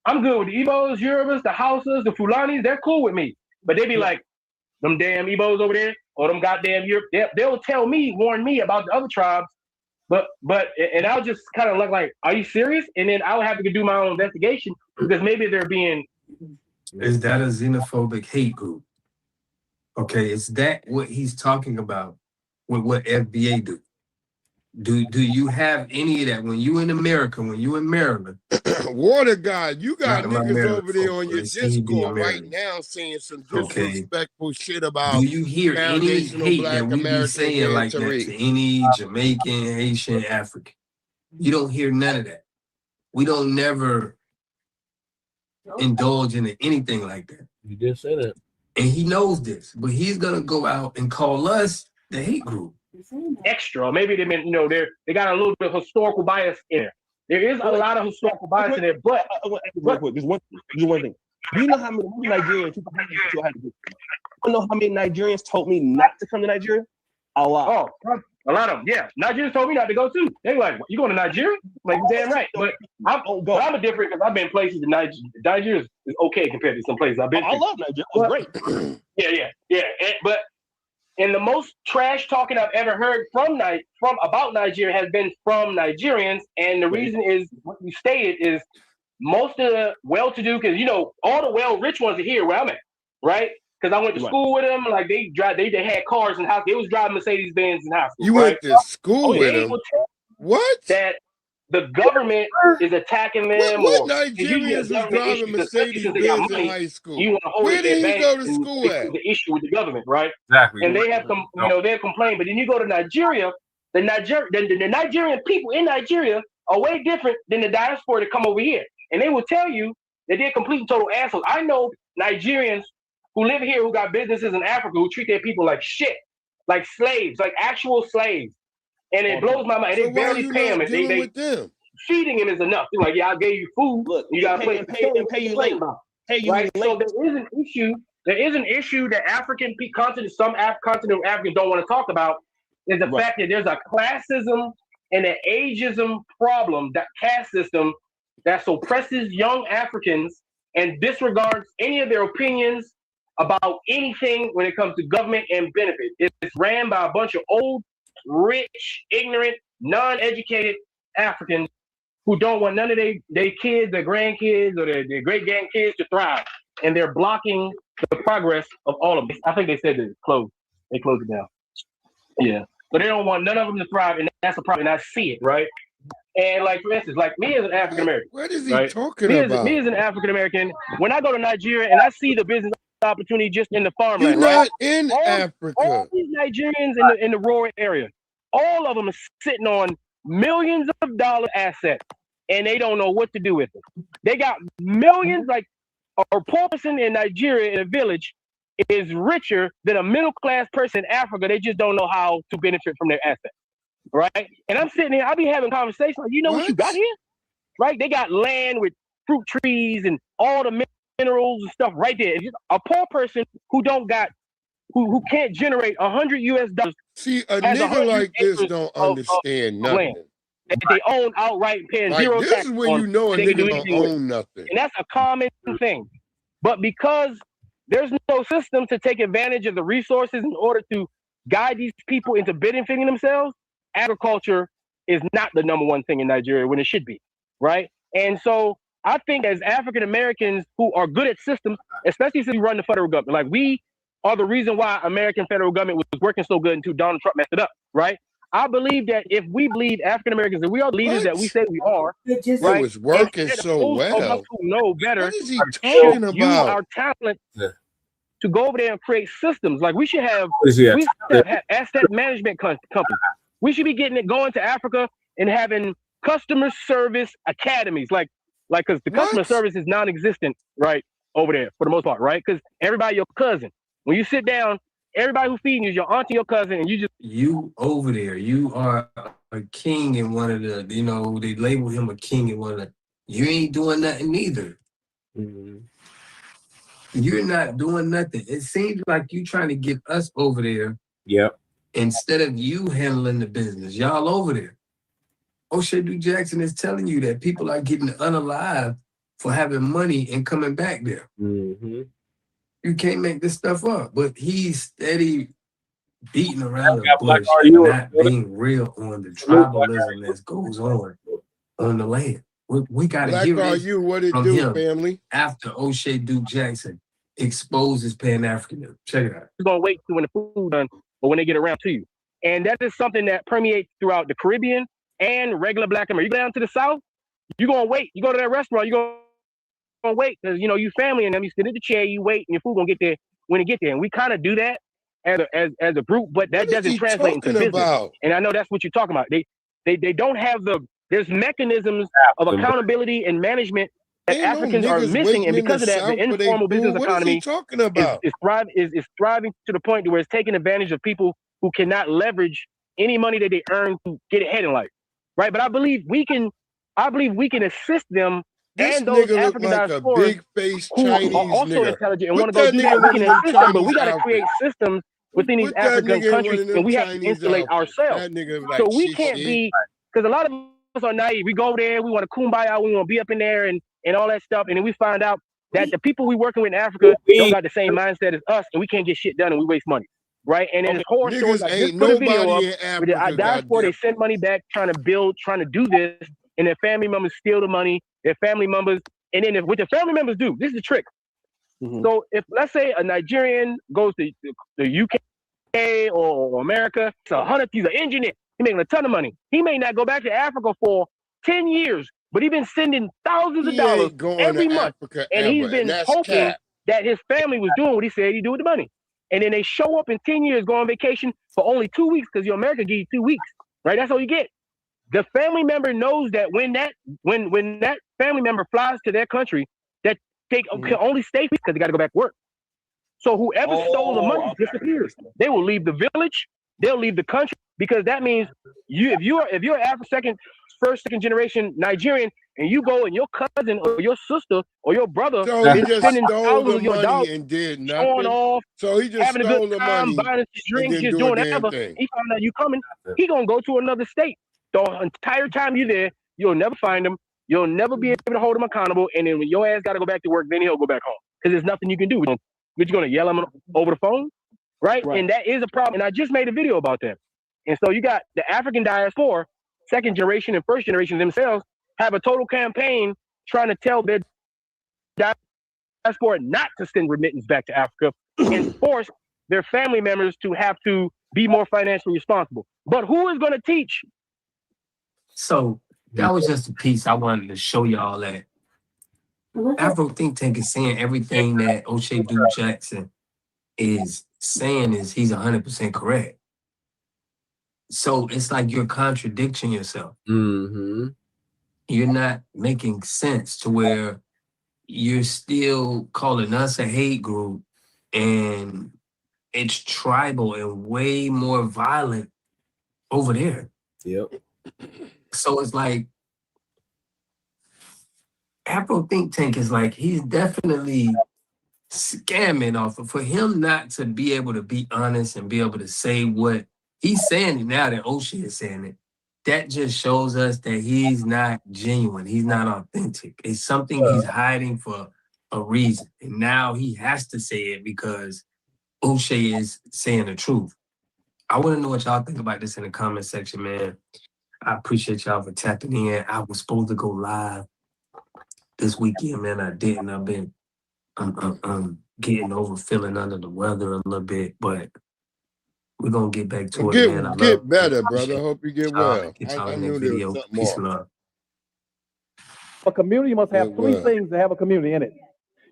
I'm good with the Igbos, Yorubas, the Hausas, the Fulanis, they're cool with me. But they be like, them damn Igbos over there, or them goddamn Europe, they'll tell me, warn me about the other tribes, and I'll just kind of look like, are you serious? And then I'll have to do my own investigation because maybe they're being... Is that a xenophobic hate group? Okay, is that what he's talking about with what FBA do? Do you have any of that when you in America, when you in Maryland? Water God, you got Not niggas Maryland, over there folks, on your Discord right now saying some disrespectful shit about. Do you hear any hate that we be saying like that to any Jamaican, Haitian, African? You don't hear none of that. We don't never indulge in anything like that. You did say that. And he knows this, but he's gonna go out and call us the hate group. Extra, maybe they meant, they got a little bit of historical bias in there. There is a lot of historical bias in there, but there's one thing. Do you know how many Nigerians? I know how many Nigerians told me not to come to Nigeria? A lot. Oh, a lot of them. Yeah, Nigerians told me not to go too. They like, you going to Nigeria? Like, damn right. But I'm a different because I've been places in Nigeria. Nigeria is okay compared to some places I've been. I love Nigeria. It's great. Yeah. And the most trash talking I've ever heard about Nigeria has been from Nigerians, and the reason is what you stated is most of the well-to-do, because all the well-rich ones are here where I'm at, right? Because I went to school with them, like they had cars and house. They was driving Mercedes-Benz in house. You went to school with them? What? That the government is attacking them. What Nigerians was driving Mercedes-Benz in high school? Where did he go to school at? The issue with the government, right? Exactly. And they have they'll complain. But then you go to Nigeria, the Nigerian people in Nigeria are way different than the diaspora that come over here. And they will tell you that they're complete and total assholes. I know Nigerians who live here who got businesses in Africa who treat their people like shit, like slaves, like actual slaves. And it blows my mind. So they barely pay them. And they feeding him is enough. They're like, yeah, I gave you food. Look, you got to pay you late. Right? So there is an issue. There is an issue that African continent, some continental Africans don't want to talk about, is the fact that there's a classism and an ageism problem, that caste system that suppresses young Africans and disregards any of their opinions about anything when it comes to government and benefits. It's ran by a bunch of old, rich, ignorant, non-educated Africans who don't want none of their kids, their grandkids, or their great-grandkids to thrive. And they're blocking the progress of all of them. I think they said that it's closed. They closed it down. Yeah. But they don't want none of them to thrive, and that's a problem. And I see it, right? And like, for instance, like me as an African-American. What is he talking about? Me as an African-American, when I go to Nigeria and I see the business opportunity just in the farmland, You're not in Africa. All these Nigerians in the rural area, all of them are sitting on millions of dollar assets, and they don't know what to do with it. They got millions, like a poor person in Nigeria in a village is richer than a middle-class person in Africa. They just don't know how to benefit from their assets, right? And I'm sitting here, I be having conversations like, you know what you got here? Right? They got land with fruit trees and all the minerals and stuff right there. It's just a poor person who don't got who can't generate $100 See, a nigga like this don't understand nothing. Land that they own outright, paying Like, zero this tax is when on, you know a they can do nigga don't anything with. own nothing. And that's a common thing. But because there's no system to take advantage of the resources in order to guide these people into benefiting themselves, agriculture is not the number one thing in Nigeria when it should be, right? And so I think as African Americans who are good at systems, especially since we run the federal government, like we are the reason why American federal government was working so good until Donald Trump messed it up, right? I believe that if we believe African Americans that we are the leaders that we say we are, It right? was working Instead of so those of us well. who know better, What is he should talking use about? our talent to go over there and create systems. Like we should have, asset management companies. We should be getting it going to Africa and having customer service academies, because the customer service is non-existent right over there for the most part, right? Because everybody your cousin. When you sit down, everybody who feeding you is your auntie, your cousin, and you over there. You are a king in one of the. You know, they label him a king in one of the. You ain't doing nothing either. You're not doing nothing. It seems like you trying to get us over there. Yep. Instead of you handling the business, y'all over there. O'Shea Jackson is telling you that people are getting unalive for having money and coming back there. You can't make this stuff up. But he's steady beating around the bush and not being real on the tribalism that goes on the land. We gotta Black hear are this you? What it from do, him family? after O'Shea Duke Jackson exposes Pan-Africanism. Check it out. You're gonna wait till when the food done, or when they get around to you. And that is something that permeates throughout the Caribbean and regular Black America. You go down to the South, you're gonna wait. You go to that restaurant, you're gonna wait because you family and them. You sit at the chair, you wait, and your food gonna get there when it get there. And we kind of do that as a group, but that doesn't translate into business. And I know that's what you're talking about. They don't have there's mechanisms of accountability and management that Africans are missing, and because of that, the informal business economy is thriving to the point where it's taking advantage of people who cannot leverage any money that they earn to get ahead in life, right? But I believe we can assist them and those African diasporas who are also intelligent and want to go do that. We can assist them, but we got to create systems within these African countries, and we have to insulate ourselves. So we can't be, because a lot of us are naive. We go there, we want to kumbaya, we want to be up in there and all that stuff, and then we find out that the people we working with in Africa don't got the same mindset as us, and we can't get shit done, and we waste money, right? And then it's horror stories. Like just put a video up with the diaspora. They send money back, trying to do this, and their family members steal the money. Their family members, and then what their family members do, this is the trick. So if let's say a Nigerian goes to the UK or America, he's an engineer. He's making a ton of money. He may not go back to Africa for 10 years, but he's been sending thousands of dollars every month. And he's been hoping that his family was doing what he said he'd do with the money. And then they show up in 10 years, go on vacation for only 2 weeks because your America give you 2 weeks, right? That's all you get. The family member knows that when that family member flies to their country, that they can only stay because they got to go back to work. So whoever stole the money disappears. They will leave the village. They'll leave the country, because that means if you're first, second generation Nigerian, and you go and your cousin or your sister or your brother he just spending stole thousands the of your dollars, money and did showing nothing. off, So he just having a stole good the time, money buying his drinks, and just didn't do a doing damn whatever. thing. He found out you coming. He gonna go to another state. The entire time you're there, you'll never find him. You'll never be able to hold him accountable. And then when your ass got to go back to work, then he'll go back home because there's nothing you can do. But you're gonna yell him over the phone, right? And that is a problem. And I just made a video about that. And so you got the African diaspora, second generation and first generation themselves, have a total campaign trying to tell their diaspora not to send remittance back to Africa and force their family members to have to be more financially responsible. But who is going to teach? So that was just a piece I wanted to show y'all that Afro Think Tank is saying everything that O'Shea Duke Jackson is saying is he's 100% correct. So it's like you're contradicting yourself. You're not making sense to where you're still calling us a hate group, and it's tribal and way more violent over there. Yep. So it's like Afro Think Tank is like, he's definitely scamming off of, for him not to be able to be honest and be able to say what he's saying it now that O'Shea is saying it, that just shows us that he's not genuine. He's not authentic. It's something he's hiding for a reason. And now he has to say it because O'Shea is saying the truth. I want to know what y'all think about this in the comment section, man. I appreciate y'all for tapping in. I was supposed to go live this weekend, man. I didn't. I've been getting over feeling under the weather a little bit, but we're gonna get back to it, man. Get better, brother. Hope you get well. I knew there was something Peace more. and love. A community must have three things to have a community in it.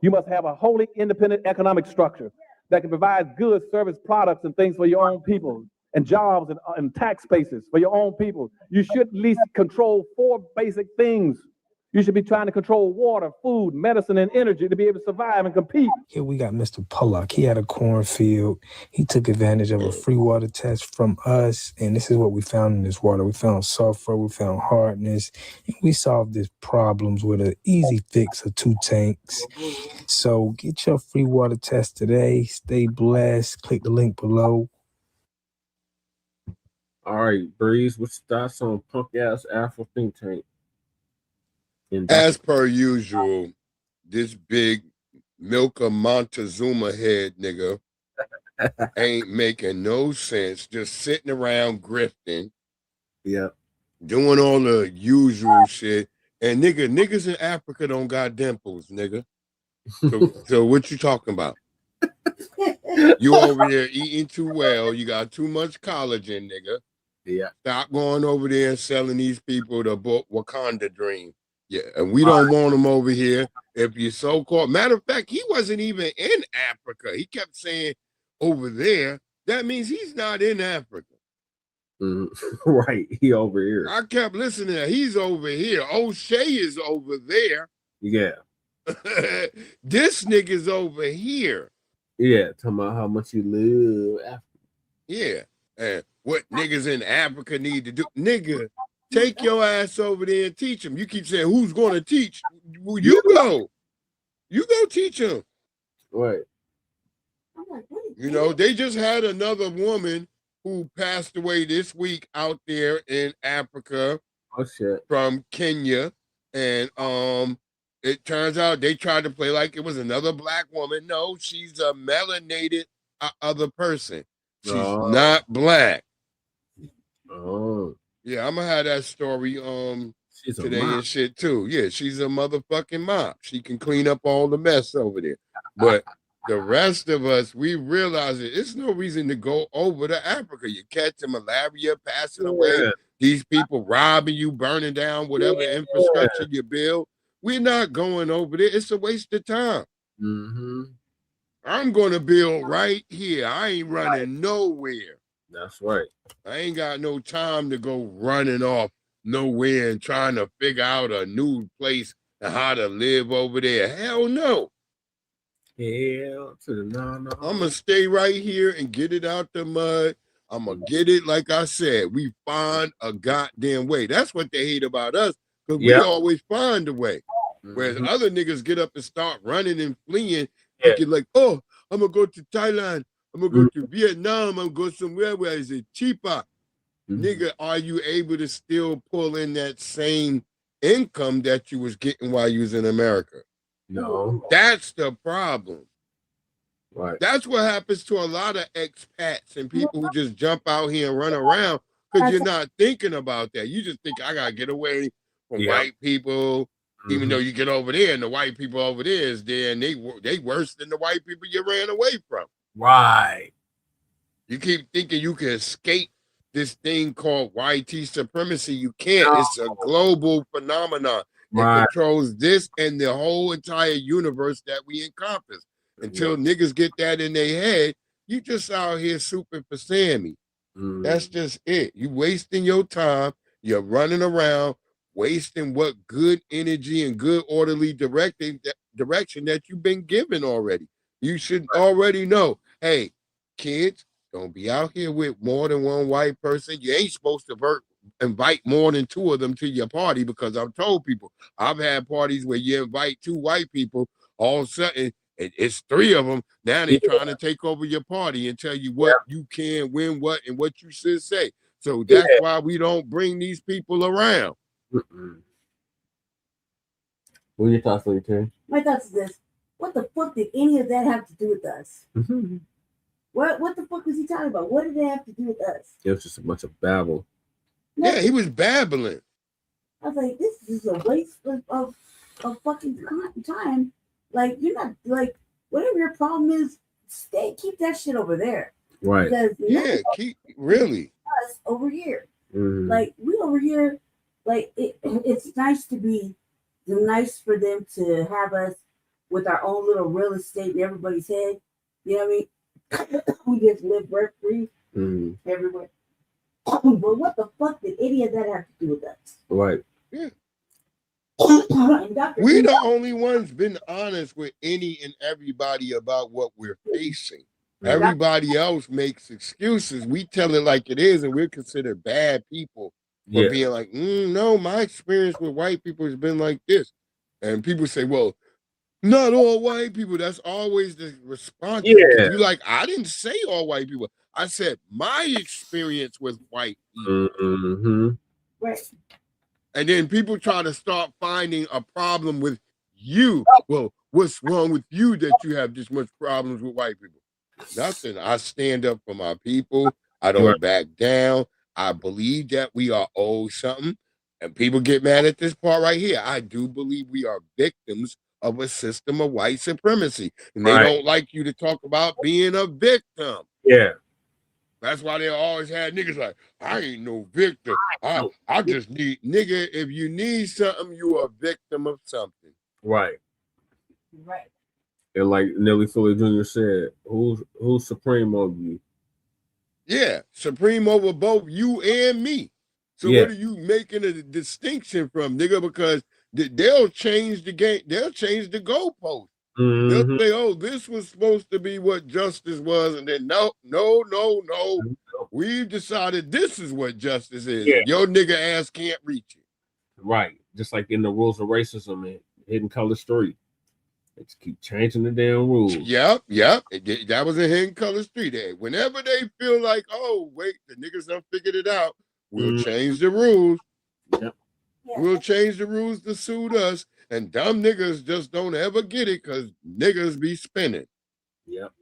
You must have a wholly independent economic structure that can provide goods, service, products, and things for your own people, and jobs and tax bases for your own people. You should at least control 4 basic things. You should be trying to control water, food, medicine, and energy to be able to survive and compete. Here we got Mr. Pollock. He had a cornfield. He took advantage of a free water test from us, and this is what we found in this water. We found sulfur, we found hardness, and we solved these problems with an easy fix of 2 tanks. So get your free water test today. Stay blessed. Click the link below. All right, Breeze, what's your thoughts on punk-ass Afro think tank? As per usual, this big Milka Montezuma head nigga ain't making no sense. Just sitting around grifting. Yeah. Doing all the usual shit. And niggas in Africa don't got dimples, nigga. So what you talking about? You over there eating too well. You got too much collagen, nigga. Yeah. Stop going over there and selling these people the Wakanda dream. Yeah, and we don't want him over here. If you're so-called, matter of fact, he wasn't even in Africa. He kept saying over there. That means he's not in Africa. Right, he over here. I kept listening to that. He's over here. O'Shea is over there. Yeah. This nigga's over here. Yeah, talking about how much you love Africa. Yeah, and what niggas in Africa need to do. Nigga, take your ass over there and teach them. You keep saying, who's going to teach? Well, you go. You go teach them. Right. You know, they just had another woman who passed away this week out there in Africa. Oh, shit. From Kenya. And it turns out they tried to play like it was another black woman. No, she's a melanated other person. She's not black. Oh. Yeah, I'm gonna have that story today and shit too. Yeah, she's a motherfucking mop. She can clean up all the mess over there. But the rest of us, we realize that it's no reason to go over to Africa. You catch malaria passing away, these people robbing you, burning down whatever infrastructure you build. We're not going over there. It's a waste of time. Mm-hmm. I'm gonna build right here. I ain't running nowhere. That's right. I ain't got no time to go running off nowhere and trying to figure out a new place and how to live over there. Hell no. Hell to the no. I'm going to stay right here and get it out the mud. I'm going to get it, like I said. We find a goddamn way. That's what they hate about us, because we always find a way. Whereas other niggas get up and start running and fleeing. Thinking like, oh, I'm going to go to Thailand. I'm going to go to Vietnam. I'm going to go somewhere where it's cheaper. Nigga, are you able to still pull in that same income that you was getting while you was in America? No. That's the problem. Right. That's what happens to a lot of expats and people who just jump out here and run around because you're not thinking about that. You just think, I got to get away from white people, even though you get over there and the white people over there is there and they worse than the white people you ran away from. Right. You keep thinking you can escape this thing called YT supremacy. You can't. No. It's a global phenomenon. It controls this and the whole entire universe that we encompass. Until niggas get that in their head, you just out here super for Sammy. That's just it. You wasting your time. You're running around, wasting what good energy and good orderly direction that you've been given already. You should already know, hey, kids, don't be out here with more than one white person. You ain't supposed to invite more than 2 of them to your party, because I've told people, I've had parties where you invite 2 white people, all of a sudden It's 3 of them. Now they're trying to take over your party and tell you what you can, when, what, and what you should say. So that's why we don't bring these people around. What are your thoughts on it, My thoughts is this. What the fuck did any of that have to do with us? What the fuck was he talking about? What did it have to do with us? It was just a bunch of babble. Yeah, he was babbling. I was like, this is a waste of fucking time. Like, you're not, like, whatever your problem is, keep that shit over there. Right. Because really. Us over here. Like, we over here, like, it's nice for them to have us with our own little real estate in everybody's head. You know what I mean? We just live rent free everywhere. But what the fuck did any of that have to do with us? Right. Yeah. We the only ones been honest with any and everybody about what we're facing. Everybody else makes excuses. We tell it like it is, and we're considered bad people for being like, no, my experience with white people has been like this. And people say, well, not all white people. That's always the response. You're like, I didn't say all white people. I said my experience with white people. Right. And then people try to start finding a problem with you. Well, what's wrong with you that you have this much problems with white people? Nothing. I stand up for my people. I don't back down. I believe that we are owed something. And people get mad at this part right here. I do believe we are victims of a system of white supremacy. And they don't like you to talk about being a victim. Yeah. That's why they always had niggas like, I ain't no victim. I just need, nigga, if you need something, you are a victim of something. Right. Right. And like Nelly Fuller Jr. said, who's supreme over you? Yeah, supreme over both you and me. So what are you making a distinction from, nigga? Because they'll change the game. They'll change the goalpost. They'll say, oh, this was supposed to be what justice was. And then no. We've decided this is what justice is. Yeah. Your nigga ass can't reach it. Right. Just like in the rules of racism and Hidden Color Street. They just keep changing the damn rules. Yep. That was a Hidden Color Street. Whenever they feel like, oh, wait, the niggas done figured it out, we'll change the rules. Yep. We'll change the rules to suit us. And dumb niggas just don't ever get it because niggas be spinning. Yep.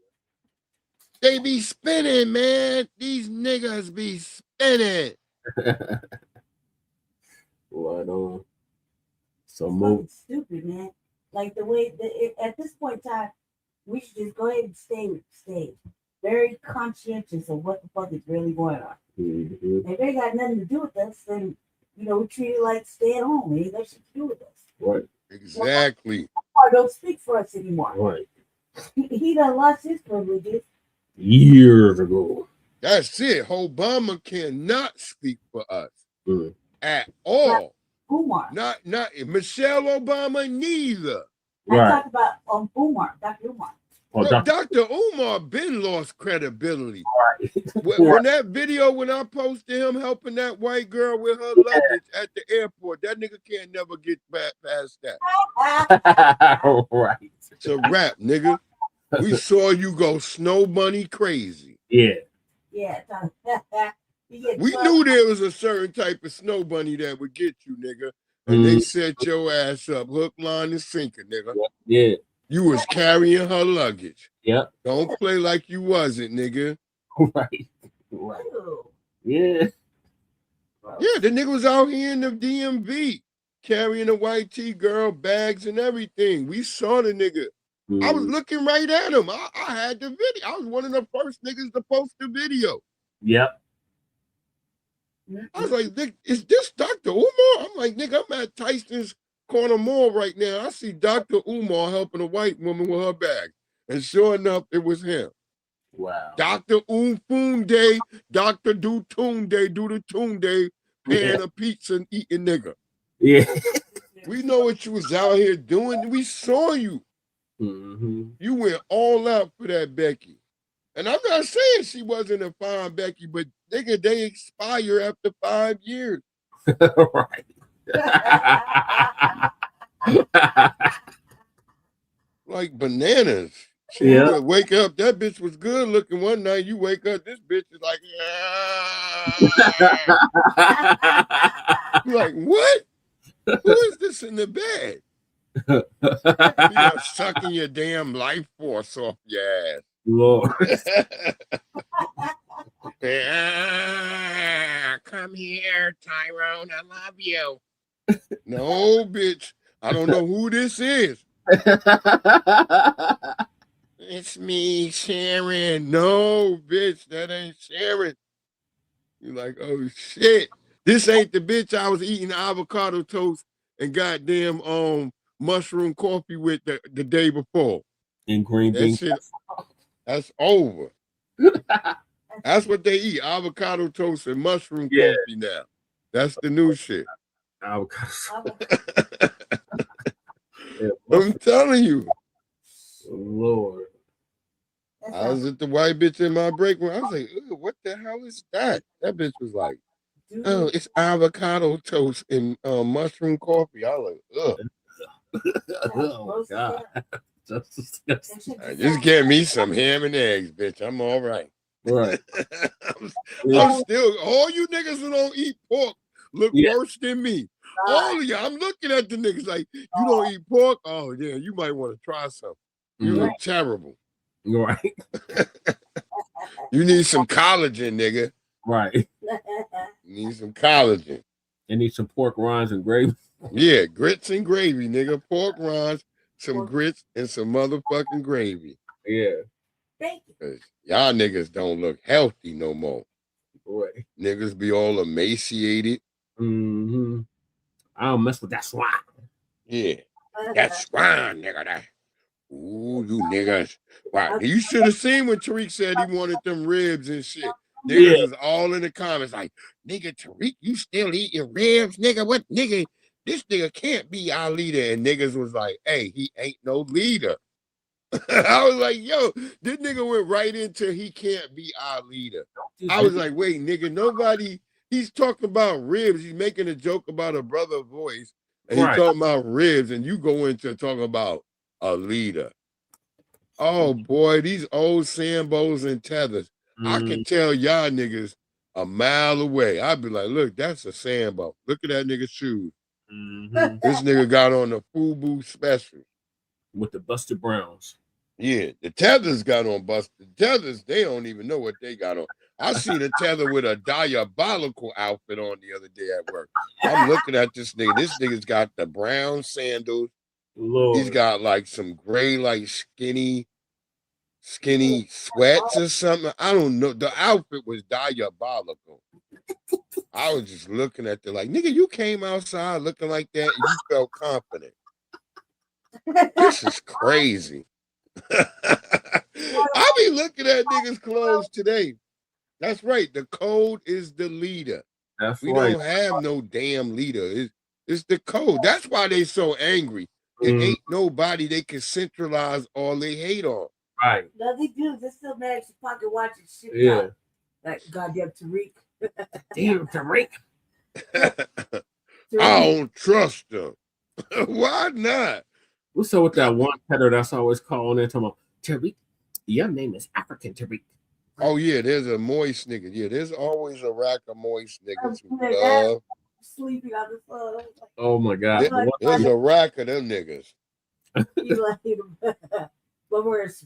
They be spinning, man. These niggas be spinning. Right on. So move. Stupid, man. Like the way at this point in time, we should just go ahead and stay very conscientious of what the fuck is really going on. If they got nothing to do with us, then we treat it like stay at home. Ain't got shit to do with us. Right. Exactly. Don't speak for us anymore. Right. He done lost his privileges years ago. That's it. Obama cannot speak for us at all. Umar. Not Michelle Obama neither. I talked about Umar, Dr. Umar. Dr. Umar been lost credibility. When that video, when I posted him helping that white girl with her luggage at the airport, that nigga can't never get back past that. Right. It's a wrap, nigga. We saw you go snow bunny crazy. Yeah. Yeah. We knew there was a certain type of snow bunny that would get you, nigga. And they set your ass up, hook, line, and sinker, nigga. Yeah. You was carrying her luggage. Yep. Don't play like you wasn't, nigga. Right. Yeah. Yeah, the nigga was out here in the DMV carrying a white tee girl, bags and everything. We saw the nigga. I was looking right at him. I had the video. I was one of the first niggas to post the video. Yep. I was like, is this Dr. Umar? I'm like, nigga, I'm at Tyson's Corner Mall right now. I see Dr. Umar helping a white woman with her bag. And sure enough, it was him. Wow. Dr. Umfunde, Dr. Dutunde, do the Tunde, paying a pizza and eating nigga. Yeah. We know what you was out here doing. We saw you. You went all out for that Becky. And I'm not saying she wasn't a fine Becky, but nigga, they expire after 5 years. Right. like bananas. She would wake up. That bitch was good looking one night. You wake up, this bitch is like, you're like, what? Who is this in the bed? You're sucking your damn life force off your ass. Lord. Come here, Tyrone. I love you. No, bitch. I don't know who this is. It's me, Sharon. No, bitch, that ain't Sharon. You're like, oh shit. This ain't the bitch I was eating avocado toast and goddamn mushroom coffee with the day before. In green beans. That's over. That's what they eat. Avocado toast and mushroom coffee now. That's the new shit. Avocado. I'm telling you. Lord. I was at the white bitch in my break room. I was like, what the hell is that? That bitch was like, oh, it's avocado toast and mushroom coffee. I was like, ugh. Oh, God. Just get me some ham and eggs, bitch. I'm all right. Right. I'm still, all you niggas who don't eat pork look worse than me. All of you, I'm looking at the niggas like, you don't eat pork? Oh, yeah, you might want to try some. You look terrible. Right. You need some collagen, nigga. Right. You need some collagen. You need some pork rinds and gravy. Yeah, grits and gravy, nigga. Pork rinds, some grits, and some motherfucking gravy. Yeah. Y'all niggas don't look healthy no more. Right. Niggas be all emaciated. Mm-hmm. I don't mess with that swine. Yeah. That swine, nigga. That. Ooh, you niggas. Wow. You should have seen when Tariq said he wanted them ribs and shit. Niggas is all in the comments like, nigga, Tariq, you still eating ribs? Nigga, what nigga? This nigga can't be our leader. And niggas was like, hey, he ain't no leader. I was like, yo, this nigga went right into he can't be our leader. I was like, wait, nigga, nobody, he's talking about ribs. He's making a joke about a brother voice. And he's talking about ribs. And you go into talking about a leader. Oh boy, these old Sambos and tethers. I can tell y'all niggas a mile away. I'd be like, look, that's a Sambo. Look at that nigga's shoes. This nigga got on the FUBU special. With the Buster Browns. Yeah, the tethers got on Buster. The tethers, they don't even know what they got on. I seen a tether with a diabolical outfit on the other day at work. I'm looking at this nigga. This nigga's got the brown sandals. Lord. He's got like some gray, like skinny sweats or something. I don't know. The outfit was diabolical. I was just looking at the like, nigga, you came outside looking like that and you felt confident. This is crazy. I be looking at niggas' clothes today. That's right. The code is the leader. We don't have no damn leader. It's the code. That's why they so angry. It ain't nobody they can centralize all they hate on. Right. No, they do. They still manage to pocket watch and shit. Yeah. That goddamn Tariq. Damn Tariq. I don't trust them. Why not? What's up with that one peddler that's always calling in talking about Tariq? Your name is African Tariq. Oh yeah, there's a moist nigga. Yeah, there's always a rack of moist niggas who love sleeping on the floor. Oh my God. There's a rack of them niggas. You like him. But where's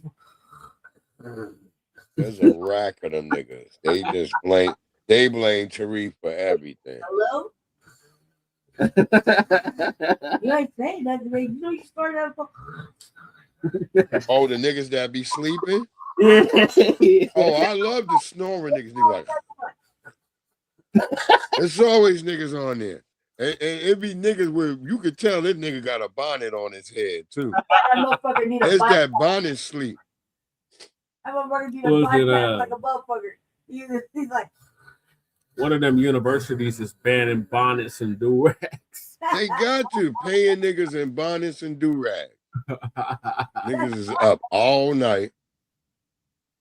There's a rack of them niggas. They just blame Tariq for everything. Hello? You ain't saying nothing, man. You know you started out. Oh, the niggas that be sleeping? Oh, I love the snoring niggas. They like, there's always niggas on there. And it be niggas where you could tell this nigga got a bonnet on his head, too. It's that bonnet sleep. I'm a motherfucker need a bonnet like a motherfucker. He's like, one of them universities is banning bonnets and do-rags. They got to paying niggas in bonnets and do-rags. Niggas is up all night.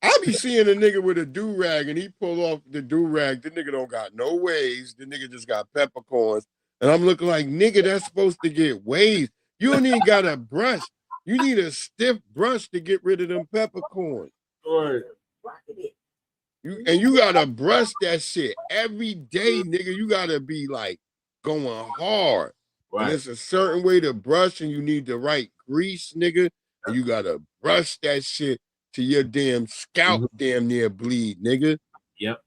I be seeing a nigga with a do-rag and he pull off the do-rag. The nigga don't got no waves. The nigga just got peppercorns. And I'm looking like, nigga, that's supposed to get waves. You don't even got a brush. You need a stiff brush to get rid of them peppercorns. Right. You gotta brush that shit every day, nigga. You gotta be like going hard. Right. And it's a certain way to brush, and you need the right grease, nigga. And you gotta brush that shit till your damn scalp damn near bleed, nigga. Yep.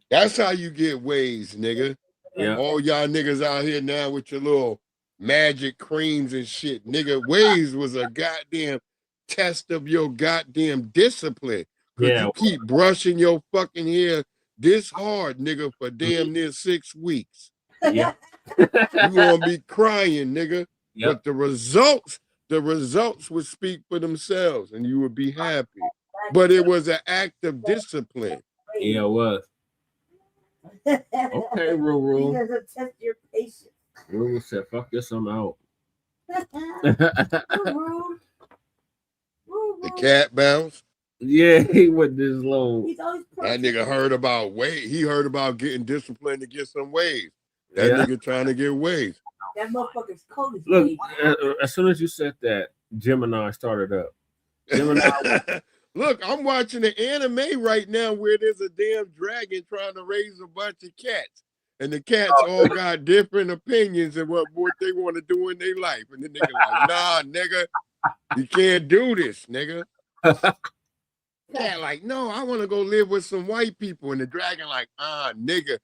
That's how you get waves, nigga. Yeah. All y'all niggas out here now with your little magic creams and shit, nigga. Waves was a goddamn test of your goddamn discipline. Cause you keep brushing your fucking hair this hard, nigga, for damn near 6 weeks. Yeah. You gonna be crying, nigga. Yep. But the results would speak for themselves, and you would be happy. But it was an act of discipline. Yeah, it was. Okay, Ruru. You guys have tested your patience. Ruru said, fuck this, I'm out. Ruru. The cat bounce. Yeah, he with this low. That nigga heard about weight. He heard about getting disciplined to get some waves. That nigga trying to get waves. That motherfucker's cold as Look, baby. as soon as you said that, Gemini started up. Gemini. Look, I'm watching an anime right now where there's a damn dragon trying to raise a bunch of cats. And the cats all got different opinions of what they want to do in their life. And the nigga like, nah, nigga, you can't do this, nigga. Cat like, no, I want to go live with some white people. And the dragon like, nigga,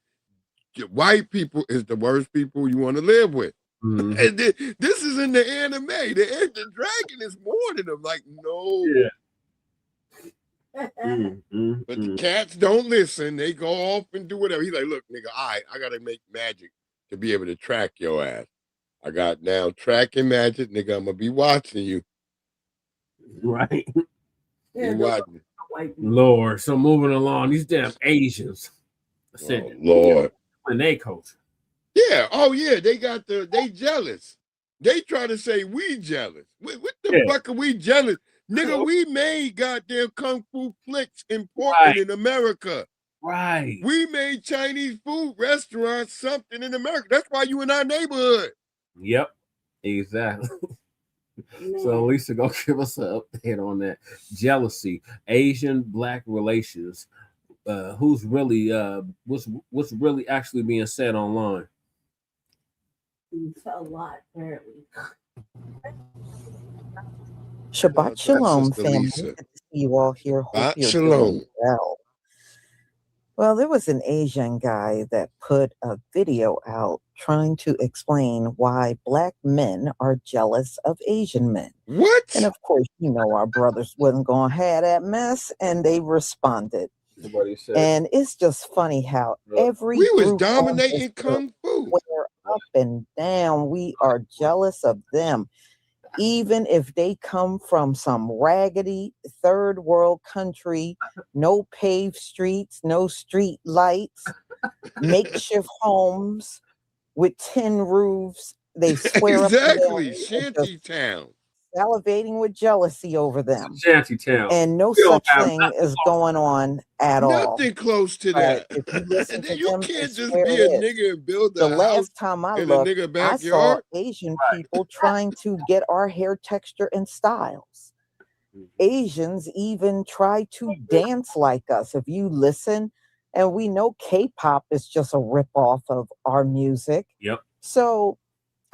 white people is the worst people you want to live with. Mm-hmm. And this is in the anime. The dragon is more than them. Like, no. Yeah. But the cats don't listen. They go off and do whatever. He's like, look, nigga, I got to make magic to be able to track your ass. I got now tracking magic, nigga. I'm going to be watching you. Right. You watching. Lord, so moving along, these damn Asians. I said, Lord. And they culture. Yeah. Oh, yeah. They jealous. They try to say we jealous. What the fuck are we jealous? Nigga, we made goddamn kung fu flicks important in America. Right. We made Chinese food restaurants something in America. That's why you in our neighborhood. Yep. Exactly. So Lisa, go give us an update on that. Jealousy, Asian-Blacc relations. Who's really what's really actually being said online? It's a lot, apparently. Shabbat Shalom, family. Good to see you all here. Hope you're doing well. Well, there was an Asian guy that put a video out trying to explain why Black men are jealous of Asian men. What? And of course, you know our brothers wasn't going to have that mess, and they responded. And it's just funny how every we was group dominating kung fu. We're up and down. We are jealous of them. Even if they come from some raggedy third world country, no paved streets, no street lights, makeshift homes with tin roofs, they swear exactly. up Shanty town. Salivating with jealousy over them. Shanty town. And no such thing is going on at all. Nothing close to that. If you listen to you them, can't just swear be it a is. nigga and build The a house last time I in a looked, nigga I saw backyard. Asian people trying to get our hair texture and styles. Asians even try to dance like us. If you listen, and we know K-pop is just a ripoff of our music. Yep. So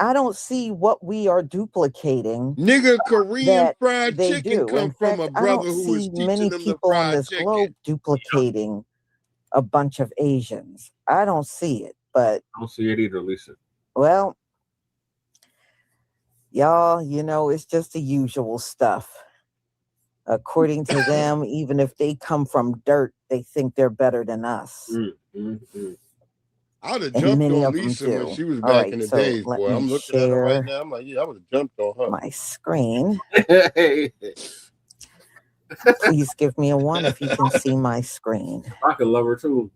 I don't see what we are duplicating. Nigga, Korean fried they chicken do. come In from fact, a brother I don't who was see teaching many them the people on fried this chicken. globe duplicating a bunch of Asians. I don't see it, but I don't see it either, Lisa. well, y'all, you know, it's just the usual stuff. According to them, even if they come from dirt, they think they're better than us. I would have And jumped many on of them Lisa do. when she was All back right, in the so days, let boy. I'm me looking at her right share now. I'm like, yeah, I would have jumped on her. my screen. Please give me a 1 if you can see my screen. I could love her too.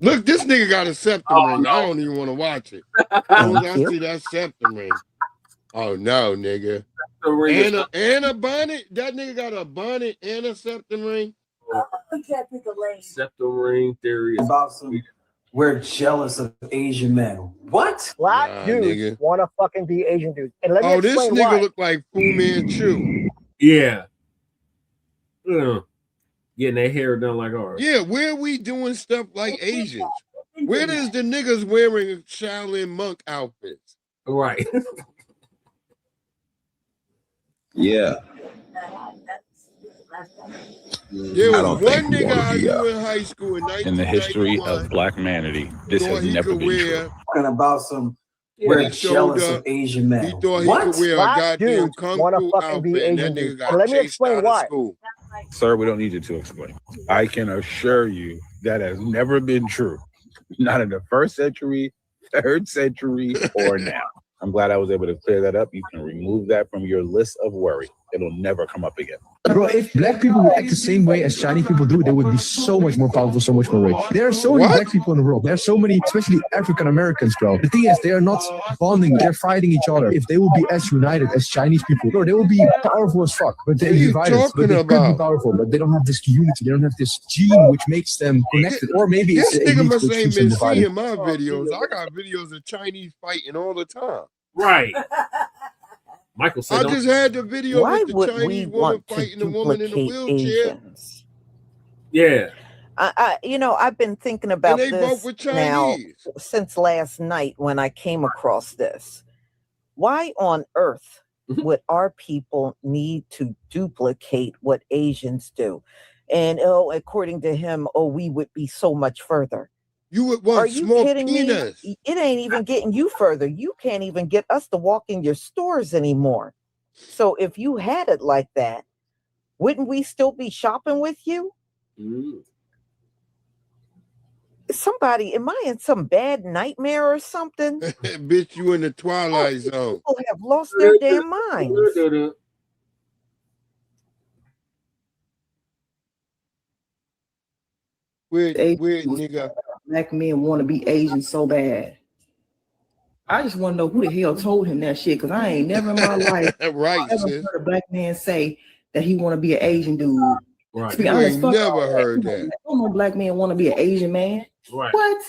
Look, this nigga got a septum ring. I don't even want to watch it. I see that septum ring. Oh no, nigga. And a bonnet? That nigga got a bonnet and a septum ring? You can't pick a lane. Septum ring theory is We're jealous of Asian men. What? Black dudes want to fucking be Asian dudes. And let me this explain nigga why. look like Fu Manchu. Yeah. Getting their hair done like ours. Yeah, where are we doing stuff like Asians? Where is the niggas wearing Shaolin monk outfits? Right. Yeah. There was one nigga I knew in high school in the history of black humanity. This has never been true. Talking about some. We're jealous of Asian men. He thought he What? could wear a Black goddamn dudes kung wanna fu fucking be outfit, and that Asian nigga dudes. got And let me chased explain out of why. school. Sir, we don't need you to explain. I can assure you that has never been true. Not in the first century, third century, or now. I'm glad I was able to clear that up. You can remove that from your list of worry. It'll never come up again. Bro, if black people would act the same way as Chinese people do, they would be so much more powerful, so much more rich. There are so many black people in the world. There are so many, especially African Americans, bro. The thing is, they are not bonding. They're fighting each other. If they will be as united as Chinese people, bro, they will be powerful as fuck. But they're divided. But they could be powerful. But they don't have this unity. They don't have this gene which makes them connected. Or maybe This it's nigga must which ain't keeps them been divided. seeing my videos. I got videos of Chinese fighting all the time. Right. Michael said, I just had the video Why with the would Chinese we woman want to fighting the woman in the duplicate wheelchair. Asians? Yeah. I've been thinking about they both this were now Chinese. since last night when I came across this. Why on earth would our people need to duplicate what Asians do? And according to him, we would be so much further. You would want Are you small kidding penis. me? It ain't even getting you further. You can't even get us to walk in your stores anymore. So if you had it like that, wouldn't we still be shopping with you? Somebody, am I in some bad nightmare or something? Bitch, you in the Twilight Zone. People have lost their damn minds. Weird nigga. Black men want to be Asian so bad. I just want to know who the hell told him that shit, because I ain't never in my life right, ever heard a black man say that he want to be an Asian dude. Right. To be You honest, ain't fuck never all that. heard that. I don't know black men want to be an Asian man. Right. What?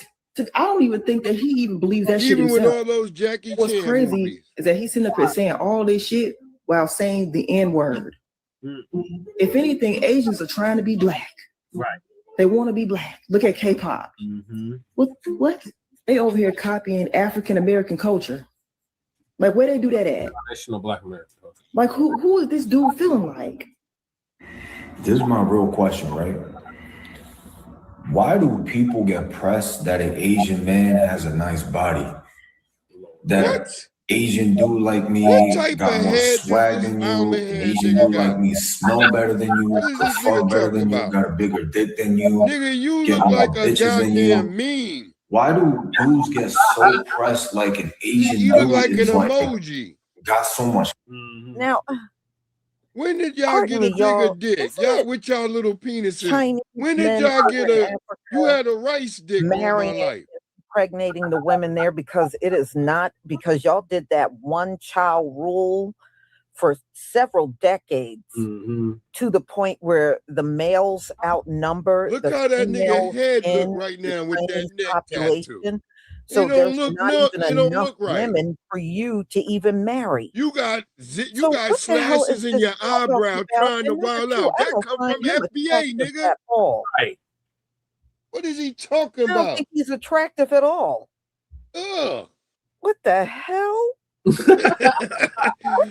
I don't even think that he even believes that shit Even with himself. all those Jackie What's Chan crazy movies. is that he's sitting up here saying all this shit while saying the N-word. If anything, Asians are trying to be black. Right. They want to be black. Look at K-pop. What? They over here copying African American culture. Like, where they do that at? National Black American culture. Like, who is this dude feeling like? This is my real question, right? Why do people get pressed that an Asian man has a nice body? That Asian dude like me got more swag than you, an Asian dude like me smell better than you, could fuck better than you, got a bigger dick than you, Nigga, you get look more like a bitches than you. goddamn meme. Why do dudes get so pressed like an Asian You dude look like an is like emoji. got so much? Now, When did y'all pardon get me, a bigger y'all, dick? isn't Y'all it with y'all little penises. Chinese When did men y'all over get in a? Africa You had a rice dick all my marrying, life. impregnating the women there? Because it is not, because y'all did that one child rule for several decades to the point where the males outnumber Look the how that nigga females head in look right the now with that Chinese neck population. tattoo. So It don't there's look not no, even it don't enough look right. women for you to even marry. You got So got what the hell slashes is in this your girl talking eyebrow about? trying to And number wild two, out. I That don't come find from him FBA, attractive nigga. at all. Right. What is he talking I don't about? think he's attractive at all. Ugh. What the hell? What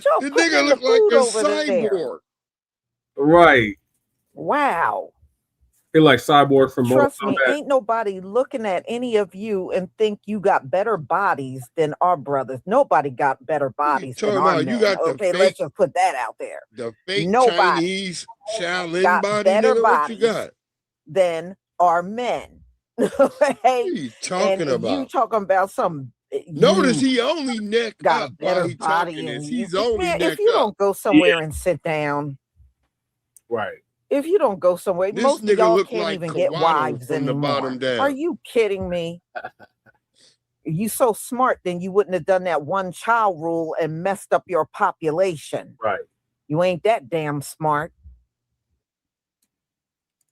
y'all The putting nigga in the look like food a over there? cyborg. Right. Wow. He like Cyborg from Mortal Trust me, Kombat. ain't nobody looking at any of you and think you got better bodies than our brothers. Nobody got better bodies than Talking our about men. you got the Okay, fake, let's just put that out there. the fake Nobody Chinese Shaolin got body, better nigga. What you bodies got? than our men. What Okay? are you talking And you about? talking about some Notice you he only neck got a up while better he body talking than this. you. He's only Man, neck if you up. don't go somewhere and sit down, Right. if you don't go somewhere, This most of nigga y'all look can't like even get Kawato wives from the anymore. bottom down. Are you kidding me? You so smart, then you wouldn't have done that one child rule and messed up your population. Right. You ain't that damn smart.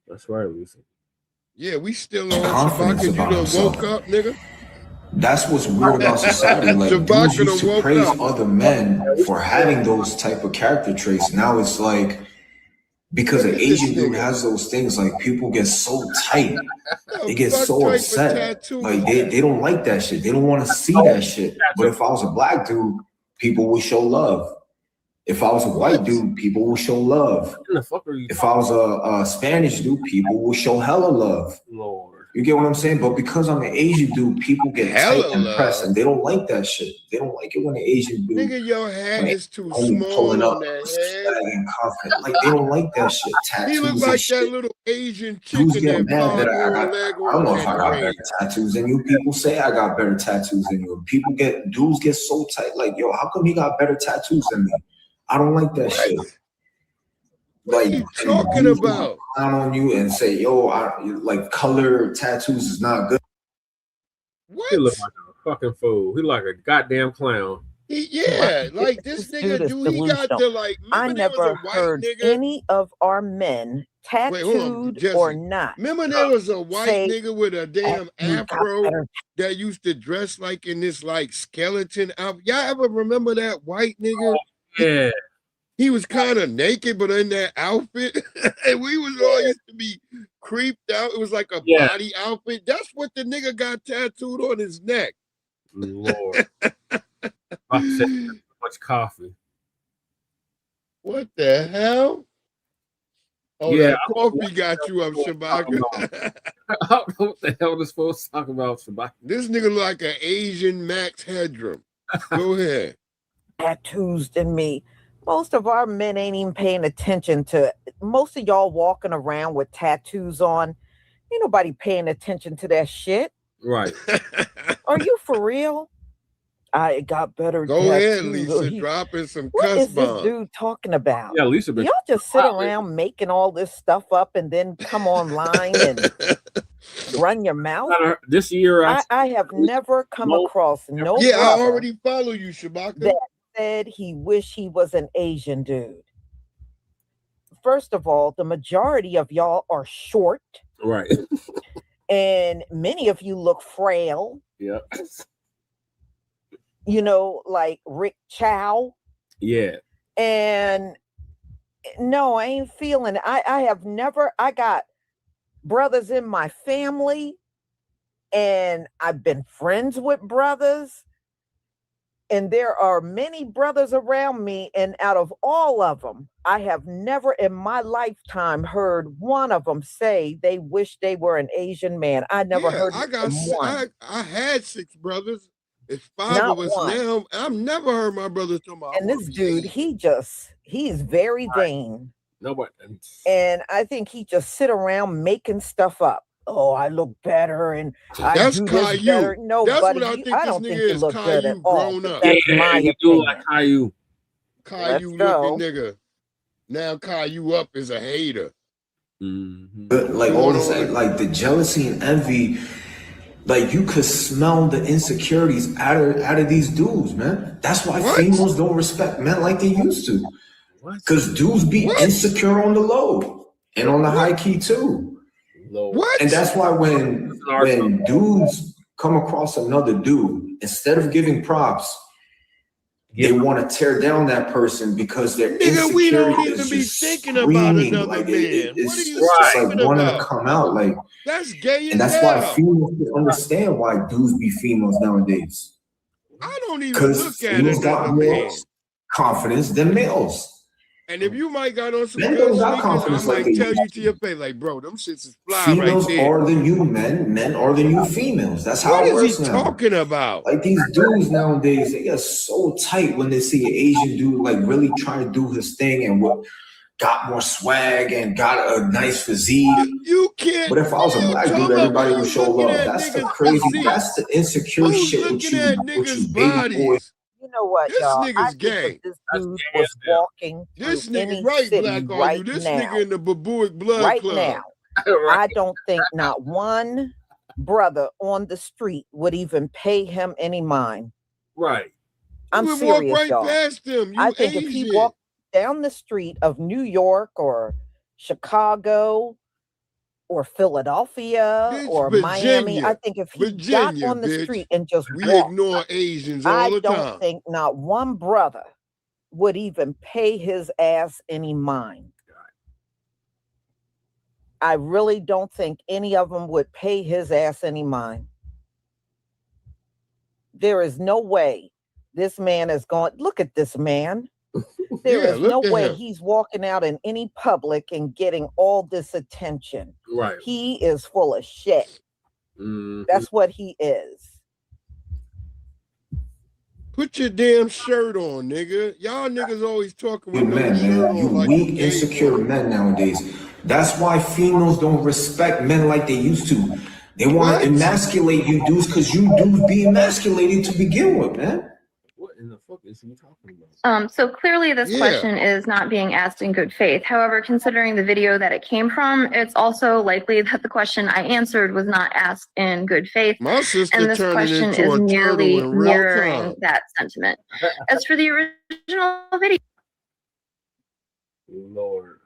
That's right, Lucy. Yeah, we still on confidence Shabaka. You about done himself. woke up, nigga. That's what's weird about society. Like dudes Shabaka used done to woke praise up. other men for having those type of character traits. Now it's like because Look an at this Asian dude nigga. has those things, like people get so tight. They get Fuck so type of upset. tattoo Like is they don't like that shit. They don't want to see that shit. But if I was a black dude, people would show love. If I was a white dude, people will show love. If I was a Spanish dude, people will show hella love. Lord. You get what I'm saying? But because I'm an Asian dude, people get hella tight and pressed, love. and they don't like that shit. They don't like it when an Asian dude, Nigga, your hat is too only small pulling up on that head. and confident. Like they don't like that shit. He look Tattoos and like shit. that little Asian Dudes chicken get that mad pop that I one got. leg I don't on know if I that got grade. better tattoos than you. People say I got better tattoos than you. Dudes get so tight. Like, yo, how come he got better tattoos than me? I don't like that shit. What Like, are you talking about? Clown on you and say, yo, like color tattoos is not good. He look like a fucking fool. He like a goddamn clown. Yeah, like this nigga, dude is he got delusional. to like. I Remember there was a never white heard nigga. any of our men, Wait, hold on, tattooed or Jesse. not, Remember there was a white say, nigga with a damn "You got afro better that used to dress like in this like skeleton outfit. Y'all ever remember that white nigga? Yeah. He was kind of naked, but in that outfit, and we was all used to be creeped out. It was like a body outfit. That's what the nigga got tattooed on his neck. Lord. I said too much coffee. What the hell? Oh, Yeah, that coffee got you up, Shabaka. I don't know what the hell this supposed to talk about, Shabaka. This nigga look like an Asian Max Headroom. Go ahead. tattoos than me." Most of our men ain't even paying attention to. Most of y'all walking around with tattoos on. Ain't nobody paying attention to that shit. Right. Are you for real? I got better Go tattoos. ahead, Lisa, dropping some What cuss is this bombs. dude talking about? Yeah, Lisa been Y'all just sit around making all this stuff up and then come online and run your mouth. This year, I have never come across no Yeah, I brother already follow you, Shabaka. that said he wish he was an Asian dude. First of all, the majority of y'all are short. Right. And many of you look frail. Yeah. You know, like Rick Chow. Yeah. And no, I ain't feeling it. I got brothers in my family, and I've been friends with brothers, and there are many brothers around me, and out of all of them, I have never in my lifetime heard one of them say they wish they were an Asian man. I never heard one. I had 6 brothers. It's 5 Not of us one. now. I've never heard my brothers talking about. And this dude, he's very vain. Nobody. And I think he just sit around making stuff up. Oh, I look better, and That's I do this Caillou. better. No, That's buddy, what I think I this don't think nigga you is, look good at Caillou all. grown up. That's my you opinion. do like Caillou. Caillou looking nigga. Now Caillou up is a hater. But like all this, like the jealousy and envy, like you could smell the insecurities out of these dudes, man. That's why females don't respect men like they used to. Because dudes be insecure on the low and on the high key too. What? And that's why when dudes come across another dude, instead of giving props, they want to tear down that person because their Nigga, we don't insecurity even is be just thinking about screaming, another like man. it's What are you just talking like wanting about? to come out. Like That's gay as and that's hell. why females can understand why dudes be females nowadays. I don't even Because look at females another got man. more confidence than males. And if you might got on some Men good don't got sneakers, I confidence like might they tell you used to your face, like, bro, them shits is fly Females right there. are the new men, men are the new females. That's how What it is he works now. talking about? Like these dudes nowadays, they get so tight when they see an Asian dude like really trying to do his thing and got more swag and got a nice physique. You can't. But if I was a black dude, everybody would show love. That's the crazy. physique? That's the insecure Who's shit with looking you, at with niggas' you baby boy. bodies? You know what, This y'all? nigga's I think gay. if this dude was walking This through any nigga, right, city Black on right you. This now, nigga in the Babuic Blood right Club. now, I don't think not one brother on the street would even pay him any mind. Right. I'm You would walk serious, right y'all. past him. You I think if he Asian. walked down the street of New York or Chicago, or Philadelphia or Miami. I think if he got on the street and just walked, ignore Asians all the time. I don't think not one brother would even pay his ass any mind. I really don't think any of them would pay his ass any mind. There is no way this man is going. Look at this man. There is no way he's walking out in any public and getting all this attention. Right. He is full of shit. That's what he is. Put your damn shirt on, nigga. Y'all niggas always talking with men, man. You weak, insecure men nowadays. That's why females don't respect men like they used to. They want to emasculate you dudes because you dudes be emasculated to begin with, man. What in the fuck is he talking about? So clearly this question is not being asked in good faith. However, considering the video that it came from, it's also likely that the question I answered was not asked in good faith. My sister and this turned question into is a merely turtle in real mirroring time. that sentiment. As for the original video, Lord,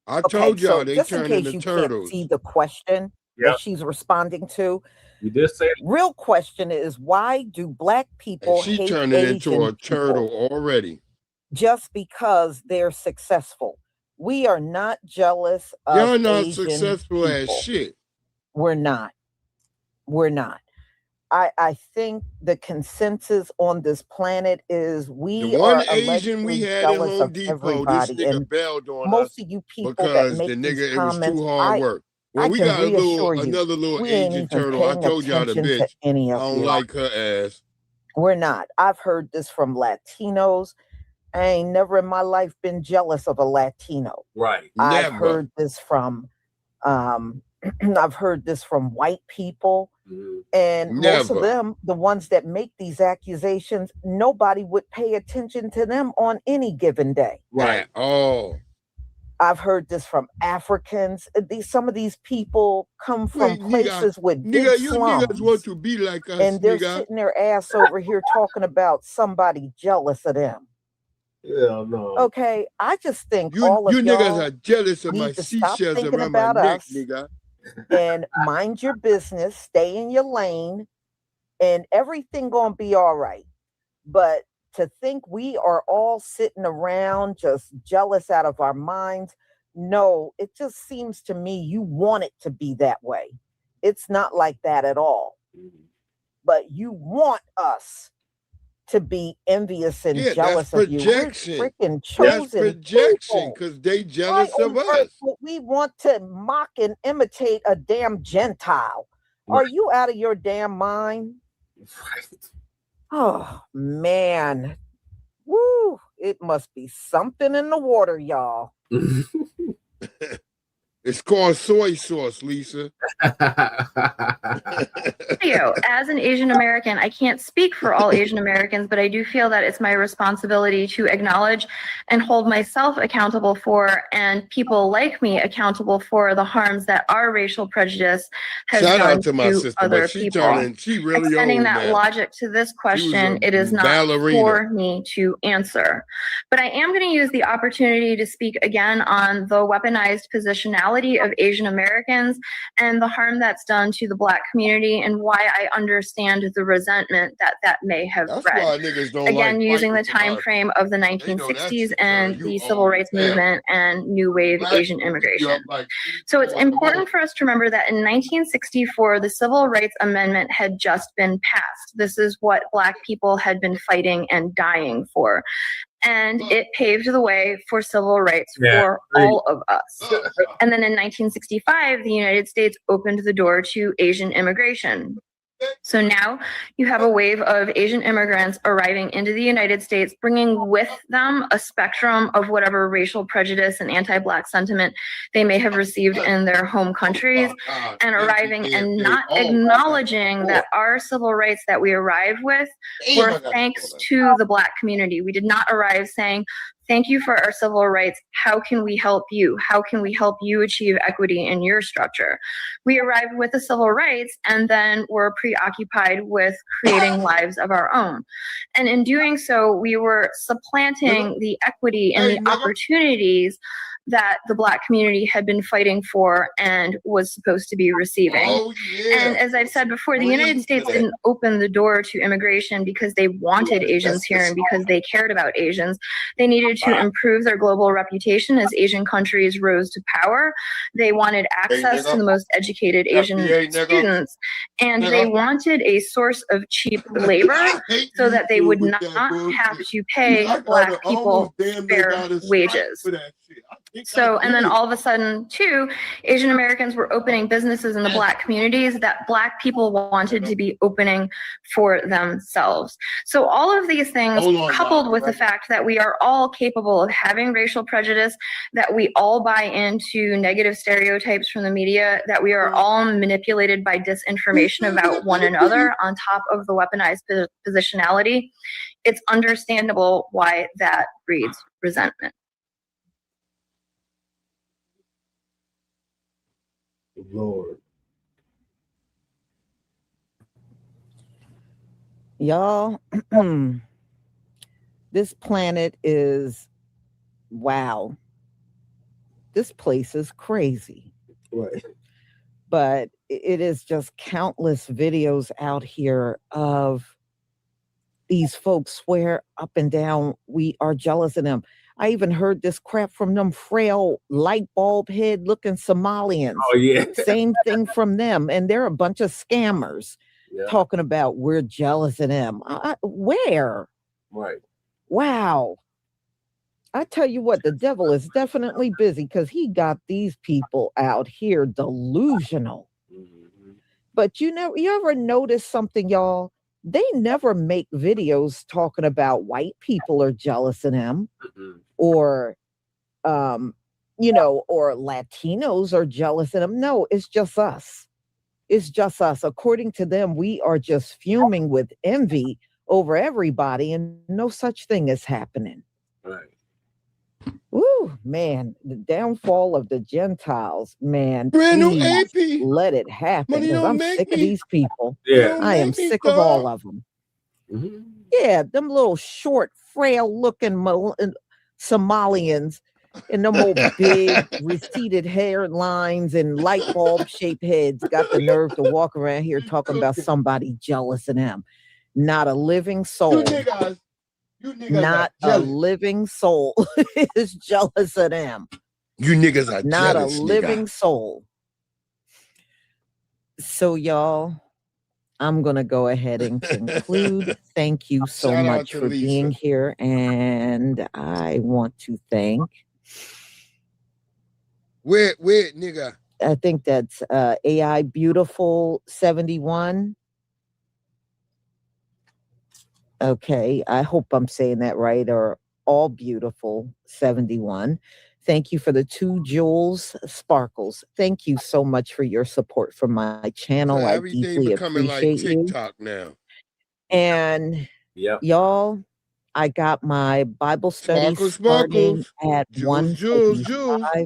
I told y'all they just in turned case into you turtles. can't see the question that she's responding to, you did say real question is, why do Black people And she hate turned it Asian into a people turtle already. just because they're successful? We are not jealous of Y'all not Asian successful as people. shit. We're not. We're not. I think the consensus on this planet is we The one are Asian we allegedly had in jealous Home of Depot, this everybody. nigga And bailed on us most of you people that because make the these nigga, it was comments, too hard work. When I we can got reassure you, another little we ain't Asian even turtle, I paying told y'all the attention to bitch, any I of don't you. like her ass. We're not. I've heard this from Latinos. I ain't never in my life been jealous of a Latino. Right. I've heard this from I've heard this from white people. And most of Never. them, the ones that make these accusations, nobody would pay attention to them on any given day. Right. Oh. I've heard this from Africans. Some of these people come from places with big Nigga, you slums, niggas want to be like us, and they're nigga. sitting their ass over here talking about somebody jealous of them. Hell no. Okay, I just think You all of niggas y'all are jealous of my need to stop seashells thinking around my about neck, us nigga. and mind your business, stay in your lane, and everything gonna be all right. But to think we are all sitting around just jealous out of our minds, no, it just seems to me you want it to be that way. It's not like that at all. But you want us to be envious and jealous of you. We're freaking chosen. That's projection, because they jealous of us. We want to mock and imitate a damn Gentile. Are you out of your damn mind? Oh, man. Woo. It must be something in the water, y'all. It's called soy sauce, Lisa. As an Asian American, I can't speak for all Asian Americans, but I do feel that it's my responsibility to acknowledge and hold myself accountable for, and people like me accountable for, the harms that our racial prejudice has Shout done out to my sister, other but she people. she really Extending old that now. logic to this question, it is not ballerina. for me to answer. But I am going to use the opportunity to speak again on the weaponized positionality of Asian Americans and the harm that's done to the Black community, and why I understand the resentment that may have That's bred. why niggas don't Again, like using the fighting time about it. frame of the 1960s and the civil rights movement and new wave Asian immigration. So it's important for us to remember that in 1964, the Civil Rights Amendment had just been passed. This is what Black people had been fighting and dying for. And it paved the way for civil rights for all of us. And then in 1965, the United States opened the door to Asian immigration. So now you have a wave of Asian immigrants arriving into the United States, bringing with them a spectrum of whatever racial prejudice and anti-Black sentiment they may have received in their home countries, and arriving and not acknowledging that our civil rights that we arrived with were thanks to the Black community. We did not arrive saying, Thank you for our civil rights. How can we help you? How can we help you achieve equity in your structure? We arrived with the civil rights and then were preoccupied with creating lives of our own. And in doing so, we were supplanting the equity and the opportunities that the Black community had been fighting for and was supposed to be receiving. And as I've said before, the United States didn't open the door to immigration because they wanted Asians here and because they cared about Asians. They needed to improve their global reputation as Asian countries rose to power. They wanted access to the most educated Asian students, and they wanted a source of cheap labor so that they would not have to pay Black people fair wages. So, and then all of a sudden, too, Asian Americans were opening businesses in the Black communities that Black people wanted to be opening for themselves. So all of these things, coupled with the fact that we are all capable of having racial prejudice, that we all buy into negative stereotypes from the media, that we are all manipulated by disinformation about one another on top of the weaponized positionality, it's understandable why that breeds resentment. Lord. Y'all, this planet is, wow. This place is crazy. Right. But it is just countless videos out here of these folks swear up and down we are jealous of them. I even heard this crap from them frail light bulb head looking Somalians. Oh, yeah. Same thing from them. And they're a bunch of scammers talking about we're jealous of them. Where? Right. Wow. I tell you what, the devil is definitely busy because he got these people out here delusional. Mm-hmm. But you ever notice something, y'all? They never make videos talking about white people are jealous of them, or, or Latinos are jealous of them. No, it's just us. It's just us. According to them, we are just fuming with envy over everybody, and no such thing is happening. Right. Woo, man, the downfall of the Gentiles, man. Brand new please AP. let it happen, because I'm sick of these people. Yeah. I am sick of all of them. Mm-hmm. Yeah, them little short, frail-looking Somalians and them old big, receded hairlines and light bulb-shaped heads got the nerve to walk around here talking about somebody jealous of them. Not a living soul. You niggas Not a living soul is jealous of them. You niggas are not jealous, a living nigga. soul. So, y'all, I'm going to go ahead and conclude. Thank you so Shout out much to for Lisa. being here. And I want to thank. Where, nigga? I think that's AI Beautiful 71. Okay, I hope I'm saying that right, or All Beautiful 71. Thank you for the 2 Jules Sparkles. Thank you so much for your support for my channel. So I everything deeply becoming like appreciate you. TikTok now. And y'all, I got my Bible study starting at Jules. 1:45.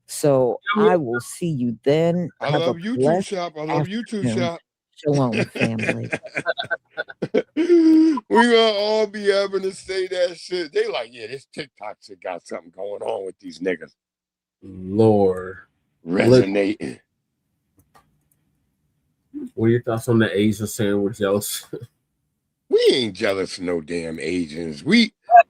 So I will see you then. I Have love a YouTube blessed shop. I love YouTube afternoon. shop. Shalom, family. We gonna all be having to say that shit. They like, yeah, this TikTok shit got something going on with these niggas. Lord. Resonating. What are your thoughts on the Asian saying we're jealous? We ain't jealous of no damn Asians.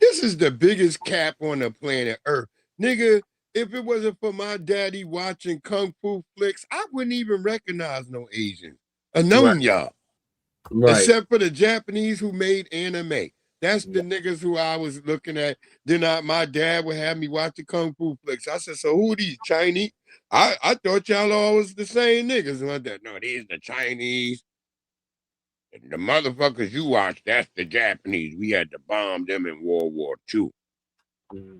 This is the biggest cap on the planet Earth. Nigga, if it wasn't for my daddy watching Kung Fu flicks, I wouldn't even recognize no Asians. Known y'all. Right. Except for the Japanese who made anime. That's the niggas who I was looking at. Then my dad would have me watch the Kung Fu flicks. I said, so who are these Chinese? I thought y'all all was the same niggas. And I thought, no, these the Chinese. And the motherfuckers you watch, that's the Japanese. We had to bomb them in World War II.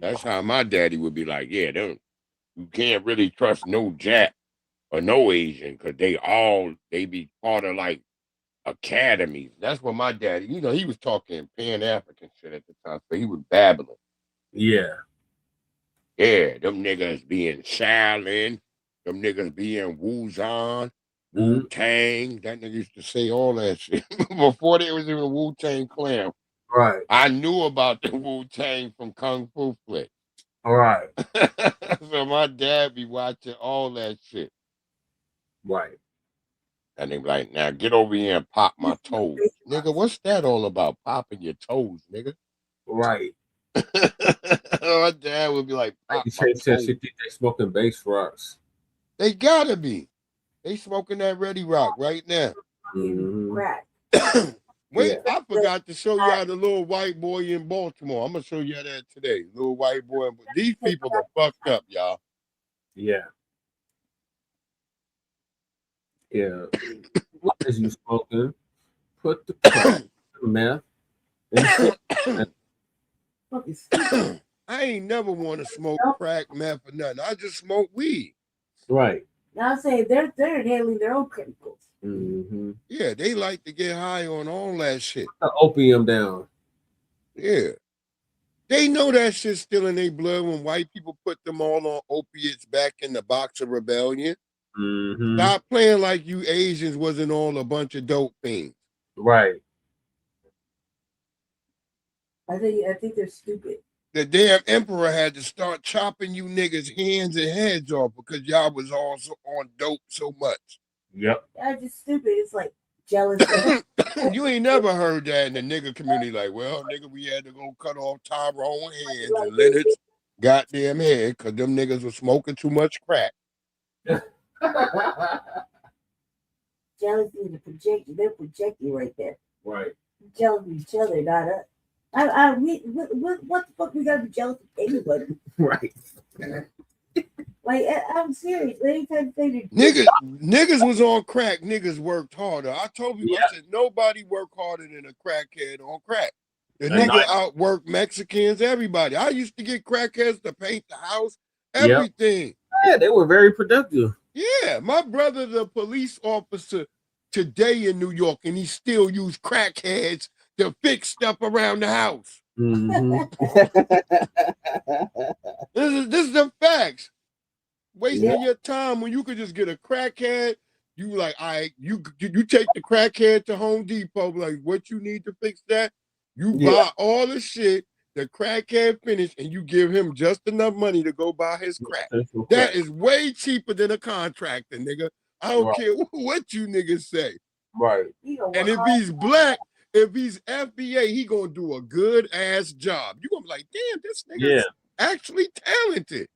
That's how my daddy would be like, yeah, you can't really trust no Jap or no Asian, because they be part of like academies. That's what my daddy, he was talking Pan-African shit at the time, so he was babbling. Yeah. Yeah, them niggas being Shaolin, them niggas being Wuzon, Wu-Tang. That nigga used to say all that shit before there was even Wu-Tang Clan. Right. I knew about the Wu-Tang from Kung Fu Flick. All right. So my dad be watching all that shit. Right. And they be like, now get over here and pop my toes. Nigga, what's that all about? Popping your toes, nigga. Right. My dad would be like, pop my toes. They smoking base rocks. They gotta be. They smoking that Ready Rock right now. Crack. Wait, I forgot to show y'all the little white boy in Baltimore. I'm gonna show y'all that today. Little white boy. These people are fucked up, y'all. Yeah. Yeah. What is you smoking? Put the crack, meth, and I ain't never want to smoke crack, meth, or nothing. I just smoke weed. Right. Now I'm saying they're handling their own chemicals. Yeah, they like to get high on all that shit. The opium down. Yeah. They know that shit's still in their blood when white people put them all on opiates back in the box of rebellion. Stop playing like you Asians wasn't all a bunch of dope fiends. Right. I think they're stupid. The damn emperor had to start chopping you niggas hands and heads off because y'all was also on dope so much. Yep. That's just stupid. It's like jealous. You ain't never heard that in the nigga community. Like, well, nigga, we had to go cut off Tyrone hands and Leonard's goddamn head because them niggas was smoking too much crack. Jealousy is a projection. They're projecting right there. Right. Jealous of each other, not us. What the fuck we gotta be jealous of anybody? Right. Like, I'm serious. Anytime they Niggas was on crack. Niggas worked harder. I told you, I said nobody worked harder than a crackhead on crack. The nigga outworked Mexicans, everybody. I used to get crackheads to paint the house, everything. Yeah, they were very productive. Yeah, my brother's a police officer today in New York, and he still use crackheads to fix stuff around the house. This is the facts. Wasting your time when you could just get a crackhead. You like, all right, you take the crackhead to Home Depot, like what you need to fix that. You buy all the shit the crackhead finished, and you give him just enough money to go buy his crack. That is way cheaper than a contractor, nigga. I don't care what you niggas say. Right. And if he's black, if he's FBA, he gonna do a good ass job. You gonna be like, damn, this nigga is actually talented.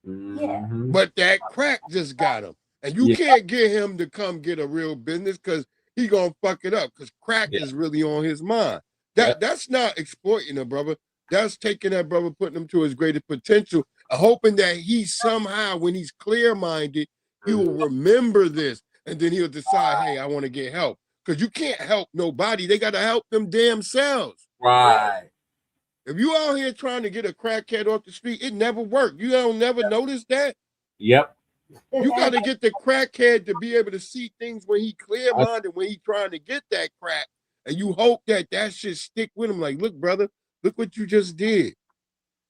But that crack just got him. And you can't get him to come get a real business because he gonna fuck it up because crack is really on his mind. That's not exploiting a brother. That's taking that brother, putting him to his greatest potential, hoping that he somehow, when he's clear-minded, he will remember this, and then he'll decide, hey, I want to get help. Because you can't help nobody. They got to help them damn selves. Right. If you out here trying to get a crackhead off the street, it never worked. You don't never notice that? Yep. You got to get the crackhead to be able to see things when he clear-minded, when he trying to get that crack, and you hope that shit stick with him. Like, look, brother, look what you just did.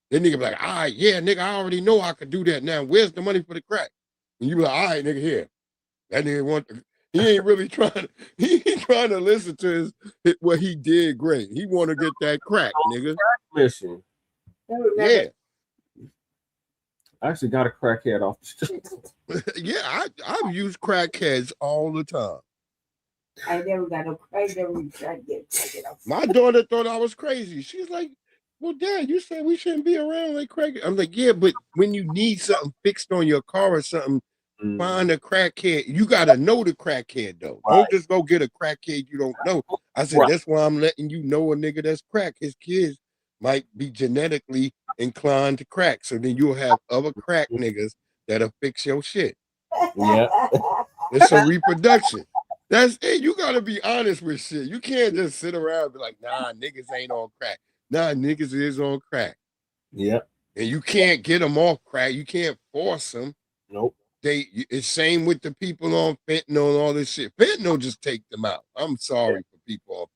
Then nigga be like, all right, yeah, nigga, I already know I could do that now. Where's the money for the crack? And you be like, all right, nigga, here. That nigga he ain't really trying to listen to what he did great. He want to get that crack, nigga. Mission. Yeah. I actually got a crackhead off the street. Yeah, I've used crackheads all the time. I never got no crack. Never tried to get crackhead off. My daughter thought I was crazy. She's like, well, Dad, you said we shouldn't be around like crackhead. I'm like, yeah, but when you need something fixed on your car or something, find a crackhead. You got to know the crackhead, though. Right. Don't just go get a crackhead you don't know. I said, that's why I'm letting you know a nigga that's crack. His kids might be genetically inclined to crack. So then you'll have other crack niggas that'll fix your shit. Yeah. It's a reproduction. That's it. You got to be honest with shit. You can't just sit around and be like, nah, niggas ain't on crack. Nah, niggas is on crack. Yeah. And you can't get them off crack. You can't force them. Nope. It's same with the people on fentanyl and all this shit. Fentanyl just take them out. I'm sorry for people on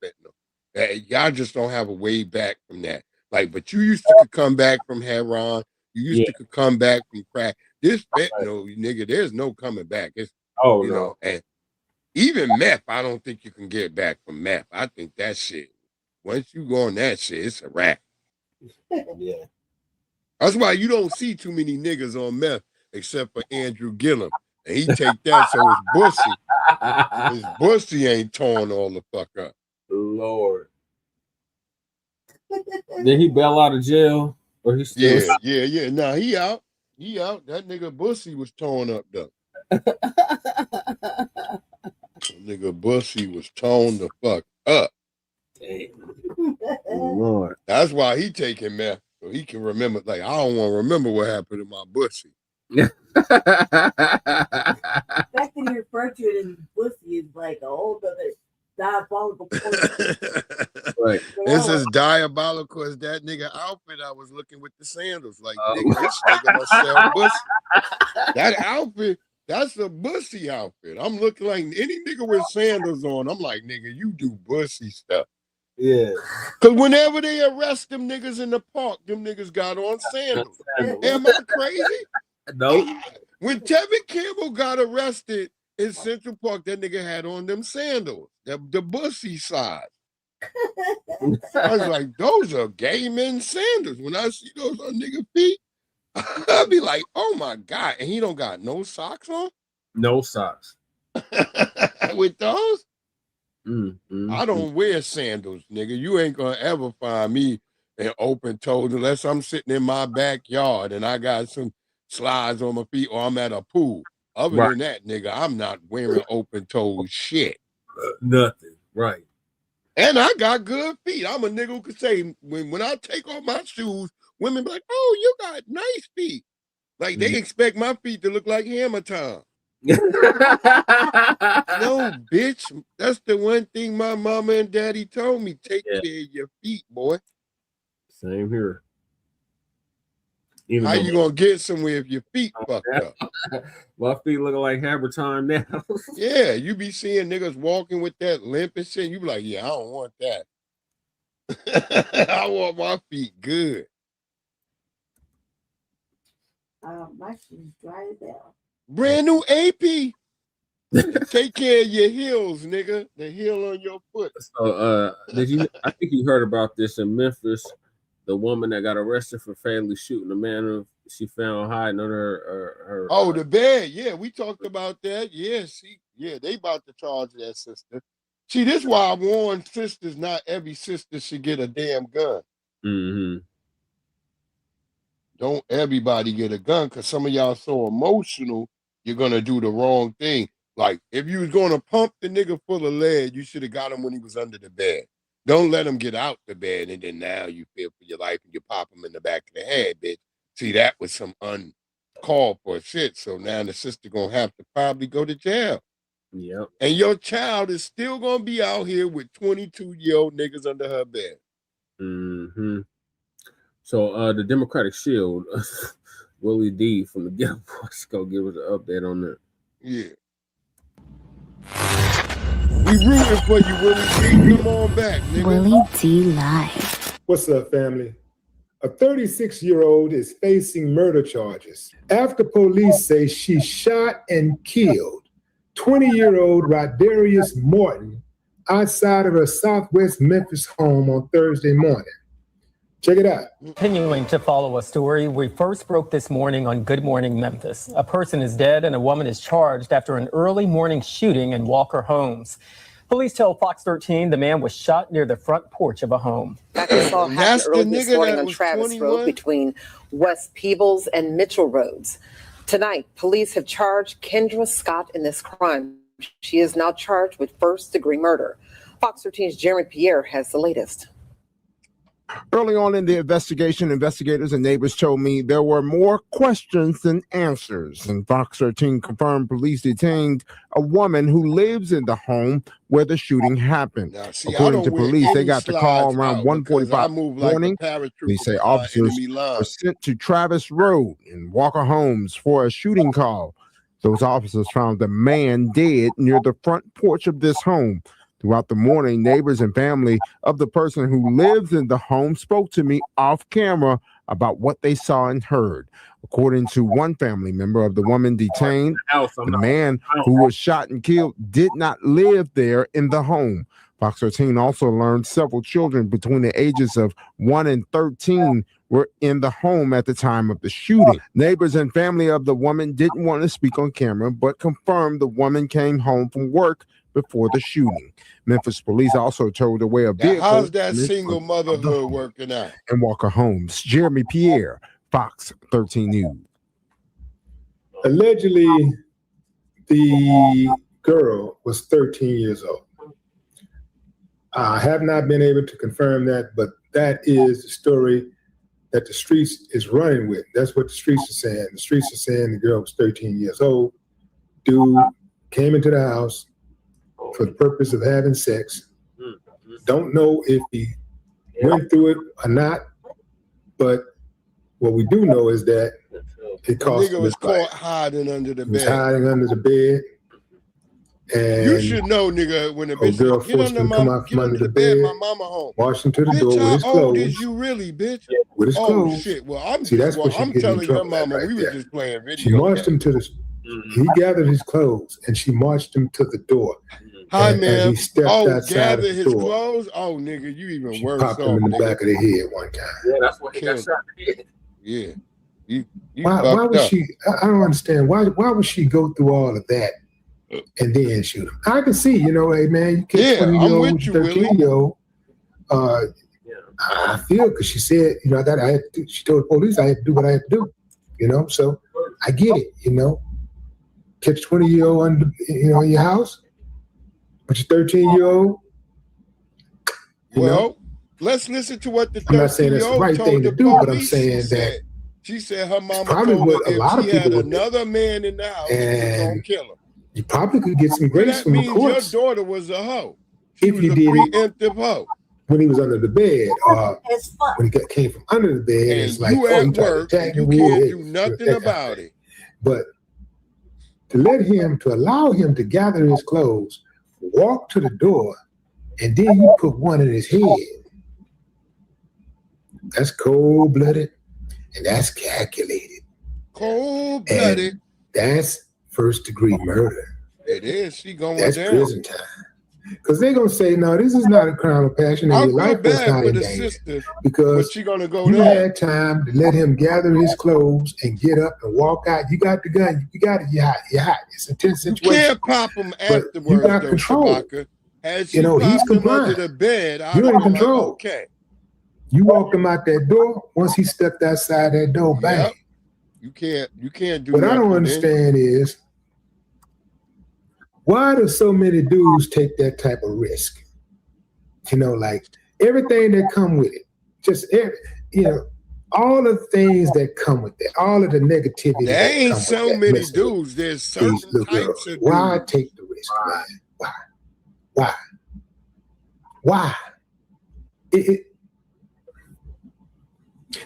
fentanyl. Y'all just don't have a way back from that. Like, but you used to could come back from heroin. You used to could come back from crack. This fentanyl, nigga, there's no coming back. It's you know, and even meth, I don't think you can get back from meth. I think that shit, once you go on that shit, it's a wrap. Yeah. That's why you don't see too many niggas on meth except for Andrew Gillum. And he take that so his bussy ain't torn all the fuck up. Lord. Did he bail out of jail? Or he still Yeah. Nah, he out. He out. That nigga bussy was torn up though. Nigga bussy was torn the fuck up. Lord. That's why he taking meth. So he can remember, like, I don't want to remember what happened to my bussy. The fact that you refer to it as pussy is like a whole other diabolical point. Right. It's as diabolical as that nigga outfit I was looking with the sandals. Like, nigga, this nigga must sell bussy. That outfit, that's a bussy outfit. I'm looking like any nigga with sandals on. I'm like, nigga, you do bussy stuff. Yeah. Because whenever they arrest them niggas in the park, them niggas got on sandals. Am I crazy? No. When Tevin Campbell got arrested in Central Park, that nigga had on them sandals, the bussy size. I was like, those are gay men sandals. When I see those on nigga feet, I'll be like, oh my God. And he don't got no socks on? No socks. With those? I don't wear sandals, nigga. You ain't gonna ever find me in open toes unless I'm sitting in my backyard and I got some slides on my feet or I'm at a pool. Other than that, nigga, I'm not wearing open toes shit. Nothing. Right. And I got good feet. I'm a nigga who could say when I take off my shoes, women be like, oh, you got nice feet. Like they expect my feet to look like Hammer Time. No, bitch. That's the one thing my mama and daddy told me. Take care of your feet, boy. Same here. How you gonna get somewhere if your feet fucked up? My feet looking like Hammer Time now. Yeah, you be seeing niggas walking with that limp and shit. You be like, yeah, I don't want that. I want my feet good. My shoes dry as hell. Brand new AP. Take care of your heels, nigga. The heel on your foot. So I think you heard about this in Memphis. The woman that got arrested for fatally shooting a man she found hiding under her the bed. Yeah, we talked about that. Yeah, they about to charge that sister. See, this is why I warn sisters, not every sister should get a damn gun. Mm-hmm. Don't everybody get a gun because some of y'all so emotional, you're gonna do the wrong thing. Like if you was gonna pump the nigga full of lead, you should have got him when he was under the bed. Don't let him get out the bed and then now you fear for your life and you pop him in the back of the head, bitch. See, that was some uncalled for shit. So now the sister gonna have to probably go to jail. Yep. And your child is still gonna be out here with 22-year-old niggas under her bed. Mm-hmm. So the Democratic Shield, Willie D from the Ghetto Boys, gonna give us an update on that. Yeah. We rooting for you, Willie D. Come on back, nigga. Willie D Live. What's up, family? A 36-year-old is facing murder charges after police say she shot and killed 20-year-old Rodarius Morton outside of her Southwest Memphis home on Thursday morning. Check it out. Continuing to follow a story we first broke this morning on Good Morning Memphis. A person is dead and a woman is charged after an early morning shooting in Walker Homes. Police tell Fox 13 the man was shot near the front porch of a home. This all happened early this morning on Travis 21? Road between West Peebles and Mitchell Roads. Tonight, police have charged Kendra Scott in this crime. She is now charged with first-degree murder. Fox 13's Jeremy Pierre has the latest. Early on in the investigation, investigators and neighbors told me there were more questions than answers. And Fox 13 confirmed police detained a woman who lives in the home where the shooting happened. According to police, they got the call around 1:45 morning. Police say officers were sent to Travis Road in Walker Homes for a shooting call. Those officers found the man dead near the front porch of this home. Throughout the morning, neighbors and family of the person who lives in the home spoke to me off camera about what they saw and heard. According to one family member of the woman detained, the man who was shot and killed did not live there in the home. Fox 13 also learned several children between the ages of 1 and 13 were in the home at the time of the shooting. Neighbors and family of the woman didn't want to speak on camera, but confirmed the woman came home from work before the shooting. Memphis police also towed away a vehicle. How's that single motherhood working out? And Walker Holmes. Jeremy Pierre, Fox 13 News. Allegedly, the girl was 13 years old. I have not been able to confirm that, but that is the story that the streets is running with. That's what the streets are saying. The streets are saying the girl was 13 years old. Dude came into the house for the purpose of having sex. Don't know if he went through it or not, but what we do know is that it cost him his life. Hiding under the bed. He was hiding under the bed. And you should know, nigga, when the bitch girl get under the bed, my mama home. Marched him to the door with his How old clothes. is you really, bitch? With his clothes. Shit. Well, I'm I'm telling your mama we were just playing video. She marched him to the. He gathered his clothes and she marched him to the door. Hi, man. He stepped outside gather of the his door. clothes. Oh, nigga, you even She worse popped off. him in the nigga. back of the head one time. Yeah, that's what he got shot in. Yeah. You why would she? I don't understand. Why would she go through all of that and then shoot him? I can see, hey man, you catch 20-year-old, 13-year-old. I feel because she said, she told the police I had to do what I had to do, so I get it, Catch 20-year-old in your house, but your 13-year-old. Well, let's listen to what the 13-year-old I'm not saying that's the right thing to do, but I'm saying that she said her mama probably told what her a lot if of she had people would another man in the house, she was gonna kill him. You probably could get some grace That from the means courts your daughter was a hoe. She if was you a did it preemptive hoe. when he was under the bed, or when he came from under the bed. And It's like, you he at tried to work attack and you you, can't do nothing about it. But to allow him to gather his clothes, walk to the door, and then you put one in his head. That's cold-blooded, and that's calculated. Cold-blooded. That's first-degree murder. It is. She going That's down. prison time. Because they're going to say, no, this is not a crime of passion, and I your feel life was bad not for in the danger. sister, Because but she gonna go you there. had time to let him gather his clothes and get up and walk out. You got the gun. You got it. You're hot. You're hot. It's a tense You situation. can't pop him But afterwards, you got though, control. Shabaka. Had she He's popped him under compliant. the bed, I'd You're be in like, control. okay. You walked him out that door. Once he stepped outside that door, bang. Yep. You can't do What I don't nothing, understand is, why do so many dudes take that type of risk? Like everything that come with it. Just all the things that come with it, all of the negativity. There that ain't come so with that many message. dudes. There's certain Look, types of why dudes. take the risk, man? Why?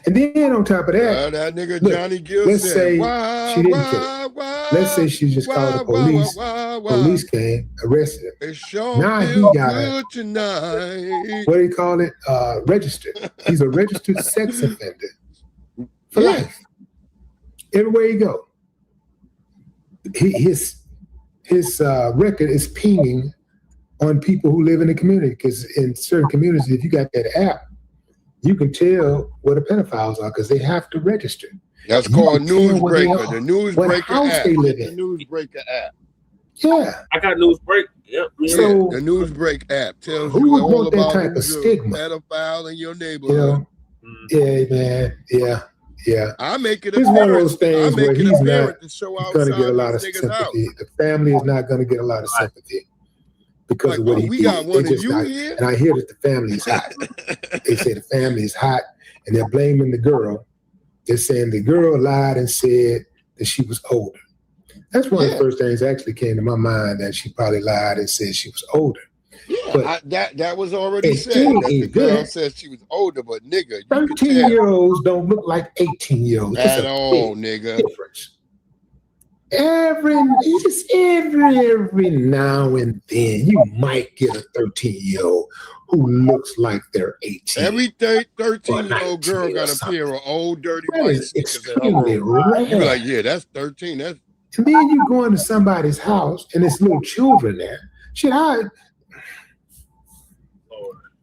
And then on top of that, that nigga look, Johnny Gill let's said, say why, she didn't kill him. Let's say she just called the police. Police came, arrested him. It sure Now he feels got good tonight. what do you call it? Registered. He's a registered sex offender for life. Everywhere you go, his record is pinging on people who live in the community. Because in certain communities, if you got that app, you can tell where the pedophiles are because they have to register. That's You called can tell where they Newsbreaker. are, The what Newsbreaker house app. they live Get in. the Newsbreaker app. Yeah. I got Newsbreak. Yep. So- the Newsbreak app tells Who you would all want that about type of who's a stigma? pedophile in your neighborhood. Yeah, man. Yeah. I make it It's one of those appearance. I things where make it he's appearance not to show going to outside get a lot of these niggas' house. sympathy. The family is not going to get a lot of sympathy because of what he we did. got one They of you here? And I hear that the family is hot. They say the family is hot, and they're blaming the girl. They're saying the girl lied and said that she was older. That's one of the first things that actually came to my mind, that she probably lied and said she was older. Yeah, that was already It said. still That the ain't girl good. said she was older, but nigga, you can tell 13-year-olds don't look like 18-year-olds. at all, nigga. Difference. every now and then you might get a 13-year-old who looks like they're 18. Every 13-year-old girl got a pair of old dirty That white is sneakers in her extremely room. rare. You be like, yeah, that's 13. That's And then you go into somebody's house and there's little children there. Shit,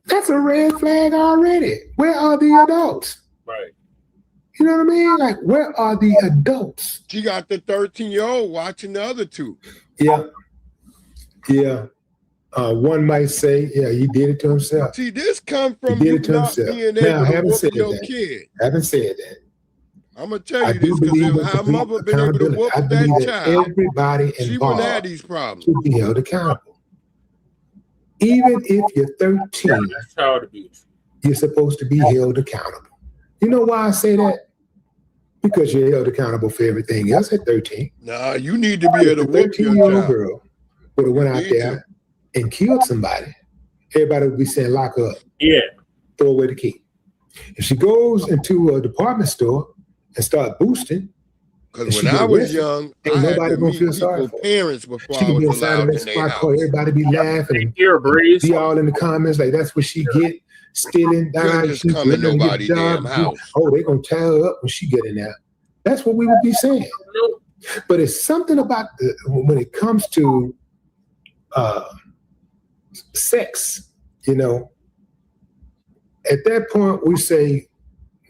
that's a red flag already. Where are the adults? Right. You know what I mean? Like, where are the adults? She got the 13-year-old watching the other two. Yeah. Yeah. One might say, yeah, he did it to himself. See, this come from He did you it to not himself. being Now, I able to haven't whoop said your that. kid. Haven't said that. I'm gonna tell I you do this because believe if in her complete mother been able to accountability. whoop I that believe that child, everybody she wouldn't have involved these problems. should be held accountable. Even if you're 13, That's child abuse. you're supposed to be held accountable. You know why I say that? Because you're held accountable for everything else at 13. Nah, you need to be able to If whoop a your 13-year-old child. girl would have went out there and killed somebody, everybody would be saying, lock her up. Yeah. Throw away the key. If she goes into a department store and start boosting, because when I was young, I had to meet people's parents before she I could be was inside allowed the in next their spot, house. call everybody be laughing, be all in the comments like that's what she get, stealing. Couldn't just come in nobody's damn house. Oh, they gonna tie her up when she get in there. That's what we would be saying. But it's something about when it comes to sex, you know. At that point, we say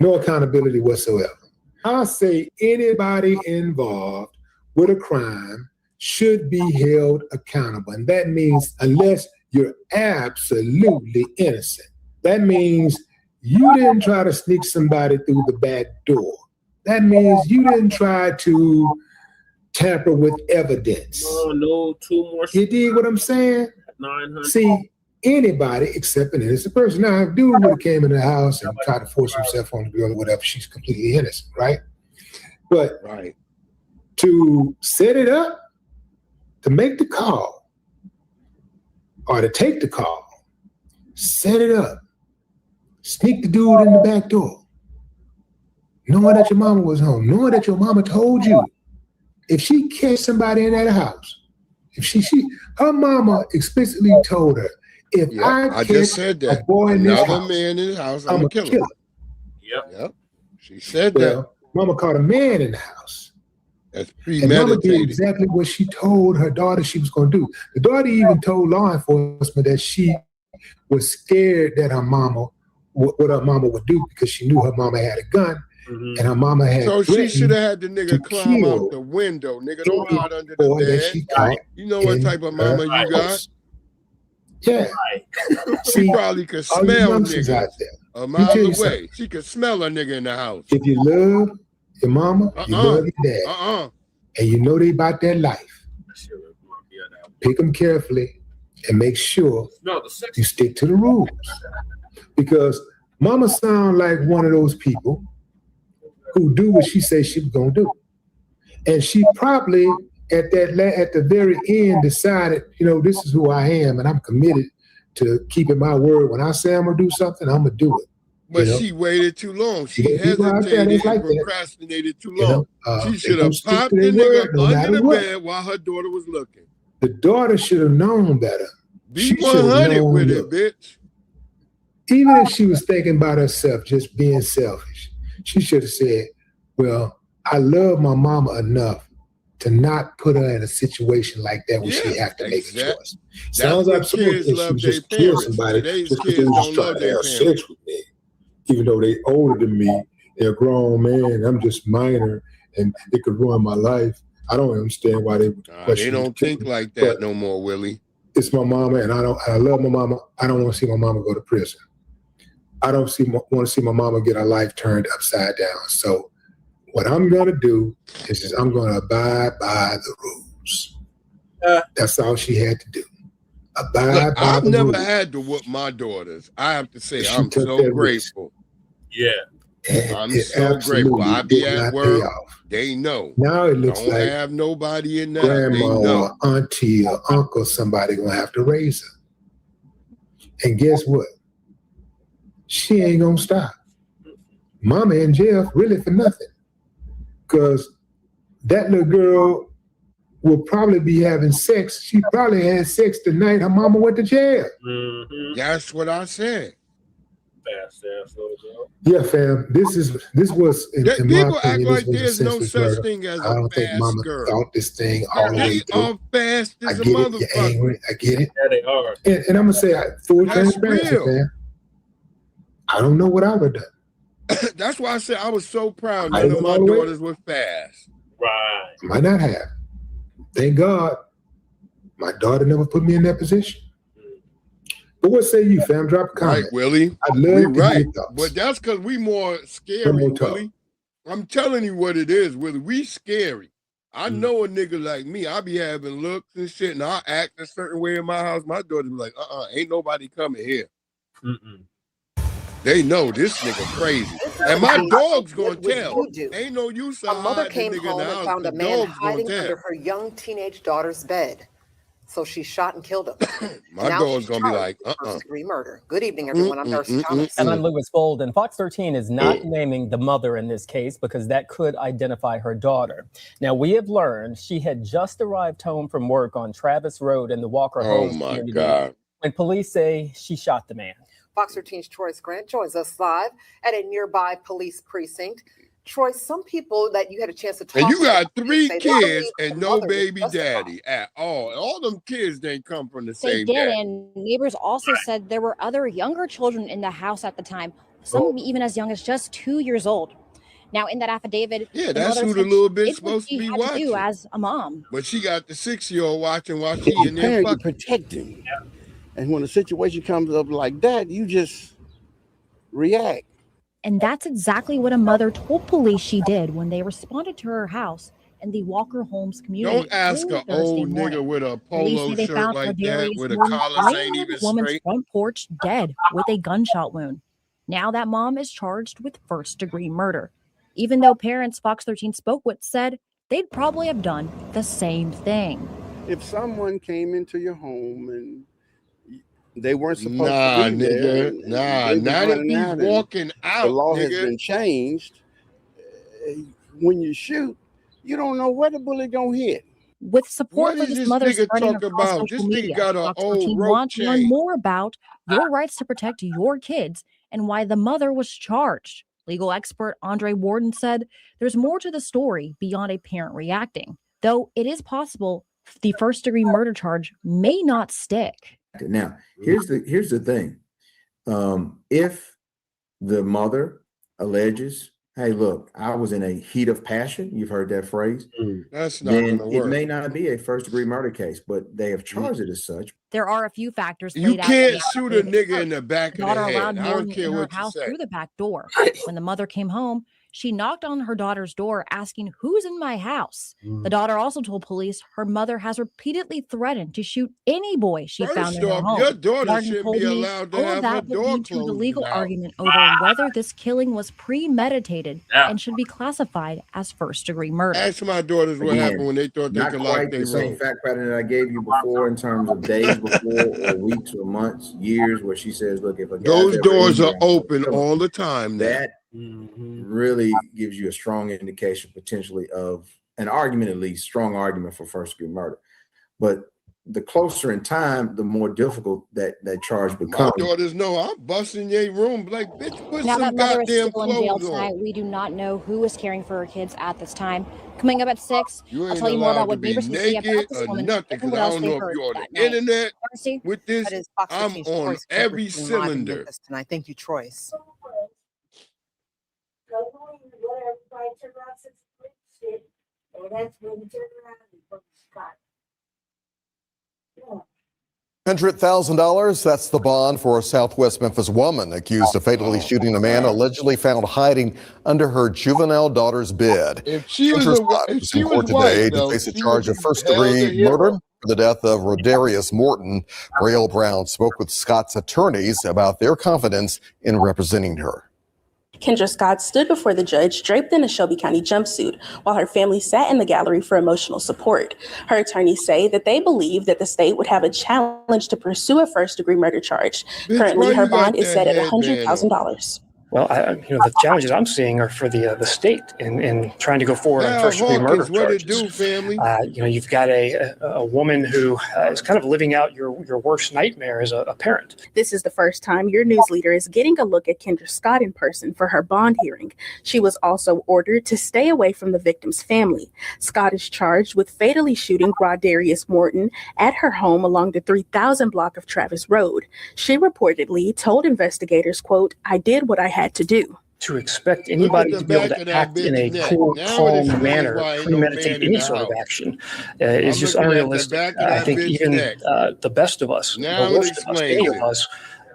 no accountability whatsoever. I say anybody involved with a crime should be held accountable. And that means unless you're absolutely innocent. That means you didn't try to sneak somebody through the back door. That means you didn't try to tamper with evidence. Oh, no, 2 more. You dig what I'm saying? 900. See, anybody except an innocent person. Now, if dude would have came in the house and tried to force himself on the girl or whatever, she's completely innocent, right? But to set it up, to make the call, or to take the call, set it up, sneak the dude in the back door, knowing that your mama was home, knowing that your mama told you, if she catch somebody in that house, if her mama explicitly told her, if I just said that. A boy in this Another house, man in his house, I'm I'm a gonna kill killer. him. Yep. She said Well, mama caught a man in the house. That's And mama did premeditated. exactly what she told her daughter she was going to do. The daughter even told law enforcement that she was scared that her mama, what her mama would do because she knew her mama had a gun and her mama had So she should have had the to nigga climb kill out the window. Nigga, don't any hide under the boy that she bed. caught You know what in type of mama her you got? house. Yeah. She probably could all you smell youngsters niggas out there, a let me mile tell you away. something. She could smell a nigga in the house. If you love your mama, you love your dad, and you know they about their life, pick them carefully and make sure you stick to the rules. Because mama sound like one of those people who do what she says she's gonna do. And she probably at the very end decided, you know, this is who I am and I'm committed to keeping my word. When I say I'm gonna do something, I'm gonna do it. But you know? she waited too long. She You got people out there, hesitated they and like that. procrastinated too You long. know, She they should gonna have stick to popped the their nigga word no under matter the what. bed while her daughter was looking. The daughter should have known better. Be She should have 100 known, with look, it, bitch. even if she was thinking about herself, just being selfish, she should have said, well, I love my mama enough to not put her in a situation like that where she have to make a choice. Sounds what absurd kids that she love would their just kill parents. somebody Today's just because kids they was don't trying love to their have parents. sex with me. Even though they older than me, they're a grown man, I'm just minor, and it could ruin my life. I don't understand why they would They question don't me. think like that no more, Willie. It's my mama, and I love my mama. I don't want to see my mama go to prison. I don't want to see my mama get her life turned upside down. So what I'm going to do is I'm going to abide by the rules. That's all she had to do. Abide Look, by I've the never rules. had to whoop my daughters. I have to say, She I'm took so that risk. grateful. Yeah. And I'm it so grateful. I absolutely be did at not pay work. off. They know. Now it looks Don't like have nobody in there. They grandma know. or auntie or uncle, somebody gonna have to raise her. And guess what? She ain't gonna stop. Mama in jail really for nothing. Because that little girl will probably be having sex. She probably had sex the night her mama went to jail. That's what I said. Fast ass little girl. Yeah, fam. This was in my People act opinion, like this was a there's no senseless such murder. thing as I a don't think fast mama girl. thought this thing all the way They through. are fast I as a get it. You're motherfucker. angry. I get it. Yeah, they are. And I'm gonna say full That's transparency, real. fam. I don't know what I would have done. That's why I said I was so proud I none of went my all the way. daughters were fast. Right. Might not have. Thank God, my daughter never put me in that position. But what say you, fam? Drop a comment. Right, Willie. I'd We love to hear right. your thoughts. But that's because we more scary, One more talk. Willie. I'm telling you what it is, Willie. We scary. I know a nigga like me. I be having looks and shit, and I act a certain way in my house. My daughter be like, ain't nobody coming here. They know this nigga crazy. And my dog's gonna tell. Ain't no use A mother hiding came the nigga in home the and house. found The a man dog's gonna hiding tell. under her young teenage daughter's bed. So she shot and killed him. My Now dog's she's gonna be charged like, with first-degree murder. Good evening, everyone. I'm Darcy Thomas. And I'm Lewis Bold, and Fox 13 is not naming the mother in this case because that could identify her daughter. Now, we have learned she had just arrived home from work on Travis Road in the Walker Oh Homes my community God. when police say she shot the man. Fox 13's Troyce Grant joins us live at a nearby police precinct. Troy, some people that you had a chance to talk And you got to 3 say they kids believe and the no mother was baby justified. daddy at all. All them kids didn't come from the They same did, daddy. and neighbors also said there were other younger children in the house at the time, some even as young as just 2 years old. Now, in that affidavit, Yeah, the that's mother who the said little she bitch did what supposed to she be had to do watching. as a mom. But she got the 6-year-old watching while she As in a there parent, you fucking. protect him. And when a situation comes up like that, you just react. And that's exactly what a mother told police she did when they responded to her house in the Walker Homes community. Don't ask early an old Thursday nigga morning. with a Police polo say they shirt found like that Rodarius with a Morton collars laying ain't on even the woman's straight. front porch dead with a gunshot wound. Now that mom is charged with first-degree murder. Even though parents Fox 13 spoke with said they'd probably have done the same thing. If someone came into your home and they weren't supposed Nah, to be there, nigga. and Nah, they was now that running he's out and walking out, the law has nigga. been changed. When you shoot, you don't know where the bullet gonna hit. With support What for is this this mother nigga spreading talking across about? social This nigga media, got a Fox old 13 rope wants to learn chain. more about your rights to protect your kids and why the mother was charged. Legal expert Andre Warden said there's more to the story beyond a parent reacting, though it is possible the first-degree murder charge may not stick. Now, here's the thing. If the mother alleges, hey, look, I was in a heat of passion, you've heard that phrase, That's not then gonna it work. may not be a first-degree murder case, but they have charged it as such. There are a few factors You laid out in can't the shoot a affidavit. nigga in the back The of the daughter allowed head. I don't Morton care in her what you house say. through the back door. When the mother came home, she knocked on her daughter's door asking, "Who's in my house?" The daughter also told police her mother has repeatedly threatened to shoot any boy she found First in her off, home. your daughter Warden shouldn't told be me allowed to all of have her that would door lead to the closed legal in the house. argument over whether this killing was premeditated and should be classified as first-degree murder. Ask my daughters what happened when they thought they Not could lock quite their the same room. fact pattern that I gave you before in terms of days before or weeks or months, years, where she says, look, if a guy's Those ever doors in are here, I'm gonna open kill him. all the time now. That really gives you a strong indication potentially of an argument, at least strong argument for first-degree murder. But the closer in time, the more difficult that charge My becomes. daughters know I'm busting your room. Like, bitch, put Now some that mother is goddamn still in jail clothes tonight, on. we do not know who is caring for her kids at this time. Coming up at 6, You I'll ain't tell you more about allowed to what be neighbors can say about naked this or woman nothing, and because what I else don't they know if heard you're on that the night. internet Darcy? with this. That is Fox I'm 13's on Troyce every reporting live in cylinder. Memphis tonight. Thank you, Troyce. $100,000, that's the bond for a Southwest Memphis woman accused of fatally shooting a man allegedly found hiding under her juvenile daughter's bed. If she Kendra was Scott if was she in was court white, today to though, face a she would charge of be first-degree held a hero. murder for the death of Rodarius Morton. Braille Brown spoke with Scott's attorneys about their confidence in representing her. Kendra Scott stood before the judge draped in a Shelby County jumpsuit while her family sat in the gallery for emotional support. Her attorneys say that they believe that the state would have a challenge to pursue a first-degree murder charge. Bitch, Currently, why her you got bond is that set at headband on? $100,000. Well, the challenges I'm seeing are for the state in trying to go forward on first-degree murder What it charges. do, family? You've got a woman who is kind of living out your worst nightmare as a parent. This is the first time your news leader is getting a look at Kendra Scott in person for her bond hearing. She was also ordered to stay away from the victim's family. Scott is charged with fatally shooting Rodarius Morton at her home along the 3000 block of Travis Road. She reportedly told investigators, quote, "I did what I had to do." To expect anybody to be able to act in a cool, calm manner, premeditate any sort of action, is just unrealistic. I think even the best of us, the worst of us, any of us,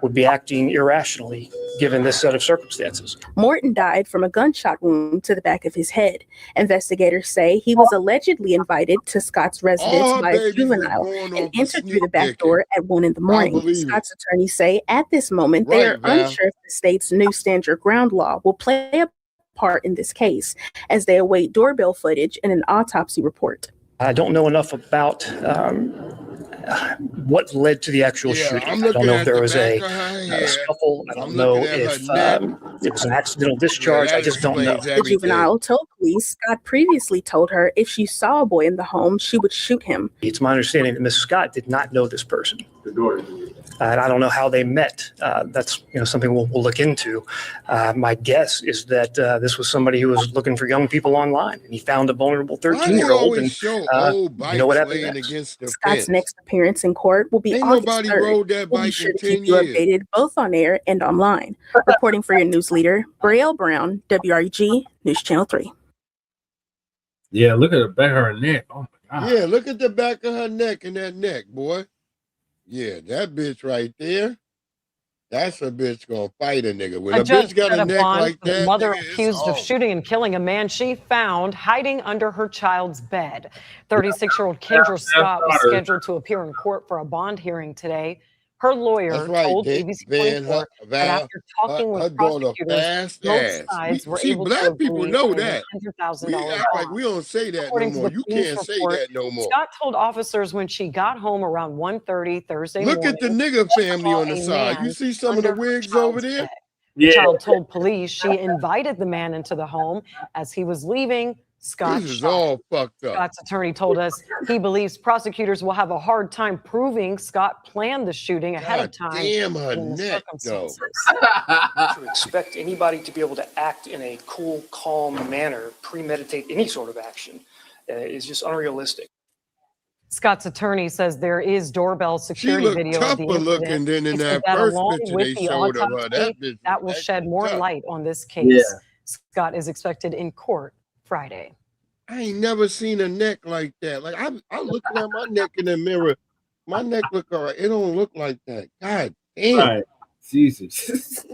would be acting irrationally given this set of circumstances. Morton died from a gunshot wound to the back of his head. Investigators say he was allegedly invited to Scott's residence by a juvenile and entered through the back door at 1 a.m. Scott's attorneys say at this moment they are unsure if the state's new stand your ground law will play a part in this case as they await doorbell footage and an autopsy report. I don't know enough about what led to the actual shooting. I don't know if there was a scuffle. I don't know if it was an accidental discharge. I just don't know. The juvenile told police Scott previously told her if she saw a boy in the home, she would shoot him. It's my understanding that Miss Scott did not know this person. And I don't know how they met. That's something we'll look into. My guess is that this was somebody who was looking for young people online, and he found a vulnerable 13-year-old. And you know what happened next? Scott's next appearance in court will be August 3rd. We'll be sure to keep you updated both on air and online. Reporting for your news leader, Brielle Brown, WREG News Channel 3. Yeah, look at the back of her neck. Oh my God. Yeah, look at the back of her neck and that neck, boy. Yeah, that bitch right there. That's a bitch gonna fight a nigga. When a bitch got a neck like that, mother accused of shooting and killing a man she found hiding under her child's bed. 36-year-old Kendra Scott was scheduled to appear in court for a bond hearing today. Her lawyer told ABC 24 that after talking with prosecutors, both sides were able to black people agree know on a that. $100,000 We act like we don't say that no more. You can't say that no more. Scott told officers when she got home around 1:30 Thursday morning. Look at the nigga family on the side. You see some of the wigs over there? The child told police she invited the man into the home. As he was leaving, Scott This is all fucked up. Scott's attorney told us he believes prosecutors will have a hard time proving Scott planned the shooting ahead of time. Damn her given the neck, though. To expect anybody to be able to act in a cool, calm manner, premeditate any sort of action, is just unrealistic. Scott's attorney says there is doorbell security video of the incident. Looking than in He said that first along picture with they the showed of her. autopsy, that will shed more light on this case. Yeah. Scott is expected in court Friday. I ain't never seen a neck like that. Like I looking at my neck in the mirror. My neck look all right. It don't look like that. God damn. Right. Jesus.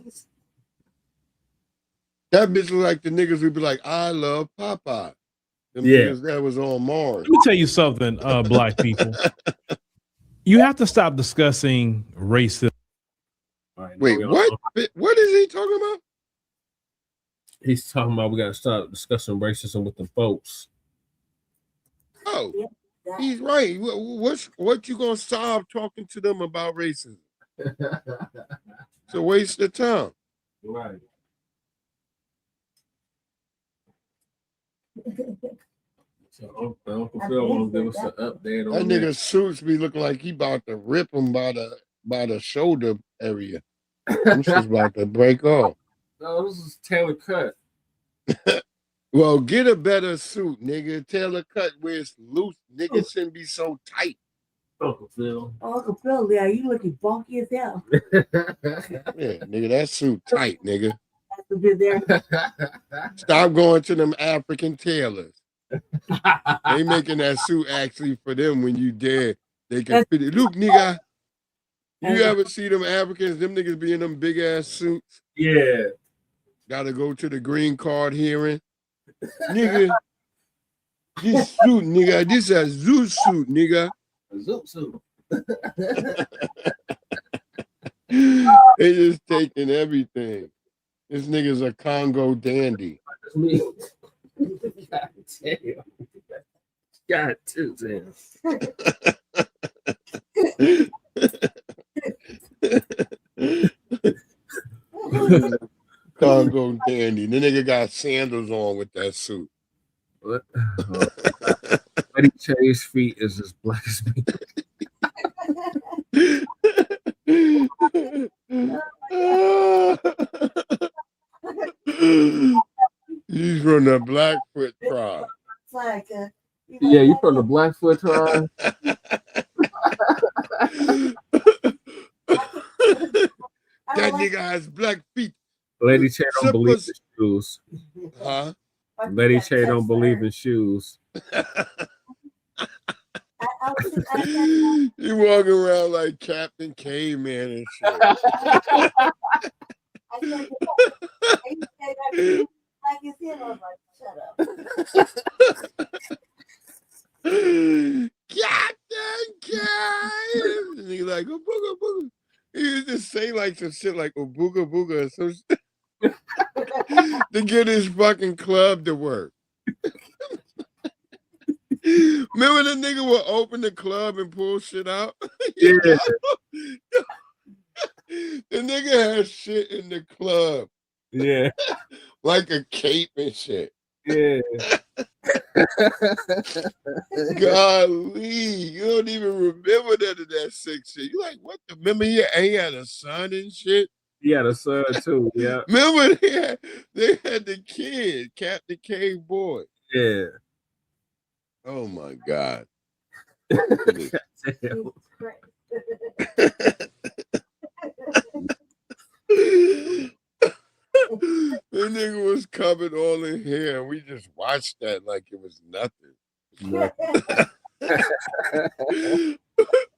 That bitch look like the niggas who be like, I love Popeye. Them Yeah. niggas that was on Mars. Let me tell you something, black people. You have to stop discussing racism. Wait, what? What is he talking about? He's talking about we got to start discussing racism with the folks. Oh, he's right. What you gonna solve talking to them about racism? It's a waste of time. Right. So Uncle Phil wants to give us an update That on nigga suits be looking like he about to rip him by the shoulder area. I'm just about to break off. No, this is Taylor cut. Well, get a better suit, nigga. Taylor cut where it's loose. Nigga shouldn't be so tight. Uncle Phil. Uncle Phil, yeah, you looking funky as hell. Yeah, nigga, that suit tight, nigga. That's a bit there. Stop going to them African tailors. They making that suit actually for them when you dead. They can fit it. Look, nigga. You ever see them Africans? Them niggas be in them big ass suits. Yeah. Gotta go to the green card hearing. Nigga. This suit, nigga. This a zoo suit, nigga. A zoot suit. They just taking everything. This nigga's a Congo dandy. That's me. God damn. God damn. Congo dandy. The nigga got sandals on with that suit. Eddie Che's feet is as black as me. He's from the Blackfoot tribe. Yeah, you from the Blackfoot tribe? That nigga has black feet. Lady Che don't believe in shoes. Huh? Lady Che don't believe in shoes. You walking around like Captain Caveman and shit. Captain Cave! And he like, oh, booga booga. He used to say like some shit like, oh, booga booga or some shit to get his fucking club to work. Remember the nigga would open the club and pull shit out? Yeah. The nigga had shit in the club. Yeah. Like a cape and shit. Yeah. Golly, you don't even remember none of that sick shit. You like, what the? Remember he had a son and shit? He had a son too, yeah. Remember they had the kid, Captain Cave Boy. Yeah. Oh my God. The nigga was covered all in hair. We just watched that like it was nothing.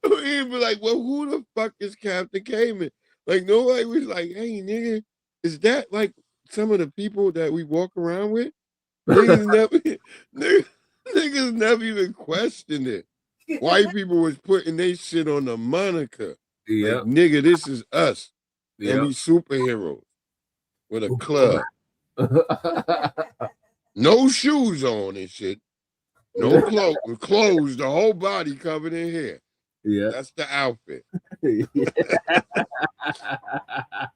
We'd be like, well, who the fuck is Captain Caveman? Like, nobody was like, hey, nigga, is that like some of the people that we walk around with? Niggas never even questioned it. White people was putting their shit on the moniker. Yeah. Like, nigga, this is us. Yeah. And we superheroes with a club. No shoes on and shit. No clothes, the whole body covered in hair. Yeah. That's the outfit. You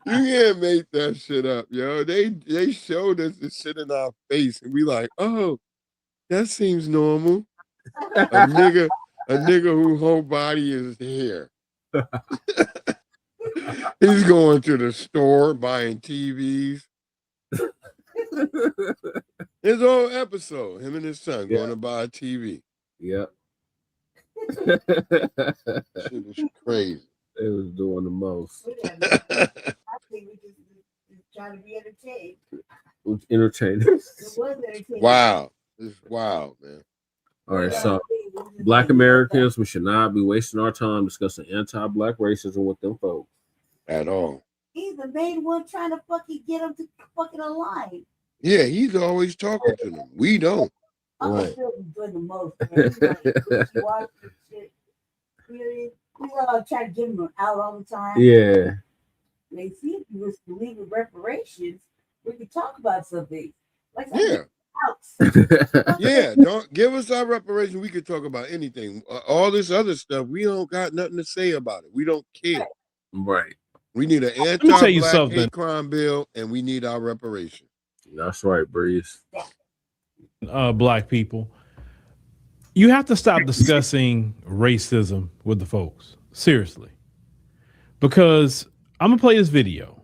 can't make that shit up, yo. They showed us the shit in our face and we like, oh, that seems normal. A nigga whose whole body is hair. He's going to the store buying TVs. His whole episode, him and his son going to buy a TV. Yep. Shit was crazy. They was doing the most. I think we just trying to be entertained. Entertaining. It was entertaining. Wow. It's wild, man. All right, so Black Americans, we should not be wasting our time discussing anti-Black racism with them folks. At all. He's the main one trying to fucking get them to fucking align. Yeah, he's always talking to them. We don't. I'm Right. still doing the most, man. He's like, you watch this shit, period. We all try to give him out all the time. Yeah. They see if you was believe in reparations, we could talk about something. Like Yeah. outs. Yeah, don't give us our reparation. We could talk about anything. All this other stuff, we don't got nothing to say about it. We don't care. Right. We need an me tell you anti-Black something. hate crime bill, and we need our reparation. That's right, Breeze. Black people, you have to stop discussing racism with the folks. Seriously. Because I'm going to play this video.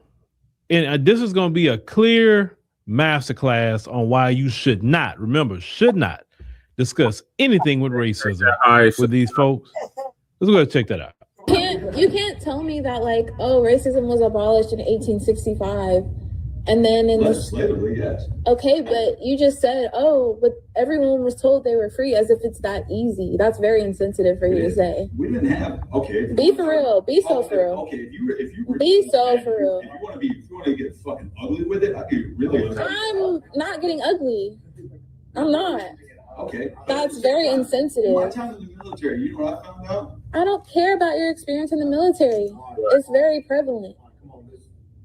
And this is going to be a clear masterclass on why you should not, remember, should not discuss anything with racism with these folks. Let's go ahead and check that out. You can't tell me that, like, oh, racism was abolished in 1865 and then in legislatively, yes. Okay, but you just said, oh, but everyone was told they were free, as if it's that easy. That's very insensitive for you to say. We didn't have Be for real. Be so for real. Okay, if you were Be so for real. if you want to get fucking ugly with it, I could really. I'm not getting ugly. I'm not. Okay. That's very insensitive. My time in the military, you know what I found out? I don't care about your experience in the military. It's very prevalent.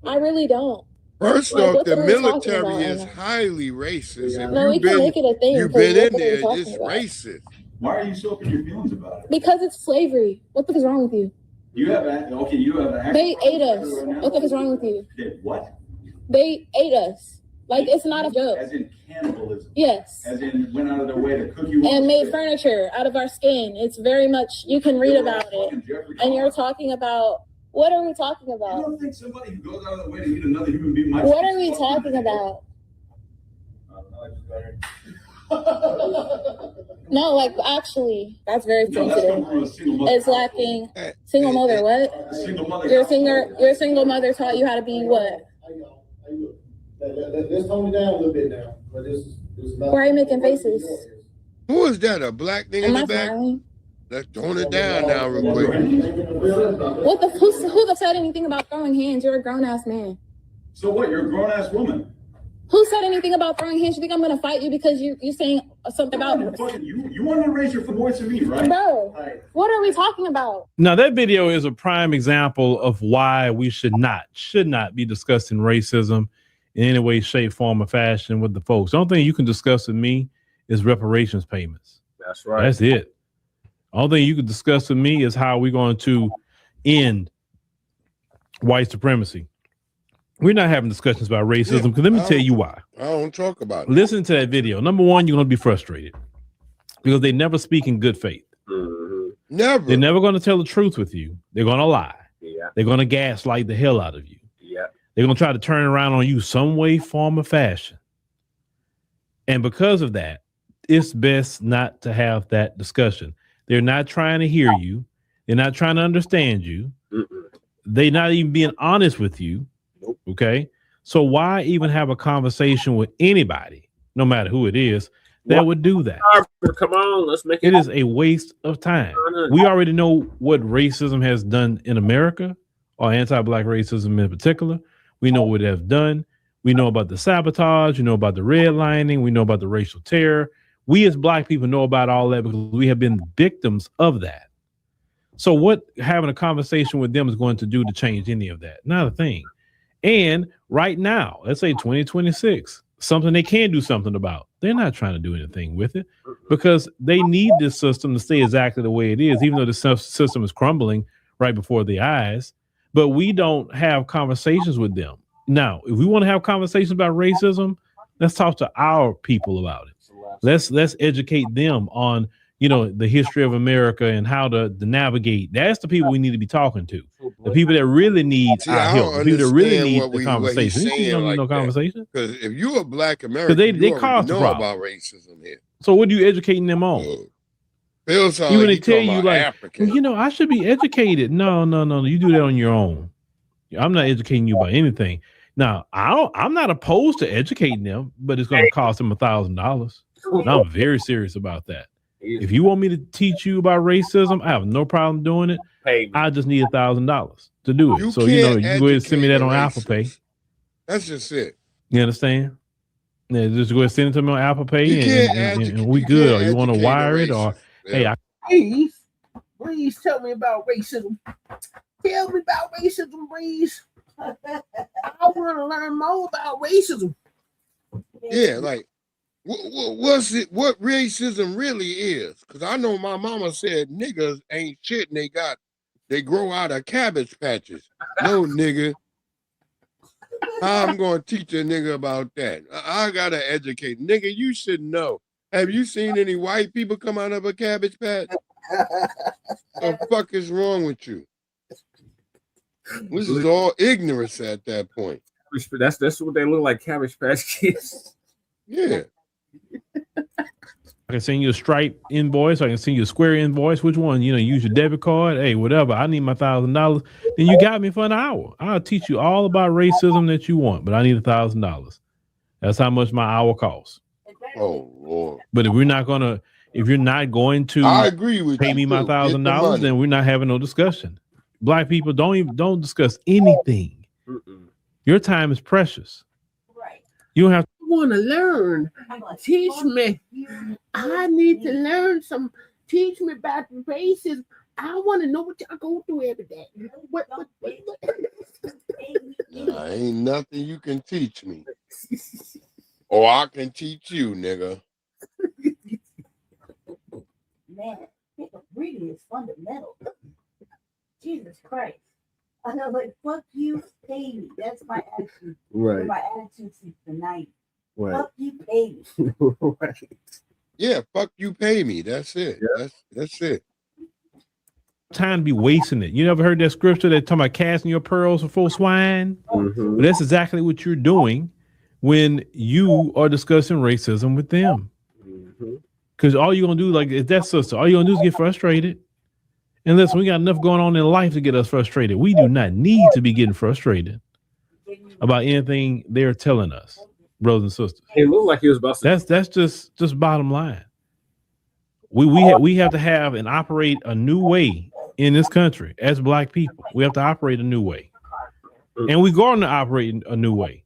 I really don't. First Like, off, what the are we talking about military right is now? highly racist. If No, we can make it a thing, you've 'cause been in what are we there, talking it's about? racist. Why are you so up in your feelings about it? Because it's slavery. What the fuck is wrong with you? You have an They ate us. What the fuck is wrong with you? What? They ate us. Like, it's not a joke. As in cannibalism. Yes. As in went out of their way to cook you And up made shit. furniture out of our skin. It's very much, you can read about it. And you're talking about, what are we talking about? You don't think somebody who goes out of the way to eat another human being might... What are we talking about? No, like, actually, that's very sensitive. It's lacking. Single mother, what? Your single mother taught you how to be what? Let's tone it down a little bit now. But this is Why are you making faces? Who is that? A black thing in the back? Smiling? Let's tone it down now real quick. Who said anything about throwing hands? You're a grown ass man. So what? You're a grown ass woman. Who said anything about throwing hands? You think I'm gonna fight you because you're saying something about you want to raise your voice to me, right? Bro, what are we talking about? Now that video is a prime example of why we should not be discussing racism in any way, shape, form, or fashion with the folks. The only thing you can discuss with me is reparations payments. That's right. That's it. The only thing you can discuss with me is how we're going to end white supremacy. We're not having discussions about racism because let me tell you why. I don't talk about it. Listen to that video. Number one, you're going to be frustrated because they never speak in good faith. Never. They're never going to tell the truth with you. They're going to lie. Yeah. They're going to gaslight the hell out of you. Yeah. They're going to try to turn around on you some way, form, or fashion. And because of that, it's best not to have that discussion. They're not trying to hear you. They're not trying to understand you. They're not even being honest with you. Nope. Okay. So why even have a conversation with anybody, no matter who it is, that would do that? Come on, let's make it. It is a waste of time. We already know what racism has done in America, or anti-Black racism in particular. We know what it has done. We know about the sabotage. We know about the redlining. We know about the racial terror. We as Black people know about all that because we have been victims of that. So what having a conversation with them is going to do to change any of that? Not a thing. And right now, let's say 2026, something they can do something about. They're not trying to do anything with it because they need this system to stay exactly the way it is, even though the system is crumbling right before their eyes. But we don't have conversations with them. Now, if we want to have conversations about racism, let's talk to our people about it. Let's educate them on, the history of America and how to navigate. That's the people we need to be talking to. The people that really need our help. The people that really need the conversation. These people don't need no conversation. Because if you're a Black American, they you cause the know problem about racism here. So what are you educating them on? Even they tell you like, I should be educated. No. You do that on your own. I'm not educating you about anything. Now, I'm not opposed to educating them, but it's going to cost them $1,000. I'm very serious about that. If you want me to teach you about racism, I have no problem doing it. I just need $1,000 to do it. You go ahead and send me that on Apple Pay. That's just it. You understand? Yeah, just go ahead and send it to me on Apple Pay and we good. Or you want to wire it or Please tell me about racism. Tell me about racism, please. I want to learn more about racism. Yeah, like what's it? What racism really is? Because I know my mama said niggas ain't shit, and they grow out of cabbage patches. No, nigga. How I'm gonna teach a nigga about that? I gotta educate, nigga. You should know. Have you seen any white people come out of a cabbage patch? The fuck is wrong with you? This is all ignorance at that point. That's what they look like, Cabbage Patch Kids. Yeah. I can send you a Stripe invoice. I can send you a Square invoice. Which one? Use your debit card. Hey, whatever. I need my $1,000. Then you got me for an hour. I'll teach you all about racism that you want, but I need $1,000. That's how much my hour costs. Oh Lord. But if you're not going to I agree with pay me my $1,000, then we're not having no discussion. Black people don't discuss anything. Your time is precious. Right. You don't have to. I want to learn. Teach me. I need to learn some. Teach me about racism. I want to know what y'all go through every day. What? Ain't nothing you can teach me. Or I can teach you, nigga. Man, reading is fundamental. Jesus Christ. I was like, fuck you, pay me. That's my attitude. Right. My attitude since the 90s. Right. Fuck you, pay me. Right. Yeah, fuck you, pay me. That's it. That's it. Time to be wasting it. You never heard that scripture that talking about casting your pearls before swine? Mm-hmm. Well, that's exactly what you're doing when you are discussing racism with them. Because all you're gonna do, like if that sister, all you're gonna do is get frustrated. And listen, we got enough going on in life to get us frustrated. We do not need to be getting frustrated about anything they're telling us, brothers and sisters. It looked like he was about to. That's just bottom line. We have to have and operate a new way in this country as Black people. We have to operate a new way, and we're going to operate a new way.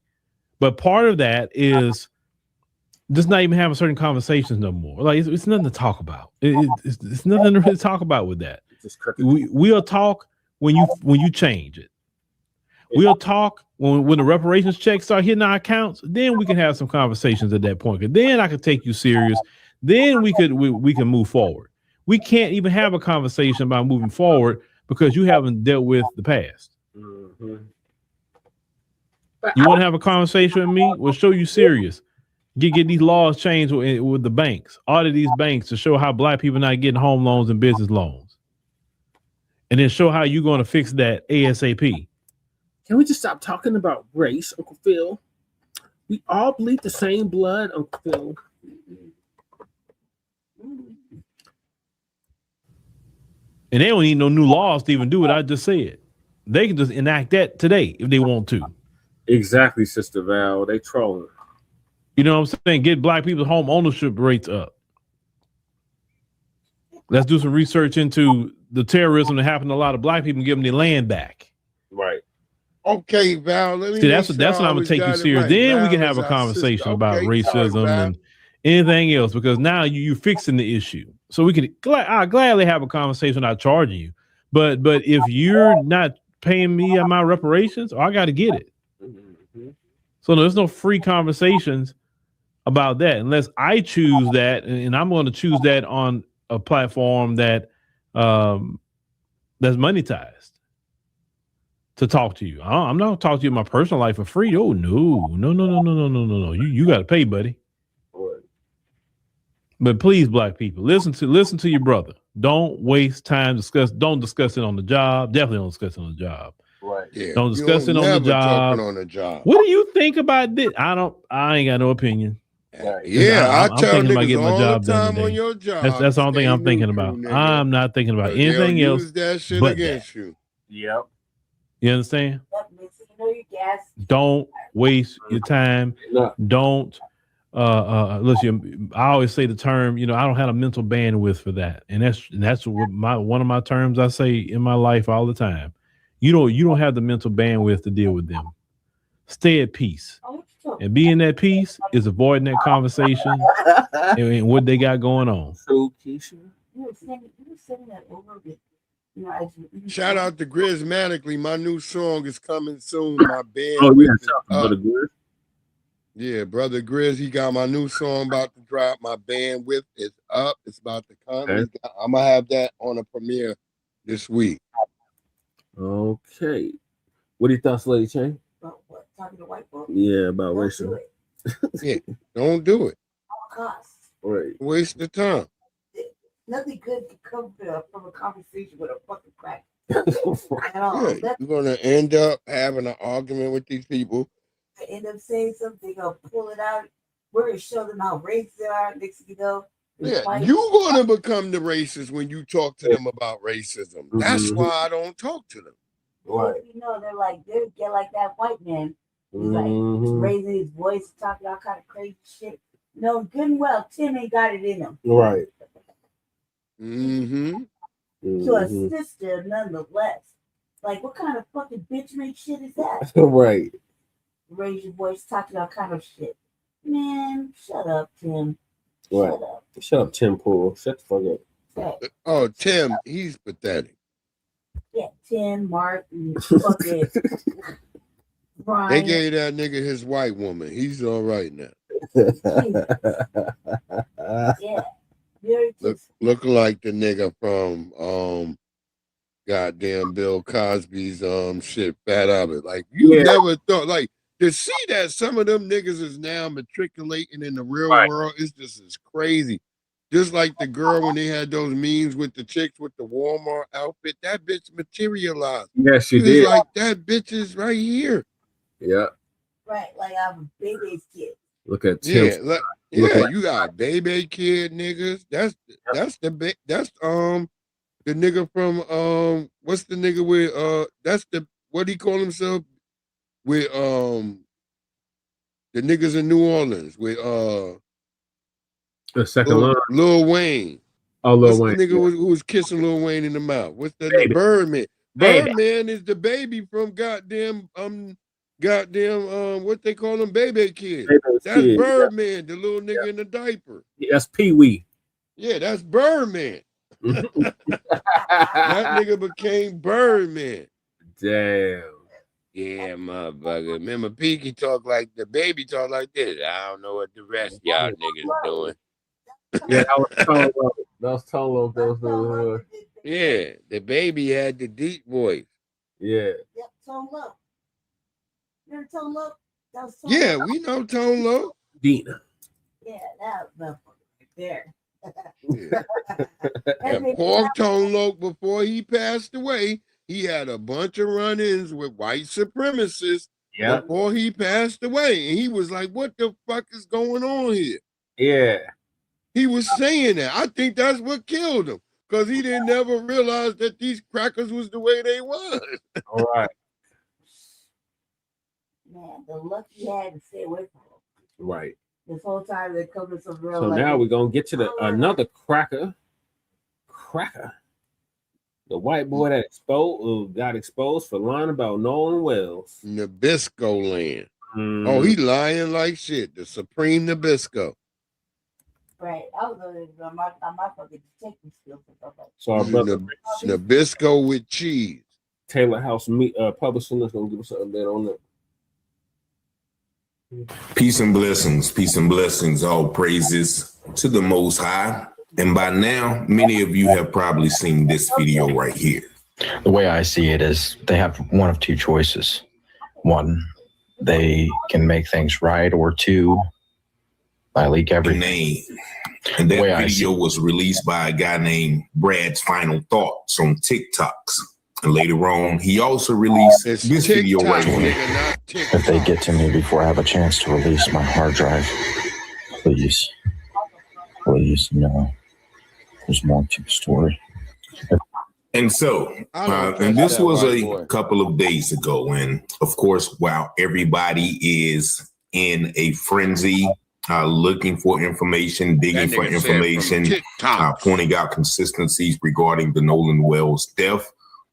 But part of that is just not even having certain conversations no more. Like it's nothing to talk about. It's nothing to really talk about with that. We'll talk when you change it. We'll talk when the reparations checks start hitting our accounts. Then we can have some conversations at that point. Then I could take you serious. Then we can move forward. We can't even have a conversation about moving forward because you haven't dealt with the past. You want to have a conversation with me? We'll show you serious. Get these laws changed with the banks. Audit these banks to show how Black people are not getting home loans and business loans. And then show how you're going to fix that ASAP. Can we just stop talking about race, Uncle Phil? We all bleed the same blood, Uncle Phil. And they don't need no new laws to even do what I just said. They can just enact that today if they want to. Exactly, Sister Val. They trolling. You know what I'm saying? Get Black people's home ownership rates up. Let's do some research into the terrorism that happened to a lot of Black people and give them their land back. Right. Okay, Val. Let me See, that's what I'm gonna take you serious. Right. Then Val we can have a conversation about racism and anything else, because now you're fixing the issue. So we can I'll gladly have a conversation without charging you. But if you're not paying me my reparations, I got to get it. So there's no free conversations about that unless I choose that, and I'm going to choose that on a platform that that's monetized to talk to you. I'm not talking to you in my personal life for free. Oh no. You got to pay, buddy. But please, Black people, listen to your brother. Don't waste time don't discuss it on the job. Definitely don't discuss it on the job. Right. Yeah. Don't discuss it on the job. On the job. What do you think about this? I ain't got no opinion. Yeah, I'm thinking about getting my all job the time done today. on your job. That's the only thing I'm thinking about. I'm not thinking about anything else. Use that shit but against that. you. Yep. You understand? Your gas. Don't waste your time. Don't listen. I always say the term, I don't have a mental bandwidth for that, and that's what one of my terms I say in my life all the time. You don't have the mental bandwidth to deal with them. Stay at peace, and being at peace is avoiding that conversation and what they got going on. So, Keisha, You were saying that over it. Shout out to Grismatically. My new song is coming soon. My band. Oh yeah, shout out to Brother Grizz. Yeah, Brother Grizz, he got my new song about to drop. My bandwidth is up. It's about to come. Okay. I'm gonna have that on a premiere this week. Okay. What do you thoughts, Lady Chain? About what? Talking to white folks? Yeah, about racism. Yeah, don't do it. Cost. Right. Waste the time. Nothing good can come from a conversation with a fucking crack. Yeah, you're gonna end up having an argument with these people. I end up saying something, they'll pull it out. We're gonna show them how racist they are. Next thing you know, Yeah, you're gonna become the racist when you talk to them about racism. That's why I don't talk to them. Right. You know, they get like that white man. He's like raising his voice, talking all kind of crazy shit. No, good and well, Tim ain't got it in him. Right. To a sister, nonetheless. Like, what kind of fucking bitch make shit is that? Right. Raise your voice, talking all kind of shit. Man, shut up, Tim. Right. Shut up. Shut up, Tim Pool. Shut the fuck up. Oh, Tim, he's pathetic. Yeah, Tim, Mark, and fucking Brian. They gave that nigga his white woman. He's all right now. Yeah. Very Look like the nigga from goddamn Bill Cosby's shit, Fat Albert. Like you never thought, like to see that some of them niggas is now matriculating in the real world is just as crazy. Just like the girl when they had those memes with the chicks with the Walmart outfit, that bitch materialized. Yes, she It was did. like that bitch is right here. Yeah. Right, like I'm a baby's kid. Look at Tim. You got baby kid niggas. That's the nigga from what's the nigga with that's the what he call himself with the niggas in New Orleans with the second line. Lil Wayne. Oh, Lil What's Wayne. the nigga who was kissing Lil Wayne in the mouth? What's the Baby. Birdman? Baby. Birdman is the baby from goddamn what they call him, baby kid. Baby's That's kid, Birdman, the little nigga in the diaper. Yeah, that's Pee Wee. Yeah, that's Birdman. That nigga became Birdman. Damn. Yeah, motherfucker. Remember Peaky talk like the baby talk like this. I don't know what the rest of y'all niggas doing. Yeah, that was Tolo. That was yeah, the baby had the deep voice. Yeah. Yep, Tone Low. You know Tone Low? That was Tone Yeah, Low. we know Tone Low. Dina. Yeah, that was right there. And Paul Tone Low, before he passed away, he had a bunch of run-ins with white supremacists before he passed away. And he was like, what the fuck is going on here? Yeah. He was saying that. I think that's what killed him. Because he didn't never realize that these crackers was the way they was. All right. Man, the luck he had to stay away from him. Right. This whole time they come to some real So life. now we're gonna get to another cracker. The white boy that got exposed for lying about Nolan Wells. Nabisco land. Mm. Oh, he lying like shit. The Supreme Nabisco. Right. I was on my fucking detective skills. So our brother Nabisco with cheese. Taylor House Publishing is gonna give us an update on that. Peace and blessings, all praises to the Most High. And by now, many of you have probably seen this video right here. The way I see it is they have one of two choices. One, they can make things right, or two, I leak everything. And that video was released by a guy named Brad's Final Thoughts on TikToks. And later on, he also released this video right here. If they get to me before I have a chance to release my hard drive, please, no. There's more to the story. And so, and this was a couple of days ago. And of course, while everybody is in a frenzy, looking for information, digging for information, pointing out consistencies regarding the Nolan Wells death,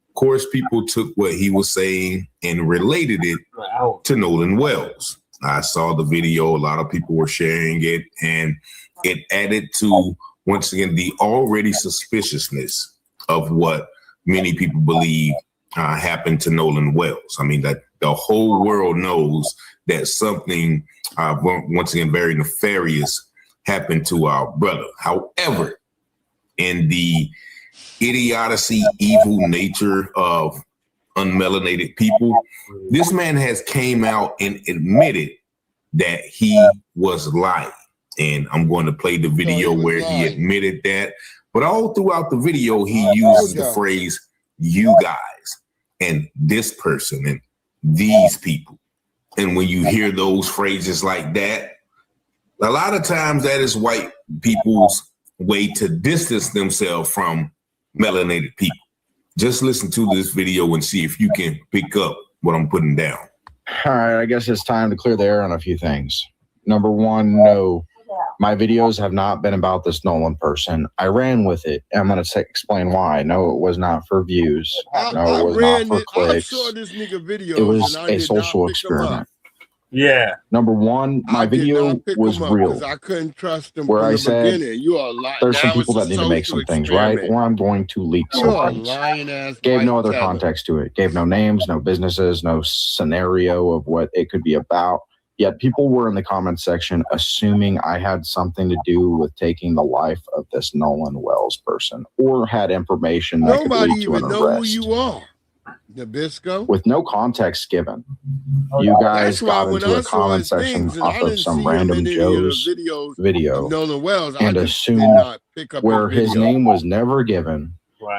of course, people took what he was saying and related it to Nolan Wells. I saw the video. A lot of people were sharing it, and it added to, once again, the already suspiciousness of what many people believe happened to Nolan Wells. I mean, that the whole world knows that something, once again, very nefarious happened to our brother. However, in the idiocy, evil nature of unmelanated people, this man has came out and admitted that he was lying. And I'm going to play the video where he admitted that. But all throughout the video, he uses the phrase, you guys, and this person, and these people. And when you hear those phrases like that, a lot of times that is white people's way to distance themselves from melanated people. Just listen to this video and see if you can pick up what I'm putting down. All right, I guess it's time to clear the air on a few things. Number one, no, my videos have not been about this Nolan person. I ran with it. I'm going to explain why. No, it was not for views. No, it was not for clicks. I saw this nigga video. It was a social experiment. Yeah. Number one, my video was real. I couldn't trust them where from I the said beginning. You are lying. there's some people that need to make some things right, or I'm going to leak some things. Gave no other context to it. Gave no names, no businesses, no scenario of what it could be about. Yet people were in the comment section assuming I had something to do with taking the life of this Nolan Wells person or had information that could lead to an even know who arrest. you are. Nabisco. With no context given. You guys got into a comment section off of some random Joe's video and assumed where his name was never given,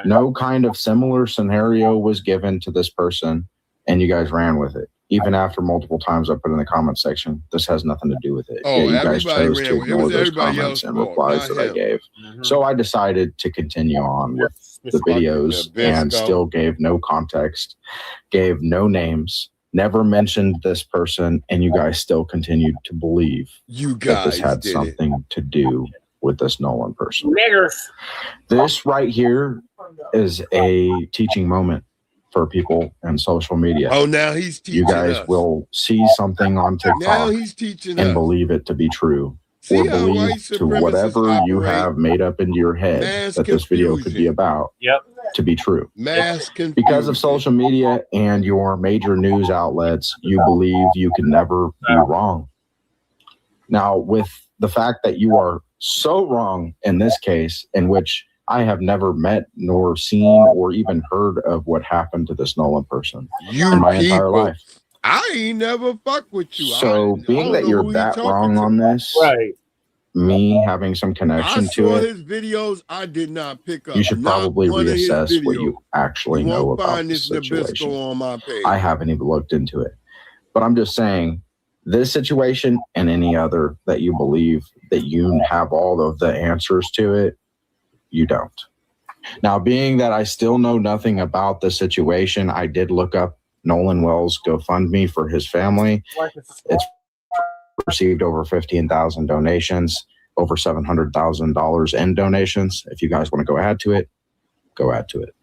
no kind of similar scenario was given to this person, and you guys ran with it. Even after multiple times I put in the comment section, this has nothing to do with it. Oh, Yet you guys chose to ignore those everybody comments and else's fault, replies not that I him. gave. So I decided to continue on with the videos and still gave no context, gave no names, never mentioned this person, and you guys still continued to believe that this had something to do with this Nolan person. This right here is a teaching moment for people in social media. Oh, now he's teaching You guys us. will see something on Now TikTok he's teaching and us. believe it to be true. See Or how white believe to supremacists whatever you operate? have made up into your head Mass that this video could be about to be true. Mass confusion. Because of social media and your major news outlets, you believe you can never be wrong. Now, with the fact that you are so wrong in this case, in which I have never met nor seen or even heard of what happened to this Nolan person in my entire life. I ain't never fuck with you. So being that you're that wrong on this, me having some connection I to saw it, his videos. I did not pick up. you should probably not one of his reassess what videos. you actually You know won't about find the this situation. Nabisco on my page. I haven't even looked into it. But I'm just saying, this situation and any other that you believe that you have all of the answers to it, you don't. Now, being that I still know nothing about the situation, I did look up Nolan Wells' GoFundMe for his family. It's received over 15,000 donations, over $700,000 in donations. If you guys want to go add to it, go add to it.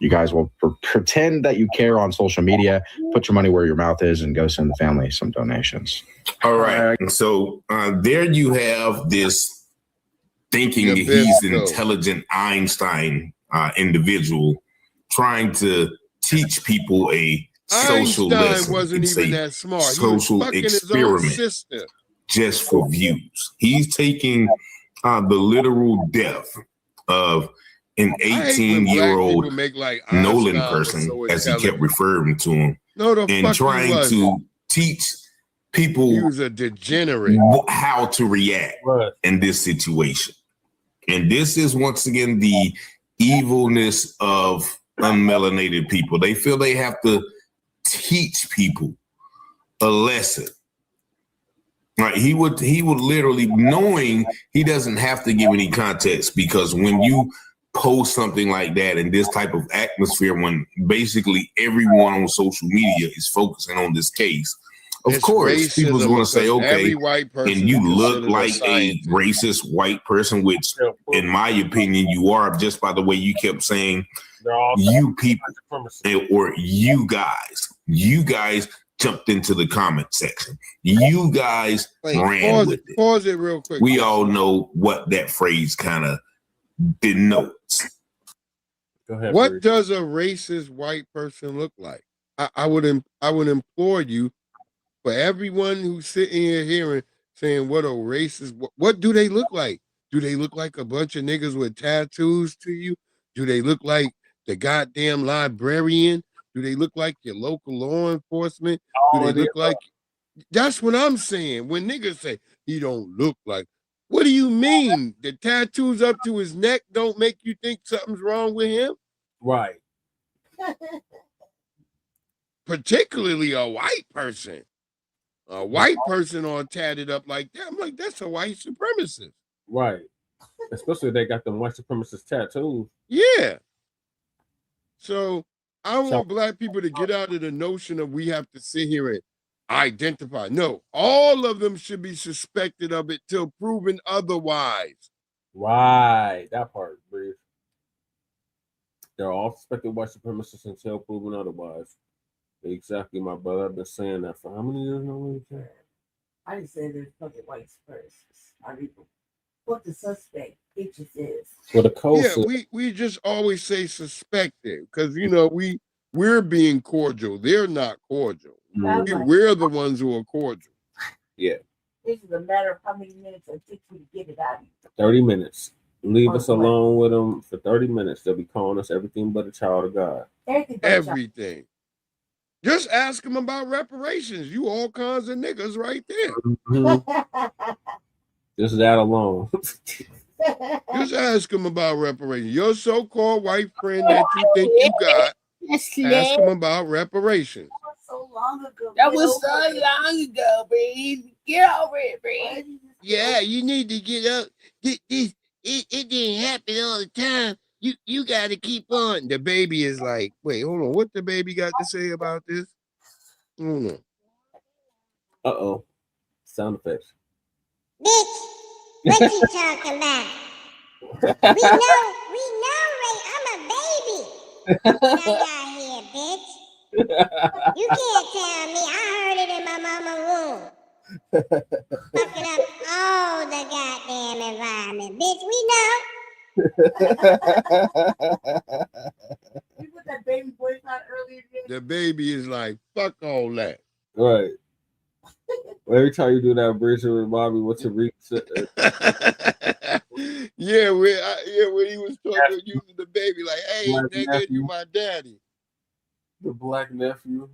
You guys will pretend that you care on social media, put your money where your mouth is, and go send the family some donations. All right. So there you have this thinking he's an intelligent Einstein individual trying to teach people a social lesson. Wasn't it's even a that smart. social experiment just for views. He's taking the literal death of an 18-year-old Nolan person, as he kept referring to him, and trying to teach people he was a degenerate how to react in this situation. And this is once again the evilness of unmelanated people. They feel they have to teach people a lesson. Right? He would literally, knowing he doesn't have to give any context, because when you post something like that in this type of atmosphere, when basically everyone on social media is focusing on this case, of course, people's going to say, okay, and you look like a racist white person, which in my opinion, you are, just by the way you kept saying you people or you guys jumped into the comment section. You guys ran with it. Pause it real quick. We all know what that phrase kind of denotes. Go ahead, what Bruce. does a racist white person look like? I would implore you, for everyone who's sitting here hearing, saying what a racist, what do they look like? Do they look like a bunch of niggas with tattoos to you? Do they look like the goddamn librarian? Do they look like your local law enforcement? Do they look like? That's what I'm saying. When niggas say he don't look like, what do you mean? The tattoos up to his neck don't make you think something's wrong with him? Right. Particularly a white person. A white person all tatted up like that. I'm like, that's a white supremacist. Right. Especially if they got them white supremacist tattoos. Yeah. So I want black people to get out of the notion of we have to sit here and identify. No, all of them should be suspected of it till proven otherwise. Right. That part, Bruce. They're all suspected white supremacists until proven otherwise. Exactly, my brother. I've been saying that for how many years now? I didn't say there's fucking white supremacists. I mean, what the suspect picture says. Well, the code yeah, we just always say suspected because you know we're being cordial. They're not cordial. Mm-hmm. We're the ones who are cordial. Yeah. This is a matter of how many minutes it takes me to get it out of you. 30 minutes. Leave us Okay. alone with them for 30 minutes. They'll be calling us everything but a child of God. Everything. Just ask them about reparations. You all kinds of niggas right there. Just that alone. Just ask them about reparations. Your so-called white friend that you think you got, ask them about reparations. So long ago. That was so long ago, babe. Get over it, babe. Yeah, you need to get up. It didn't happen all the time. You got to keep on. The baby is like, wait, hold on. What the baby got to say about this? Hold on. Uh-oh. Sound effects. Bitch, what you talking about? We know, Ray, I'm a baby. What I got here, bitch. You can't tell me. I heard it in my mama's womb. Fucking up all the goddamn environment. Bitch, we know. You put that baby voice on earlier today? The baby is like, fuck all that. Right. Every time you do that, Bridget remind me what to read. Yeah, when he was talking, using the baby, like, hey, Black nigga, nephew. you my daddy. The black nephew.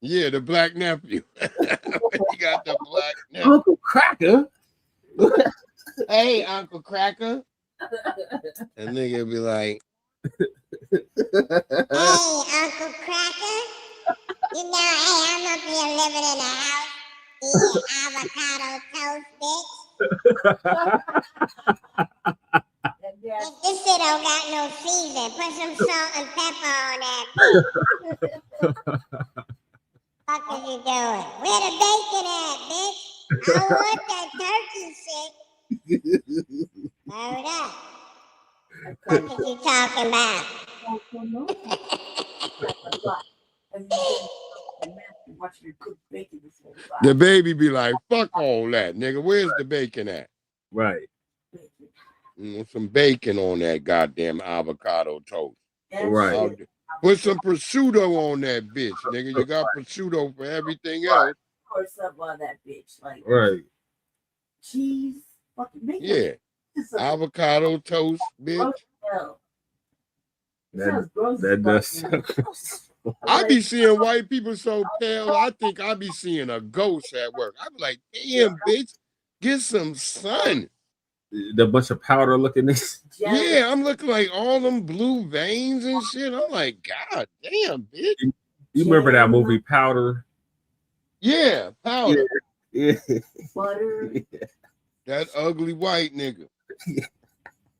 Yeah, the black nephew. He got the black nephew. Uncle Cracker. Hey, Uncle Cracker. And nigga be like, Hey, Uncle Cracker. You know, hey, I'm up here living in a house eating avocado toast, bitch. If this shit don't got no season, put some salt and pepper on that bitch. What is you doing? Where the bacon at, bitch? I want that turkey shit. Hold up. What is you talking about? the baby be like, fuck all that, nigga. Where's the bacon at? Right. Some bacon on that goddamn avocado toast. Right. Put some prosciutto on that bitch, nigga. You got prosciutto for everything else. Or something on that bitch. Like Right. cheese. Fucking bacon. Yeah. Avocado toast, bitch. That does. I be seeing white people so pale, I think I be seeing a ghost at work. I be like, damn, bitch, get some sun. The bunch of powder looking this. Yeah, I'm looking like all them blue veins and shit. I'm like, God damn, bitch. You remember that movie Powder? Yeah, powder. Yeah. Butter. That ugly white nigga.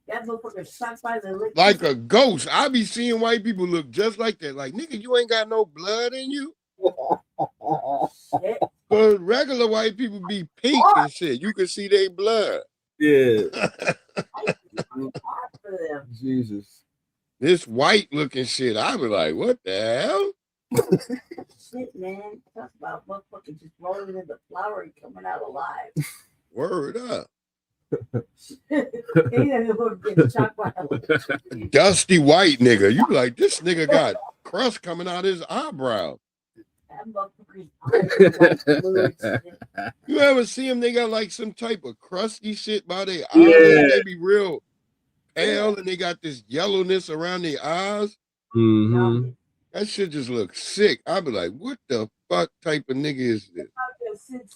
That motherfucker shot by the liquor. Like a ghost. I be seeing white people look just like that. Like, nigga, you ain't got no blood in you. But regular white people be pink and shit. You can see their blood. Yeah. Jesus. This white looking shit, I be like, what the hell? Shit, man. Talk about motherfucker just rolling in the flour and coming out alive. Word up. Dusty Dusty white nigga. You be like, this nigga got crust coming out his eyebrow. You ever see them? They got like some type of crusty shit by their eyes. Yeah. They be real pale and they got this yellowness around their eyes. Mm-hmm. That shit just looks sick. I be like, what the fuck type of nigga is this?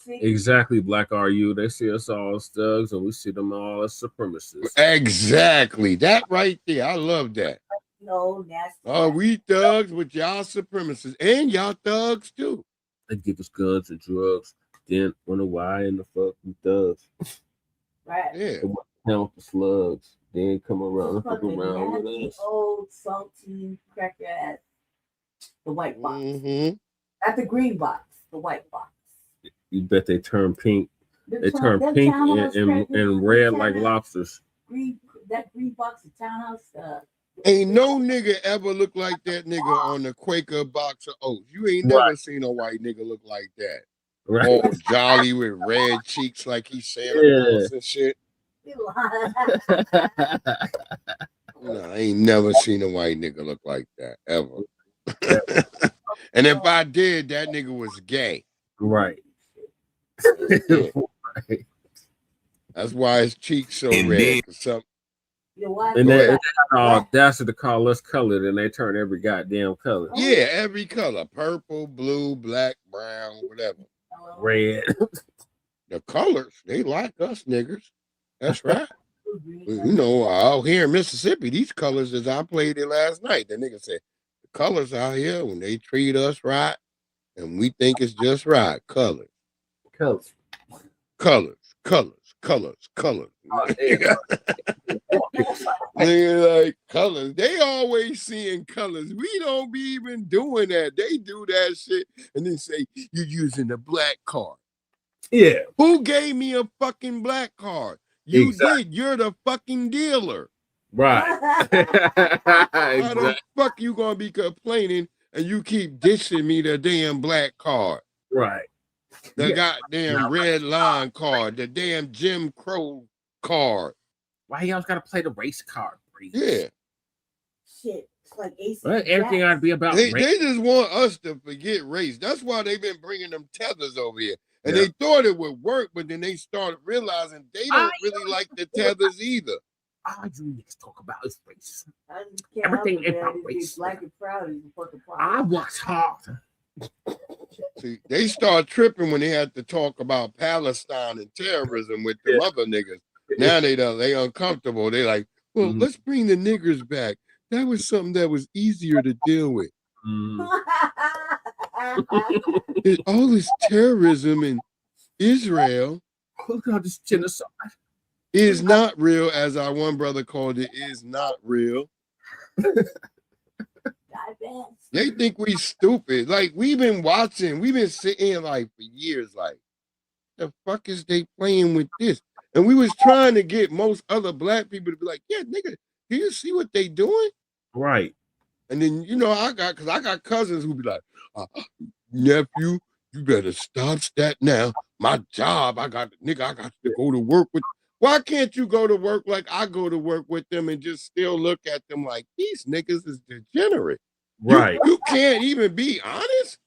Exactly, Black are you. They see us all as thugs and we see them all as supremacists. Exactly. That right there. I love that. No, nasty. Oh, we thugs with y'all supremacists. And y'all thugs too. They give us guns and drugs. Then wonder why in the fuck we thugs. Right. Yeah. Count the slugs. Then come around and fuck Fucking around with nasty, us. old, salty cracker at the white box. Mm-hmm. At the green box, the white box. You bet they turn pink. They turn them pink townhouse and crackers, red them like townhouse- lobsters. That green box of townhouse. Ain't no nigga ever look like that nigga on the Quaker box of oats. You ain't never seen a white nigga look like that. Right. All jolly with red cheeks like he's Santa Claus and shit. No, I ain't never seen a white nigga look like that ever. And if I did, that nigga was gay. Right. Right. That's why his cheeks so And red. And they have the audacity to call us colored, and they turn every goddamn color. Yeah, every color. Purple, blue, black, brown, whatever. Red. The colors, they like us niggers. That's right. You know, out here in Mississippi, these colors, as I played it last night, the nigga said, the colors out here, when they treat us right, and we think it's just right, colors. Colors. Colors, colors, colors, colors. Nigga, like colors. They always seeing colors. We don't be even doing that. They do that shit and then say, you're using a black card. Yeah. Who gave me a fucking black card? You did. You're the fucking dealer. Right. How the fuck you gonna be complaining and you keep dishing me the damn black card? Right. The goddamn red line card, the damn Jim Crow card. Why y'all gotta play the race card? Yeah. Shit. It's like Everything ought to be about they race. They just want us to forget race. That's why they've been bringing them tethers over here. And Yeah. they thought it would work, but then they started realizing they don't really like the tethers either. All you niggas talk about is race. Everything ain't about race. Black and proud is the fucking I watch hard. See, they start tripping when they had to talk about Palestine and terrorism with the other niggas. Now they uncomfortable. They like, well, let's bring the niggers back. That was something that was easier to deal with. All this terrorism in Israel this genocide is not real, as our one brother called it, is not real. They think we stupid. Like, we've been sitting like for years, like, the fuck is they playing with this? And we was trying to get most other black people to be like, yeah, nigga, do you see what they doing? Right. And then, you know, I got cousins who be like, nephew, you better stop that now. My job, I got to go to work with. Why can't you go to work like I go to work with them and just still look at them like these niggas is degenerate? Right. You can't even be honest.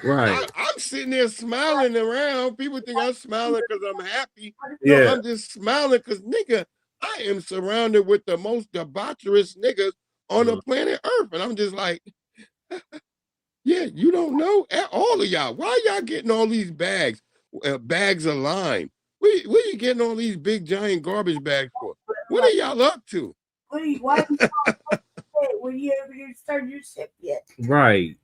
Right. I'm sitting there smiling around. People think I'm smiling because I'm happy. Yeah. No, I'm just smiling because, nigga, I am surrounded with the most debaucherous niggas on the planet Earth. And I'm just like, yeah, you don't know. All of y'all, why y'all getting all these bags of lime? What are you getting all these big, giant garbage bags for? What are y'all up to? Why when you haven't started your shift yet? Right.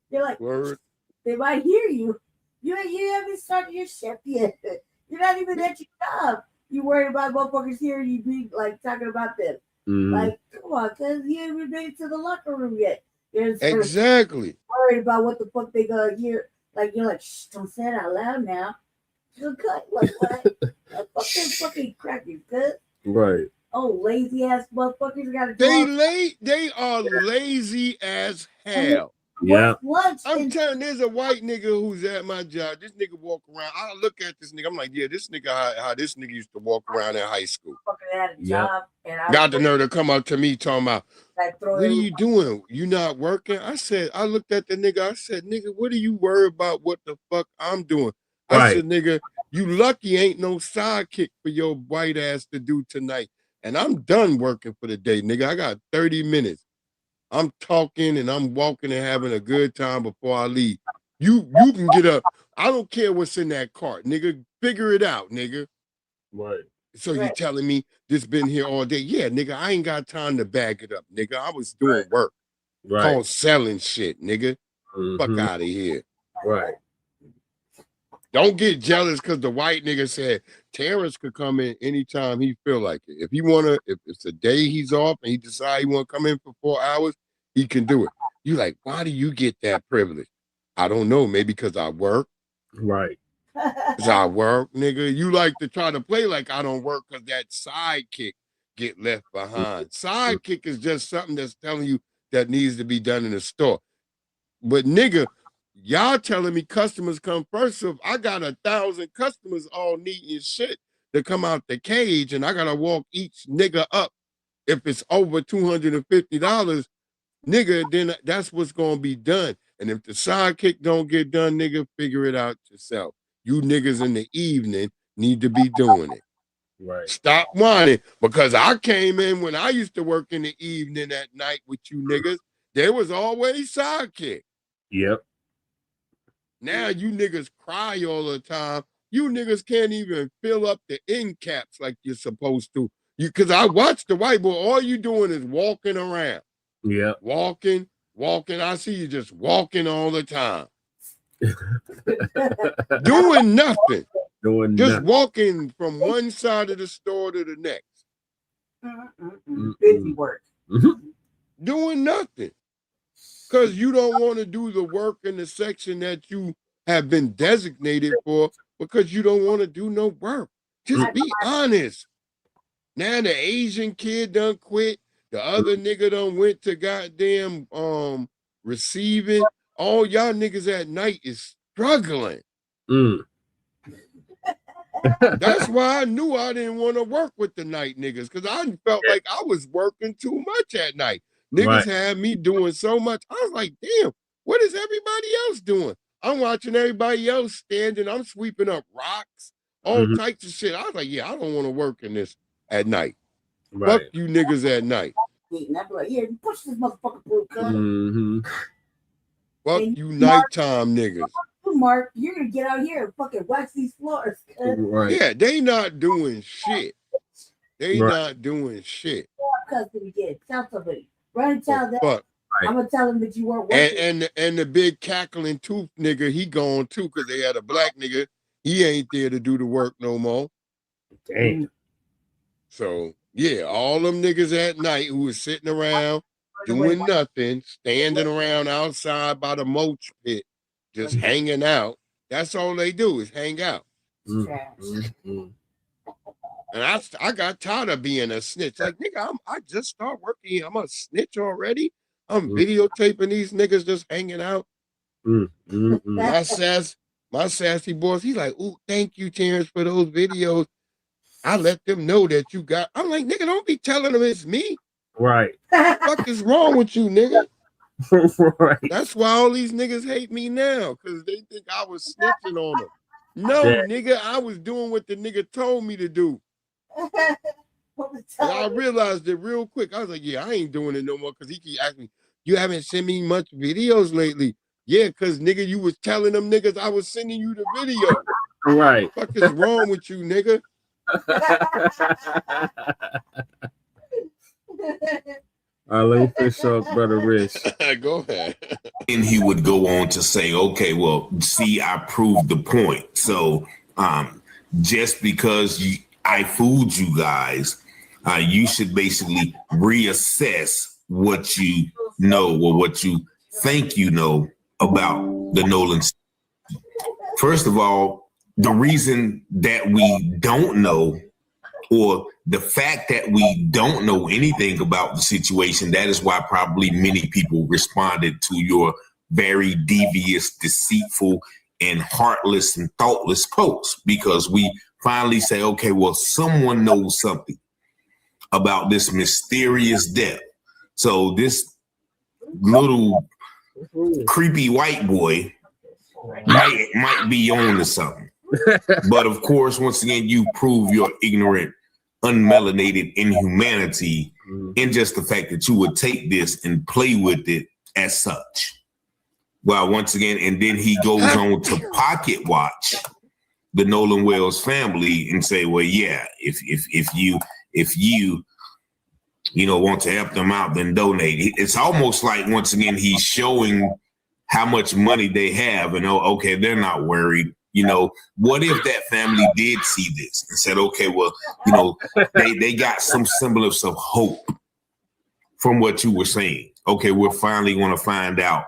You're like, word. They might hear you. You haven't started your shift yet. You're not even at your job. You worry about motherfuckers hearing you be like talking about them. Like, come on, cuz you haven't made it to the locker room yet. Exactly. Worried about what the fuck they gonna hear. Like, you're like, shh, don't say it out loud now. You're cut. Like, what? Fuck them fucking crackers, cuz. Right. Oh, lazy ass motherfuckers gotta They are lazy as hell. Yeah. I'm telling you, there's a white nigga who's at my job. This nigga walk around. I look at this nigga. I'm like, yeah, this nigga how this nigga used to walk around in high school. Got the nerve to come up to me talking about, what are you doing? You not working? I looked at the nigga. I said, nigga, what are you worried about what the fuck I'm doing? I said, nigga, you lucky ain't no sidekick for your white ass to do tonight. And I'm done working for the day, nigga. I got 30 minutes. I'm talking and I'm walking and having a good time before I leave. You can get up. I don't care what's in that cart, nigga. Figure it out, nigga. Right. So you telling me this been here all day? Yeah, nigga, I ain't got time to bag it up, nigga. I was doing work. Called selling shit, nigga. Fuck out of here. Right. Don't get jealous because the white nigga said Terrence could come in anytime he feel like it. If he wanna, if it's a day he's off and he decide he wanna come in for 4 hours, he can do it. You like, why do you get that privilege? I don't know. Maybe because I work. Right. Because I work, nigga. You like to try to play like I don't work because that sidekick get left behind. Sidekick is just something that's telling you that needs to be done in the store. But nigga, y'all telling me customers come first. So if I got 1,000 customers all needing shit to come out the cage and I gotta walk each nigga up, if it's over $250, nigga, then that's what's gonna be done. And if the sidekick don't get done, nigga, figure it out yourself. You niggas in the evening need to be doing it. Right. Stop whining, because I came in when I used to work in the evening at night with you niggas. There was always sidekick. Yep. Now you niggas cry all the time. You niggas can't even fill up the end caps like you're supposed to. Because I watched the whiteboard. All you doing is walking around. Yeah. Walking. I see you just walking all the time. Doing nothing. Just walking from one side of the store to the next. Busy work. Doing nothing. Because you don't want to do the work in the section that you have been designated for, because you don't want to do no work. Just be honest. Now the Asian kid done quit. The other nigga done went to goddamn receiving. All y'all niggas at night is struggling. That's why I knew I didn't want to work with the night niggas, because I felt like I was working too much at night. Niggas had me doing so much. I was like, damn, what is everybody else doing? I'm watching everybody else standing. I'm sweeping up rocks, all types of shit. I was like, yeah, I don't want to work in this at night. Fuck you niggas at night. And I'd be like, yeah, push this motherfucker through, cuz. Fuck you nighttime niggas. Mark, you're gonna get out here and fucking wax these floors. Yeah, they not doing shit. They not doing shit. Custody kid, tell somebody. Run and tell them. Fuck. I'm gonna tell them that you weren't working. And the big cackling tooth nigga, he gone too, because they had a black nigga. He ain't there to do the work no more. Damn. So yeah, all them niggas at night who was sitting around doing nothing, standing around outside by the mulch pit, just hanging out. That's all they do is hang out. And I got tired of being a snitch. Like, nigga, I just start working here. I'm a snitch already. I'm videotaping these niggas just hanging out. My sassy boss, he's like, ooh, thank you, Terrence, for those videos. I let them know that you got. I'm like, nigga, don't be telling them it's me. Right. What the fuck is wrong with you, nigga? Right. That's why all these niggas hate me now, because they think I was snitching on them. No, nigga, I was doing what the nigga told me to do. And I realized it real quick. I was like, yeah, I ain't doing it no more, because he keep asking me, you haven't sent me much videos lately. Yeah, because nigga, you was telling them niggas I was sending you the video. Right. What the fuck is wrong with you, nigga? Let me finish up, Brother Rich. Go ahead. And he would go on to say, okay, well, see, I proved the point. So just because I fooled you guys, you should basically reassess what you know or what you think you know about the Nolan. First of all, the reason that we don't know, or the fact that we don't know anything about the situation, that is why probably many people responded to your very devious, deceitful, and heartless and thoughtless post, because we finally say, okay, well, someone knows something about this mysterious death. So this little creepy white boy might be on to something. But of course, once again, you prove your ignorant, unmelanated inhumanity in just the fact that you would take this and play with it as such. Well, once again, and then he goes on to pocket watch the Nolan Wells family and say, well, yeah, if you want to help them out, then donate. It's almost like, once again, he's showing how much money they have, and okay, they're not worried. What if that family did see this and said, okay, well, they got some semblance of hope from what you were saying. Okay, we're finally going to find out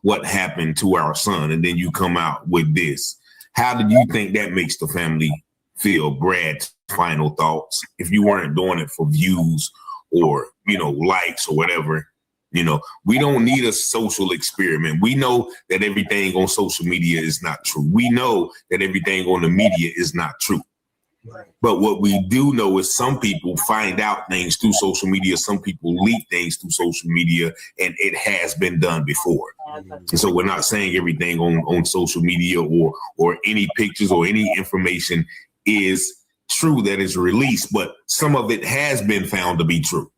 what happened to our son. And then you come out with this. How do you think that makes the family feel? Brad's final thoughts, if you weren't doing it for views or, likes or whatever. We don't need a social experiment. We know that everything on social media is not true. We know that everything on the media is not true. But what we do know is some people find out things through social media. Some people leak things through social media, and it has been done before. And so we're not saying everything on social media or any pictures or any information is true that is released, but some of it has been found to be true.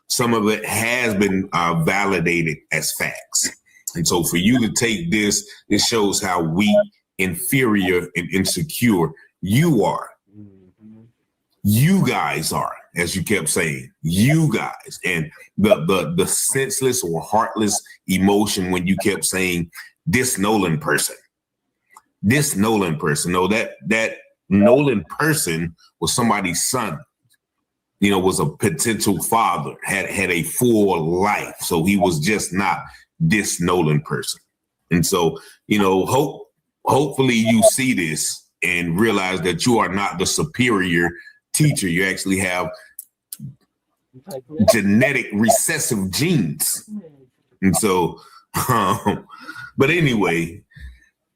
Some of it has been validated as facts. And so for you to take this shows how weak, inferior, and insecure you are. You guys are, as you kept saying, you guys. And the senseless or heartless emotion when you kept saying this Nolan person. This Nolan person. No, that Nolan person was somebody's son. You know, was a potential father, had a full life. So he was just not this Nolan person. And so, you know, hopefully you see this and realize that you are not the superior teacher. You actually have genetic recessive genes. And so, but anyway,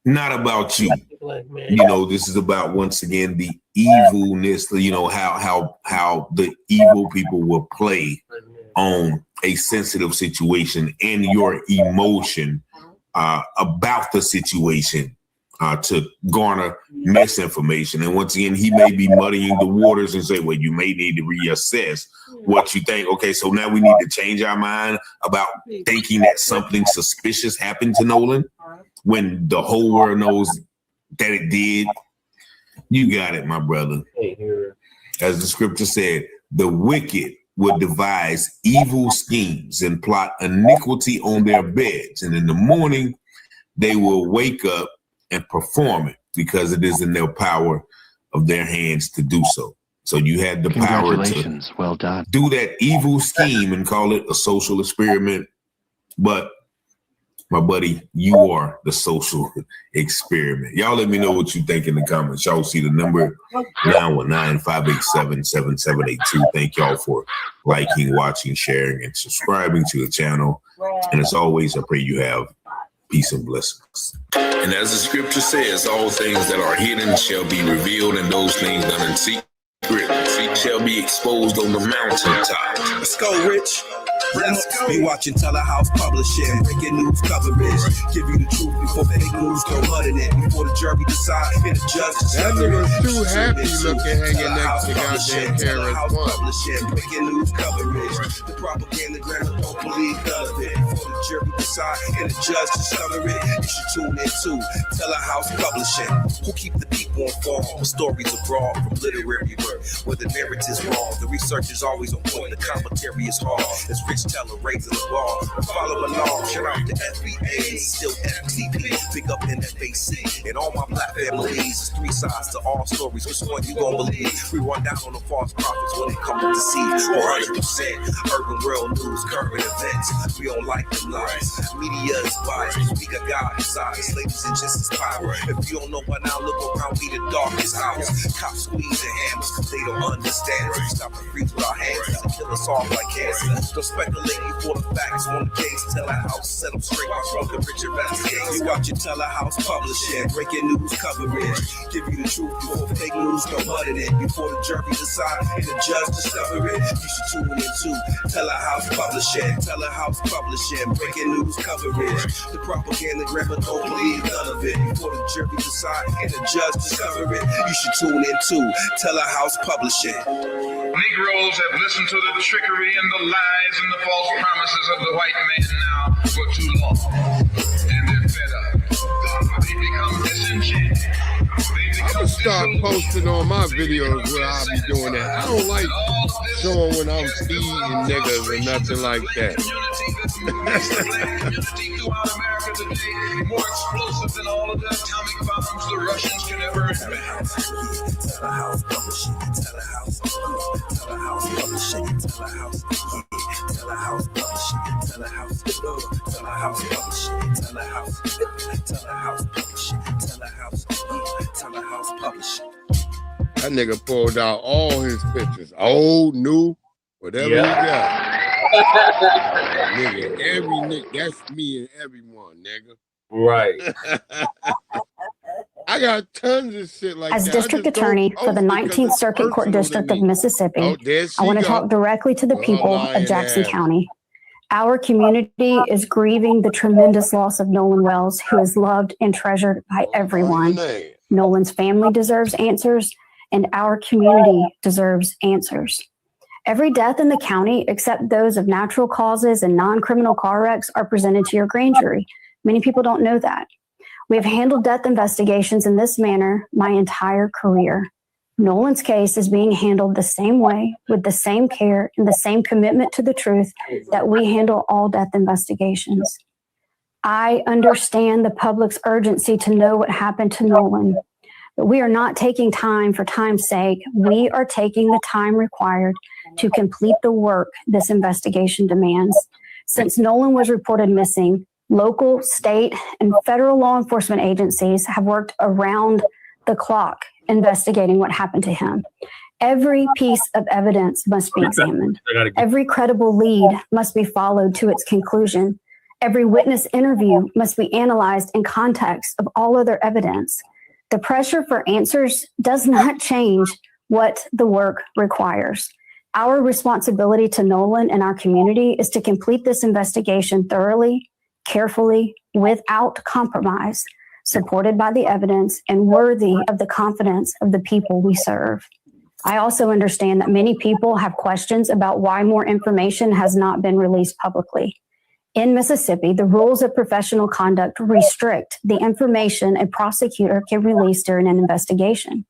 not about you. You know, this is about, once again, the evilness, you know, how the evil people will play on a sensitive situation and your emotion about the situation to garner misinformation. And once again, he may be muddying the waters and say, well, you may need to reassess what you think. Okay, so now we need to change our mind about thinking that something suspicious happened to Nolan when the whole world knows that it did. You got it, my brother. As the scripture said, the wicked will devise evil schemes and plot iniquity on their beds. And in the morning, they will wake up and perform it because it is in their power of their hands to do so. So you had the power to well done. Do that evil scheme and call it a social experiment. But my buddy, you are the social experiment. Y'all let me know what you think in the comments. Y'all see the number 919-587-7782. Thank y'all for liking, watching, sharing, and subscribing to the channel. And as always, I pray you have peace and blessings. And as the scripture says, all things that are hidden shall be revealed, and those things done in secret shall be exposed on the mountaintop. Let's go, Rich. Let's go. Be watching Telehouse Publishing, breaking news coverage. Give you the truth before fake news go muddying it. Before the jury decide and the judge. That nigga's too happy looking hanging next to goddamn Terrence Publishing, breaking news coverage. The propaganda grammar don't believe none of it. Before the jury decide and the judge discover it, you should tune in to Telehouse Publishing. Who keep the people informed with stories abroad from literary work. Where the narrative's wrong, the research is always on point, the commentary is hard. It's Rich Teller raising the bar. Follow along, shout out to FBA, still FTP, pick up in FAC. And all my black families, it's three sides to all stories. Which one you gon' believe? We run down on the false prophets when it comes to disease. 100% urban world news, current events. We don't like them lies. Media is biased. We got God inside. Ladies and gents is power. If you don't know by now, look around me, the darkest house. Cops squeezing hammers, cause they don't understand. We stop and freeze with our hands and kill us off like cancer. Don't speculate before the facts on the case. Telehouse set them straight by smoking Richard Vasquez. You watch your Telehouse Publishing, breaking news coverage. Give you the truth before fake news go muddying it. Before the jury decide and the judge discover it, you should tune in to Telehouse Publishing. Telehouse Publishing, breaking news coverage. The propaganda grammar don't believe none of it. Before the jury decide and the judge discover it, you should tune in to Telehouse Publishing. Negroes have listened to the trickery and the lies and the false promises of the white man now for too long. And they're fed up. They become disenchanted. I'm gonna start posting on my videos where I'll be doing that. I don't like showing when I'm feeding niggas or nothing like that. More explosive than all of the atomic bombs the Russians can ever invent. Telehouse Publishing, Telehouse Publishing, Telehouse Publishing, Telehouse Publishing, Telehouse Publishing. That nigga pulled out all his pictures, old, new, whatever he got. Nigga, every nigga, that's me and everyone, nigga. Right. I got tons of shit like As that. District Attorney for the 19th Circuit Court District of Mississippi, I want to talk directly to the people of Jackson County. Our community is grieving the tremendous loss of Nolan Wells, who is loved and treasured by everyone. Nolan's family deserves answers, and our community deserves answers. Every death in the county, except those of natural causes and non-criminal car wrecks, are presented to your grand jury. Many people don't know that. We have handled death investigations in this manner my entire career. Nolan's case is being handled the same way, with the same care and the same commitment to the truth that we handle all death investigations. I understand the public's urgency to know what happened to Nolan, but we are not taking time for time's sake. We are taking the time required to complete the work this investigation demands. Since Nolan was reported missing, local, state, and federal law enforcement agencies have worked around the clock investigating what happened to him. Every piece of evidence must be examined. Every credible lead must be followed to its conclusion. Every witness interview must be analyzed in context of all other evidence. The pressure for answers does not change what the work requires. Our responsibility to Nolan and our community is to complete this investigation thoroughly, carefully, without compromise, supported by the evidence and worthy of the confidence of the people we serve. I also understand that many people have questions about why more information has not been released publicly. In Mississippi, the rules of professional conduct restrict the information a prosecutor can release during an investigation.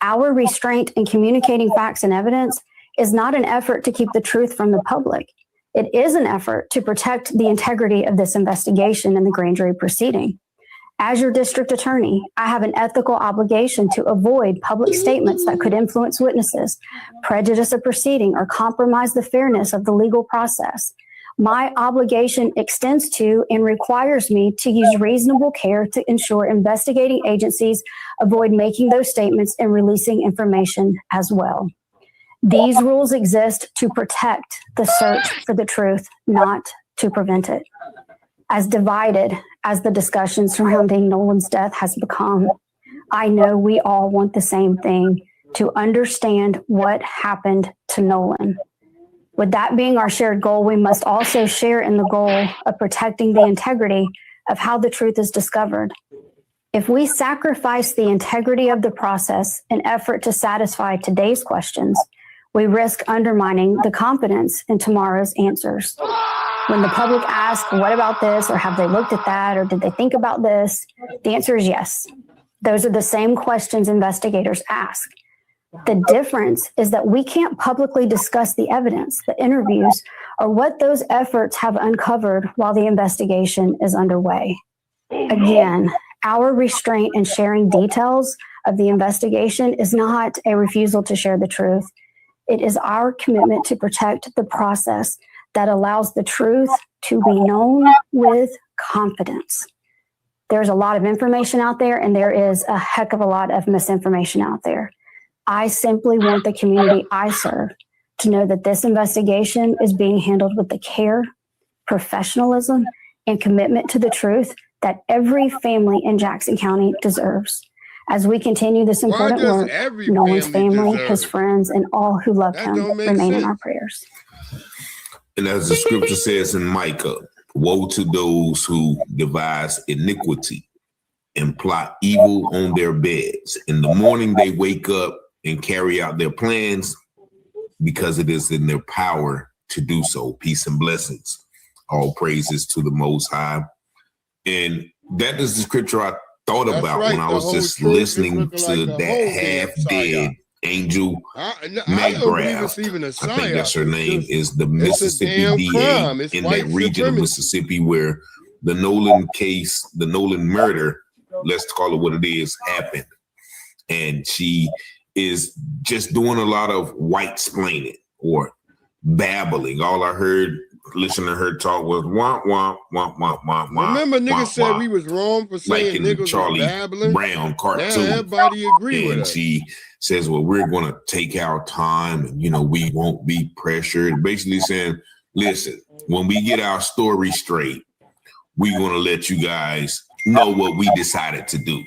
Our restraint in communicating facts and evidence is not an effort to keep the truth from the public. It is an effort to protect the integrity of this investigation and the grand jury proceeding. As your district attorney, I have an ethical obligation to avoid public statements that could influence witnesses, prejudice a proceeding, or compromise the fairness of the legal process. My obligation extends to and requires me to use reasonable care to ensure investigating agencies avoid making those statements and releasing information as well. These rules exist to protect the search for the truth, not to prevent it. As divided as the discussion surrounding Nolan's death has become, I know we all want the same thing, to understand what happened to Nolan. With that being our shared goal, we must also share in the goal of protecting the integrity of how the truth is discovered. If we sacrifice the integrity of the process in effort to satisfy today's questions, we risk undermining the confidence in tomorrow's answers. When the public asks, what about this? Or have they looked at that? Or did they think about this? The answer is yes. Those are the same questions investigators ask. The difference is that we can't publicly discuss the evidence, the interviews, or what those efforts have uncovered while the investigation is underway. Again, our restraint in sharing details of the investigation is not a refusal to share the truth. It is our commitment to protect the process that allows the truth to be known with confidence. There's a lot of information out there, and there is a heck of a lot of misinformation out there. I simply want the community I serve to know that this investigation is being handled with the care, professionalism, and commitment to the truth that every family in Jackson County deserves. As we continue this important work, Nolan's family, his friends, and all who love him remain in our prayers. And as the scripture says in Micah, woe to those who devise iniquity and plot evil on their beds. In the morning they wake up and carry out their plans because it is in their power to do so. Peace and blessings. All praises to the Most High. And that is the scripture I thought about when I was just listening to that half-dead Angel McGrath. I think that's her name, is the Mississippi DA in that region of Mississippi where the Nolan case, the Nolan murder, let's call it what it is, happened. And she is just doing a lot of white-splaining or babbling. All I heard, listening to her talk was womp, womp, womp, womp, womp, womp. Remember niggas said we was wrong for saying like in niggas Charlie babbling? Brown cartoon. Now everybody agree with and us. she says, well, we're going to take our time and, you know, we won't be pressured. Basically saying, listen, when we get our story straight, we're going to let you guys know what we decided to do.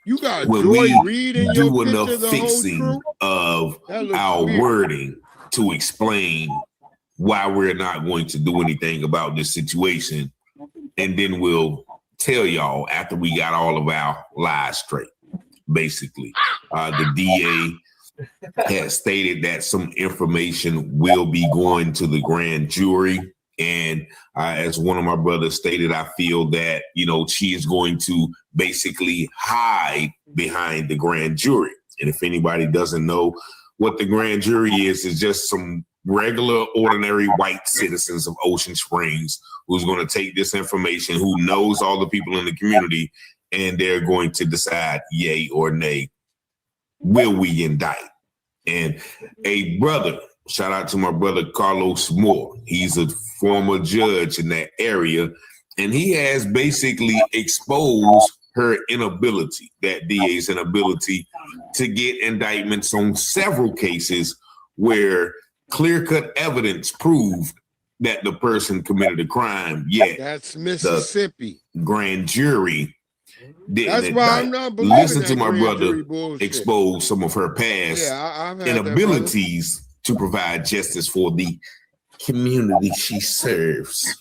You got when Joy we Reid in do your enough picture, the fixing whole crew? of That looks our weird. wording to explain why we're not going to do anything about this situation, and then we'll tell y'all after we got all of our lies straight. Basically, the DA has stated that some information will be going to the grand jury. And as one of my brothers stated, I feel that, she is going to basically hide behind the grand jury. And if anybody doesn't know what the grand jury is just some regular, ordinary white citizens of Ocean Springs who's going to take this information, who knows all the people in the community, and they're going to decide yay or nay, will we indict? And a brother, shout out to my brother Carlos Moore. He's a former judge in that area, and he has basically exposed her inability, that DA's inability, to get indictments on several cases where clear-cut evidence proved that the person committed a crime, yet that's Mississippi. The grand jury didn't That's why indict. I'm not believing Listen to that my grand brother jury bullshit. expose some of her past I've had inabilities to provide justice for the community she serves.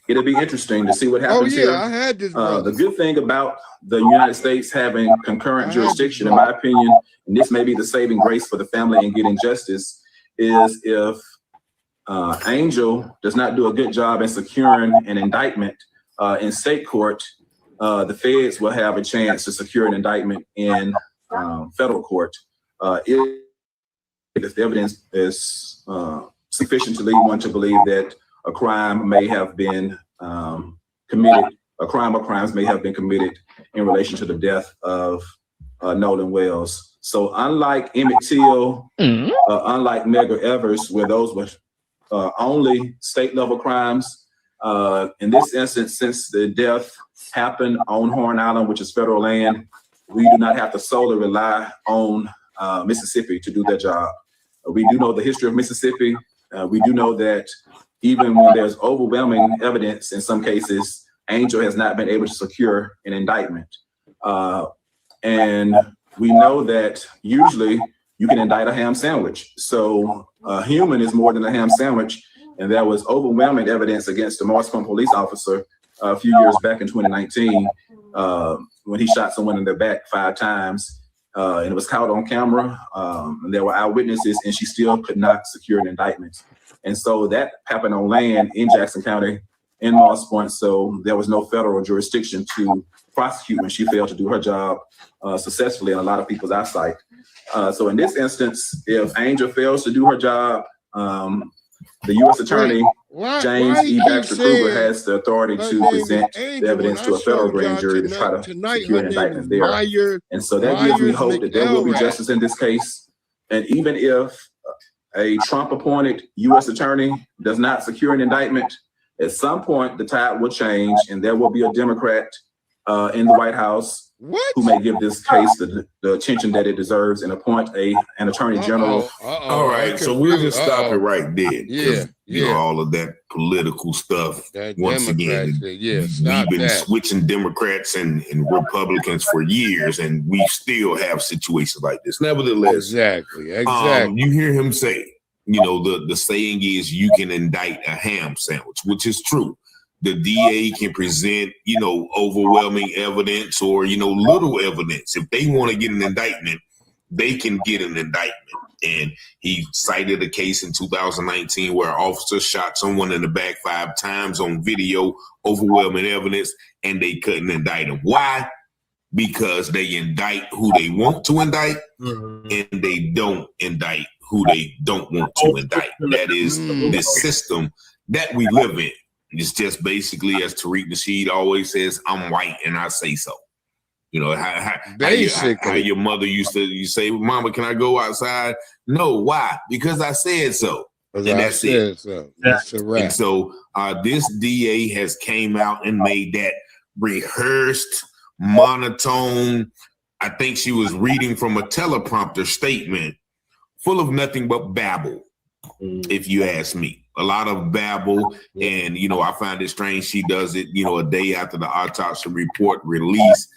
It'll be interesting to see what happens here. I had this. The good thing about the United States having concurrent jurisdiction, in my opinion, and this may be the saving grace for the family in getting justice, is if Angel does not do a good job in securing an indictment in state court, the feds will have a chance to secure an indictment in federal court if the evidence is sufficient to lead one to believe that a crime may have been committed, a crime or crimes may have been committed in relation to the death of Nolan Wells. So unlike Emmett Till, unlike Medgar Evers, where those were only state level crimes, in this instance, since the death happened on Horn Island, which is federal land, we do not have to solely rely on Mississippi to do their job. We do know the history of Mississippi. We do know that even when there's overwhelming evidence, in some cases, Angel has not been able to secure an indictment. And we know that usually you can indict a ham sandwich. So a human is more than a ham sandwich. And there was overwhelming evidence against a Marshall police officer a few years back in 2019 when he shot someone in the back 5 times. And it was caught on camera. And there were eyewitnesses, and she still could not secure an indictment. And so that happened on land in Jackson County in Moss Point. So there was no federal jurisdiction to prosecute when she failed to do her job successfully in a lot of people's eyesight. So in this instance, if Angel fails to do her job, the U.S. Attorney, James E. Baxter Kruger, has the authority to present the evidence to a federal grand jury to try to secure an indictment there. And so that gives me hope that there will be justice in this case. And even if a Trump-appointed U.S. attorney does not secure an indictment, at some point the tide will change, and there will be a Democrat in the White House who may give this case the attention that it deserves and appoint an attorney general. All right, so we'll just stop it right there. You know, all of that political stuff. Once again, we've been switching Democrats and Republicans for years, and we still have situations like this. Nevertheless, exactly. You hear him say, the saying is you can indict a ham sandwich, which is true. The DA can present, overwhelming evidence or, little evidence. If they want to get an indictment, they can get an indictment. And he cited a case in 2019 where an officer shot someone in the back 5 times on video, overwhelming evidence, and they couldn't indict him. Why? Because they indict who they want to indict, and they don't indict who they don't want to indict. That is the system that we live in. It's just basically, as Tariq Nasheed always says, I'm white and I say so. How your mother used to, you say, Mama, can I go outside? No, why? Because I said so. And that's it. That's a wrap. And so this DA has came out and made that rehearsed, monotone, I think she was reading from a teleprompter statement full of nothing but babble, if you ask me. A lot of babble, and I find it strange she does it, a day after the autopsy report release.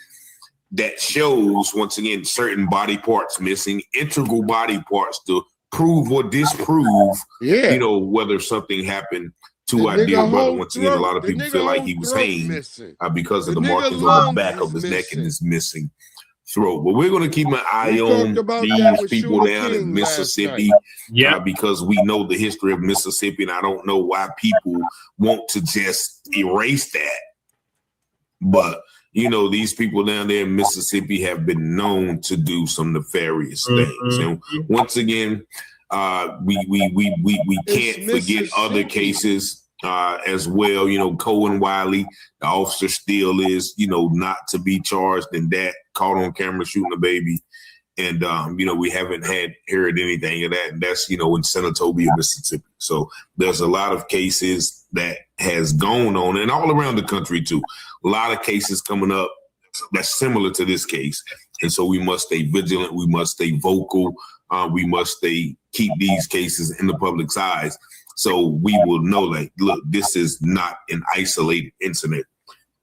that shows, once again, certain body parts missing, integral body parts to prove or disprove, you know, whether something happened to our dear brother. Once again, a lot of people feel like he was hanged because of the markings on the back of his neck and his missing throat. But we're going to keep an eye on these people down in Mississippi because we know the history of Mississippi, and I don't know why people want to just erase that. But you know, these people down there in Mississippi have been known to do some nefarious things. And once again, we can't forget other cases as well. You know, Cohen Wiley, the officer, still is, you know, not to be charged in that, caught on camera shooting a baby. And, you know, we haven't heard anything of that. And that's, you know, in Senatobia, Mississippi. So there's a lot of cases that has gone on, and all around the country too. A lot of cases coming up that's similar to this case. And so we must stay vigilant. We must stay vocal. We must keep these cases in the public's eyes. So we will know, like, look, this is not an isolated incident,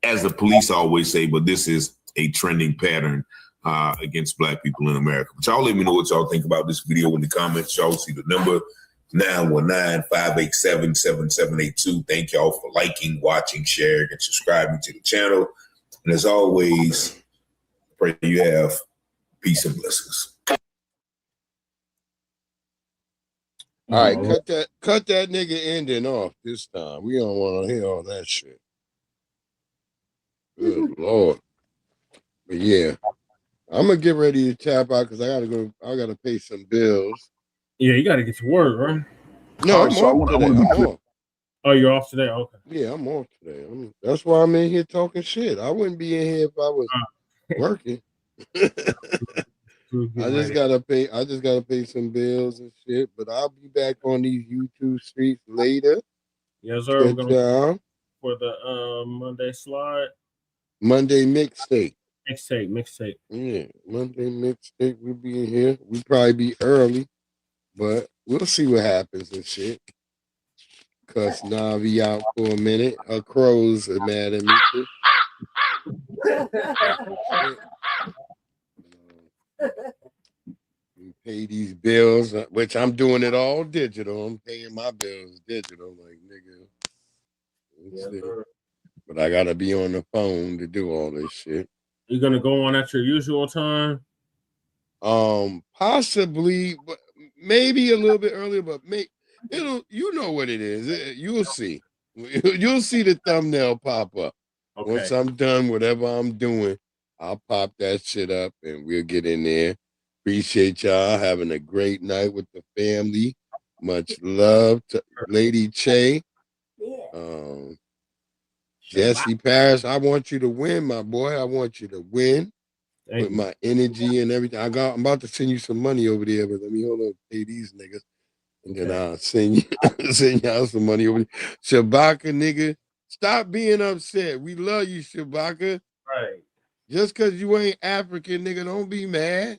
as the police always say, but this is a trending pattern against Black people in America. But y'all let me know what y'all think about this video in the comments. Y'all see the number 919-587-7782. Thank y'all for liking, watching, sharing, and subscribing to the channel. And as always, pray you have peace and blessings. All right, cut that nigga ending off this time. We don't want to hear all that shit. Good Lord. But yeah, I'm gonna get ready to tap out because I gotta pay some bills. Yeah, you gotta get to work, right? No, I'm off today. I'm off. Oh, you're off today? Okay. Yeah, I'm off today. That's why I'm in here talking shit. I wouldn't be in here if I was working. I just gotta pay some bills and shit. But I'll be back on these YouTube streets later. Yes, sir. We're gonna for the Monday slide. Monday mixtape. Mixtape. Yeah, Monday mixtape. We'll be in here. We'll probably be early, but we'll see what happens and shit. Cause Navi out for a minute. Her crows are mad at me too. We pay these bills, which I'm doing it all digital. I'm paying my bills digital, like nigga. But I gotta be on the phone to do all this shit. You gonna go on at your usual time? Possibly, but maybe a little bit earlier. But you know what it is. You'll see. You'll see the thumbnail pop up. Okay. Once I'm done whatever I'm doing, I'll pop that shit up and we'll get in there. Appreciate y'all having a great night with the family. Much love to Lady Che. Jesse Paris, I want you to win, my boy. I want you to win with my energy and everything. I'm about to send you some money over there, but let me hold on, pay these niggas. And then I'll send y'all some money over there. Shabaka, nigga, stop being upset. We love you, Shabaka. Right. Just because you ain't African, nigga, don't be mad.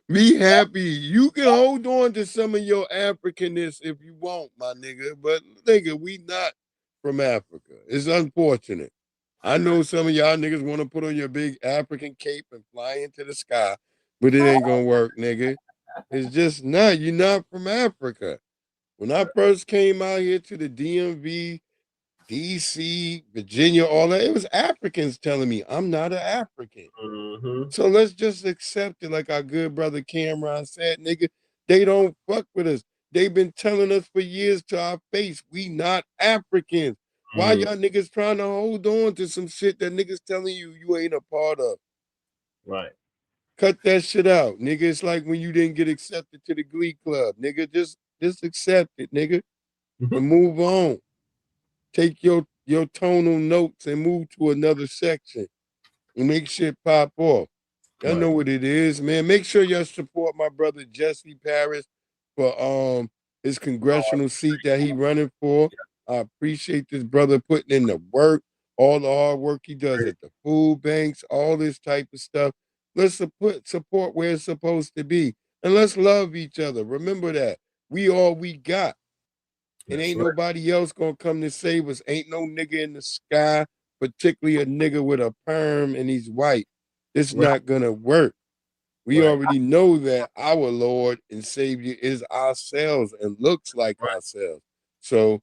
Be happy. You can hold on to some of your Africanness if you want, my nigga. But nigga, we not from Africa. It's unfortunate. I know some of y'all niggas want to put on your big African cape and fly into the sky, but it ain't gonna work, nigga. It's just not. You're not from Africa. When I first came out here to the DMV, DC, Virginia, all that, it was Africans telling me I'm not an African. So let's just accept it, like our good brother Cameron said, nigga. They don't fuck with us. They've been telling us for years to our face, we not Africans. Why y'all niggas trying to hold on to some shit that niggas telling you ain't a part of? Right. Cut that shit out, nigga. It's like when you didn't get accepted to the Glee Club, nigga. Just accept it, nigga, and move on. Take your tonal notes and move to another section and make shit pop off. Y'all know what it is, man. Make sure y'all support my brother Jesse Paris for his congressional seat that he running for. I appreciate this brother putting in the work, all the hard work he does at the food banks, all this type of stuff. Let's support where it's supposed to be. And let's love each other. Remember that. We all we got. And ain't nobody else gonna come to save us. Ain't no nigga in the sky particularly a nigga with a perm and he's white. It's not gonna work. We already know that our Lord and Savior is ourselves and looks like ourselves. So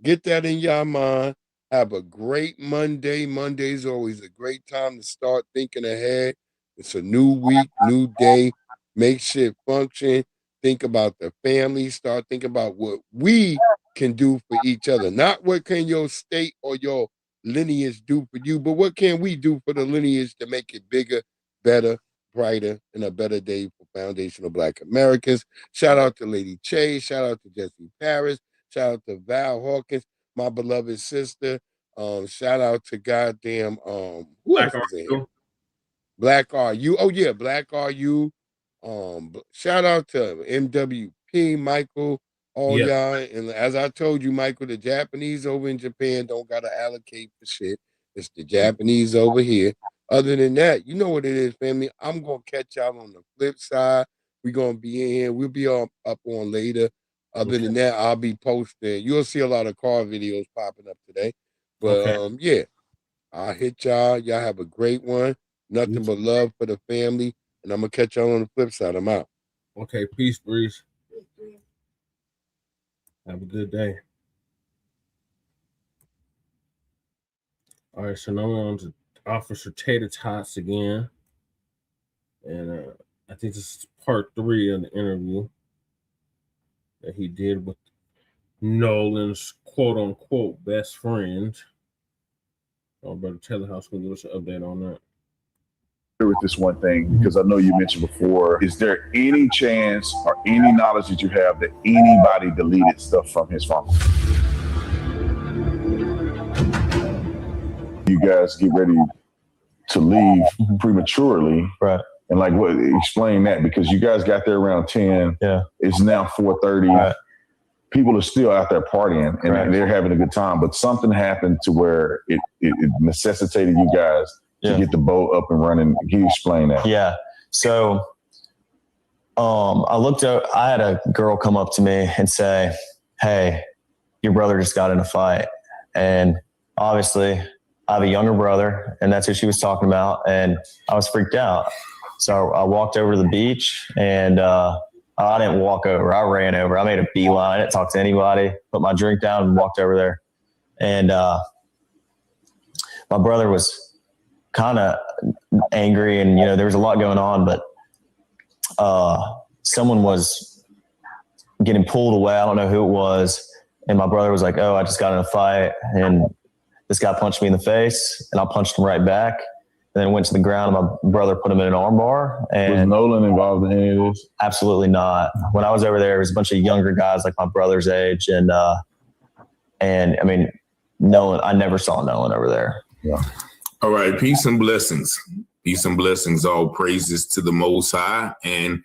get that in your mind. Have a great Monday. Monday is always a great time to start thinking ahead. It's a new week, new day. Make shit function. Think about the family. Start thinking about what we can do for each other. Not what can your state or your lineage do for you, but what can we do for the lineage to make it bigger, better, brighter, and a better day for foundational Black Americans. Shout out to Lady Che. Shout out to Jesse Paris. Shout out to Val Hawkins, my beloved sister. Shout out to goddamn who else was in here? Black RU. Oh yeah, Black RU. Shout out to MWP, Michael, all y'all. And as I told you, Michael, the Japanese over in Japan don't gotta allocate for shit. It's the Japanese over here. Other than that, you know what it is, family. I'm gonna catch y'all on the flip side. We're gonna be in here. We'll be up on later. Other than that, I'll be posting. You'll see a lot of car videos popping up today. But yeah, I'll hit y'all. Y'all have a great one. Nothing but love for the family. And I'm gonna catch y'all on the flip side. I'm out. Okay, peace, Breeze. Have a good day. All right, so now we're on to Officer Tater Tots again. And I think this is part 3 of the interview that he did with Nolan's quote-unquote best friend. Brother Taylor House will give us an update on that. With this one thing, because I know you mentioned before, is there any chance or any knowledge that you have that anybody deleted stuff from his phone? You guys get ready to leave prematurely, right? And like, what? Explain that, because you guys got there around 10. Yeah, it's now 4:30. Right. People are still out there partying and they're having a good time, but something happened to where it necessitated you guys to get the boat up and running. Can you explain that? Yeah. So I had a girl come up to me and say, "Hey, your brother just got in a fight." And obviously I have a younger brother, and that's who she was talking about. And I was freaked out. So I walked over to the beach, and I didn't walk over. I ran over. I made a beeline. I didn't talk to anybody, put my drink down and walked over there. And my brother was kind of angry, and there was a lot going on, but someone was getting pulled away. I don't know who it was. And my brother was like, "Oh, I just got in a fight, and this guy punched me in the face," and I punched him right back. And then went to the ground, and my brother put him in an armbar. And was Nolan involved in any of this? Absolutely not. When I was over there was a bunch of younger guys like my brother's age, and I mean, Nolan. I never saw Nolan over there. Yeah. All right, peace and blessings. Peace and blessings. All praises to the Most High. And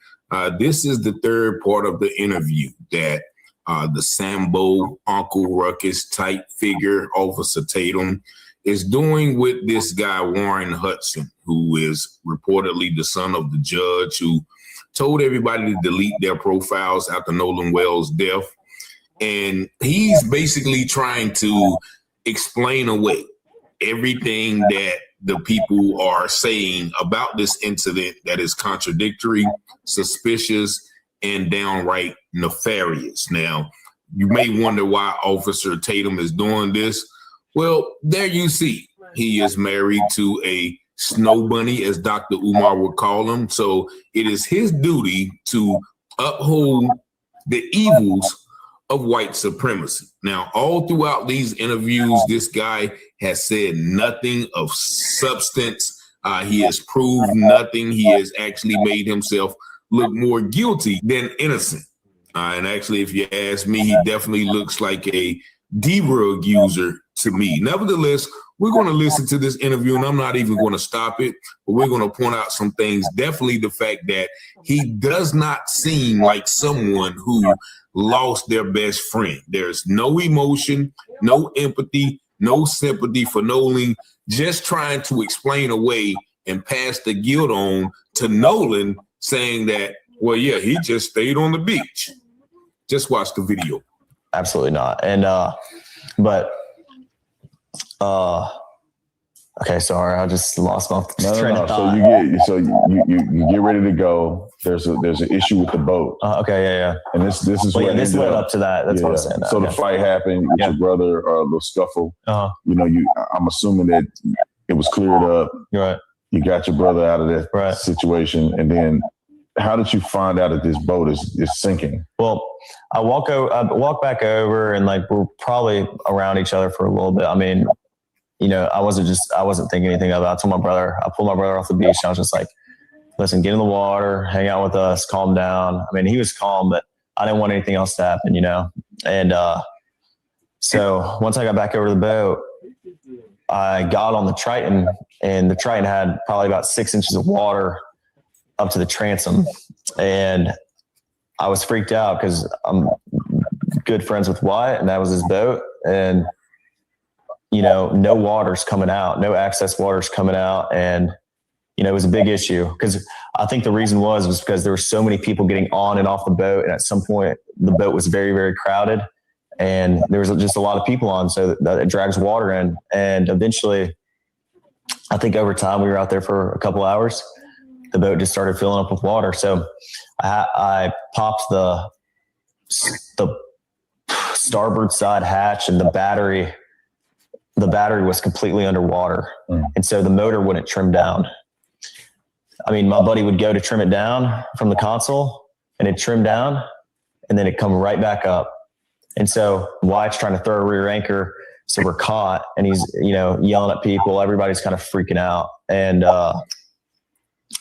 this is the third part of the interview that the Sambo Uncle Ruckus type figure, Officer Tatum, is doing with this guy, Warren Hudson, who is reportedly the son of the judge who told everybody to delete their profiles after Nolan Wells' death. And he's basically trying to explain away everything that the people are saying about this incident that is contradictory, suspicious, and downright nefarious. Now, you may wonder why Officer Tatum is doing this. Well, there you see, he is married to a snow bunny, as Dr. Umar would call him. So it is his duty to uphold the evils of white supremacy. Now, all throughout these interviews, this guy has said nothing of substance. He has proved nothing. He has actually made himself look more guilty than innocent. And actually, if you ask me, he definitely looks like a D-rug user to me. Nevertheless, we're going to listen to this interview, and I'm not even going to stop it, but we're going to point out some things. Definitely the fact that he does not seem like someone who lost their best friend. There's no emotion, no empathy, no sympathy for Nolan, just trying to explain away and pass the guilt on to Nolan, saying that, well, yeah, he just stayed on the beach. Just watch the video. Absolutely not. And, but Okay, sorry, I just lost my train of So thought. you get ready to go. There's an issue with the boat. Okay, yeah. And this is Well, what this led up to that. That's what I'm saying. So the fight happened with your brother, or a little scuffle. You know, I'm assuming that it was cleared up. Right. You got your brother out of that situation, and then how did you find out that this boat is sinking? Well, I walk back over, and like we're probably around each other for a little bit. I mean, you know, I wasn't thinking anything of it. I pulled my brother off the beach, and I was just like, listen, get in the water, hang out with us, calm down. I mean, he was calm, but I didn't want anything else to happen, you know? And so once I got back over the boat, I got on the Triton, and the Triton had probably about 6 inches of water up to the transom. And I was freaked out because I'm good friends with Wyatt, and that was his boat. And, you know, no water's coming out, no access water's coming out. And, you know, it was a big issue because I think the reason was because there were so many people getting on and off the boat. And at some point the boat was very, very crowded, and there was just a lot of people on. So that it drags water in. And eventually, I think over time, we were out there for a couple hours, the boat just started filling up with water. So I popped the starboard side hatch, and the battery was completely underwater. And so the motor wouldn't trim down. I mean, my buddy would go to trim it down from the console, and it'd trim down, and then it'd come right back up. And so Wyatt's trying to throw a rear anchor, so we're caught, and he's, you know, yelling at people. Everybody's kind of freaking out. And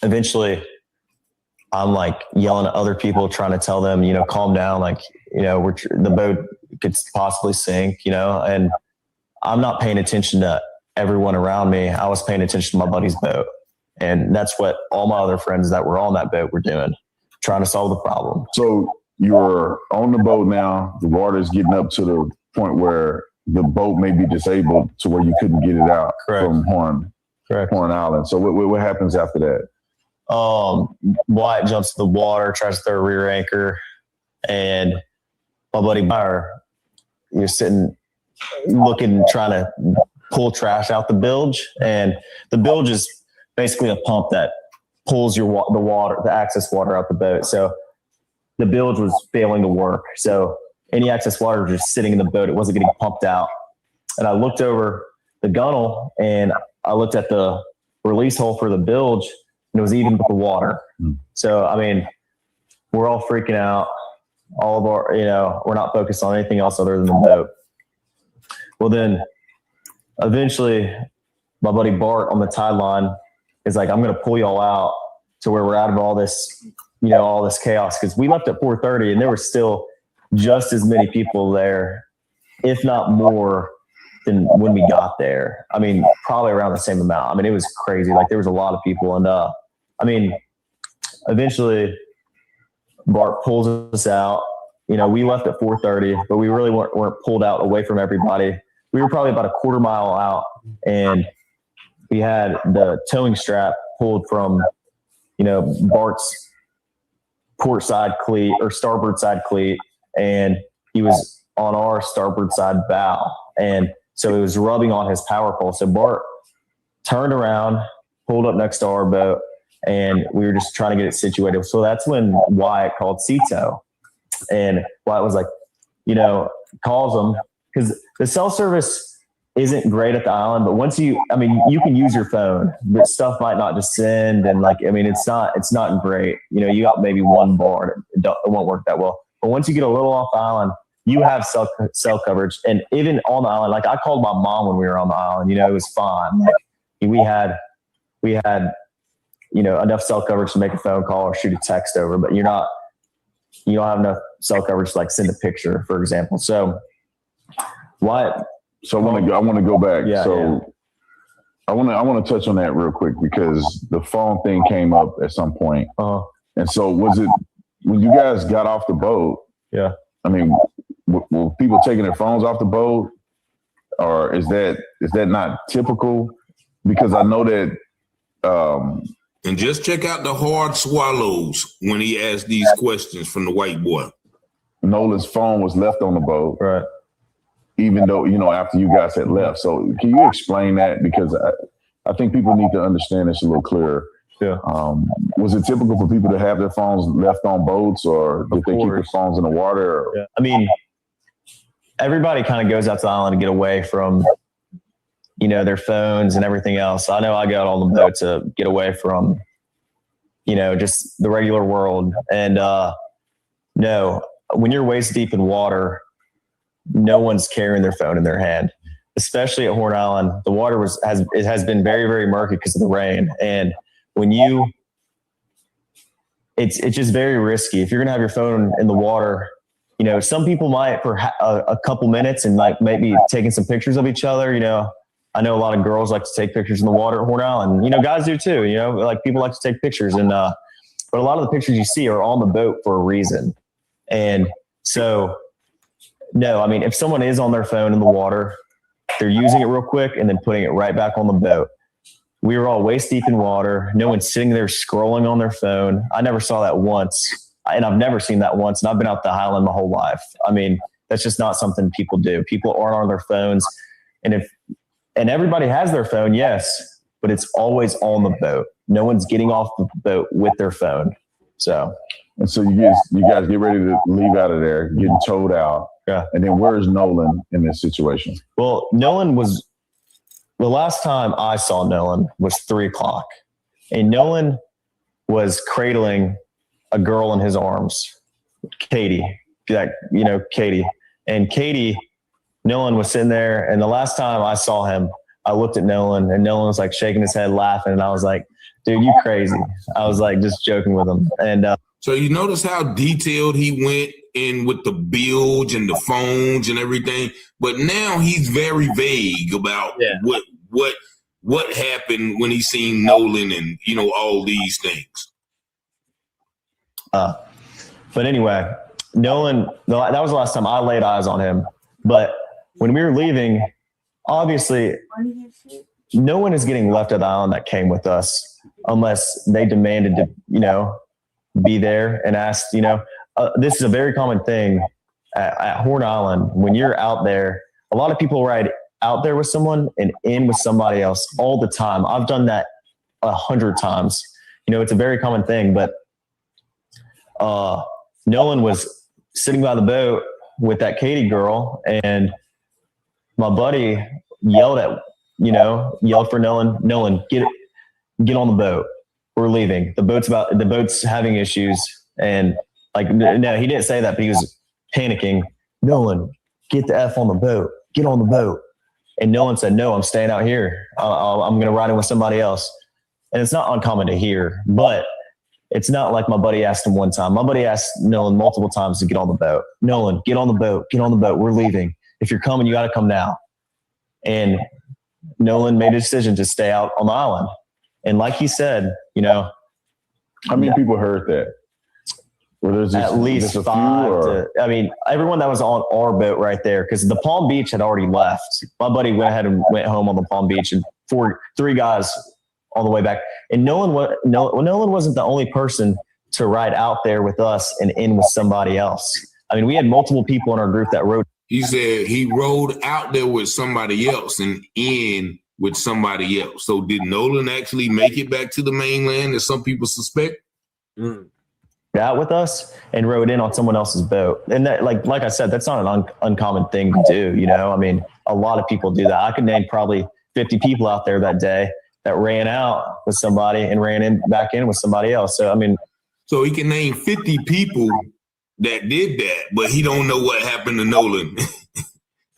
eventually I'm like yelling at other people, trying to tell them, you know, calm down. Like, you know, the boat could possibly sink, you know, and I'm not paying attention to everyone around me. I was paying attention to my buddy's boat. And that's what all my other friends that were on that boat were doing, trying to solve the problem. So you're on the boat now. The water is getting up to the point where the boat may be disabled to where you couldn't get it out from Horn Island. So what happens after that? Wyatt jumps in the water, tries to throw a rear anchor, and my buddy Meyer, you're sitting looking, trying to pull trash out the bilge. And the bilge is basically a pump that pulls the access water out the boat. So the bilge was failing to work. So any excess water was just sitting in the boat. It wasn't getting pumped out. And I looked over the gunnel, and I looked at the release hole for the bilge, and it was even with the water. So, I mean, we're all freaking out. All of our, you know, we're not focused on anything else other than the boat. Well, then eventually my buddy Bart on the tide line is like, I'm going to pull y'all out to where we're out of all this, you know, all this chaos. Cause we left at 4:30, and there were still just as many people there, if not more than when we got there. I mean, probably around the same amount. I mean, it was crazy. Like, there was a lot of people. And, I mean, eventually Bart pulls us out. You know, we left at 4:30, but we really weren't pulled out away from everybody. We were probably about a quarter mile out, and we had the towing strap pulled from, you know, Bart's port side cleat or starboard side cleat, and he was on our starboard side bow. And so it was rubbing on his power pole. So Bart turned around, pulled up next to our boat, and we were just trying to get it situated. So that's when Wyatt called Cito, and Wyatt was like, you know, calls them, because the cell service isn't great at the island, but once you can use your phone, but stuff might not just send. And like, I mean, it's not great. You know, you got maybe one bar, it won't work that well. But once you get a little off the island, you have cell coverage. And even on the island, like I called my mom when we were on the island, you know, it was fine. Like we had, you know, enough cell coverage to make a phone call or shoot a text over, but you don't have enough cell coverage to like send a picture, for example. So Wyatt. So I want to go back. Yeah, so I want to touch on that real quick, because the phone thing came up at some point. And so was it when you guys got off the boat? Yeah. I mean, were people taking their phones off the boat, or is that not typical? Because I know that. And just check out the hard swallows when he asked these questions from the white boy. Nolan's phone was left on the boat. Right. Even though, you know, after you guys had left. So can you explain that? Because I think people need to understand this a little clearer. Yeah. Was it typical for people to have their phones left on boats, or did they keep their phones in the water? Yeah. I mean, everybody kind of goes out to the island to get away from, their phones and everything else. I know I got on the boat to get away from, just the regular world. And no, when you're waist deep in water, no one's carrying their phone in their hand, especially at Horn Island. The water has been very, very murky because of the rain. And when it's just very risky. If you're going to have your phone in the water, some people might for a couple minutes and like maybe taking some pictures of each other. I know a lot of girls like to take pictures in the water at Horn Island. Guys do too. Like people like to take pictures, but a lot of the pictures you see are on the boat for a reason. And so, no, I mean, if someone is on their phone in the water, they're using it real quick and then putting it right back on the boat. We were all waist deep in water. No one's sitting there scrolling on their phone. I never saw that once, and I've never seen that once. And I've been out the island my whole life. I mean, that's just not something people do. People aren't on their phones, and everybody has their phone, yes, but it's always on the boat. No one's getting off the boat with their phone. So you guys get ready to leave out of there, getting towed out. Yeah. And then where's Nolan in this situation? Well, the last time I saw Nolan was 3:00, and Nolan was cradling a girl in his arms, Katie, Katie. And Katie, Nolan was sitting there, and the last time I saw him, I looked at Nolan, and Nolan was like shaking his head, laughing, and I was like, dude, you crazy. I was like just joking with him. And so you notice how detailed he went in with the bilge and the phones and everything, but now he's very vague about what happened when he seen Nolan and all these things. But anyway, Nolan, that was the last time I laid eyes on him. But when we were leaving, obviously, no one is getting left at the island that came with us unless they demanded to, be there and asked, this is a very common thing at Horn Island. When you're out there, a lot of people ride out there with someone and in with somebody else all the time. I've done that 100 times. It's a very common thing, but Nolan was sitting by the boat with that Katie girl, and my buddy yelled for Nolan, get on the boat. We're leaving. The boat's having issues. And no, he didn't say that, but he was panicking. Nolan, get the F on the boat. Get on the boat. And Nolan said, no, I'm staying out here. I'm going to ride in with somebody else. And it's not uncommon to hear, but it's not like my buddy asked him one time. My buddy asked Nolan multiple times to get on the boat. Nolan, get on the boat. Get on the boat. We're leaving. If you're coming, you got to come now. And Nolan made a decision to stay out on the island. And like he said, how many people heard that? At least 5. Everyone that was on our boat right there, because the Palm Beach had already left. My buddy went ahead and went home on the Palm Beach, and 3 guys on the way back. And Nolan wasn't the only person to ride out there with us and in with somebody else. We had multiple people in our group that rode. He said he rode out there with somebody else and in with somebody else. So did Nolan actually make it back to the mainland, as some people suspect? Out with us and rode in on someone else's boat. And that, like I said, that's not an uncommon thing to do. A lot of people do that. I could name probably 50 people out there that day that ran out with somebody and ran back in with somebody else. So he can name 50 people that did that, but he don't know what happened to Nolan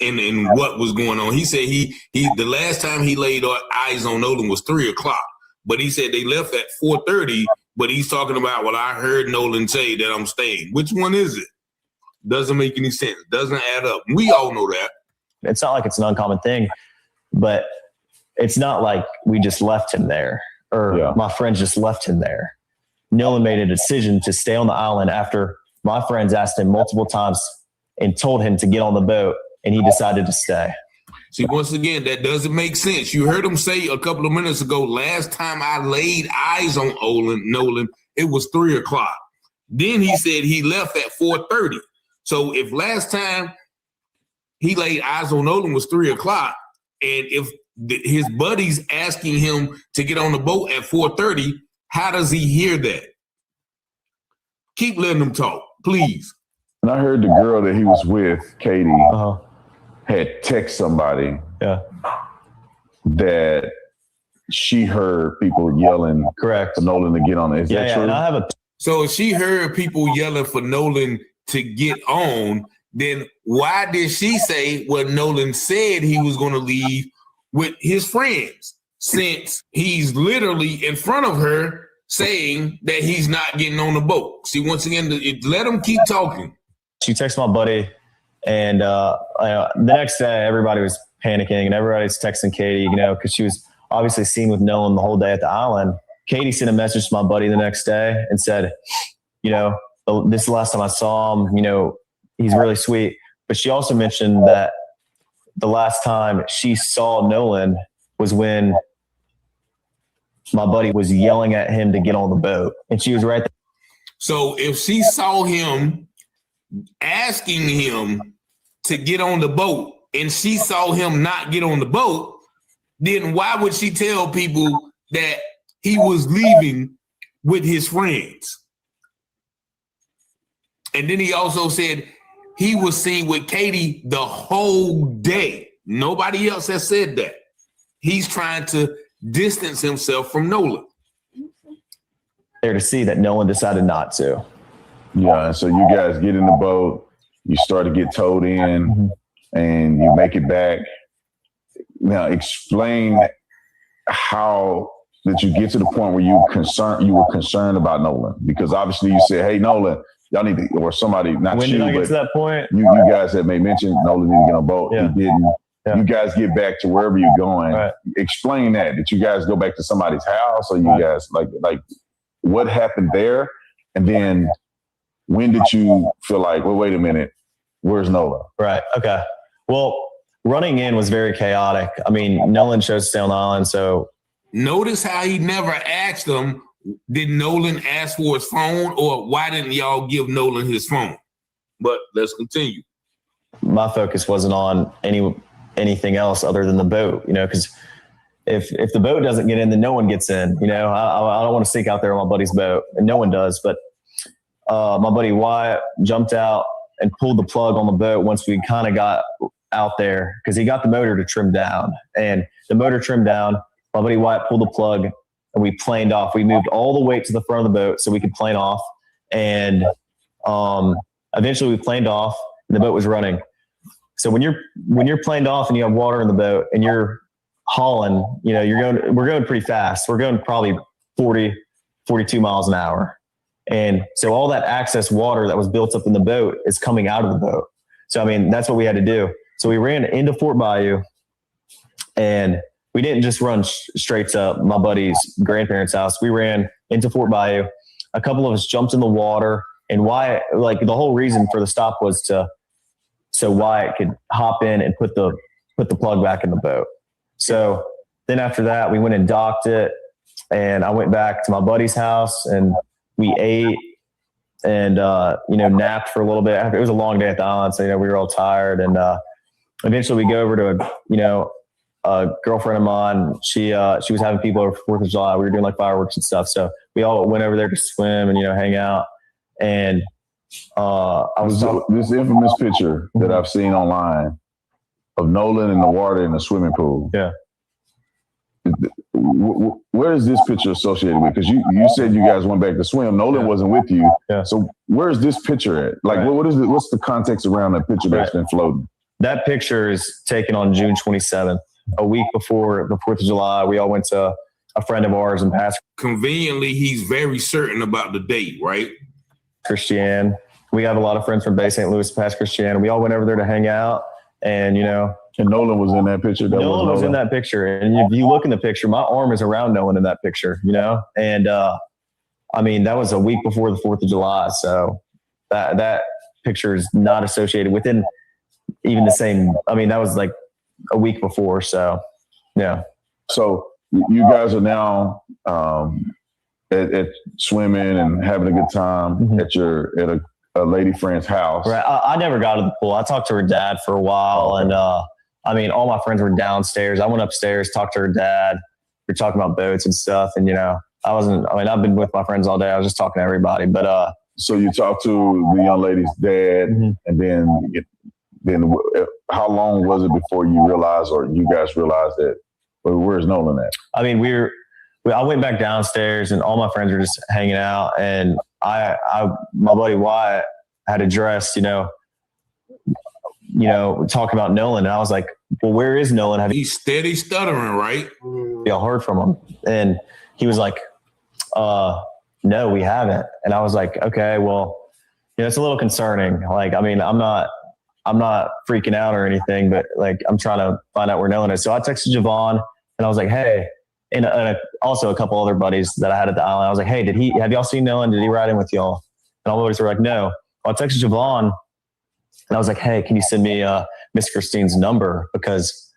and what was going on. He said he the last time he laid eyes on Nolan was 3:00, but he said they left at 4:30. But he's talking about, well, I heard Nolan say that I'm staying. Which one is it? Doesn't make any sense. Doesn't add up. We all know that. It's not like it's an uncommon thing, but it's not like we just left him there or my friends just left him there. Nolan made a decision to stay on the island after my friends asked him multiple times and told him to get on the boat, and he decided to stay. See, once again, that doesn't make sense. You heard him say a couple of minutes ago, last time I laid eyes on Nolan, it was 3:00. Then he said he left at 4:30. So if last time he laid eyes on Nolan was 3:00, and if his buddies asking him to get on the boat at 4:30. How does he hear that? Keep letting them talk, please. And I heard the girl that he was with, Katie, had text somebody that she heard people yelling for Nolan to get on it. Is that true? And so if she heard people yelling for Nolan to get on, then why did she say what Nolan said he was going to leave with his friends, since he's literally in front of her saying that he's not getting on the boat? See, once again, let him keep talking. She texted my buddy, and the next day everybody was panicking and everybody's texting Katie, because she was obviously seen with Nolan the whole day at the island. Katie sent a message to my buddy the next day and said, this is the last time I saw him, he's really sweet. But she also mentioned that the last time she saw Nolan was when my buddy was yelling at him to get on the boat. And she was right there. So if she saw him asking him to get on the boat and she saw him not get on the boat, then why would she tell people that he was leaving with his friends? And then he also said he was seen with Katie the whole day. Nobody else has said that. He's trying to distance himself from Nolan. There to see that Nolan decided not to. Yeah, so you guys get in the boat, you start to get towed in, and you make it back. Now, explain how did you get to the point where you were concerned about Nolan? Because obviously you said, "Hey, Nolan, y'all need to," or somebody, not when you, did I get but to that point? You guys had made mention Nolan didn't get on a boat. Yeah. He didn't. Yeah. You guys get back to wherever you're going. Right. Explain that. Did you guys go back to somebody's house, or you guys like what happened there? And then when did you feel like, well, wait a minute, where's Nolan? Right. Okay. Well, running in was very chaotic. I mean, Nolan chose to stay on the island, so. Notice how he never asked him, did Nolan ask for his phone, or why didn't y'all give Nolan his phone? But let's continue. My focus wasn't on anything else other than the boat, because if the boat doesn't get in, then no one gets in. I don't want to sneak out there on my buddy's boat, and no one does. But my buddy Wyatt jumped out and pulled the plug on the boat once we kind of got out there, because he got the motor to trim down. And the motor trimmed down, my buddy Wyatt pulled the plug, and we planed off. We moved all the weight to the front of the boat so we could plane off. And eventually we planed off, and the boat was running. So when you're planed off and you have water in the boat and you're hauling, we're going pretty fast. We're going probably 40, 42 miles an hour. And so all that excess water that was built up in the boat is coming out of the boat. So, I mean, that's what we had to do. So we ran into Fort Bayou, and we didn't just run straight to my buddy's grandparents' house. We ran into Fort Bayou. A couple of us jumped in the water, and Wyatt, the whole reason for the stop was so Wyatt could hop in and put the plug back in the boat. So then after that, we went and docked it, and I went back to my buddy's house, and we ate and, napped for a little bit. It was a long day at the island, so, we were all tired. And eventually we go over to a girlfriend of mine. She was having people over for 4th of July. We were doing fireworks and stuff. So we all went over there to swim and, hang out. And this infamous picture that I've seen online of Nolan in the water in the swimming pool. Yeah. Where is this picture associated with? Because you said you guys went back to swim. Nolan wasn't with you. Yeah. So where's this picture at? What's the context around that picture that's been floating? That picture is taken on June 27th, a week before the 4th of July. We all went to a friend of ours in Pass. Conveniently, he's very certain about the date, right? Christian. We have a lot of friends from Bay St. Louis, Pass Christian. We all went over there to hang out, and And Nolan was in that picture. Nolan was in that picture. And if you look in the picture, my arm is around Nolan in that picture, And, that was a week before the 4th of July. So that picture is not associated within even the same. That was a week before. So, yeah. So you guys are now at swimming and having a good time at a lady friend's house. Right. I never got to the pool. I talked to her dad for a while, and I mean, all my friends were downstairs. I went upstairs, talked to her dad. We were talking about boats and stuff. And, I've been with my friends all day. I was just talking to everybody. But so you talked to the young lady's dad, and then how long was it before you realized, or you guys realized that, where's Nolan at? I mean, I went back downstairs and all my friends were just hanging out, and my buddy Wyatt had addressed, talking about Nolan, and I was like, well, where is Nolan? He's steady stuttering, right? Y'all heard from him? And he was like, no, we haven't. And I was like, okay, well, it's a little concerning. Like, I mean, I'm not freaking out or anything, but like, I'm trying to find out where Nolan is. So I texted Javon and I was like, hey, and also a couple other buddies that I had at the island. I was like, hey, have y'all seen Nolan? Did he ride in with y'all? And all the buddies were like, no. I texted Javon and I was like, hey, can you send me Miss Christine's number? Because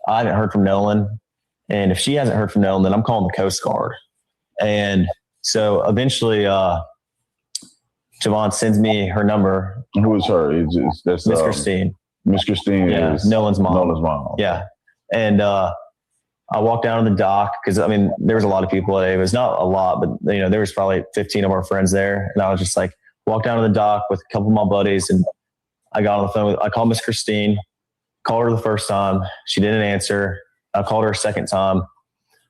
I haven't heard from Nolan. And if she hasn't heard from Nolan, then I'm calling the Coast Guard. And so eventually Javon sends me her number. Who is her? That's Miss Christine. Miss Christine is Nolan's mom. Nolan's mom. Yeah. And I walked down to the dock because, I mean, there was a lot of people at Ava's. Not a lot, but, there was probably 15 of our friends there. And I was just like, walked down to the dock with a couple of my buddies, and I got on the phone. I called Miss Christine, called her the first time. She didn't answer. I called her a second time,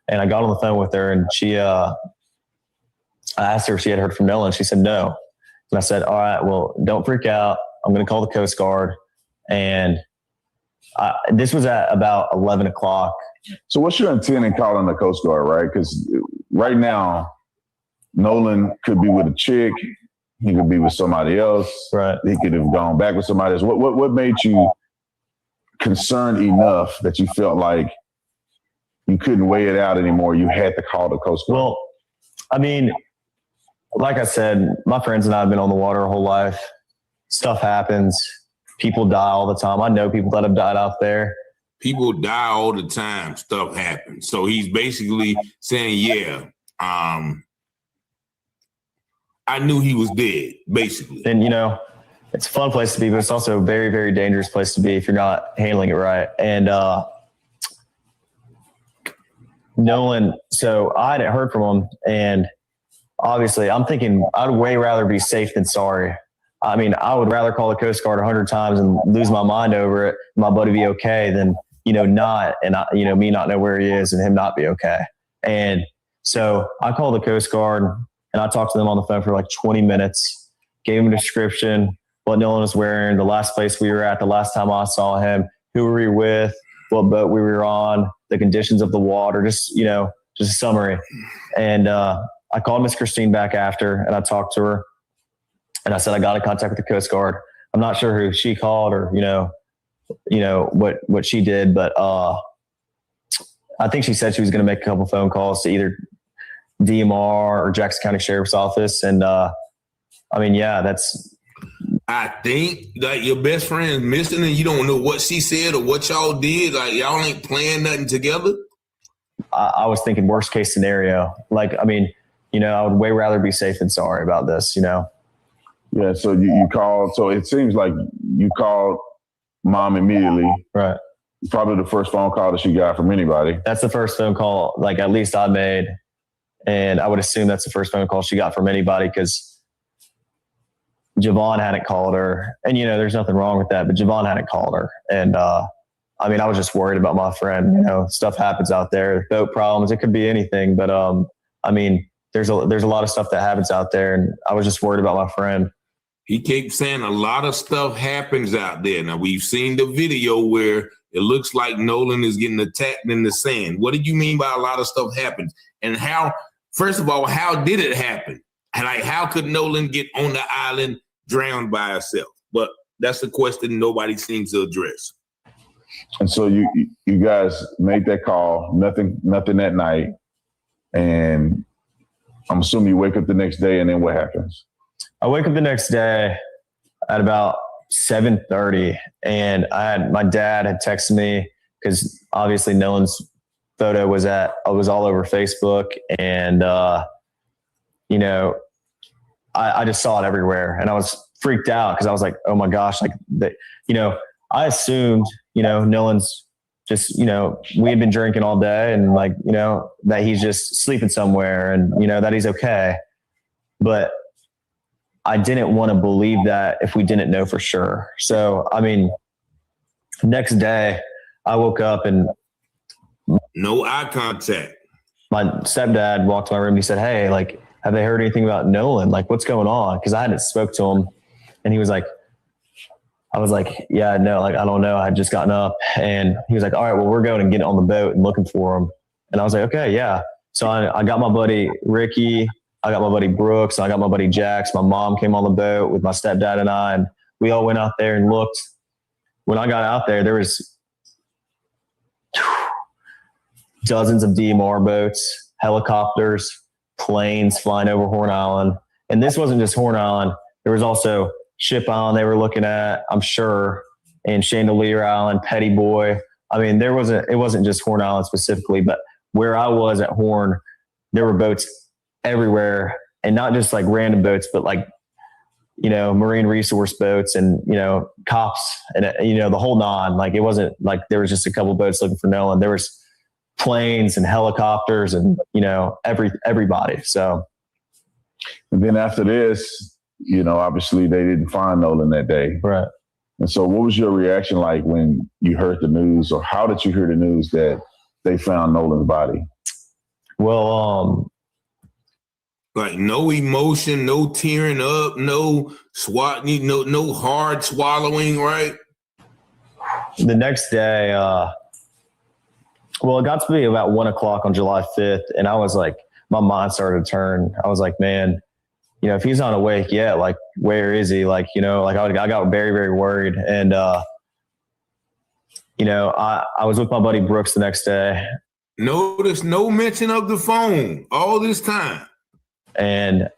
and I got on the phone with her, and I asked her if she had heard from Nolan. She said no. And I said, all right, well, don't freak out. I'm going to call the Coast Guard. And this was at about 11 o'clock. So what's your intent in calling the Coast Guard, right? Because right now, Nolan could be with a chick. He could be with somebody else. Right. He could have gone back with somebody else. What made you concerned enough that you felt like you couldn't weigh it out anymore? You had to call the Coast Guard. Well, I mean, like I said, my friends and I have been on the water our whole life. Stuff happens. People die all the time. I know people that have died out there. People die all the time. Stuff happens. So he's basically saying, I knew he was dead, basically. And, it's a fun place to be, but it's also a very, very dangerous place to be if you're not handling it right. And Nolan, so I hadn't heard from him, and obviously I'm thinking I'd way rather be safe than sorry. I mean, I would rather call the Coast Guard 100 times and lose my mind over it, my buddy be okay, than, not, and me not know where he is and him not be okay. And so I called the Coast Guard and I talked to them on the phone for like 20 minutes, gave him a description, what Nolan was wearing, the last place we were at, the last time I saw him, who were we with, what boat we were on, the conditions of the water, just a summary. And I called Miss Christine back after, and I talked to her, and I said, I got in contact with the Coast Guard. I'm not sure who she called or, what she did, but I think she said she was going to make a couple phone calls to either DMR or Jackson County Sheriff's Office. And I think that your best friend is missing and you don't know what she said or what y'all did. Like, y'all ain't playing nothing together. I was thinking worst case scenario. Like, I would way rather be safe than sorry about this, Yeah, so you called. So it seems like you called mom immediately. Right. Probably the first phone call that she got from anybody. That's the first phone call, like, at least I made. And I would assume that's the first phone call she got from anybody, because Javon hadn't called her. And, there's nothing wrong with that, but Javon hadn't called her. And, I was just worried about my friend. Stuff happens out there, boat problems. It could be anything. But, there's a lot of stuff that happens out there. And I was just worried about my friend. He keeps saying a lot of stuff happens out there. Now, we've seen the video where it looks like Nolan is getting attacked in the sand. What do you mean by a lot of stuff happens? And how, first of all, how did it happen? And like, how could Nolan get on the island drowned by herself? But that's the question nobody seems to address. And so you guys made that call, nothing that night. And I'm assuming you wake up the next day, and then what happens? I wake up the next day at about 7:30, and my dad had texted me, because obviously Nolan's photo was all over Facebook, and I just saw it everywhere, and I was freaked out because I was like, oh my gosh, like that, I assumed, Nolan's just, we had been drinking all day and like, that he's just sleeping somewhere and, that he's okay. But I didn't want to believe that if we didn't know for sure. So, I mean, next day I woke up and no eye contact. My stepdad walked to my room and he said, "Hey, like, have they heard anything about Nolan? Like, what's going on?" Because I hadn't spoke to him. And he was like, I was like, "Yeah, no, like, I don't know. I had just gotten up." And he was like, "All right, well, we're going and getting on the boat and looking for him." And I was like, "Okay, yeah." So I got my buddy Ricky, I got my buddy Brooks, and I got my buddy Jax. My mom came on the boat with my stepdad and I, and we all went out there and looked. When I got out there was dozens of DMR boats, helicopters, planes flying over Horn Island. And this wasn't just Horn Island. There was also Ship Island they were looking at, I'm sure, and Chandelier Island, Petty Boy. I mean, it wasn't just Horn Island specifically, but where I was at Horn, there were boats everywhere, and not just like random boats, but like, marine resource boats and, cops and, the whole nine. Like, it wasn't like there was just a couple boats looking for Nolan. There was planes and helicopters and, everybody. So. And then after this, obviously they didn't find Nolan that day. Right. And so what was your reaction like when you heard the news, or how did you hear the news that they found Nolan's body? Well, like no emotion, no tearing up, no swatting, no hard swallowing, right? The next day, it got to be about 1:00 on July 5th. And I was like, my mind started to turn. I was like, man, if he's not awake yet, like, where is he? Like, I got very, very worried. And, I was with my buddy Brooks the next day. Notice no mention of the phone all this time. And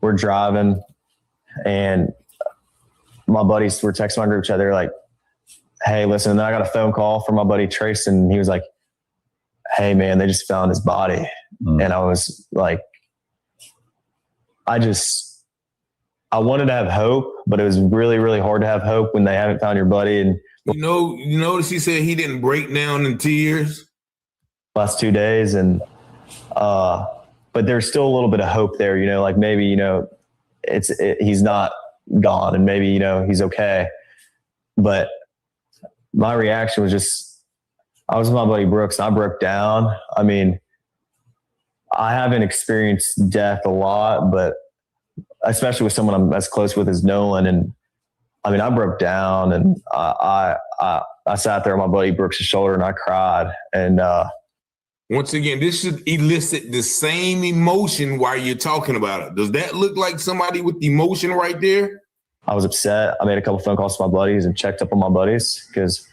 we're driving, and my buddies were texting my group chat. They're like, "Hey, listen." And then I got a phone call from my buddy Trace, and he was like, "Hey, man, they just found his body." And I was like, I wanted to have hope, but it was really, really hard to have hope when they haven't found your buddy. And you notice he said he didn't break down in tears last 2 days, and but there's still a little bit of hope there, like maybe, he's not gone, and maybe, he's okay. But my reaction was just, I was with my buddy Brooks and I broke down. I mean, I haven't experienced death a lot, but especially with someone I'm as close with as Nolan. And I mean, I broke down, and I sat there on my buddy Brooks' shoulder and I cried. And, once again, this should elicit the same emotion while you're talking about it. Does that look like somebody with emotion right there? I was upset. I made a couple phone calls to my buddies and checked up on my buddies because,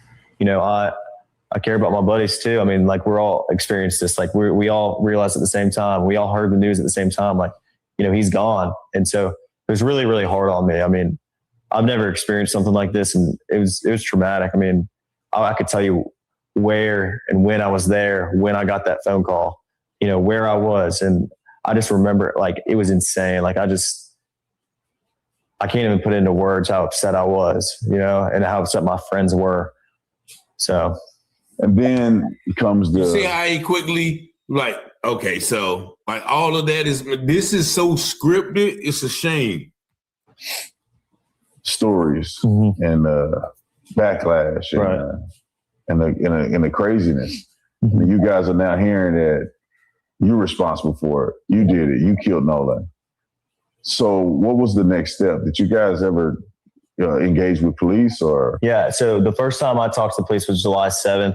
I care about my buddies too. I mean, like, we're all experienced this. Like, we all realized at the same time. We all heard the news at the same time. Like, he's gone. And so it was really, really hard on me. I mean, I've never experienced something like this, and it was traumatic. I mean, I could tell you where and when I was there, when I got that phone call, where I was. And I just remember, like, it was insane. Like, I can't even put into words how upset I was, and how upset my friends were. So. And then comes the. See how he quickly, like, okay, so like all of that this is so scripted. It's a shame. Stories and backlash and, and the craziness. And you guys are now hearing that you're responsible for it. You did it. You killed Nolan. So what was the next step? Did you guys ever engage with police or? Yeah. So the first time I talked to the police was July 7th.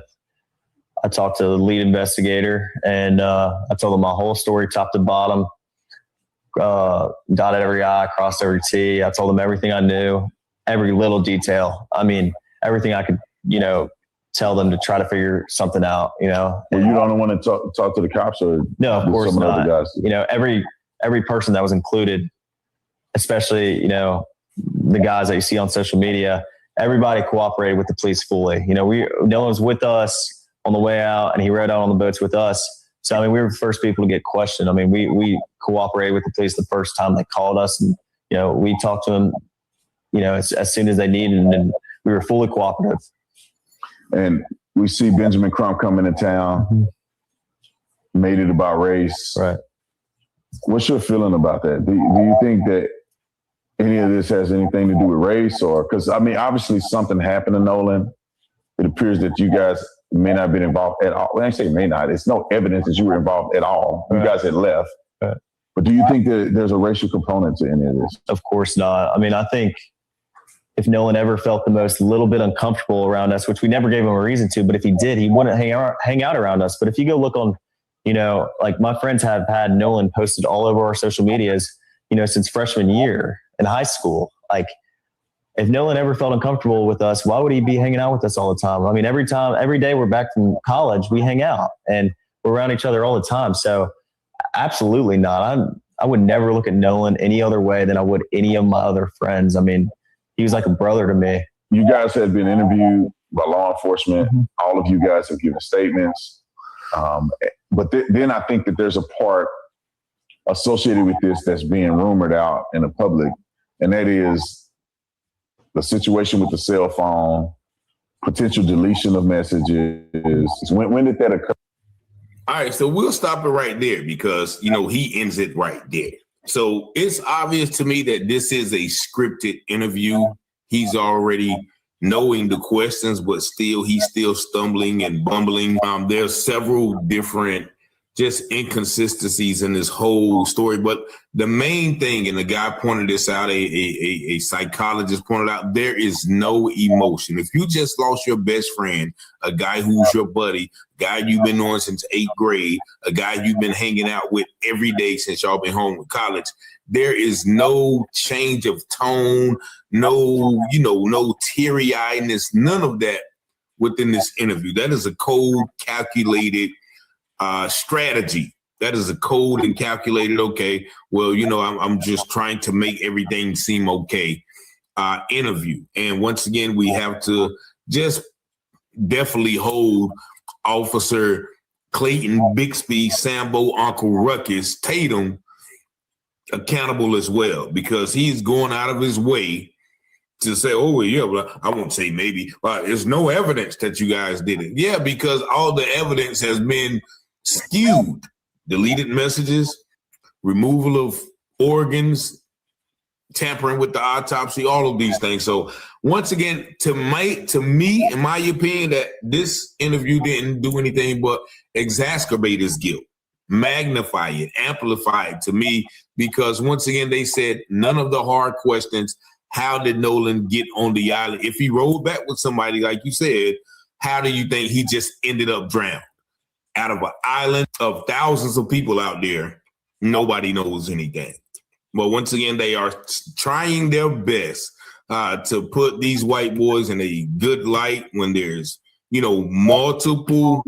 I talked to the lead investigator, and I told him my whole story, top to bottom, dotted every I, crossed every T. I told him everything I knew, every little detail. I mean, everything I could, tell them to try to figure something out, Well, you don't want to talk to the cops, or no, of course some not. Other guys? Every person that was included, especially, the guys that you see on social media, everybody cooperated with the police fully. No one's with us on the way out, and he rode out on the boats with us. So, I mean, we were the first people to get questioned. I mean, we cooperated with the police the first time they called us, and, we talked to them, as soon as they needed, and we were fully cooperative. And we see Benjamin Crump coming to town, made it about race. Right. What's your feeling about that? Do you think that any of this has anything to do with race? Or, because, I mean, obviously something happened to Nolan. It appears that you guys may not have been involved at all. When I say may not, it's no evidence that you were involved at all. You guys had left. Right. But do you think that there's a racial component to any of this? Of course not. I mean, I think if Nolan ever felt the most little bit uncomfortable around us, which we never gave him a reason to, but if he did, he wouldn't hang out around us. But if you go look on, you know, like my friends have had Nolan posted all over our social medias, you know, since freshman year in high school. Like, if Nolan ever felt uncomfortable with us, why would he be hanging out with us all the time? I mean, every day we're back from college, we hang out and we're around each other all the time. So absolutely not. I would never look at Nolan any other way than I would any of my other friends. I mean, he was like a brother to me. You guys had been interviewed by law enforcement. All of you guys have given statements. But then I think that there's a part associated with this that's being rumored out in the public, and that is the situation with the cell phone, potential deletion of messages. When did that occur? All right, so we'll stop it right there because, you know, he ends it right there. So it's obvious to me that this is a scripted interview. He's already knowing the questions, but he's still stumbling and bumbling. There's several different just inconsistencies in this whole story. But the main thing, and the guy pointed this out, a psychologist pointed out, there is no emotion. If you just lost your best friend, a guy who's your buddy, guy you've been on since 8th grade, a guy you've been hanging out with every day since y'all been home with college, there is no change of tone, no teary-eyedness, none of that within this interview. That is a cold, calculated strategy. That is a cold and calculated, okay, well, you know, I'm just trying to make everything seem okay interview. And once again, we have to just definitely hold Officer Clayton Bixby, Sambo, Uncle Ruckus, Tatum accountable as well, because he's going out of his way to say, oh, well, yeah, well, I won't say maybe, there's no evidence that you guys did it. Yeah, because all the evidence has been skewed. Deleted messages, removal of organs, tampering with the autopsy, all of these things. So once again, to me, in my opinion, that this interview didn't do anything but exacerbate his guilt, magnify it, amplify it to me, because once again, they said none of the hard questions. How did Nolan get on the island? If he rode back with somebody, like you said, how do you think he just ended up drowned? Out of an island of thousands of people out there, nobody knows anything. But once again, they are trying their best to put these white boys in a good light when there's, you know, multiple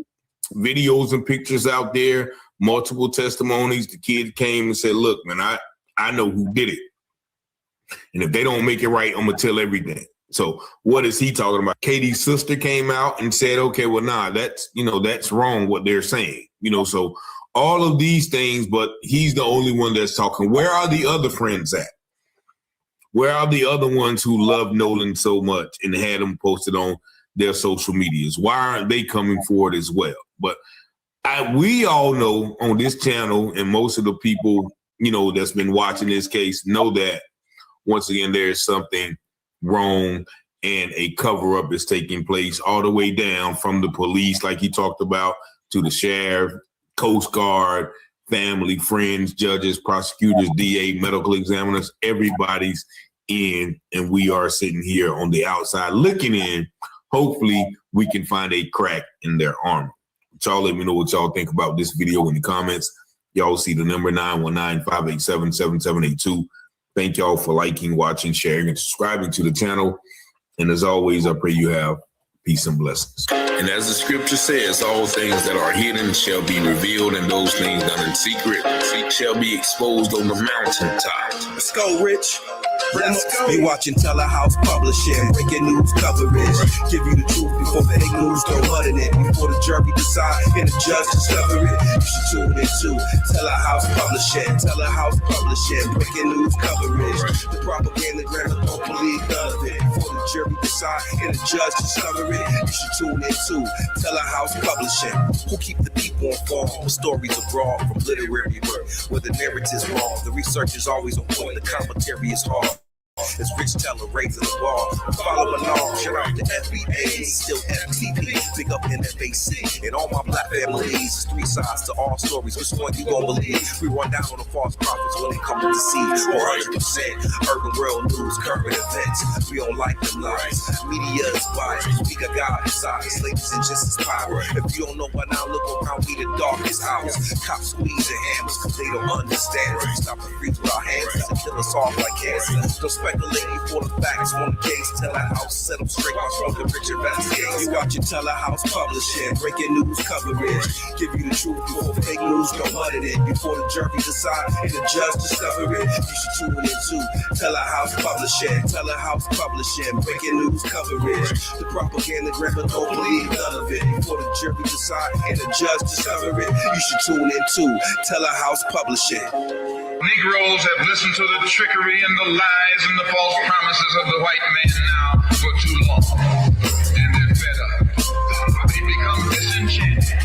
videos and pictures out there, multiple testimonies. The kid came and said, look, man, I know who did it. And if they don't make it right, I'm going to tell everything. So what is he talking about? Katie's sister came out and said, okay, well, nah, that's wrong what they're saying. You know, so all of these things, but he's the only one that's talking. Where are the other friends at? Where are the other ones who love Nolan so much and had him posted on their social medias? Why aren't they coming forward as well? But we all know on this channel, and most of the people, you know, that's been watching this case know that once again, there's something wrong and a cover-up is taking place all the way down from the police, like he talked about, to the sheriff, Coast Guard, family, friends, judges, prosecutors, DA, medical examiners. Everybody's in, and we are sitting here on the outside looking in. Hopefully we can find a crack in their armor. Y'all let me know what y'all think about this video in the comments. Y'all see the number 919-587-7782. Thank y'all for liking, watching, sharing, and subscribing to the channel. And as always, I pray you have peace and blessings. And as the scripture says, all things that are hidden shall be revealed, and those things done in secret shall be exposed on the mountaintop. Let's go, Rich. Let's go. Be watching Telehouse Publishing, breaking news coverage. Give you the truth before the news, don't muddle it before the jury decide and the judge discover it. You should tune in to Telehouse Publishing, Telehouse Publishing, breaking news coverage. The propaganda grammar, don't believe none of it. Before the jury decide and the judge discover it, you should tune in to Telehouse Publishing. Who keep the people informed? The stories abroad from literary work, where the narrative's wrong. The research is always on point, the commentary is hard. It's Rich Teller raising the bar. Follow along, shout out to FBA, still FTP, big up NFAC, and all my black families. It's three sides to all stories, which one you gon' believe? We run down on the false prophets when they come to deceive. 400% urban world news, current events. We don't like them lies. Media is biased, we got God inside. Slaves and just as power. If you don't know by now, look around, we the darkest hours. Cops squeeze their hammers, cause they don't understand. We stop and freeze with our hands and kill us off like cancer. Don't speculating for the facts on the case. Telehouse set them straight by smoking rich investigating. You got your Telehouse Publishing, breaking news coverage. Give you the truth before fake news don't muddle it. Before the jury decide and the judge discover it, you should tune in to Telehouse Publishing, Telehouse Publishing, breaking news coverage. The propaganda grammar, don't believe none of it. Before the jury decide and the judge discover it, you should tune in to Telehouse Publishing. Negroes have listened to the trickery and the lies and the false promises of the white man now for too long. And they're fed up. They become disenchanted.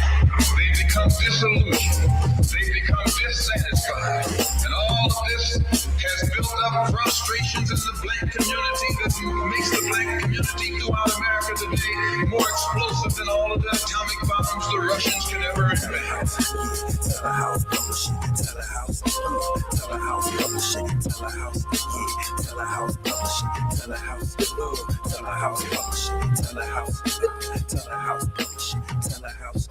They become disillusioned. They become dissatisfied. And all of this has built up frustrations in the black community that makes the black community throughout America today more explosive than all of the atomic bombs the Russians can ever invent. Telehouse Publishing, Telehouse, Telehouse Publishing, Telehouse, Telehouse Publishing, Telehouse, Telehouse Publishing, Telehouse, Telehouse Publishing, Telehouse,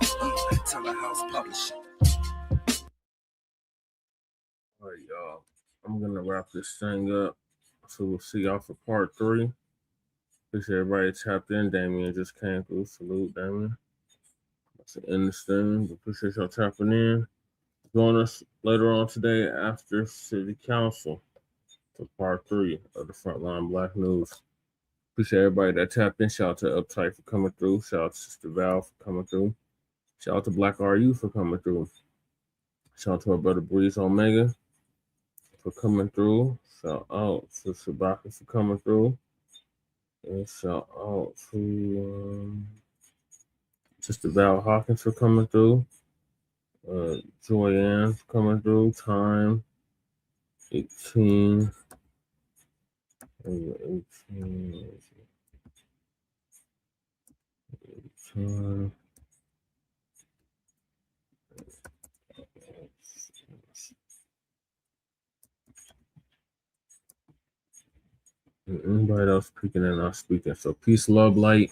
Telehouse Publishing. All right, y'all. I'm gonna wrap this thing up. So we'll see y'all for part 3. Appreciate everybody tapped in. Damien just came through. Salute, Damien. That's the end of this thing. Appreciate y'all tapping in. Join us later on today after City Council for part 3 of the Frontline Black News. Appreciate everybody that tapped in. Shout out to Uptight for coming through. Shout out to Sister Val for coming through. Shout out to Black RU for coming through. Shout out to our brother Breeze Omega for coming through. Shout out to Shabaka for coming through. And shout out to Sister Val Hawkins for coming through. Joyanne for coming through. Time 18. 18. Anybody else speaking and not speaking? So peace, love, light,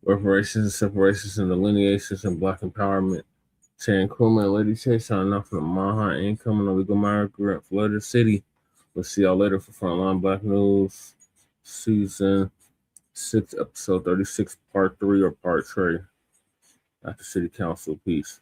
reparations and separations and delineations and black empowerment. Chan Kruma and Lady Che signing off from the Maha Income and Illegal Migrant Florida City. We'll see y'all later for Frontline Black News Season 6, Episode 36, Part 3 or Part 3 after City Council. Peace.